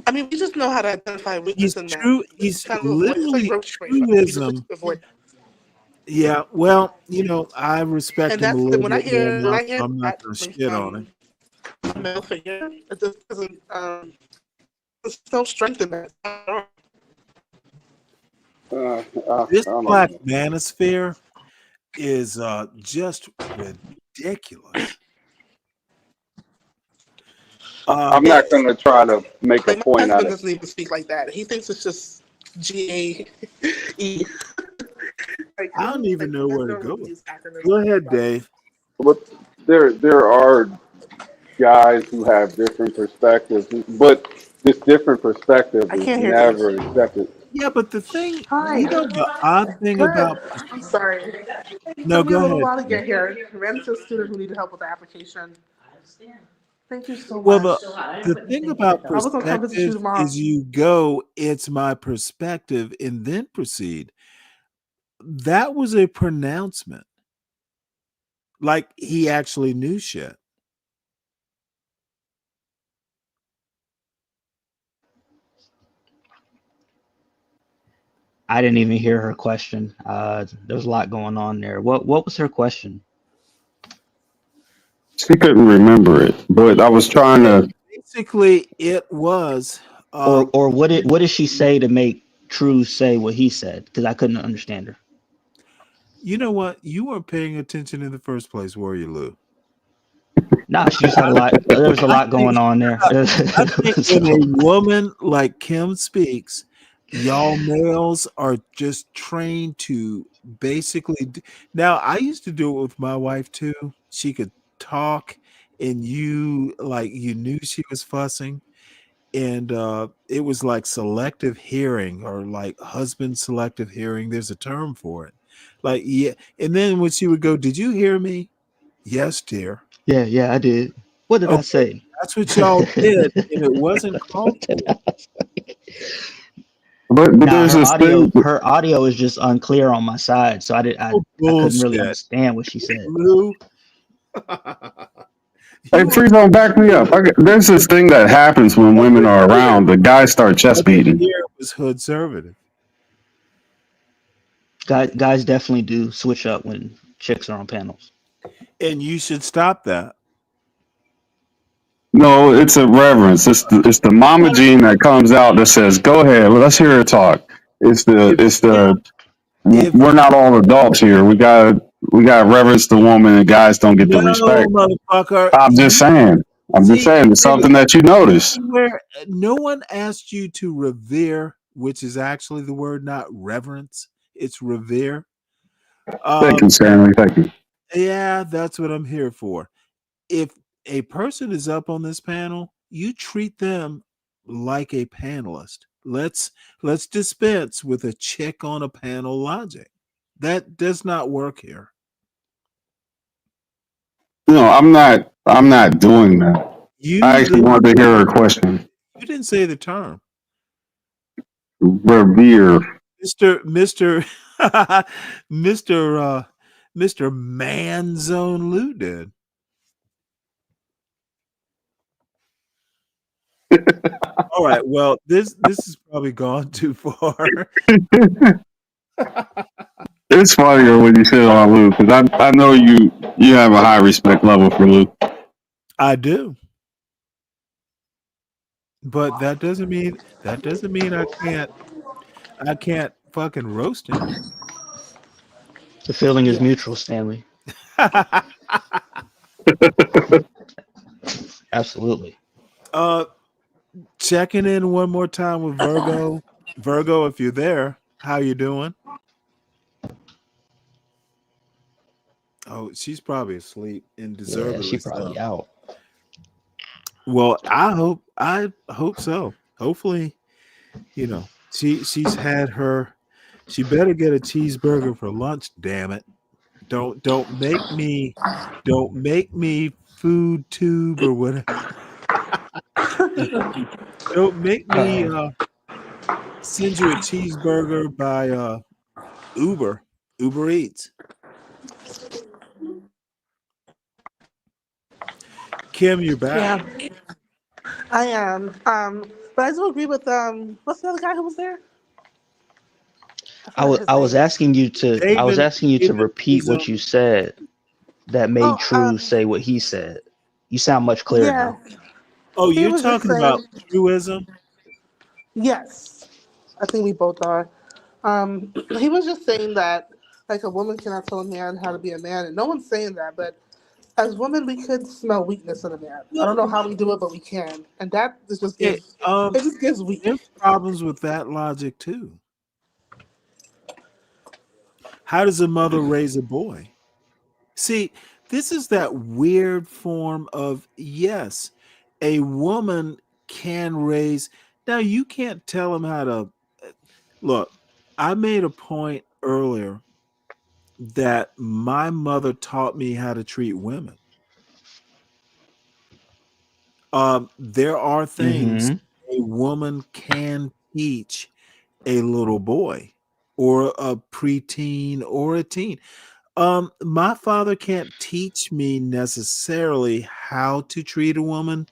I mean, we just know how to identify weakness in men. He's Kind of avoid. It's like literally roach spray. We just truism. avoid. Yeah, well, I respect And him a that's little when I bit more hear now, so I'm not that gonna coming shit on him. from a male figure, it just doesn't. There's no strength in that. This I don't black know. manosphere is just ridiculous. I'm not going to try to make a Like my point out husband of. doesn't even speak like that. He thinks it's just GAE. Like I don't even know men where to don't go really with. use acronyms. Go ahead, Dave. But there are guys who have different perspectives, but this different perspective I is can't hear never Dave. accepted. Yeah, but the thing, Hi. the odd thing Good. about I'm sorry. It no, took me a go little ahead. while to Dave. get here. I ran into a student who needed help with the application. Thank you so Well, much. the thing about I was gonna come visit you perspective tomorrow. is you go, it's my perspective, and then proceed. That was a pronouncement. Like he actually knew shit. I didn't even hear her question. There's a lot going on there. What was her question? She couldn't remember it, but I was trying to. Basically, it was. Or what did she say to make True say what he said? Because I couldn't understand her. You know what? You weren't paying attention in the first place, were you, Lou? Nah, she just had a lot. There was a I lot think, going on there. I think So, when a woman like Kim speaks, y'all males are just trained to basically. Now, I used to do it with my wife too. She could talk, and you knew she was fussing, and it was like selective hearing or like husband selective hearing. There's a term for it. Like, yeah, and then when she would go, "Did you hear me?" "Yes, dear." yeah, I did. What did I Okay, say? that's what y'all did, and it wasn't called for. But Nah, there's this thing. her audio is just unclear on my side, so Oh, I couldn't really bullshit, understand what she said. Lou. Hey, please don't back me up. There's this thing that happens when women are around. The guys start chest beating. Here was hood conservative. Guys definitely do switch up when chicks are on panels. And you should stop that. No, it's a reverence. It's the mama gene that comes out that says, "Go ahead, let's hear her talk." It's the we're not all adults here. We got reverence the woman, and guys don't get the No, respect. motherfucker. I'm just saying. It's something that you notice. Where no one asked you to revere, which is actually the word, not reverence. It's revere. Thank you, Stanley. Thank you. Yeah, that's what I'm here for. If a person is up on this panel, you treat them like a panelist. Let's dispense with a chick on a panel logic. That does not work here. No, I'm not. I'm not doing that. I You actually didn't wanted to hear her question. you didn't say the term. Revere. Mr. Mr. Manzone Lou did. All right. Well, this has probably gone too far. it's funnier when you say it on Lou because I know you have a high respect level for Lou. I do, but that doesn't mean I can't fucking roast him. The feeling is Yeah. mutual, Stanley. Absolutely. Checking in one more time with Virgo. Virgo, if you're there, how you doing? Oh, she's probably asleep and Yeah, she deservedly so. probably out. Well, I hope so. Hopefully, she's had her. She better get a cheeseburger for lunch. Damn it! Don't make me food tube or whatever. Don't make me send you a cheeseburger by Uber Eats. Kim, you're back. Yeah, I am. But I do agree with what's the other guy who was there? I forgot his I was name. asking you to David repeat is what you said that made Oh, True say what he said. You sound much clearer yeah. now. Oh, He you're was just talking about saying, truism? yes, I think we both are. He was just saying that like a woman cannot tell a man how to be a man, and no one's saying that, but as women, we could smell weakness in a man. I don't know how we do it, but we can, and that is just It, gives it just gives weak. there's problems with that logic too. How does a mother raise a boy? See, this is that weird form of yes, a woman can raise. Now you can't tell him how to look. I made a point earlier that my mother taught me how to treat women. There are things Mm-hmm. a woman can teach a little boy or a preteen or a teen. My father can't teach me necessarily how to treat a woman,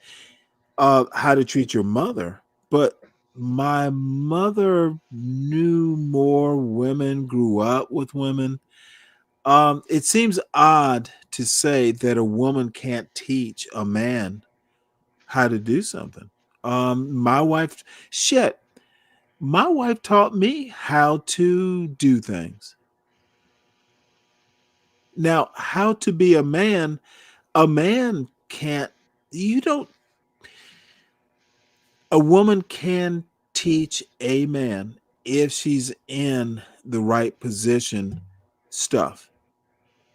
how to treat your mother, but my mother knew more women, grew up with women. It seems odd to say that a woman can't teach a man how to do something. My wife, shit, my wife taught me how to do things. Now, how to be a man can't, you don't, a woman can teach a man if she's in the right position stuff.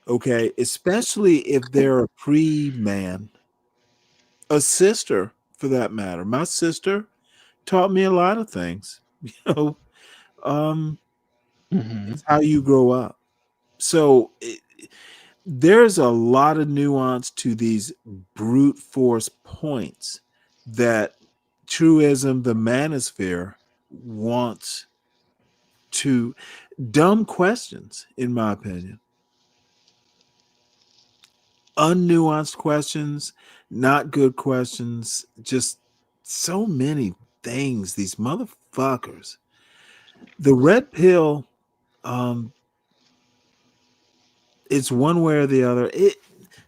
Okay. Especially if they're a pre man, a sister for that matter. My sister taught me a lot of things, you know, um, Mm-hmm. it's how you grow up. So there's a lot of nuance to these brute force points that truism, the manosphere, wants to dumb questions, in my opinion. Unnuanced questions, not good questions, just so many things. These motherfuckers. The red pill, um, it's one way or the other. It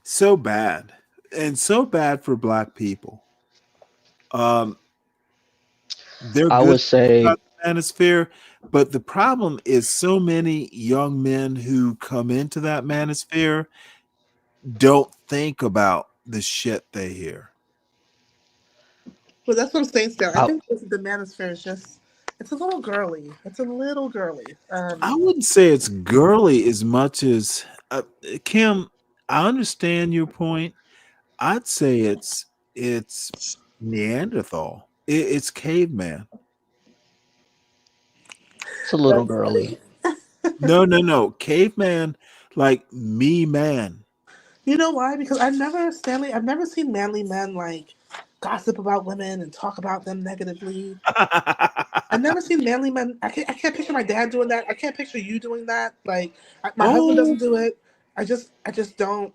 so bad. And so bad for black people. Um, they're I good would say about the manosphere, but the problem is so many young men who come into that manosphere don't think about the shit they hear. But that's what I'm saying, Stan. I I, think the manosphere is just it's a little girly. It's a little girly. I wouldn't say it's girly as much as Kim. I understand your point. I'd say it's Neanderthal. It's caveman. it's a little That's girly. funny. No. Caveman, like me, man. You know why? Because Stanley, I've never seen manly men like gossip about women and talk about them negatively. I've never seen manly men. I can't picture my dad doing that. I can't picture you doing that. Like my husband Oh, doesn't do it. I just don't.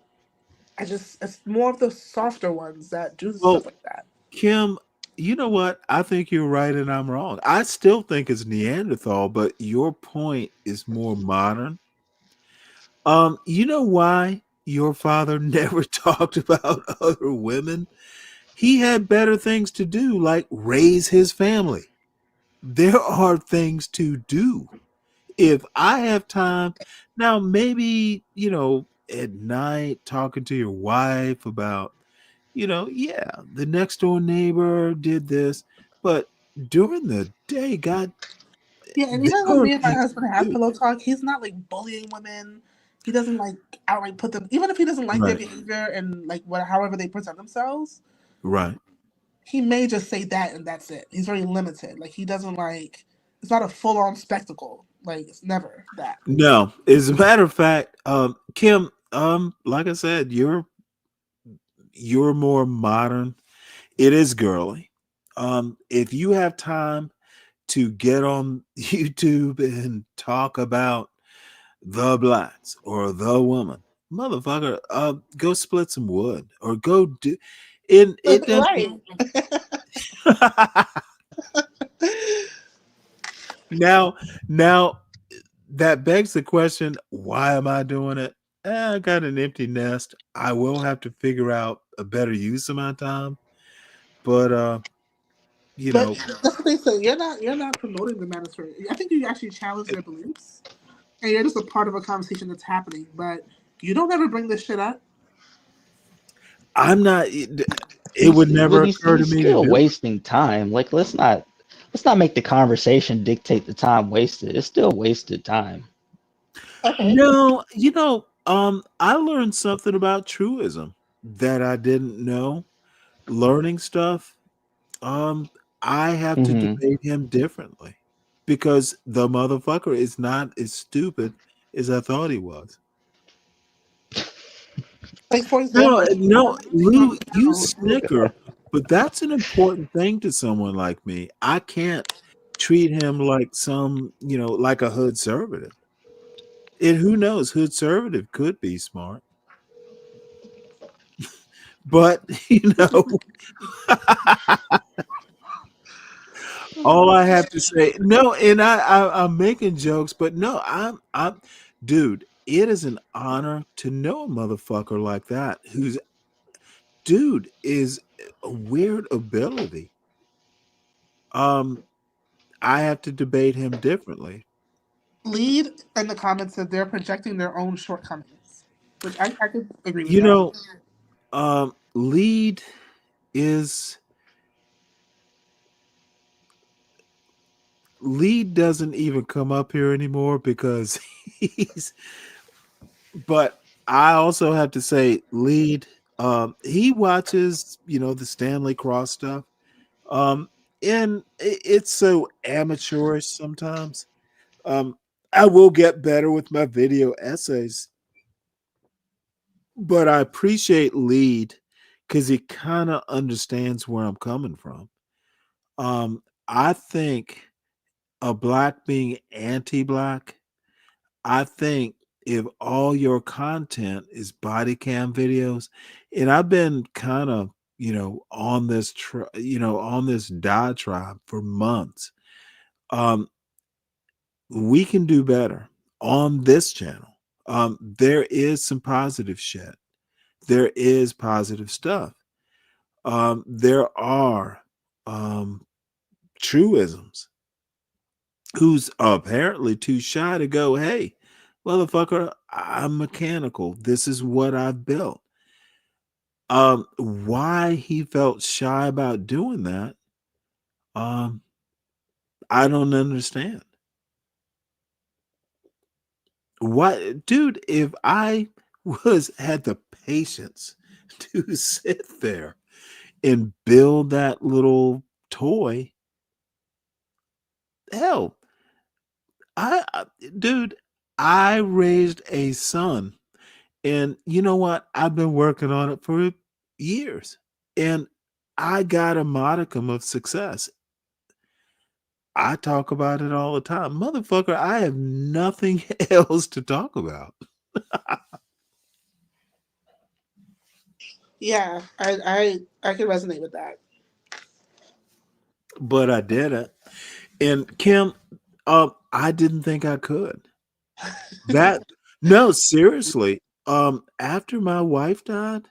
It's more of the softer ones that do well, stuff like that. Kim, you know what? I think you're right and I'm wrong. I still think it's Neanderthal, but your point is more modern. You know why your father never talked about other women? He had better things to do, like raise his family. There are things to do. If I have time, now maybe, at night talking to your wife about, yeah, the next door neighbor did this, but during the day, God, Yeah, and there even when are me and my things husband to have do. pillow talk, he's not like bullying women. He doesn't like outright put them, even if he doesn't like their Right, behavior and like however they present themselves, right. he may just say that and that's it. He's very limited. Like he doesn't like it's not a full on spectacle. Like it's never that. No, as a matter of fact, Kim, like I said, you're more modern. It is girly. If you have time to get on YouTube and talk about the blacks or the woman, motherfucker, go split some wood or go do it Right. doesn't now now that begs the question, why am I doing it? I got an empty nest. I will have to figure out a better use of my time. But you But know, that's what they say. You're not promoting the manosphere. I think you actually challenge their beliefs, and you're just a part of a conversation that's happening. But you don't ever bring this shit up. I'm not it He's would never well, occur to he's me to still do it. wasting time. Like let's not make the conversation dictate the time wasted. It's still wasted time. Okay. No, I learned something about truism that I didn't know. Learning stuff, um, I have to Hmm. debate him differently because the motherfucker is not as stupid as I thought he was. Like for No, example, no, Lou, you no. snicker, but that's an important thing to someone like me. I can't treat him like like a hood conservative. And who knows, hood conservative could be smart, but all I have to say, no, and I'm making jokes, but no, dude. It is an honor to know a motherfucker like that, who's dude is a weird ability. Um, I have to debate him differently. Lead in the comments said they're projecting their own shortcomings, which I could agree with You that. know, lead is lead doesn't even come up here anymore because he's but I also have to say lead he watches, the Stanley Cross stuff. Um and it's so amateurish sometimes. I will get better with my video essays, but I appreciate lead because he kind of understands where I'm coming from. I think a black being anti-black, I think if all your content is body cam videos, and I've been kind of, on this, on this diatribe for months, um, we can do better on this channel. There is some positive shit. There is positive stuff. There are truisms who's apparently too shy to go, hey, motherfucker, I'm mechanical. This is what I've built. Why he felt shy about doing that, um, I don't understand. What, dude, if I had the patience to sit there and build that little toy, hell, dude, I raised a son, and you know what? I've been working on it for years, and I got a modicum of success. I talk about it all the time, motherfucker. I have nothing else to talk about, Yeah, I can resonate with that. but I did it. And Kim, I didn't think I could. That No, seriously. After my wife died,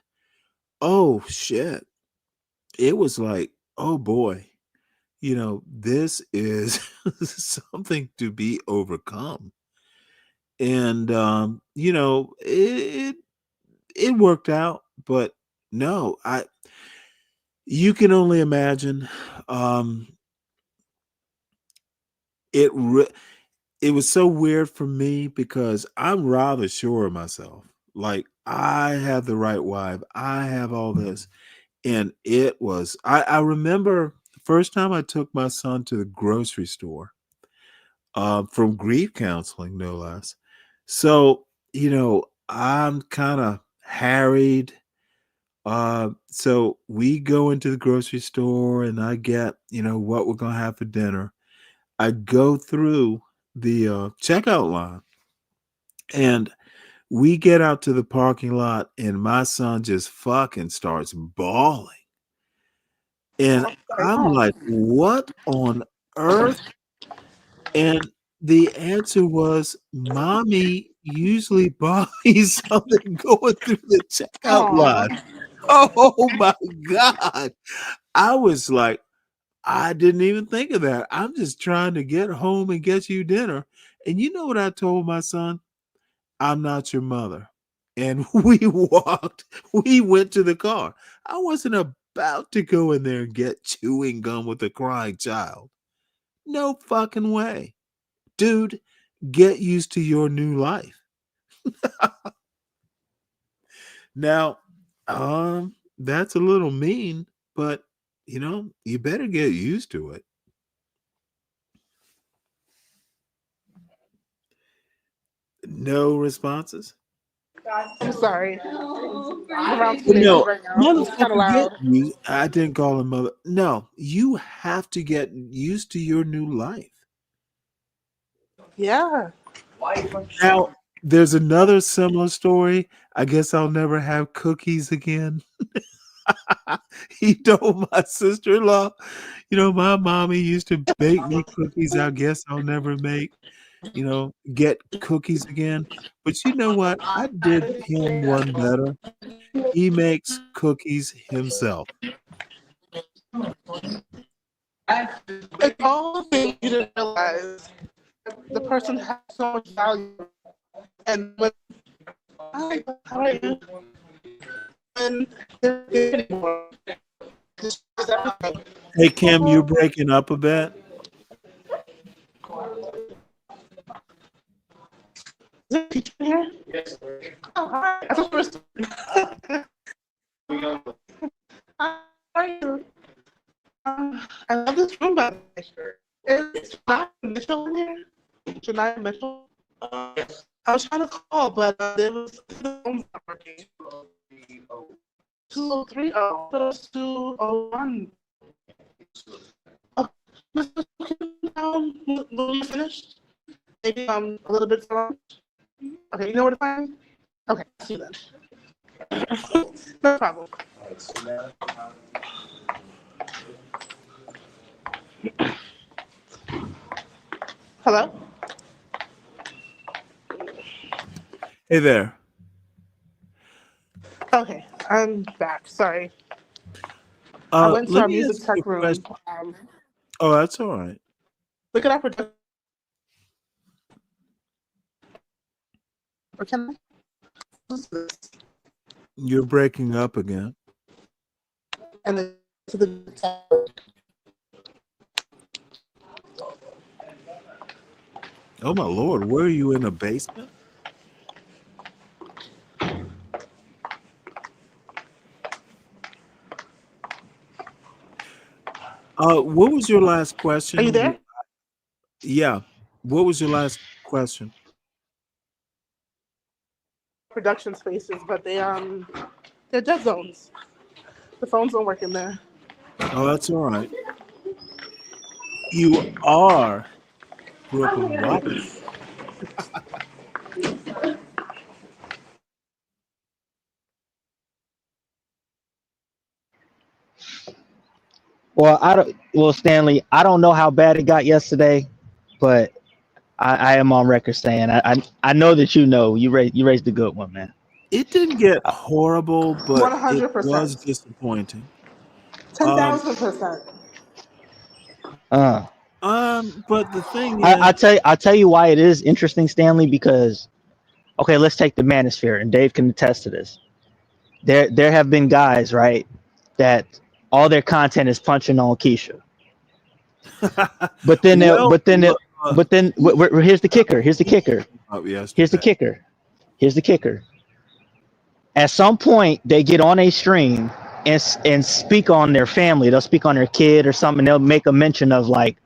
oh shit. It was like, oh boy, this is something to be overcome. And it worked out, but no, you can only imagine. Um it re- it was so weird for me because I'm rather sure of myself. Like I have the right wife, I have all this. And it was I remember the first time I took my son to the grocery store, from grief counseling, no less. So, I'm kind of harried. So we go into the grocery store and I get, what we're gonna have for dinner. I go through the checkout line and we get out to the parking lot and my son just fucking starts bawling. And I'm like, what on earth? And the answer was, mommy usually buys me something going through the checkout line. Aw. Oh my God. I was like, I didn't even think of that. I'm just trying to get home and get you dinner. And you know what I told my son? I'm not your mother. And we went to the car. I wasn't about to go in there and get chewing gum with a crying child. No fucking way. Dude, get used to your new life. Now, that's a little mean, but you better get used to it. No responses? I'm sorry. I'm around teenagers No, right now. It's kind of motherfucker, get loud. used. I didn't call him mother. No, you have to get used to your new life. Yeah. Now, there's another similar story. I guess I'll never have cookies again. He told my sister-in-law, my mommy used to bake me cookies. I guess I'll never get cookies again. But you know what? I did him one better. He makes cookies himself. It's all the things you didn't realize. The person has so much value. And when hi, how are you? And they're good anymore. Just everything. Hey, Kim, you're breaking up a bit. Is there a teacher here? Yes. Oh, hi. I thought you were How are you? I love this room, by the way. Is Shania Mitchell in here? Shania Mitchell? Yes. I was trying to call, but there was the phone's not working. 203? Oh, but it was 201. Oh, Mr. Will you finish? Maybe a little bit for lunch? Okay, you know where to find me? Okay, see you then. No problem. Hello? Hey there. Okay, I'm back. Sorry. I went to Let our me music ask you tech a room. question. Oh, that's all right. Look at our production. Or can I? What's this? You're breaking up again. And then to the Oh my Lord, where are you in a basement? What was your last question? Are you there? Yeah. What was your last question? Production spaces, but they're dead zones. The phones don't work in there. Oh, that's all right. You are Brooklyn White. Well, Stanley, I don't know how bad it got yesterday, but I am on record saying I know that you raised a good one, man. It didn't get horrible, but it was 100%. disappointing. Um, 10,000%. Uh, but the thing is, I'll tell you why it is interesting, Stanley, because okay, let's take the manosphere, and Dave can attest to this. There have been guys, right, that all their content is punching on Keisha. But then they'll, well, but then they'll, but then here's the kicker. Here's the kicker. Here's the kicker. Here's the kicker. At some point, they get on a stream and speak on their family. They'll speak on their kid or something. They'll make a mention of like,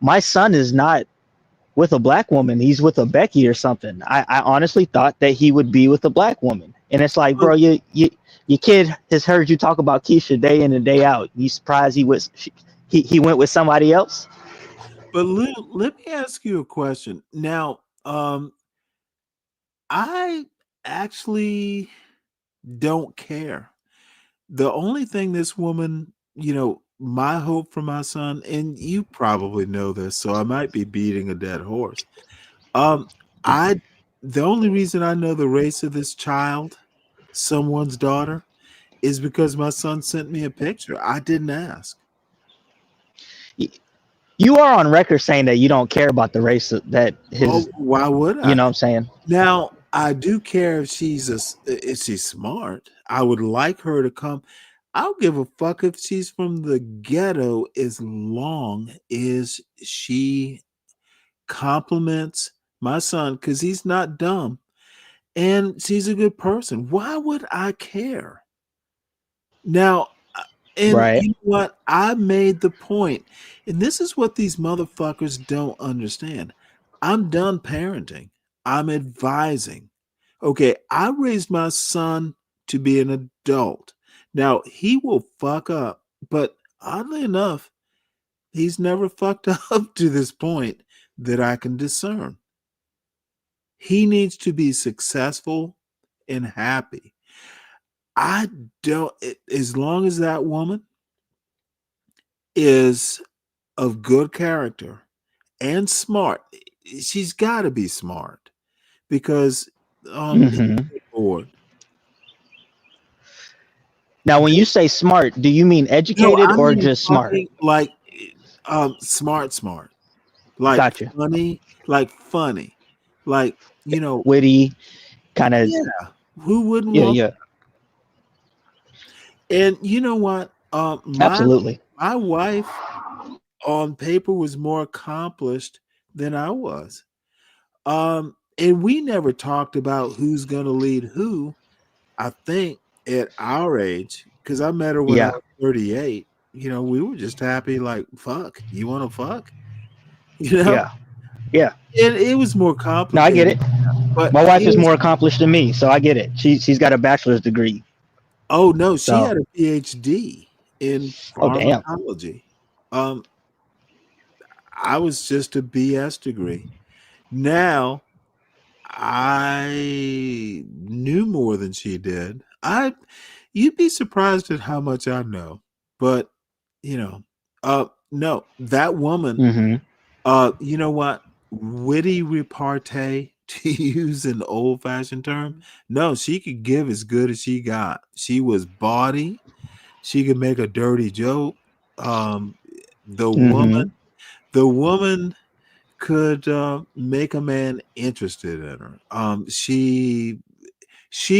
my son is not with a black woman. He's with a Becky or something. I honestly thought that he would be with a black woman. And it's like, bro, your kid has heard you talk about Keisha day in and day out. You surprised he went with somebody else? But let me ask you a question. Now, I actually don't care. The only thing this woman, my hope for my son, and you probably know this, so I might be beating a dead horse. The only reason I know the race of this child, someone's daughter, is because my son sent me a picture. I didn't ask. You are on record saying that you don't care about the race that his. Why would I? You know what I'm saying? Now, I do care if she's smart. I would like her to come. I don't give a fuck if she's from the ghetto as long as she compliments my son because he's not dumb and she's a good person. Why would I care? Now, and Right. you know what? I made the point, and this is what these motherfuckers don't understand. I'm done parenting. I'm advising. Okay, I raised my son to be an adult. Now, he will fuck up, but oddly enough, he's never fucked up to this point that I can discern. He needs to be successful and happy. I don't, as long as that woman is of good character and smart, she's got to be smart because Mhm. bored. Now, when you say smart, do you mean No, educated I or mean just smart? fucking like smart, like Gotcha. funny, like Witty, kind of. yeah. Who wouldn't Yeah, want? yeah. And you know what? Absolutely. My wife on paper was more accomplished than I was. And we never talked about who's gonna lead who. I think at our age, because I met her when I Yeah. was 38, we were just happy, like, fuck, you wanna fuck? Yeah. Yeah. And it was more No, I get it. complicated, but My wife is here's more accomplished than me, so I get it. She's got a bachelor's degree. oh no, she So, had a PhD in oh damn. pharmacology. Um, I was just a BS degree. Now I knew more than she did. You'd be surprised at how much I know. But, no, that woman, Mm-hmm. you know what? Witty repartee, to use an old-fashioned term. No, she could give as good as she got. She was bawdy. She could make a dirty joke. Um, the woman, Mm-hmm. the woman could make a man interested in her. She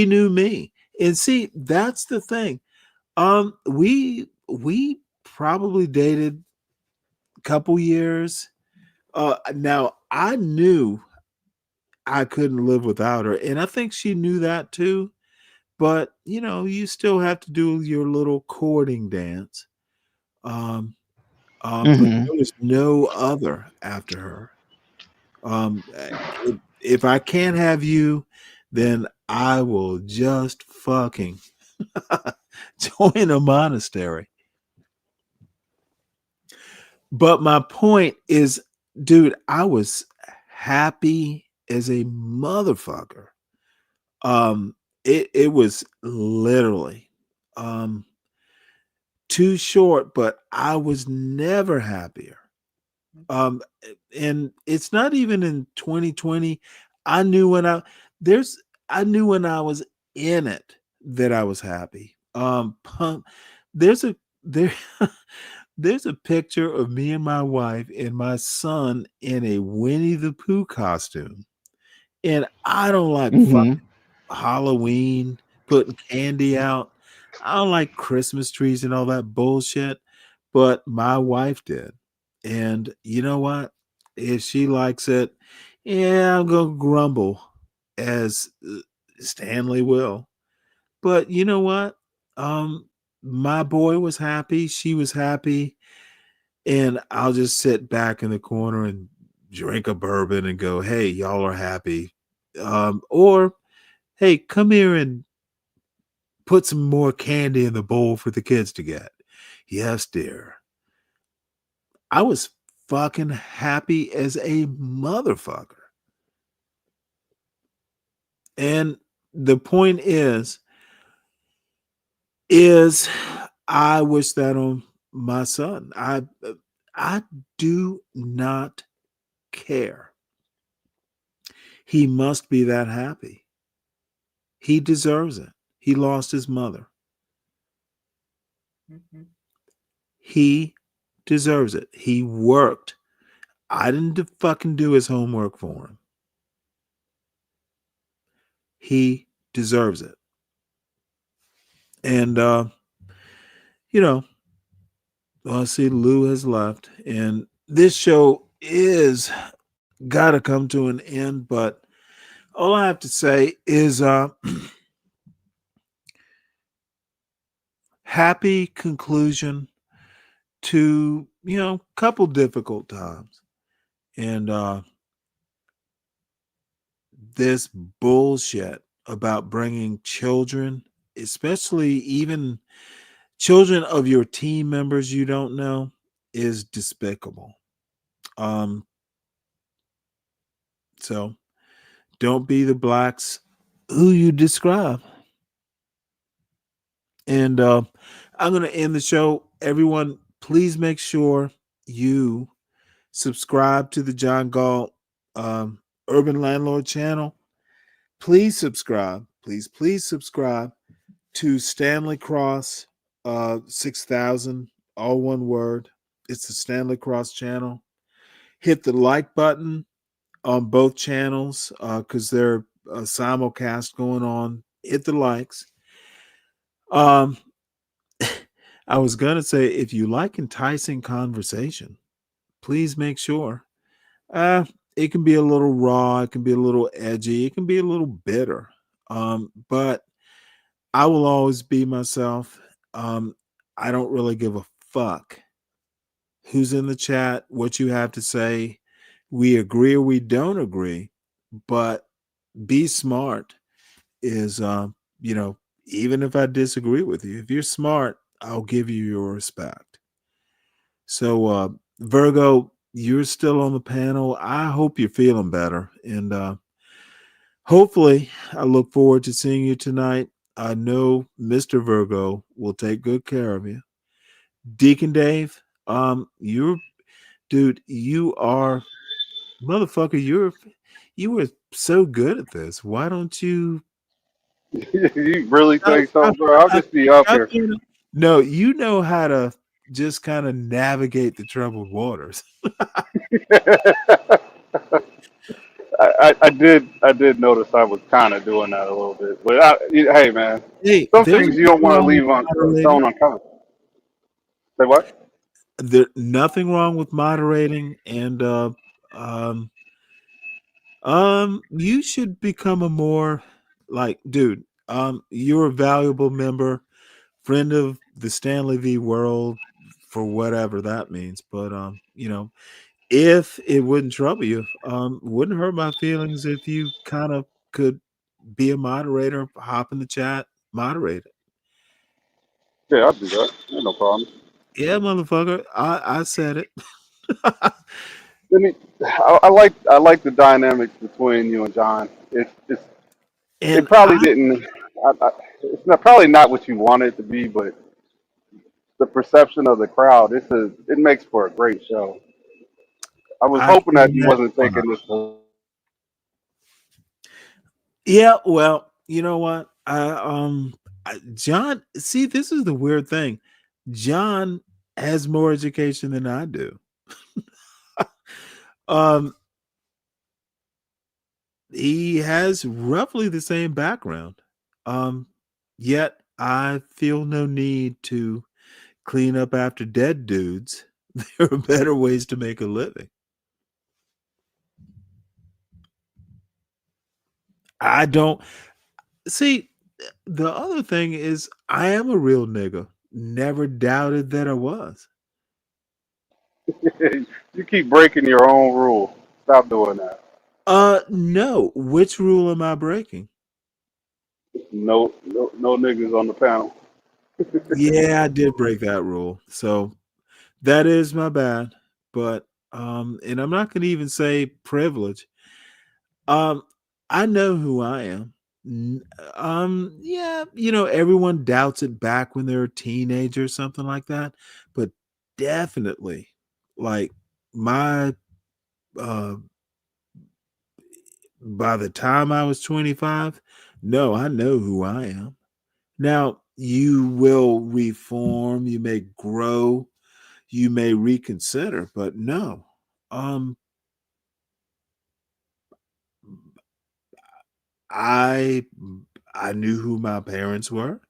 knew me. And see, that's the thing. We probably dated a couple years. Now I knew I couldn't live without her, and I think she knew that too. But you still have to do your little courting dance. Um, but Mm-hmm. there was no other after her. If I can't have you, then I will just fucking join a monastery. But my point is, dude, I was happy as a motherfucker. It was literally too short, but I was never happier. Um, and it's not even in 2020. I knew when there's I knew when I was in it that I was happy. There's a there there's a picture of me and my wife and my son in a Winnie the Pooh costume. And I don't like Mm-hmm. Halloween, putting candy out. I don't like Christmas trees and all that bullshit, but my wife did. And you know what? If she likes it, yeah, I'm going to grumble as Stanley will. But you know what? Um, my boy was happy. She was happy. And I'll just sit back in the corner and drink a bourbon and go, hey, y'all are happy. Or hey, come here and put some more candy in the bowl for the kids to get. Yes, dear. I was fucking happy as a motherfucker. And the point is I wish that on my son. I do not care. He must be that happy. He deserves it. He lost his mother. He deserves it. He worked. I didn't fucking do his homework for him. He deserves it. And you know, well, I see Lou has left, and this show is gotta come to an end, but all I have to say is happy conclusion to, couple difficult times. And this bullshit about bringing children, especially even children of your team members you don't know, is despicable. Um, so don't be the blacks who you describe. And I'm going to end the show. Everyone, please make sure you subscribe to the John Galt Urban Landlord channel. Please subscribe. Please subscribe to Stanley Cross 6000, all one word. It's the Stanley Cross channel. Hit the like button on both channels because they're simulcast going on. Hit the likes. I was gonna say, if you like enticing conversation, please make sure. It can be a little raw, it can be a little edgy, it can be a little bitter. But I will always be myself. I don't really give a fuck who's in the chat, what you have to say. We agree or we don't agree, but be smart is, even if I disagree with you, if you're smart, I'll give you your respect. So, Virgo, you're still on the panel. I hope you're feeling better. And hopefully, I look forward to seeing you tonight. I know Mr. Virgo will take good care of you. Deacon Dave, you are motherfucker. You were so good at this. Why don't you You really stop, think so, stop, bro? I'll stop, just be up stop here. being- No, you know how to just kind of navigate the troubled waters. I did notice I was kind of doing that a little bit, but hey, man, Hey, some there's things you don't nothing want to wrong with leave on moderating. thrown uncovered. Say what? Nothing wrong with moderating, and um, you should become a more like, dude. You're a valuable member, friend of the Stanley V world, for whatever that means. But if it wouldn't trouble you, wouldn't hurt my feelings if you kind of could be a moderator, hop in the chat, moderate it. Yeah, I'll do that. Ain't no problem. Yeah, motherfucker. I said it. I like the dynamics between you and John. It And probably didn't. It's probably not what you want it to be, but the perception of the crowd, it makes for a great show. I was I hoping can that you imagine wasn't why. taking this. Yeah, well, you know what? John, see, this is the weird thing. John has more education than I do. um, he has roughly the same background. Um, Yet I feel no need to clean up after dead dudes. There are better ways to make a living. I don't see. The other thing is, I am a real nigga. Never doubted that I was. You keep breaking your own rule. Stop doing that. No. Which rule am I breaking? No, no, no niggas on the panel. Yeah, I did break that rule. So that is my bad. But and I'm not gonna even say privilege. Um, I know who I am. Yeah, everyone doubts it back when they're a teenager or something like that. But definitely, like my uh by the time I was 25, no, I know who I am. Now, you will reform, you may grow, you may reconsider, but no. Um I I knew who my parents were.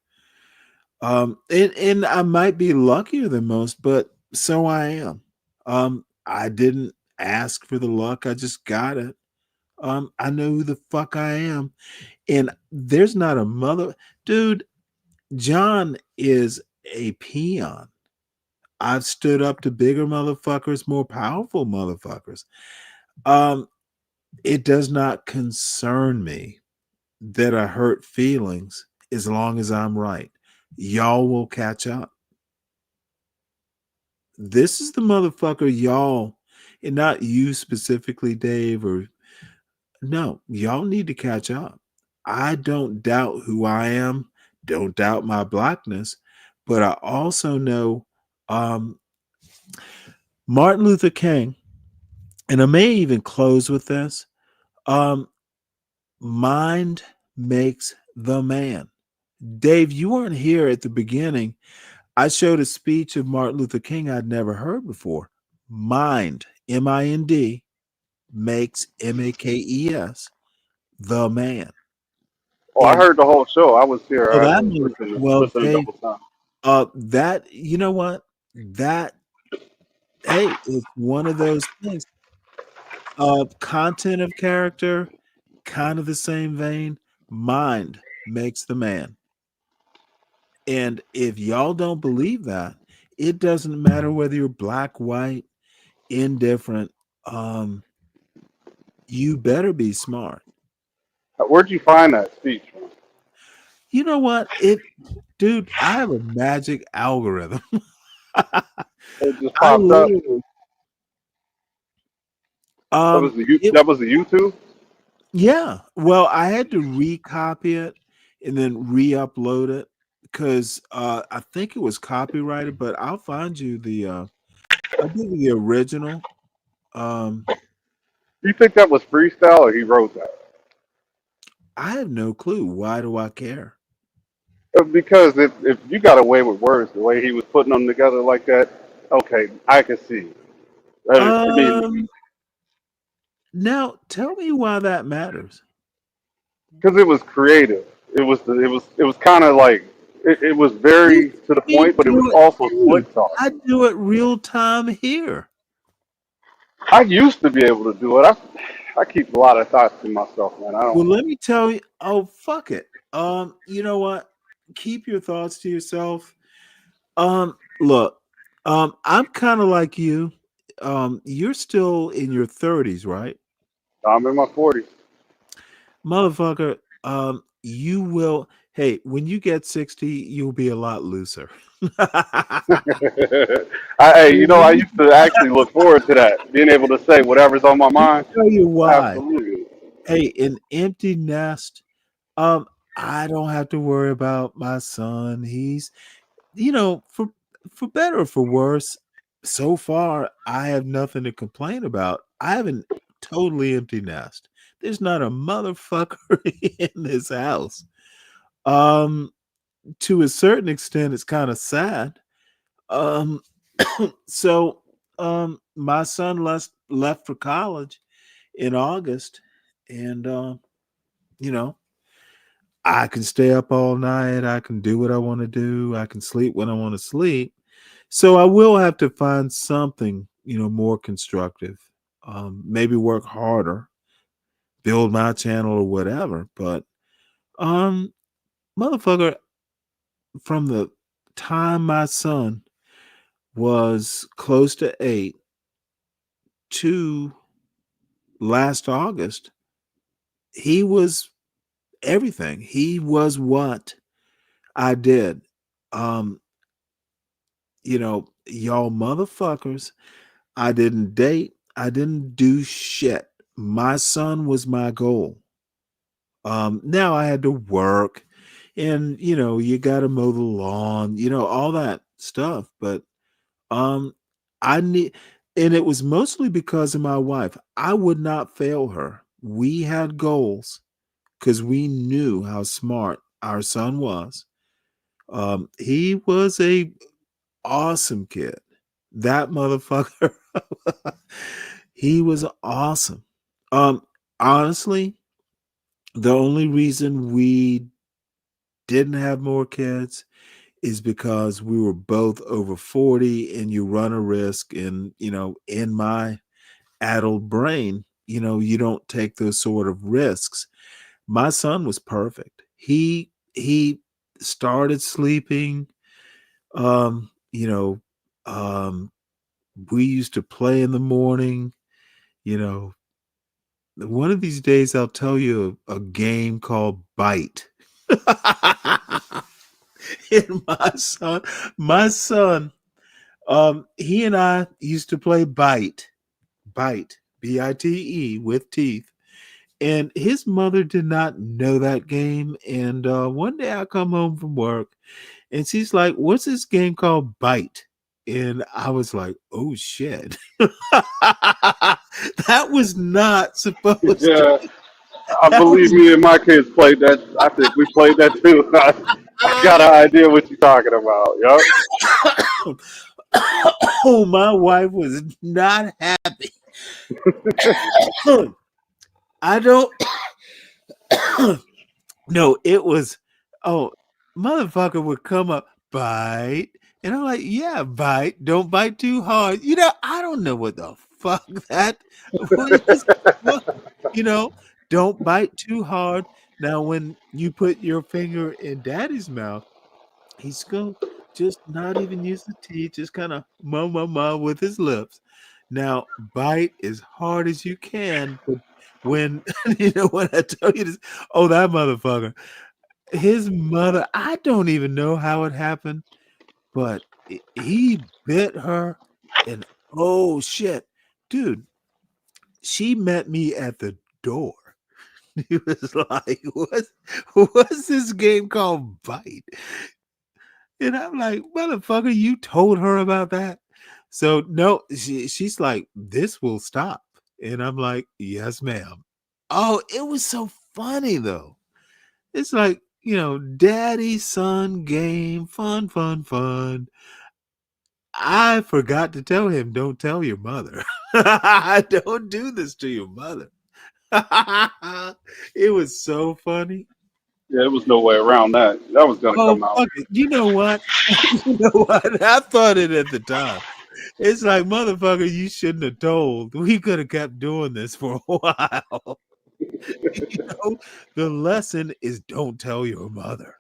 And I might be luckier than most, but so I am. I didn't ask for the luck, I just got it. I know who the fuck I am. And there's not a mother dude, John is a peon. I've stood up to bigger motherfuckers, more powerful motherfuckers. Um, it does not concern me that I hurt feelings as long as I'm right. Y'all will catch up. This is the motherfucker y'all, and not you specifically, Dave, or no, y'all need to catch up. I don't doubt who I am, don't doubt my blackness, but I also know um, Martin Luther King, and I may even close with this. Um, Mind makes the man. Dave, you weren't here at the beginning. I showed a speech of Martin Luther King I'd never heard before. Mind, M-I-N-D, makes M-A-K-E-S, the man. Oh, I And heard the whole show. I was here. oh, I that was mother- listening, well, listening Dave, double time. that you know what? That hey, it's one of those things. Content of character, kind of the same vein. Mind makes the man. And if y'all don't believe that, it doesn't matter whether you're black, white, indifferent. Um, you better be smart. Where'd you find that speech from? You know what? Dude, I have a magic algorithm. It just I popped up. literally, it, That was the YouTube. yeah. Well, I had to recopy it and then re-upload it because I think it was copyrighted. But I'll find you I'll give you the original. Um, You think that was freestyle or he wrote that? I have no clue. Why do I care? Because if you got away with words the way he was putting them together like that, okay, I can see. I mean, Um, Now tell me why that matters. because it was creative. It was kind of like it was You very to the see me point, but it was do it, also dude. slick talk. I do it real time here. I used to be able to do it. I keep a lot of thoughts to myself, man. I Well, don't. let me tell you. Oh, fuck it. You know what? Keep your thoughts to yourself. Look, I'm kind of like you. You're still in your 30s, right? I'm in my 40s. Motherfucker, you will hey, when you get 60, you'll be a lot looser. Hey, Well, I used to actually look forward to that, being able to say whatever's on my let me mind. tell you why. Absolutely. Hey, an empty nest. I don't have to worry about my son. He's, for better or for worse. so far, I have nothing to complain about. I have a totally empty nest. There's not a motherfucker in this house. Um, to a certain extent, it's kind of sad. Um, so my son left for college in August, and you know, I can stay up all night. I can do what I want to do. I can sleep when I want to sleep. So I will have to find something, more constructive. Maybe work harder, build my channel or whatever. But um, motherfucker, from the time my son was close to 8 to last August, he was everything. He was what I did. Um, y'all motherfuckers, I didn't date. I didn't do shit. My son was my goal. Now I had to work and you gotta mow the lawn, all that stuff. But um I need and it was mostly because of my wife. I would not fail her. We had goals because we knew how smart our son was. He was a awesome kid. That motherfucker. He was awesome. Um, Honestly, the only reason we didn't have more kids is because we were both over 40 and you run a risk and in my adult brain, you don't take those sort of risks. My son was perfect. He started sleeping. Um, you know, we used to play in the morning. You know, one of these days I'll tell you a game called Bite. And my son, he and I used to play Bite, Bite, with teeth. And his mother did not know that game. And one day I come home from work and she's like, "What's this game called Bite?" And I was like, "Oh shit." That was not supposed to. Yeah, I That believe was me and my kids played that. I think we played that too. I got an idea what you're talking about. Yep. Oh, my wife was not happy. I don't no, it was motherfucker would come up, bite. And I'm like, yeah, bite. Don't bite too hard. I don't know what the fuck that was. You know, don't bite too hard. Now, when you put your finger in daddy's mouth, he's going to just not even use the teeth, just kind of ma with his lips. Now, bite as hard as you can. But when, when I tell you this, oh, that motherfucker, his mother, I don't even know how it happened, but he bit her. And oh, shit, dude, she met me at the door. He was like, what's this game called Bite? And I'm like, motherfucker, you told her about that? So no, she's like, this will stop. And I'm like, yes, ma'am. Oh, it was so funny though. It's like, daddy son game, fun, fun, fun. I forgot to tell him, don't tell your mother. Don't do this to your mother. It was so funny. Yeah, there was no way around that. That was gonna Oh, come out. fuck it. You know what? You know what? I thought it at the time. It's like, motherfucker, you shouldn't have told. We could have kept doing this for a while. The lesson is don't tell your mother.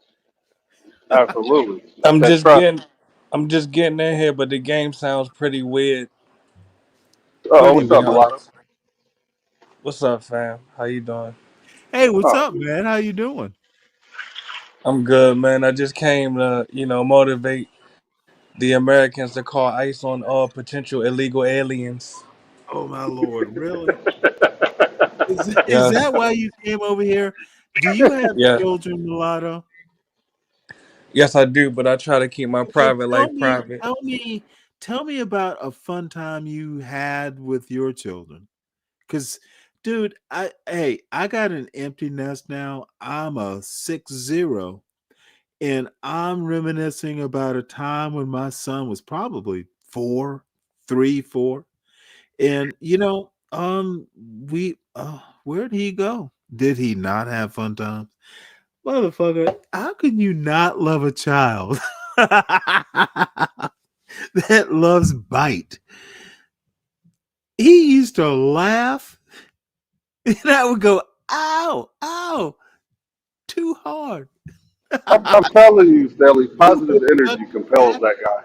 Absolutely. I'm That just trust. getting I'm just getting in here, but the game sounds pretty weird, Oh, Pretty to what's be up, weird. mulatto? honest. What's up, fam? How you doing? Hey, what's Oh, up, man? How you doing? I'm good, man. I just came to, motivate the Americans to call ICE on all potential illegal aliens. Oh my lord, really? Is Yes, that why you came over here? Do you have yeah, children, mulatto? yes, I do, but I try to keep my Okay, private tell life me, private. tell me, tell me about a fun time you had with your children. Cause, dude, I got an empty nest now. I'm a 6-0, and I'm reminiscing about a time when my son was probably 4, 3, 4, and we where'd he go? Did he not have fun times? Motherfucker, how can you not love a child that loves bite? He used to laugh, and I would go, ow, ow, too hard. I'm telling you, Stanley, positive energy compels that guy.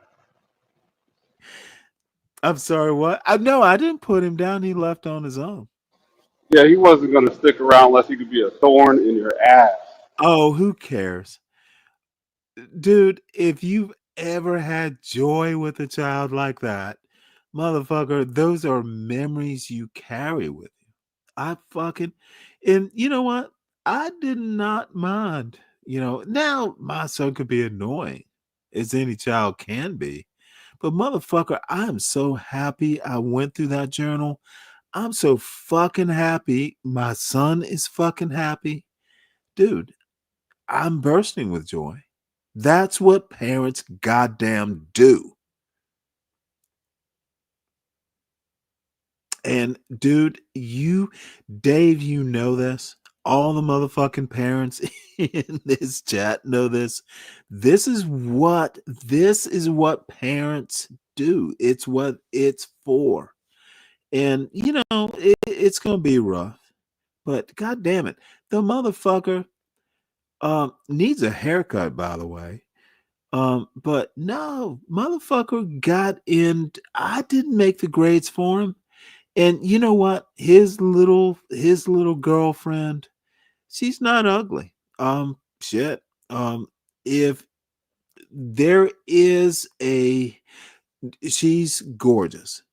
I'm sorry, what? No, I didn't put him down. He left on his own. Yeah, he wasn't going to stick around unless he could be a thorn in your ass. Oh, who cares? Dude, if you've ever had joy with a child like that, motherfucker, those are memories you carry with you. And you know what? I did not mind. Now my son could be annoying, as any child can be. But motherfucker, I am so happy I went through that journal. I'm so fucking happy. My son is fucking happy. Dude, I'm bursting with joy. That's what parents goddamn do. And dude, Dave, you know this. All the motherfucking parents in this chat know this. This is what parents do. It's what it's for. And it's gonna be rough. But god damn it, the motherfucker needs a haircut, by the way. But no, motherfucker got in. I didn't make the grades for him. And you know what? His little girlfriend, she's not ugly. Shit. If there is she's gorgeous,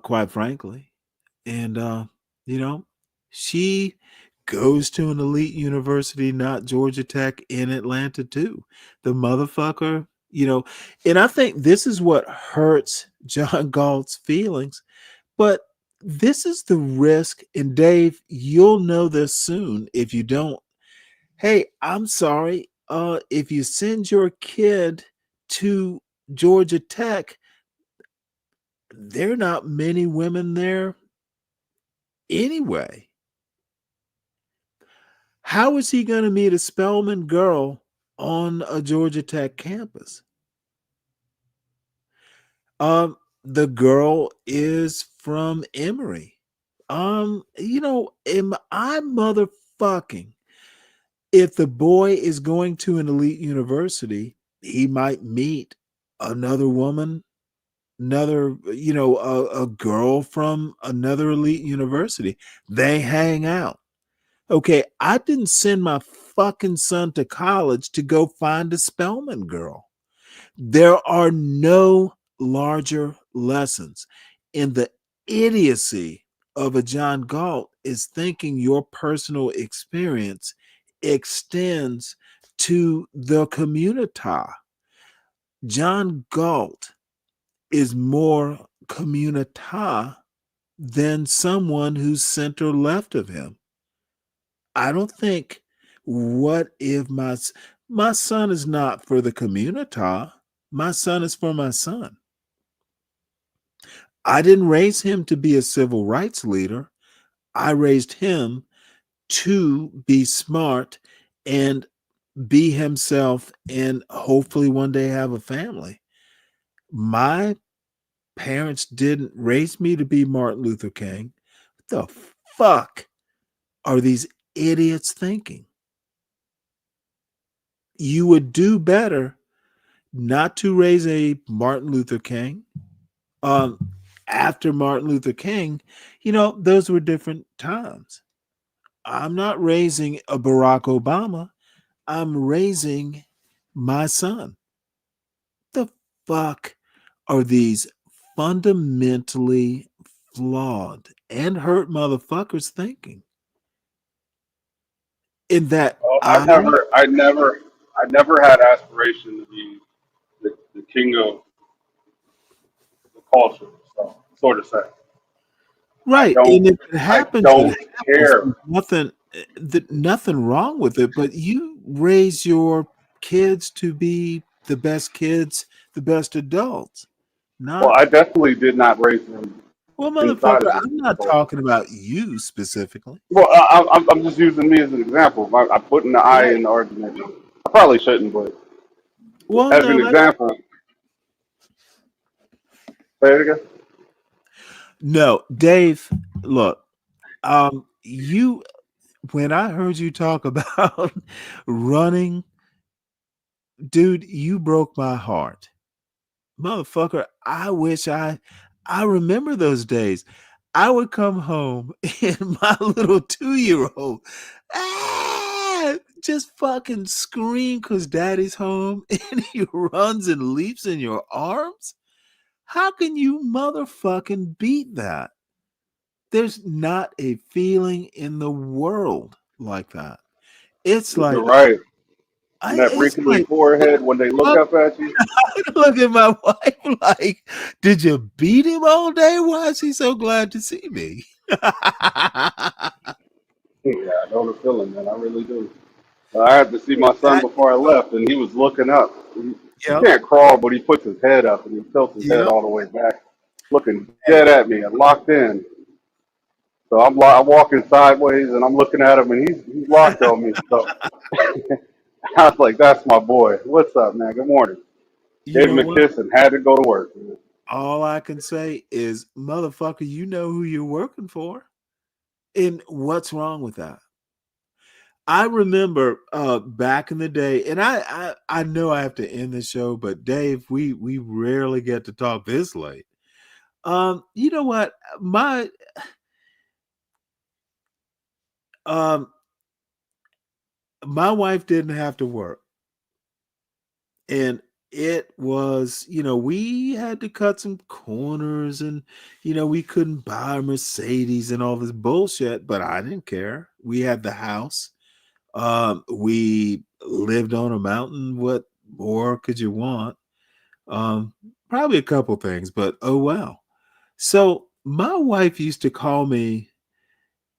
quite frankly. And you know, she goes to an elite university, not Georgia Tech, in Atlanta too. The motherfucker, and I think this is what hurts John Galt's feelings. But this is the risk, and Dave, you'll know this soon if you don't. Hey, I'm sorry. If you send your kid to Georgia Tech, there are not many women there anyway. How is he going to meet a Spelman girl on a Georgia Tech campus? The girl is from Emory. Am I motherfucking? If the boy is going to an elite university, he might meet another woman, a girl from another elite university. They hang out. Okay, I didn't send my fucking son to college to go find a Spelman girl. There are no larger lessons. In the idiocy of a John Galt is thinking your personal experience extends to the communita. John Galt is more communita than someone who's center left of him. I don't think what if my son is not for the communita. My son is for my son. I didn't raise him to be a civil rights leader. I raised him to be smart and be himself and hopefully one day have a family. My parents didn't raise me to be Martin Luther King. What the fuck are these idiots thinking? You would do better not to raise a Martin Luther King. After Martin Luther King, those were different times. I'm not raising a Barack Obama. I'm raising my son. The fuck are these fundamentally flawed and hurt motherfuckers thinking? In that Well, I never had aspiration to be the king of culture. So sort of say, Right. And if it I happens, it don't happens. care. There's nothing wrong with it, but you raise your kids to be the best kids, the best adults. Well, Not I definitely did not raise them well, inside motherfucker, of this I'm not culture. talking about you specifically. Well, I'm just using me as an example. I put in the I Right. in the argument. I probably shouldn't, but Well, as an no, that's example, say it again. no, Dave, look, you when I heard you talk about running, dude, you broke my heart. Motherfucker, I wish I remember those days. I would come home and my little 2-year-old just fucking scream because daddy's home and he runs and leaps in your arms. How can you motherfucking beat that? There's not a feeling in the world like that. It's You're like right. And that it's wrinkly like forehead when they look fuck. up at you. Look at my wife like, did you beat him all day? Why is he so glad to see me? Yeah, I know the feeling, man. I really do. I had to see my son That, before I left, and he was looking up. He yep, can't crawl, but he puts his head up and he tilts his head yep. all the way back, looking Hey, dead at me and locked in. So I'm walking sideways and I'm looking at him, and he's locked on me. So I was like, "That's my boy. What's up, man? Good morning." you Gave know him a what? kiss and had to go to work. All I can say is, motherfucker, you know who you're working for. And what's wrong with that? I remember back in the day, and I know I have to end the show, but Dave, we rarely get to talk this late. You know what? Um my wife didn't have to work. And it was, we had to cut some corners and, we couldn't buy a Mercedes and all this bullshit, but I didn't care. We had the house. We lived on a mountain. What more could you want? Um, Probably a couple things, but oh well. So my wife used to call me,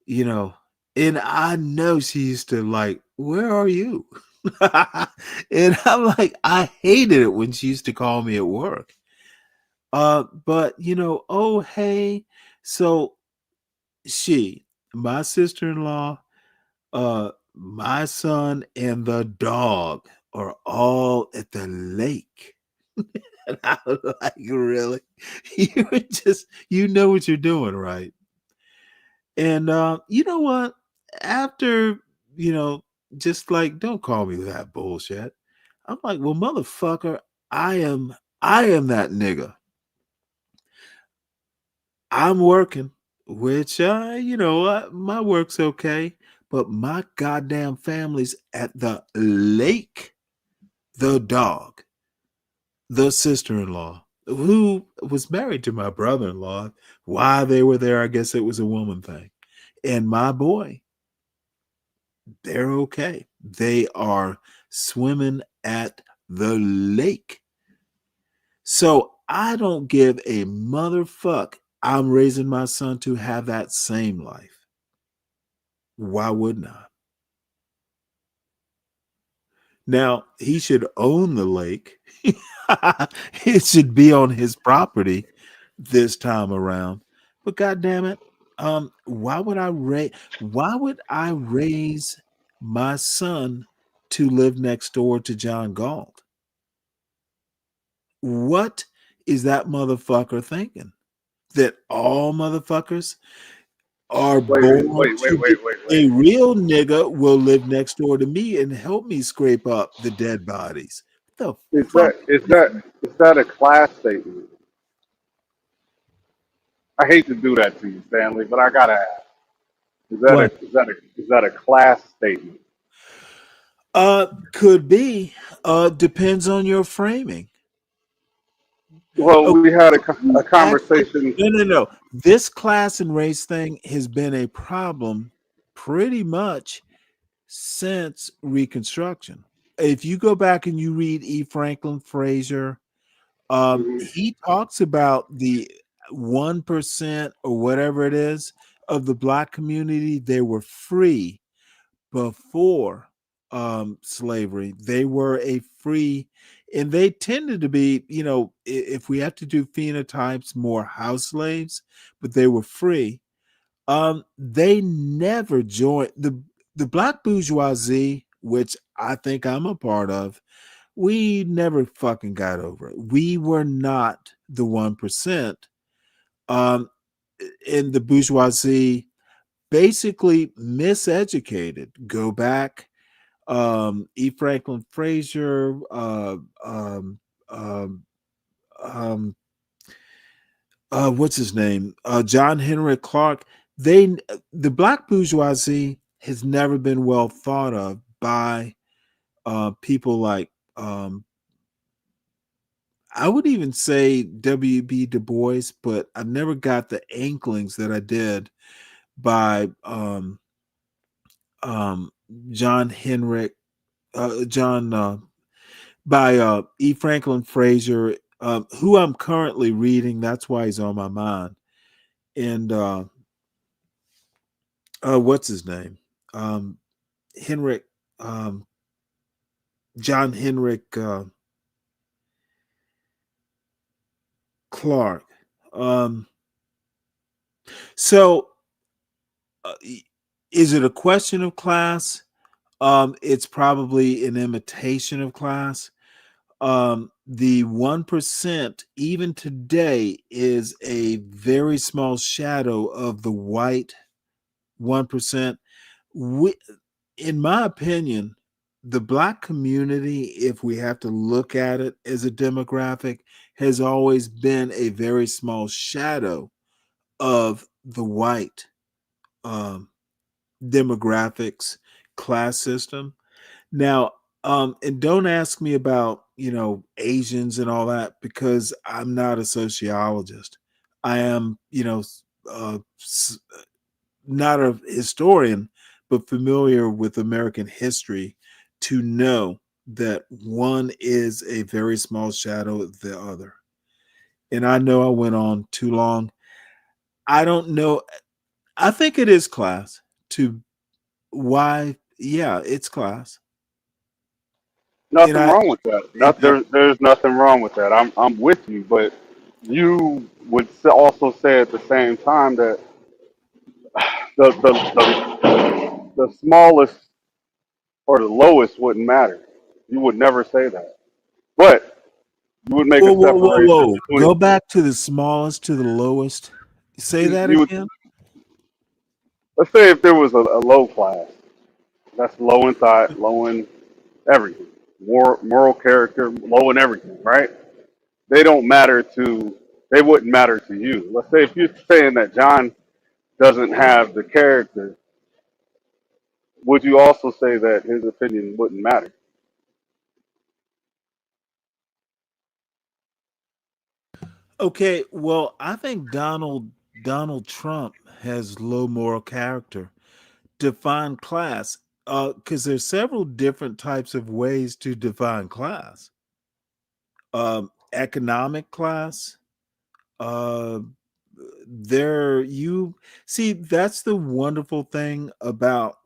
you know, and I know she used to like, where are you? And I'm like, I hated it when she used to call me at work. But oh hey, so she, my sister-in-law, my son, and the dog are all at the lake. And I was like, really? You're just, what you're doing, right? And you know what? After, you know, just like, don't call me that bullshit. I'm like, well, motherfucker, I am that nigga. I'm working, which my work's okay, but my goddamn family's at the lake. The dog, the sister-in-law, who was married to my brother-in-law. Why they were there, I guess it was a woman thing. And my boy, they're okay. They are swimming at the lake. So I don't give a motherfuck. I'm raising my son to have that same life. Why wouldn't I? Now, he should own the lake. It should be on his property this time around. But god damn it, why would I raise my son to live next door to John Galt? What is that motherfucker thinking? That all motherfuckers are born to be Wait. a real nigga will live next door to me and help me scrape up the dead bodies. What the Is fuck? that a class statement? I hate to do that to you, Stanley, but I gotta ask. What? Is that a class statement? Could be. Depends on your framing. Well, Okay, we had so a we actually conversation. no. This class and race thing has been a problem pretty much since Reconstruction. If you go back and you read E. Franklin Frazier, Mhm. He talks about the 1% or whatever it is of the black community. They were free before slavery. They were a free, and they tended to be, if we have to do phenotypes, more house slaves, but they were free. They never joined the black bourgeoisie, which I think I'm a part of. We never fucking got over it. We were not the 1%. Um, in the bourgeoisie, basically miseducated. Go back, E. Franklin Frazier, um, um, what's his name? John Henry Clark. The black bourgeoisie has never been well thought of by people like I would even say W.B. Du Bois, but I never got the inklings that I did by um, John Henrik, John by E. Franklin Frazier, who I'm currently reading. That's why he's on my mind. And what's his name? Henrik, um, John Henrik Clark. So, is it a question of class? It's probably an imitation of class. The 1%, even today, is a very small shadow of the white 1%. We, in my opinion, the black community, if we have to look at it as a demographic, has always been a very small shadow of the white um, demographics class system. Now, and don't ask me about, Asians and all that, because I'm not a sociologist. I am, not a historian, but familiar with American history to know that one is a very small shadow of the other. And I know I went on too long. I don't know. I think it is class to why, yeah, it's class. And Nothing wrong with that. There's nothing wrong with that. I'm with you, but you would also say at the same time that the smallest or the lowest wouldn't matter. You would never say that, but you would make whoa, a whoa, whoa, separation whoa. Go between back to the smallest to the lowest. Say that you would. again. Let's say if there was a low class, that's low in thought, low in everything, moral character, low in everything, right? They don't matter to. They wouldn't matter to you. Let's say if you're saying that John doesn't have the character, would you also say that his opinion wouldn't matter? Okay, well, I think Donald Trump has low moral character. Define class, because there's several different types of ways to define class. Economic class. Uh, there you see that's the wonderful thing about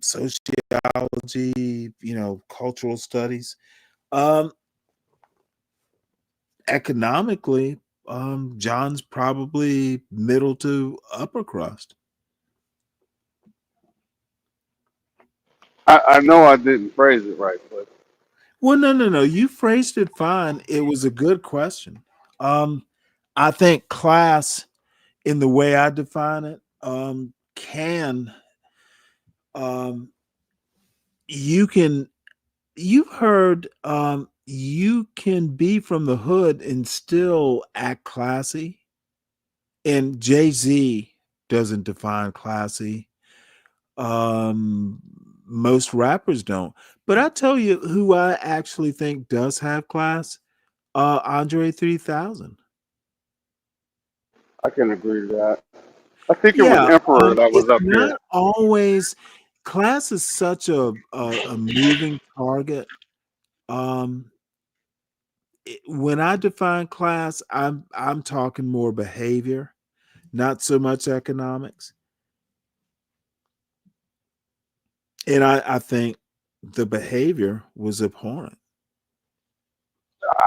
sociology, cultural studies. Um, Economically, John's probably middle to upper crust. I know I didn't phrase it right, but Well, no. You phrased it fine. It was a good question. I think class, in the way I define it, can you can you've heard you can be from the hood and still act classy. And Jay-Z doesn't define classy. Um, Most rappers don't. But I tell you who I actually think does have class. Andre 3000. I can agree to that. I think it was Yeah, Emperor that was it's up not here. always class is such a moving target. Um, when I define class, I'm talking more behavior, not so much economics. And I think the behavior was abhorrent.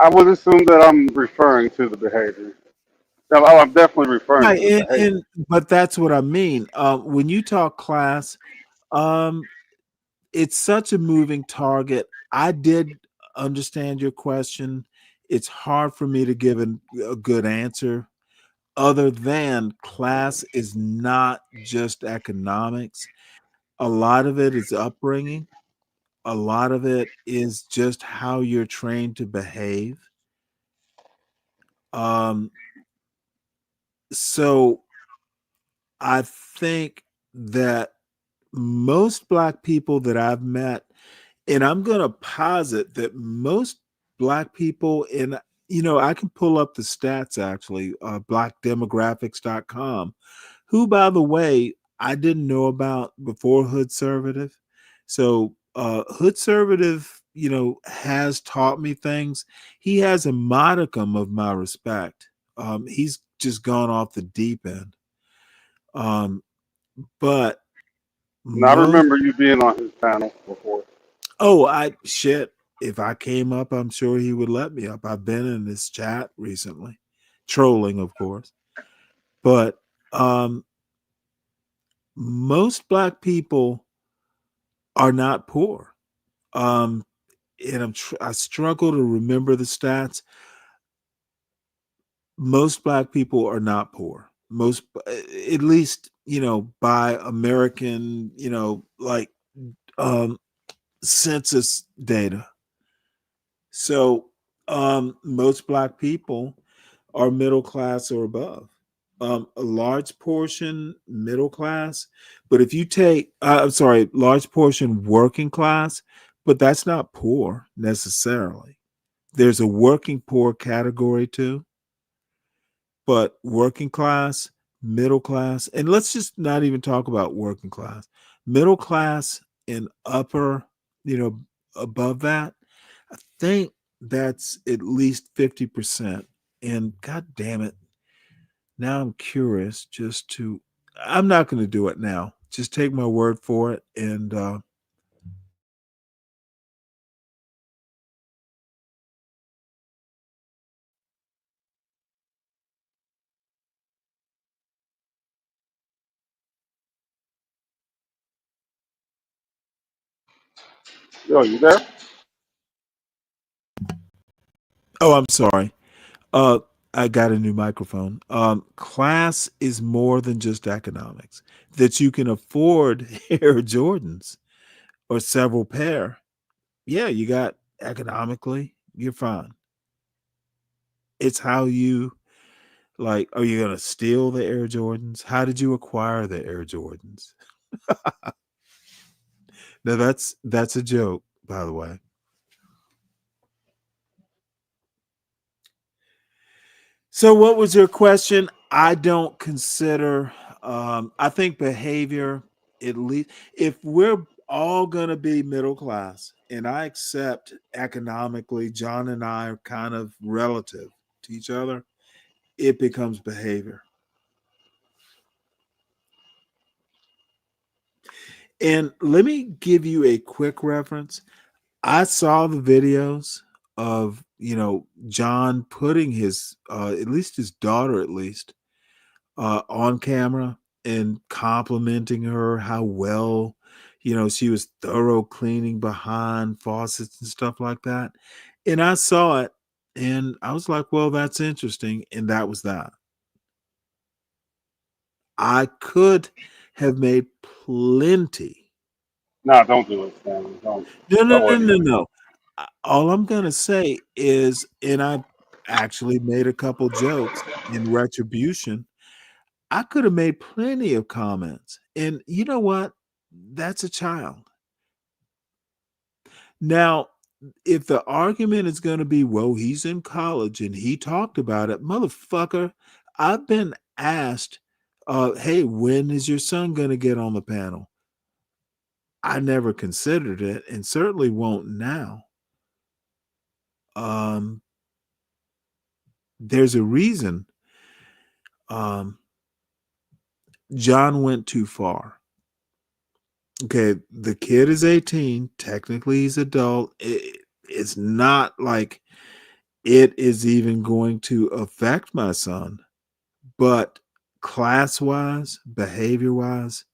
I would assume that I'm referring to the behavior. No, I'm definitely referring Right, to the behavior. but that's what I mean. When you talk class, um, it's such a moving target. I did understand your question. It's hard for me to give a good answer other than class is not just economics. A lot of it is upbringing. A lot of it is just how you're trained to behave. Um, so I think that most black people that I've met, and I'm going to posit that most black people in, I can pull up the stats actually, blackdemographics.com, who, by the way, I didn't know about before Hood Servative. So, Hood Servative, has taught me things. He has a modicum of my respect. He's just gone off the deep end. Um, but And I most remember you being on his panel before. Oh, I shit. If I came up, I'm sure he would let me up. I've been in this chat recently, trolling, of course. But most black people are not poor. Um, and I struggle to remember the stats. Most black people are not poor. Most, at least, by American, like census data. So most black people are middle class or above. A large portion middle class, but if you take, I'm sorry, large portion working class, but that's not poor necessarily. There's a working poor category too, but working class, middle class, and let's just not even talk about working class, middle class and upper, above that, I think that's at least 50%. And god damn it, now I'm curious I'm not going to do it now. Just take my word for it. And Yo, you there? oh, I'm sorry. I got a new microphone. Class is more than just economics. That you can afford Air Jordans or several pair. Yeah, you got economically, you're fine. It's how you like, are you gonna steal the Air Jordans? How did you acquire the Air Jordans? Now that's a joke, by the way. So what was your question? I don't consider I think behavior, at least if we're all gonna be middle class, and I accept economically, John and I are kind of relative to each other, it becomes behavior. And let me give you a quick reference. I saw the videos of, John putting his at least his daughter at least on camera and complimenting her how well, she was thorough cleaning behind faucets and stuff like that. And I saw it and I was like, well, that's interesting. And that was that. I could have made plenty. No, don't do it, Stanley. Don't. No, no, Don't no, worry no, about it. no. All I'm gonna say is, and I actually made a couple jokes in retribution. I could have made plenty of comments. And you know what? That's a child. Now, if the argument is going to be, well, he's in college and he talked about it, motherfucker, I've been asked, hey, when is your son going to get on the panel? I never considered it and certainly won't now. Um, There's a reason um, John went too far. Okay, the kid is 18. Technically, he's adult. It's not like it is even going to affect my son, but class wise, behavior wise,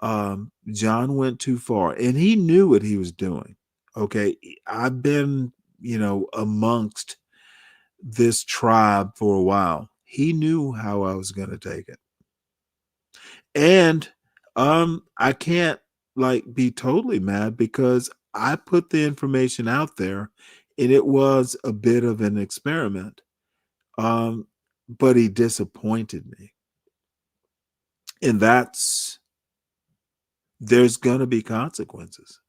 John went too far, and he knew what he was doing. Okay, I've been, amongst this tribe for a while. He knew how I was going to take it. And I can't be totally mad because I put the information out there and it was a bit of an experiment. But he disappointed me. And there's going to be consequences.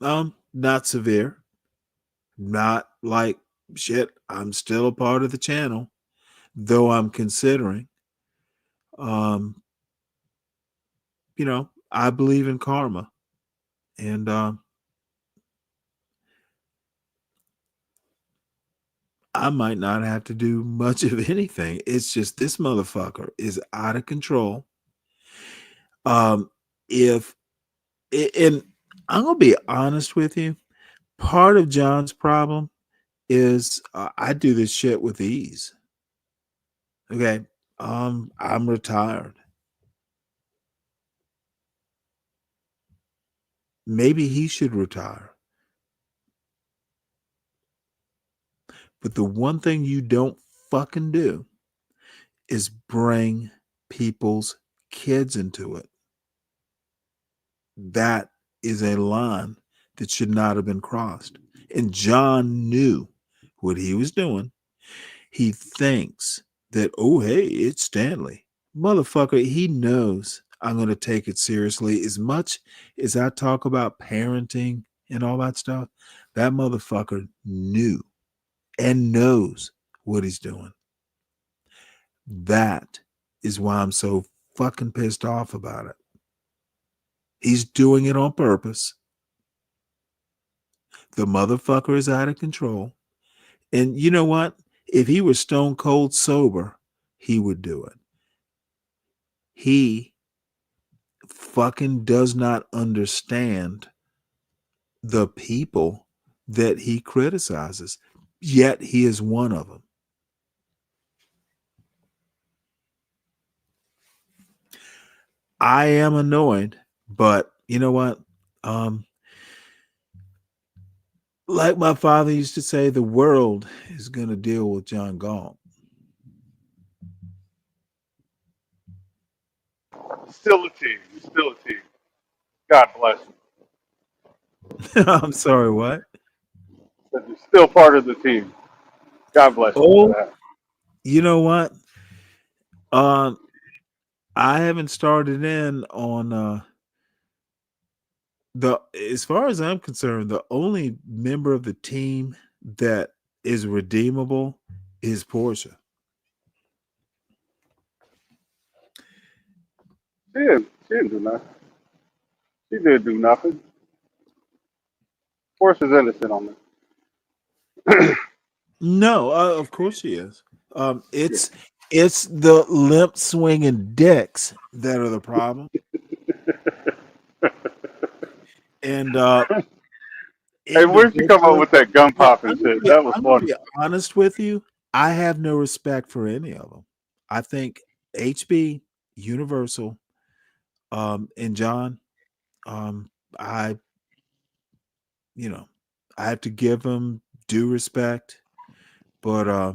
Not severe. Not like shit. I'm still a part of the channel, though I'm considering. I believe in karma, and I might not have to do much of anything. It's just this motherfucker is out of control. If and I'm gonna be honest with you, part of John's problem is I do this shit with ease. Okay, I'm retired. Maybe he should retire. But the one thing you don't fucking do is bring people's kids into it. That is a line that should not have been crossed. And John knew what he was doing. He thinks that, oh, hey, it's Stanley. Motherfucker, he knows I'm going to take it seriously. As much as I talk about parenting and all that stuff, that motherfucker knew and knows what he's doing. That is why I'm so fucking pissed off about it. He's doing it on purpose. The motherfucker is out of control. And you know what? If he was stone cold sober, he would do it. He fucking does not understand the people that he criticizes, yet he is one of them. I am annoyed, but you know what? Like my father used to say, the world is going to deal with John Galt. Still a team. Still a team. God bless you. I'm sorry, what? But you're still part of the team. God bless you for that. You know what? I haven't started in on as far as I'm concerned, the only member of the team that is redeemable is Portia. She didn't do nothing. She didn't do nothing. Portia's innocent on this. No, of course she is. It's the limp swinging dicks that are the problem. And hey, where'd you come up with that gun popping shit? That was I'm gonna funny. be honest with you. I have no respect for any of them. I think HB, Universal, and John, I have to give them due respect, but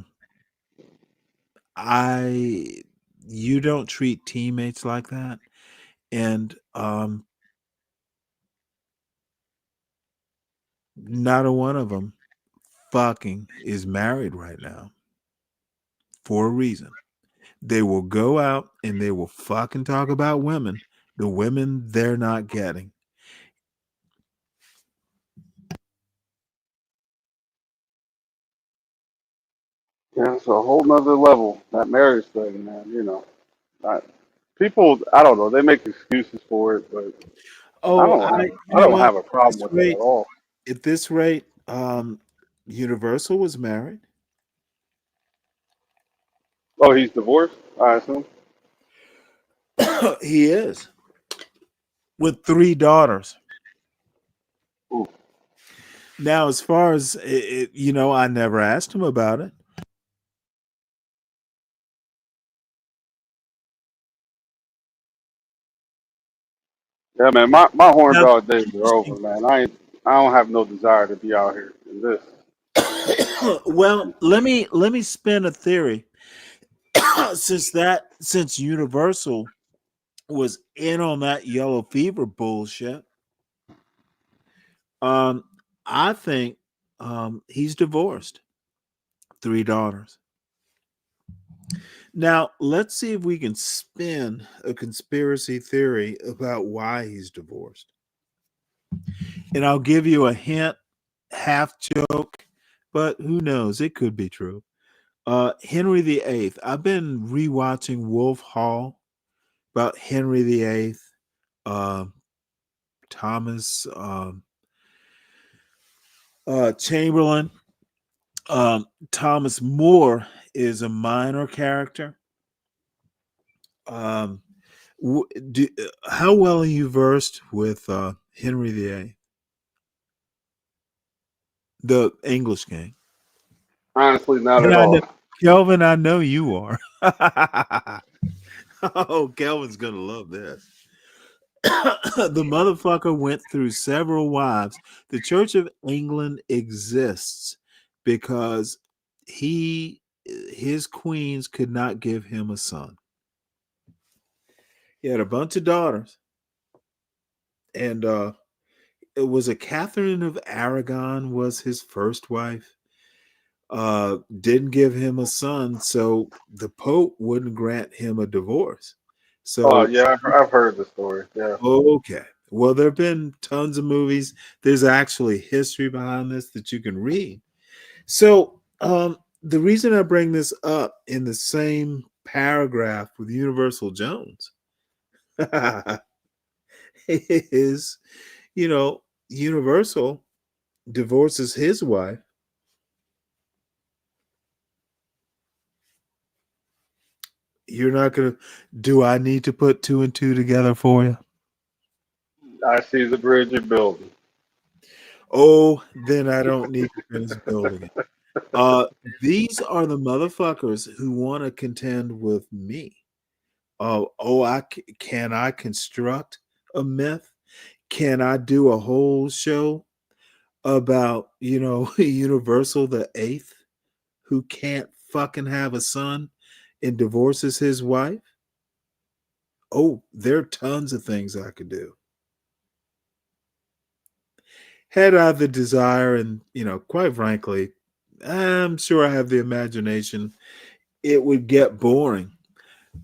you don't treat teammates like that, and not a one of them fucking is married right now for a reason. They will go out and they will fucking talk about women, the women they're not getting. Yeah, it's a whole nother level. That marriage thing, man. People, I don't know. They make excuses for it, but I Oh, don't have. you I know don't what? have a problem with it at all. At this rate, Universal was married. Oh, he's divorced, I assume. He is with 3 daughters. Ooh. Now, as far as I never asked him about it. Yeah, man, my horn Now, dog days are over, man. I don't have no desire to be out here in this. well, let me spin a theory. since Universal was in on that yellow fever bullshit, I think he's divorced. 3 daughters. Now, let's see if we can spin a conspiracy theory about why he's divorced. And I'll give you a hint, half joke, but who knows? It could be true. Henry VIII. I've been rewatching Wolf Hall about Henry VIII, uh, Thomas Chamberlain. Thomas More is a minor character. How well are you versed with Henry VIII, the English king? Honestly, not And at I know, all. Kelvin, I know you are. Oh, Kelvin's gonna love this. The motherfucker went through several wives. The Church of England exists because his queens could not give him a son. He had a bunch of daughters, and it was a Catherine of Aragon was his first wife. Didn't give him a son, so the Pope wouldn't grant him a divorce. Oh So yeah, I've heard the story. Yeah. okay. Well, there have been tons of movies. There's actually history behind this that you can read. So, the reason I bring this up in the same paragraph with Universal Jones is, Universal divorces his wife. You're not going to, do I need to put 2 and 2 together for you? I see the bridge you're building. Oh, then I don't need to finish building it. These are the motherfuckers who want to contend with me. Can I construct a myth? Can I do a whole show about Universal the Eighth, who can't fucking have a son and divorces his wife? Oh, there are tons of things I could do. Had I the desire, and quite frankly, I'm sure I have the imagination, it would get boring.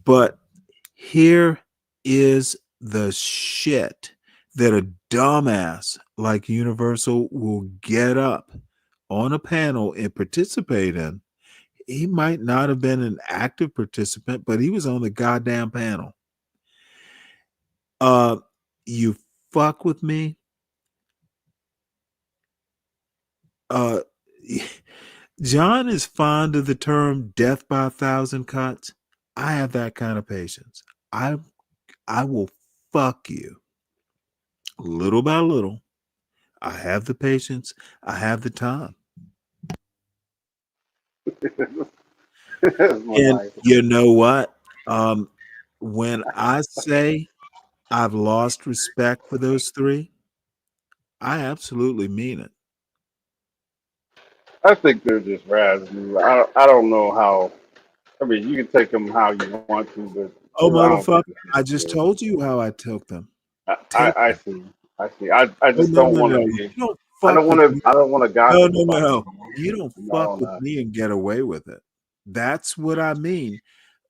But here is the shit that a dumbass like Universal will get up on a panel and participate in. He might not have been an active participant, but he was on the goddamn panel. You fuck with me. John is fond of the term death by 1,000 cuts. I have that kind of patience. I will fuck you little by little. I have the patience. I have the time. And you know what? When I say I've lost respect for those 3, I absolutely mean it. I think they're just razzing. I don't know how. I mean, you can take them how you want to, but Oh, I don't think motherfucker, it's I just necessary. told you how I took them. I see. I see. I Oh, just no, don't no, want to no. You be. don't I don't fuck want with to. me. I don't want to No, gossip no, about no. you. You don't No, fuck with no. me and get away with it. That's what I mean.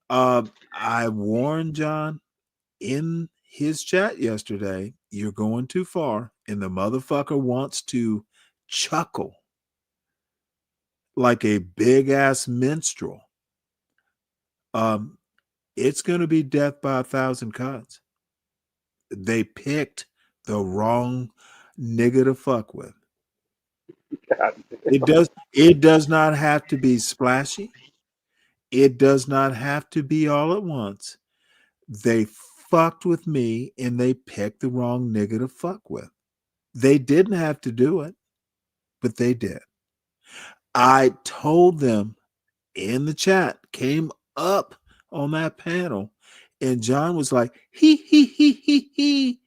I warned John in his chat yesterday, you're going too far, and the motherfucker wants to chuckle like a big ass minstrel. It's going to be death by 1,000 cuts. They picked the wrong nigga to fuck with. It does not have to be splashy. It does not have to be all at once. They fucked with me and they picked the wrong nigga to fuck with. They didn't have to do it, but they did. I told them in the chat, came up on that panel, and John was like, he.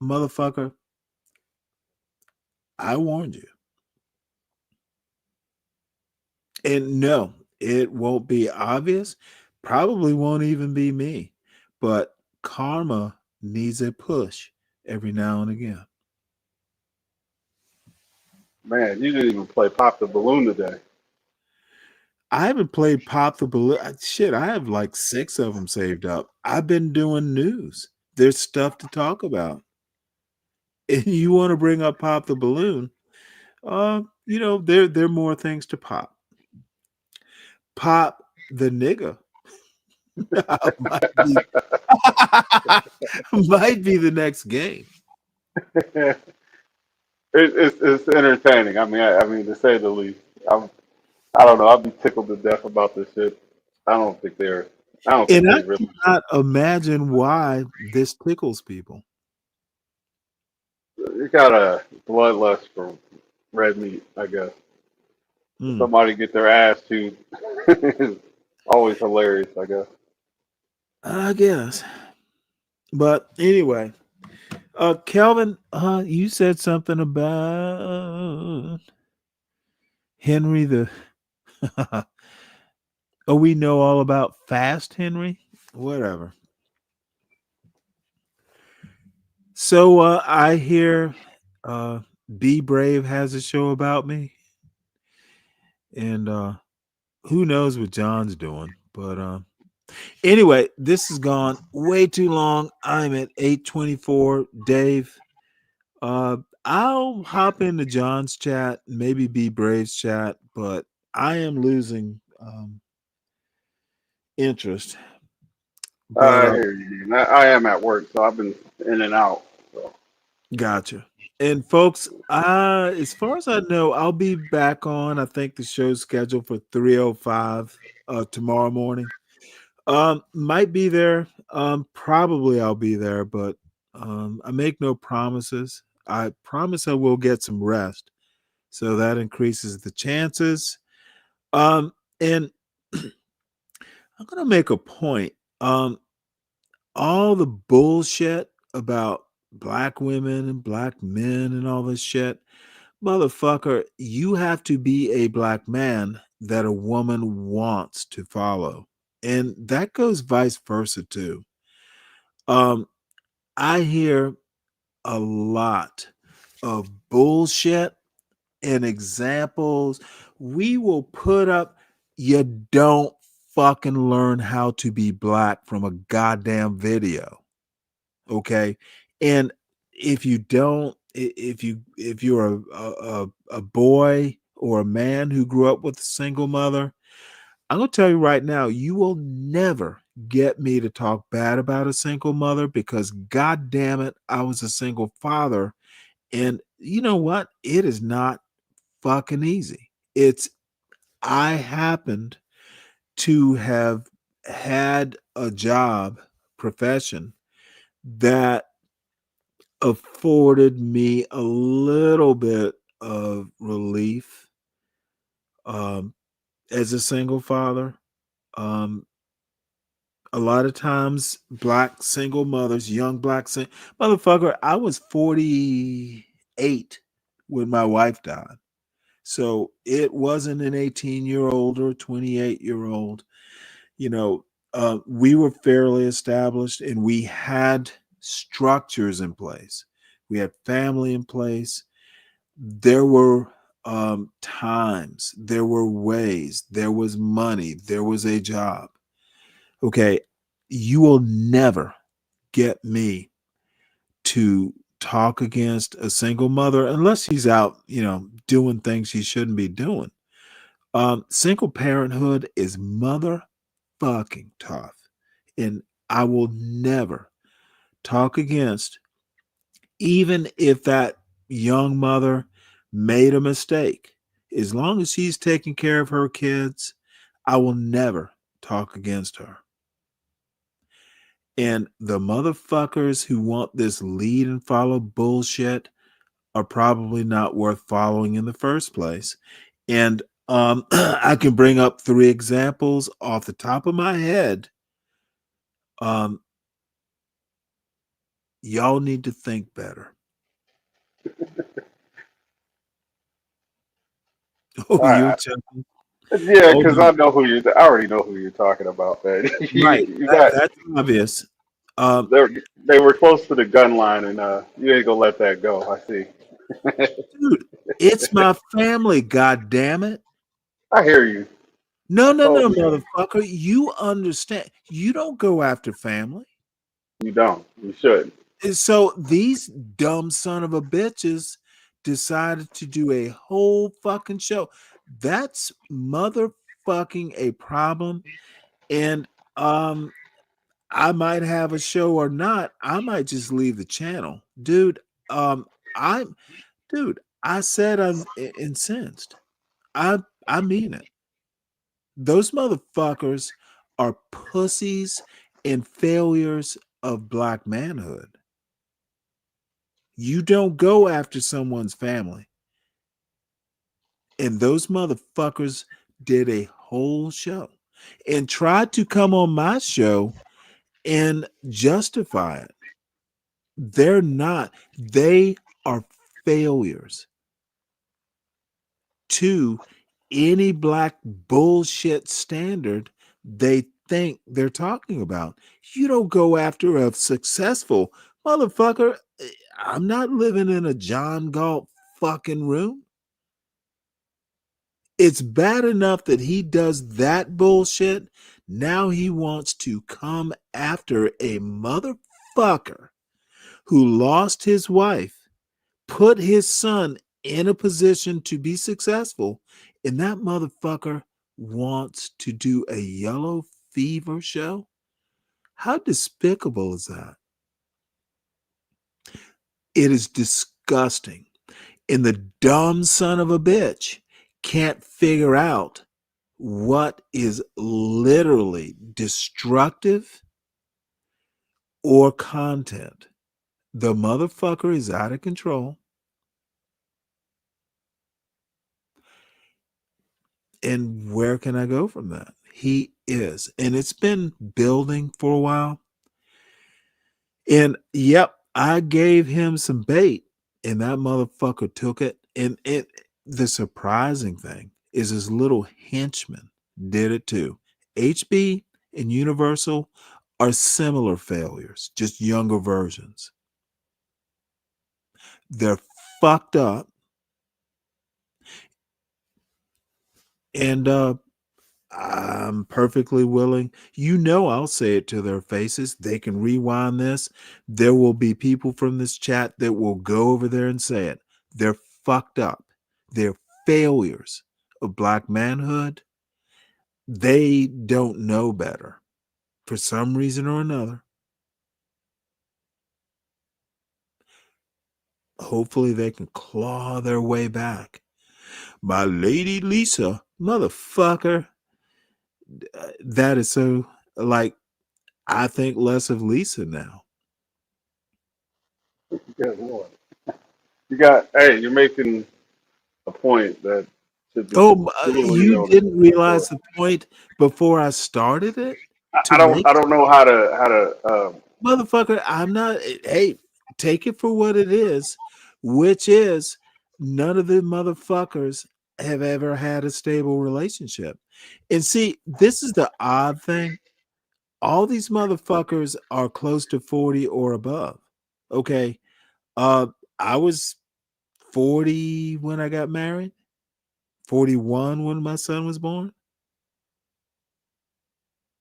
Motherfucker, I warned you. And no, it won't be obvious. Probably won't even be me. But karma needs a push every now and again. Man, you didn't even play Pop the Balloon today. I haven't played Pop the Balloon. Shit, I have like 6 of them saved up. I've been doing news. There's stuff to talk about. And you want to bring up Pop the Balloon, there are more things to pop. Pop the nigga might be the next game. It's entertaining. I mean, to say the least. I don't know. I'll be tickled to death about this shit. I don't think they really. Cannot imagine why this tickles people. You got a bloodlust for red meat, I guess. Somebody get their ass chewed. It's always hilarious, I guess. I guess. But anyway, Kelvin, you said something about Henry the oh, we know all about Fast Henry? Whatever. So I hear Be Brave has a show about me. And who knows what John's doing. But anyway, this has gone way too long. I'm at 8:24. Dave, I'll hop into John's chat, maybe Be Brave's chat, but I am losing interest. But, I hear you, man. I am at work, so I've been in and out. So. Gotcha. And folks, as far as I know, I'll be back on. I think the show's scheduled for 3:05 tomorrow morning. Might be there. Probably I'll be there, but I make no promises. I promise I will get some rest, so that increases the chances. And I'm gonna make a point. All the bullshit about black women and black men and all this shit, motherfucker, you have to be a black man that a woman wants to follow. And that goes vice versa too. I hear a lot of bullshit and examples. We will put up, you don't fucking learn how to be black from a goddamn video. Okay. And if you don't, if you're a boy or a man who grew up with a single mother, I'm gonna tell you right now, you will never get me to talk bad about a single mother, because god damn it, I was a single father. And you know what? It is not fucking easy. I happened to have had a job, profession that afforded me a little bit of relief as a single father. A lot of times, black single mothers, young black motherfucker, I was 48 when my wife died. So it wasn't an 18-year-old or 28-year-old. We were fairly established and we had structures in place. We had family in place. There were times, there were ways, there was money, there was a job. Okay, you will never get me to talk against a single mother unless she's out, doing things she shouldn't be doing. Single parenthood is motherfucking tough. And I will never talk against, even if that young mother made a mistake. As long as she's taking care of her kids, I will never talk against her. And the motherfuckers who want this lead and follow bullshit are probably not worth following in the first place. And I can bring up 3 examples off the top of my head. Y'all need to think better. Oh, All you're right. chuckling. Yeah, Oh because no. I already know who you're talking about, man. Right. You got That's obvious. Um, they were close to the gun line, and you ain't gonna let that go. I see. dude, it's my family, god damn it. I hear you. No, I no, no, totally hear you. motherfucker. You understand. You don't go after family. You don't. You should. And so these dumb son of a bitches decided to do a whole fucking show. That's motherfucking a problem. And I might have a show or not. I might just leave the channel. Dude, I'm dude, I said I'm incensed. I mean it. Those motherfuckers are pussies and failures of black manhood. You don't go after someone's family. And those motherfuckers did a whole show and tried to come on my show and justify it. They're not. They are failures to any black bullshit standard they think they're talking about. You don't go after a successful motherfucker. I'm not living in a John Galt fucking room. It's bad enough that he does that bullshit. Now he wants to come after a motherfucker who lost his wife, put his son in a position to be successful, and that motherfucker wants to do a yellow fever show? How despicable is that? It is disgusting. And the dumb son of a bitch can't figure out what is literally destructive or content. The motherfucker is out of control. And where can I go from that? He is. And it's been building for a while. And yep, I gave him some bait, and that motherfucker took it. And the surprising thing is his little henchman did it too. HB and Universal are similar failures, just younger versions. They're fucked up. And I'm perfectly willing. You know, I'll say it to their faces. They can rewind this. There will be people from this chat that will go over there and say it. They're fucked up. They're failures of black manhood. They don't know better for some reason or another. Hopefully, they can claw their way back. My lady Lisa, motherfucker. That is so, like, I think less of Lisa now. Good Lord. You got. Hey, you're making a point that should be Oh, duly you noted didn't for sure. realize the point before I started it I to don't. make I don't know how to. motherfucker. I'm not. Hey, take it for what it is, which is none of the motherfuckers have ever had a stable relationship. And see, this is the odd thing. All these motherfuckers are close to 40 or above. Okay. Uh, I was 40 when I got married, 41 when my son was born.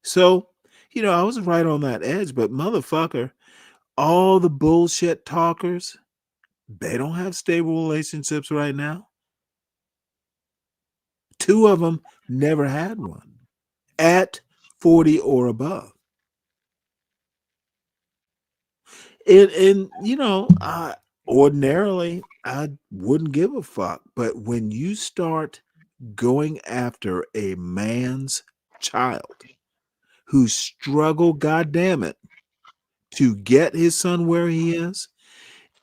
So, I was right on that edge, but motherfucker, all the bullshit talkers, they don't have stable relationships right now. 2 of them never had one at 40 or above. And ordinarily I wouldn't give a fuck, but when you start going after a man's child who struggled, goddamn it, to get his son where he is,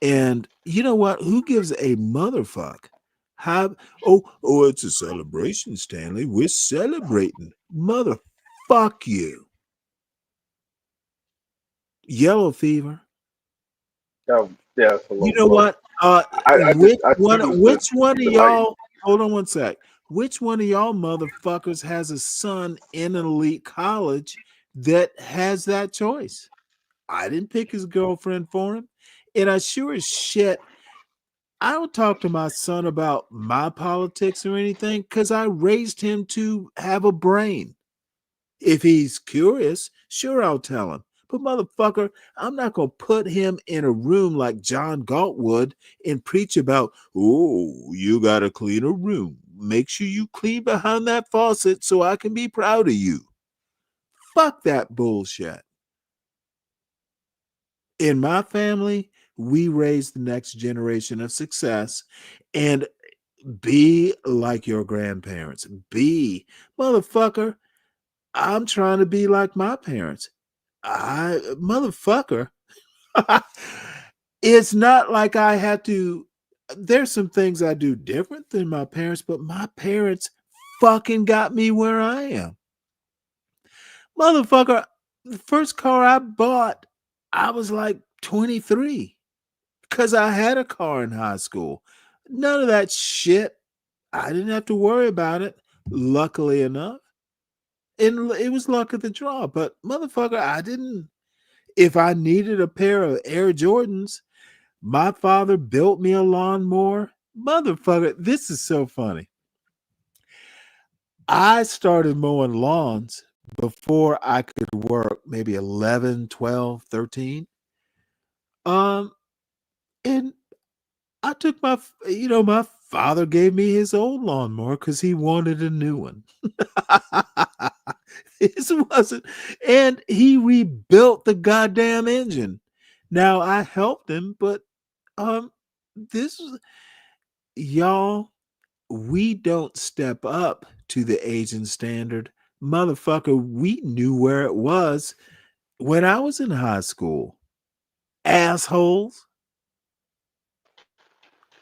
and you know what? Who gives a motherfuck? How? Oh, it's a celebration, Stanley. We're celebrating, motherfuck you. Yellow fever. Yeah, it's a You little know slow. what? I choose to Which one of keep it light. y'all? Hold on one sec. Which one of y'all motherfuckers has a son in an elite college that has that choice? I didn't pick his girlfriend for him, and I sure as shit I don't talk to my son about my politics or anything because I raised him to have a brain. If he's curious, sure, I'll tell him. But motherfucker, I'm not going to put him in a room like John Galt would and preach about, oh, you got to clean a room. Make sure you clean behind that faucet so I can be proud of you. Fuck that bullshit. In my family, we raise the next generation of success and be like your grandparents. Be, motherfucker, I'm trying to be like my parents. Motherfucker, it's not like I had to. There's some things I do different than my parents, but my parents fucking got me where I am. Motherfucker, the first car I bought, I was like 23 because I had a car in high school. None of that shit. I didn't have to worry about it, luckily enough. And it was luck of the draw. But motherfucker, I didn't. If I needed a pair of Air Jordans, my father built me a lawnmower. Motherfucker, this is so funny. I started mowing lawns before I could work, maybe 11, 12, 13. And I took my father gave me his old lawnmower because he wanted a new one. This wasn't, and he rebuilt the goddamn engine. Now I helped him, but this was, y'all, we don't step up to the Asian standard. Motherfucker, we knew where it was when I was in high school. Assholes.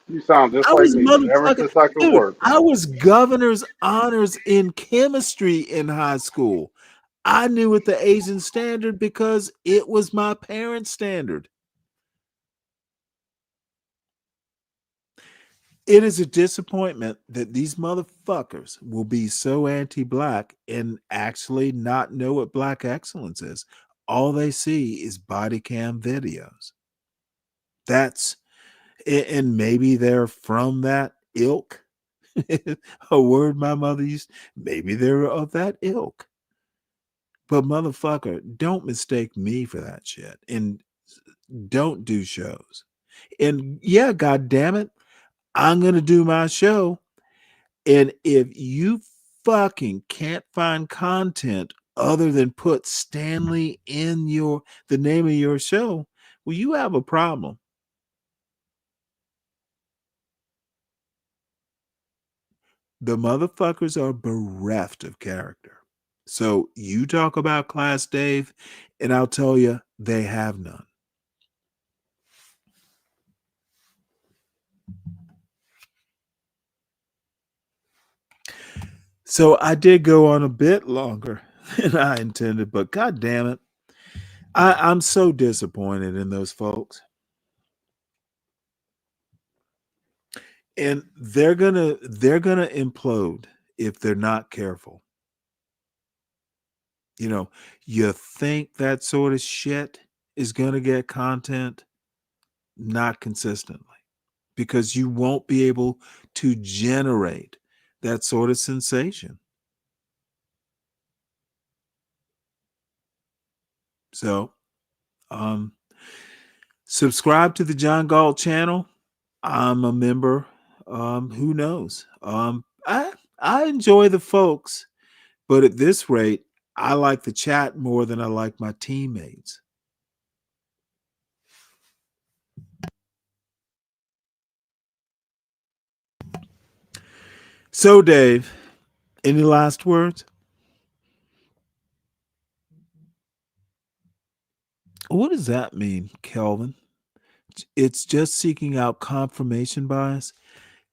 You sound just I like was me. Ever motherfucking since I could dude. work. I was governor's honors in chemistry in high school. I knew it the Asian standard because it was my parents' standard. It is a disappointment that these motherfuckers will be so anti-black and actually not know what black excellence is. All they see is body cam videos. That's, and maybe they're from that ilk. A word my mother used. Maybe they're of that ilk. But motherfucker, don't mistake me for that shit. And don't do shows. And yeah, god damn it, I'm gonna do my show. And if you fucking can't find content other than put Stanley in the name of your show, well, you have a problem. The motherfuckers are bereft of character. So you talk about class, Dave, and I'll tell you, they have none. So I did go on a bit longer than I intended, but god damn it, I'm so disappointed in those folks. And they're gonna implode if they're not careful. You think that sort of shit is gonna get content? Not consistently. Because you won't be able to generate that sort of sensation. So, subscribe to the John Galt channel. I'm a member. Who knows? I enjoy the folks, but at this rate, I like the chat more than I like my teammates. So, Dave, any last words? What does that mean, Kelvin? It's just seeking out confirmation bias.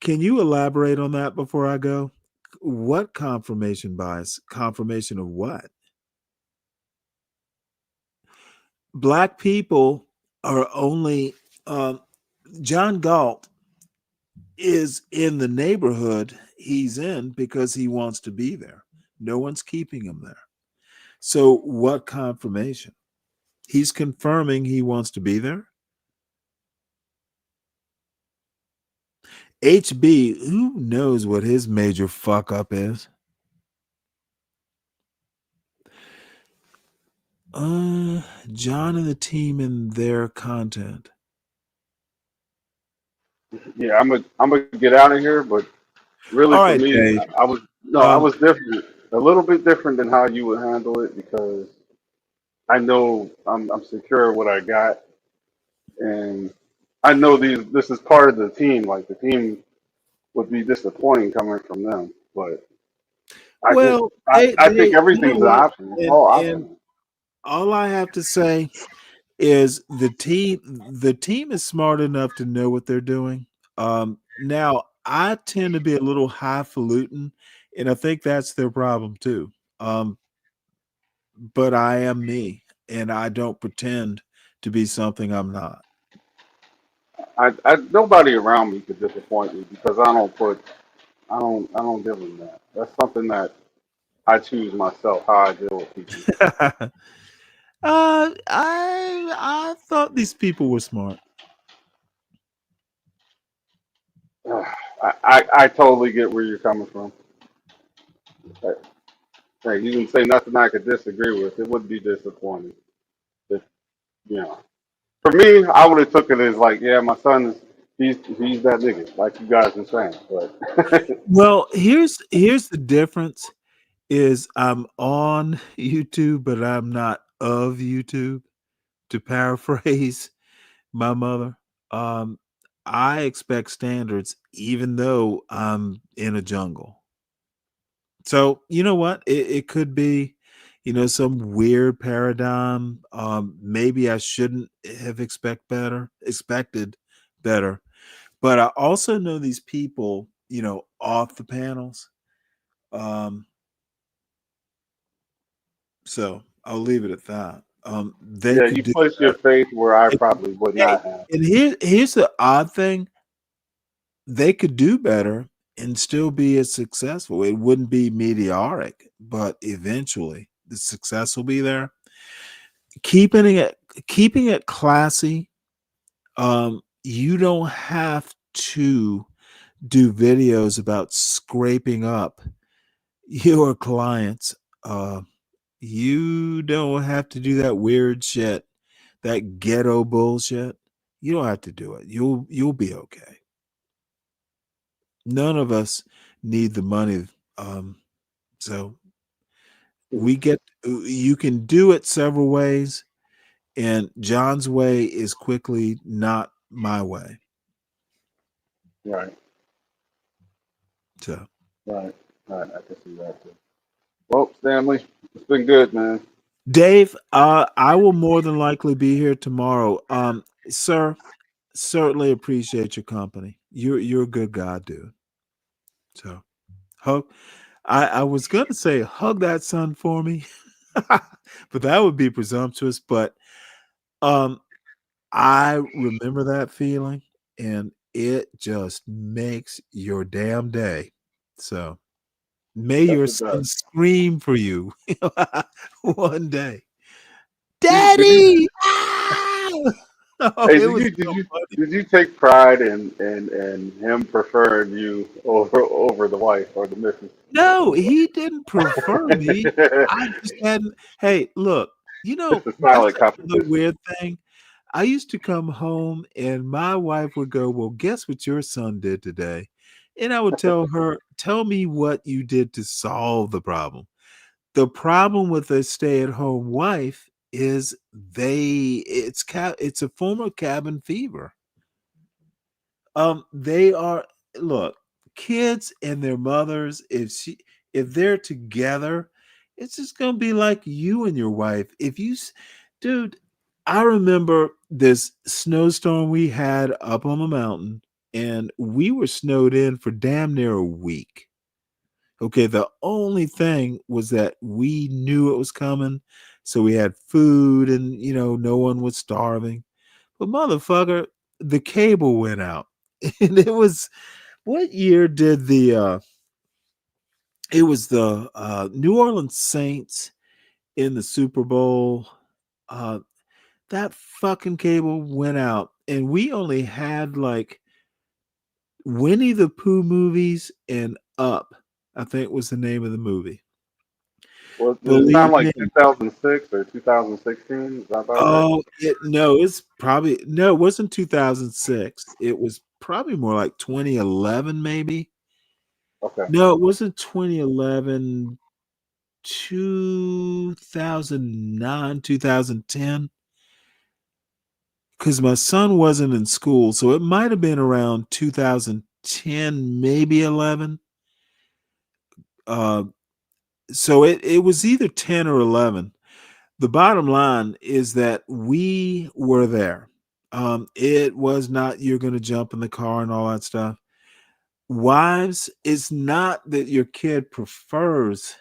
Can you elaborate on that before I go? What confirmation bias? Confirmation of what? Black people are only. John Galt is in the neighborhood he's in because he wants to be there. No one's keeping him there. So, what confirmation? He's confirming he wants to be there. HB, who knows what his major fuck up is? John and the team and their content. Yeah, I'm gonna get out of here, but really All for right, me, Dave. I was different, a little bit different than how you would handle it because I know I'm secure in what I got, and I know this is part of the team. Like the team would be disappointing coming from them, but Well, I think you know everything's an what? option. It's And all and optional. all I have to say is the team is smart enough to know what they're doing. Now I tend to be a little highfalutin, and I think that's their problem too. Um, but I am me, and I don't pretend to be something I'm not. I nobody around me could disappoint me because I don't give them that. That's something that I choose myself how I deal with people. I thought these people were smart. I totally get where you're coming from. Hey, hey, you didn't say nothing I could disagree with. It would be disappointing. If, you know, for me, I would have took it as like, yeah, my son is he's that nigga, like you guys been saying. But Well, here's the difference is I'm on YouTube, but I'm not of YouTube, to paraphrase my mother. Um, I expect standards even though I'm in a jungle. So you know what? It could be, some weird paradigm. Maybe I shouldn't have expected better. But I also know these people, off the panels. Um, so I'll leave it at that. They yeah, could you do place your better. faith where I They could- probably would Hey, not have. and here's the odd thing: they could do better and still be as successful. It wouldn't be meteoric, but eventually the success will be there. Keeping it classy. You don't have to do videos about scraping up your clients. Uh, you don't have to do that weird shit, that ghetto bullshit. You don't have to do it. You'll be okay. None of us need the money. Um, so you can do it several ways, and John's way is quickly not my way. Right, So right, right. I can see that too. Well, Stanley, it's been good, man. Dave, I will more than likely be here tomorrow. Sir, certainly appreciate your company. You're a good guy, dude. So hug. I was gonna say hug that son for me, but that would be presumptuous. But um, I remember that feeling, and it just makes your damn day. So may Yes, your it does. son scream for you one day, Did you? Daddy. Ah! Oh, Hey, it was so funny. did you take pride in him preferring you over the wife or the missus? No, he didn't prefer me. I just hadn't. Hey, look, It's a that's silent another competition. weird thing. I used to come home and my wife would go, "Well, guess what your son did today?" And I would tell her, "Tell me what you did to solve the problem." The problem with a stay-at-home wife is it's a form of cabin fever. They are look, kids and their mothers, if they're together, it's just gonna be like you and your wife. Dude, I remember this snowstorm we had up on the mountain, and we were snowed in for damn near a week. Okay, the only thing was that we knew it was coming, so we had food, and no one was starving. But motherfucker, the cable went out. And it was what year did it was the New Orleans Saints in the Super Bowl. Uh that fucking cable went out, and we only had like Winnie the Pooh movies and Up, I think was the name of the movie. Well, does it sound Believe like me. 2006 or 2016? Is that about right? Oh, it's probably no, it wasn't 2006. It was probably more like 2011, maybe. Okay. No, it wasn't 2011, 2009, 2010. Because my son wasn't in school, so it might have been around 2010, maybe 11. So it was either 10 or 11. The bottom line is that we were there. It was not you're going to jump in the car and all that stuff. Wives, it's not that your kid prefers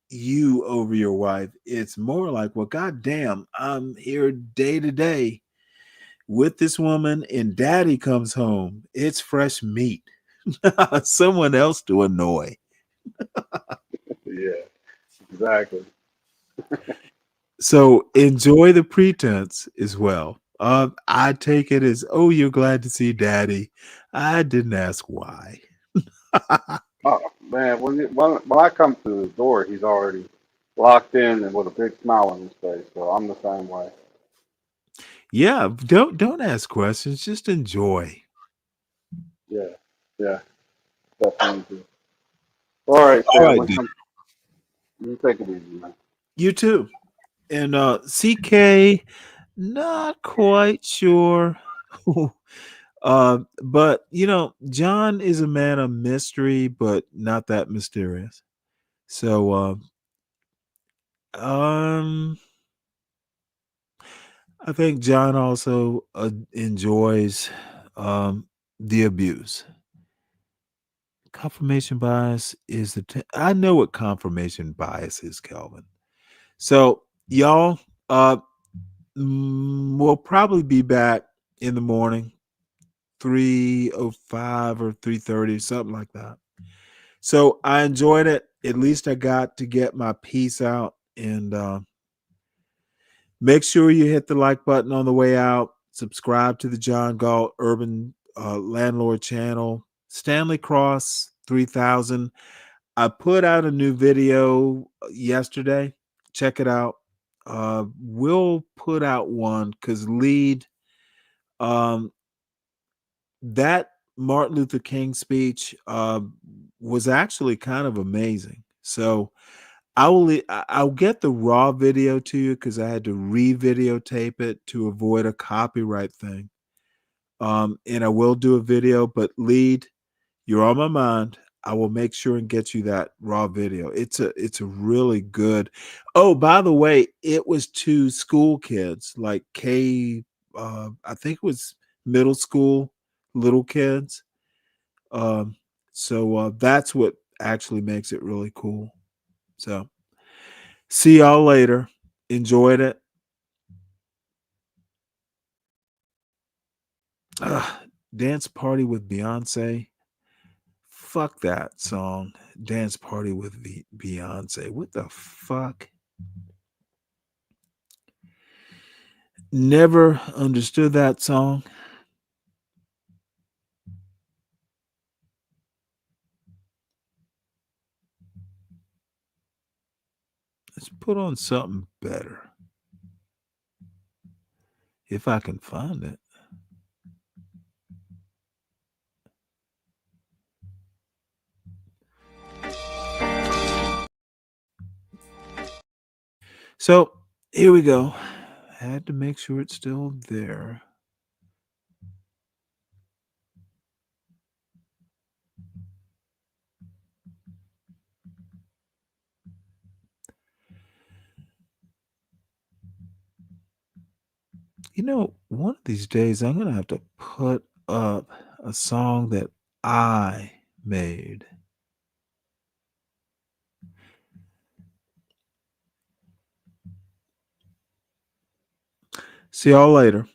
you over your wife. It's more like, well, goddamn, I'm here day to day with this woman, and daddy comes home. It's fresh meat. Someone else to annoy. Yeah, exactly. So enjoy the pretense as well. I take it as, oh, you're glad to see daddy. I didn't ask why. Oh man, when I come to the door, he's already locked in and with a big smile on his face. So I'm the same way. Yeah, don't ask questions, just enjoy. Yeah, yeah, definitely. All right, All right, Stanley, dude. you take it easy, man. You too. And CK, not quite sure. But John is a man of mystery, but not that mysterious. So I think John also enjoys the abuse. Confirmation bias is I know what confirmation bias is, Kelvin. So y'all, we'll probably be back in the morning, 3:05 or 3:30, something like that. So I enjoyed it. At least I got to get my piece out, and make sure you hit the like button on the way out. Subscribe to the John Galt Urban Landlord channel. Stanley Cross 3000. I put out a new video yesterday. Check it out. We'll put out one because that Martin Luther King speech was actually kind of amazing. So I'll get the raw video to you because I had to re-videotape it to avoid a copyright thing. And I will do a video, but Lead, you're on my mind. I will make sure and get you that raw video. It's a really good. Oh, by the way, it was to school kids, like I think it was middle school little kids. So that's what actually makes it really cool. So see y'all later. Enjoyed it. Dance Party with Beyonce. Fuck that song. Dance Party with Beyonce. What the fuck? Never understood that song. Let's put on something better. If I can find it. So here we go. I had to make sure it's still there. You know, one of these days I'm gonna have to put up a song that I made. See y'all later.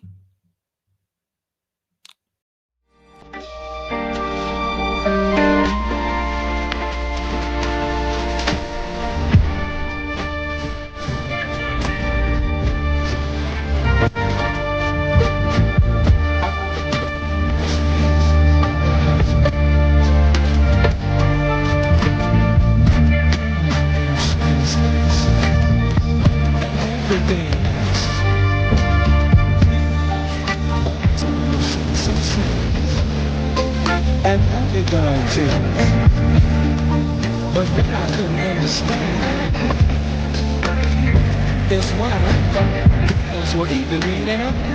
And I did what I did, but then I couldn't understand. It's why those were either me now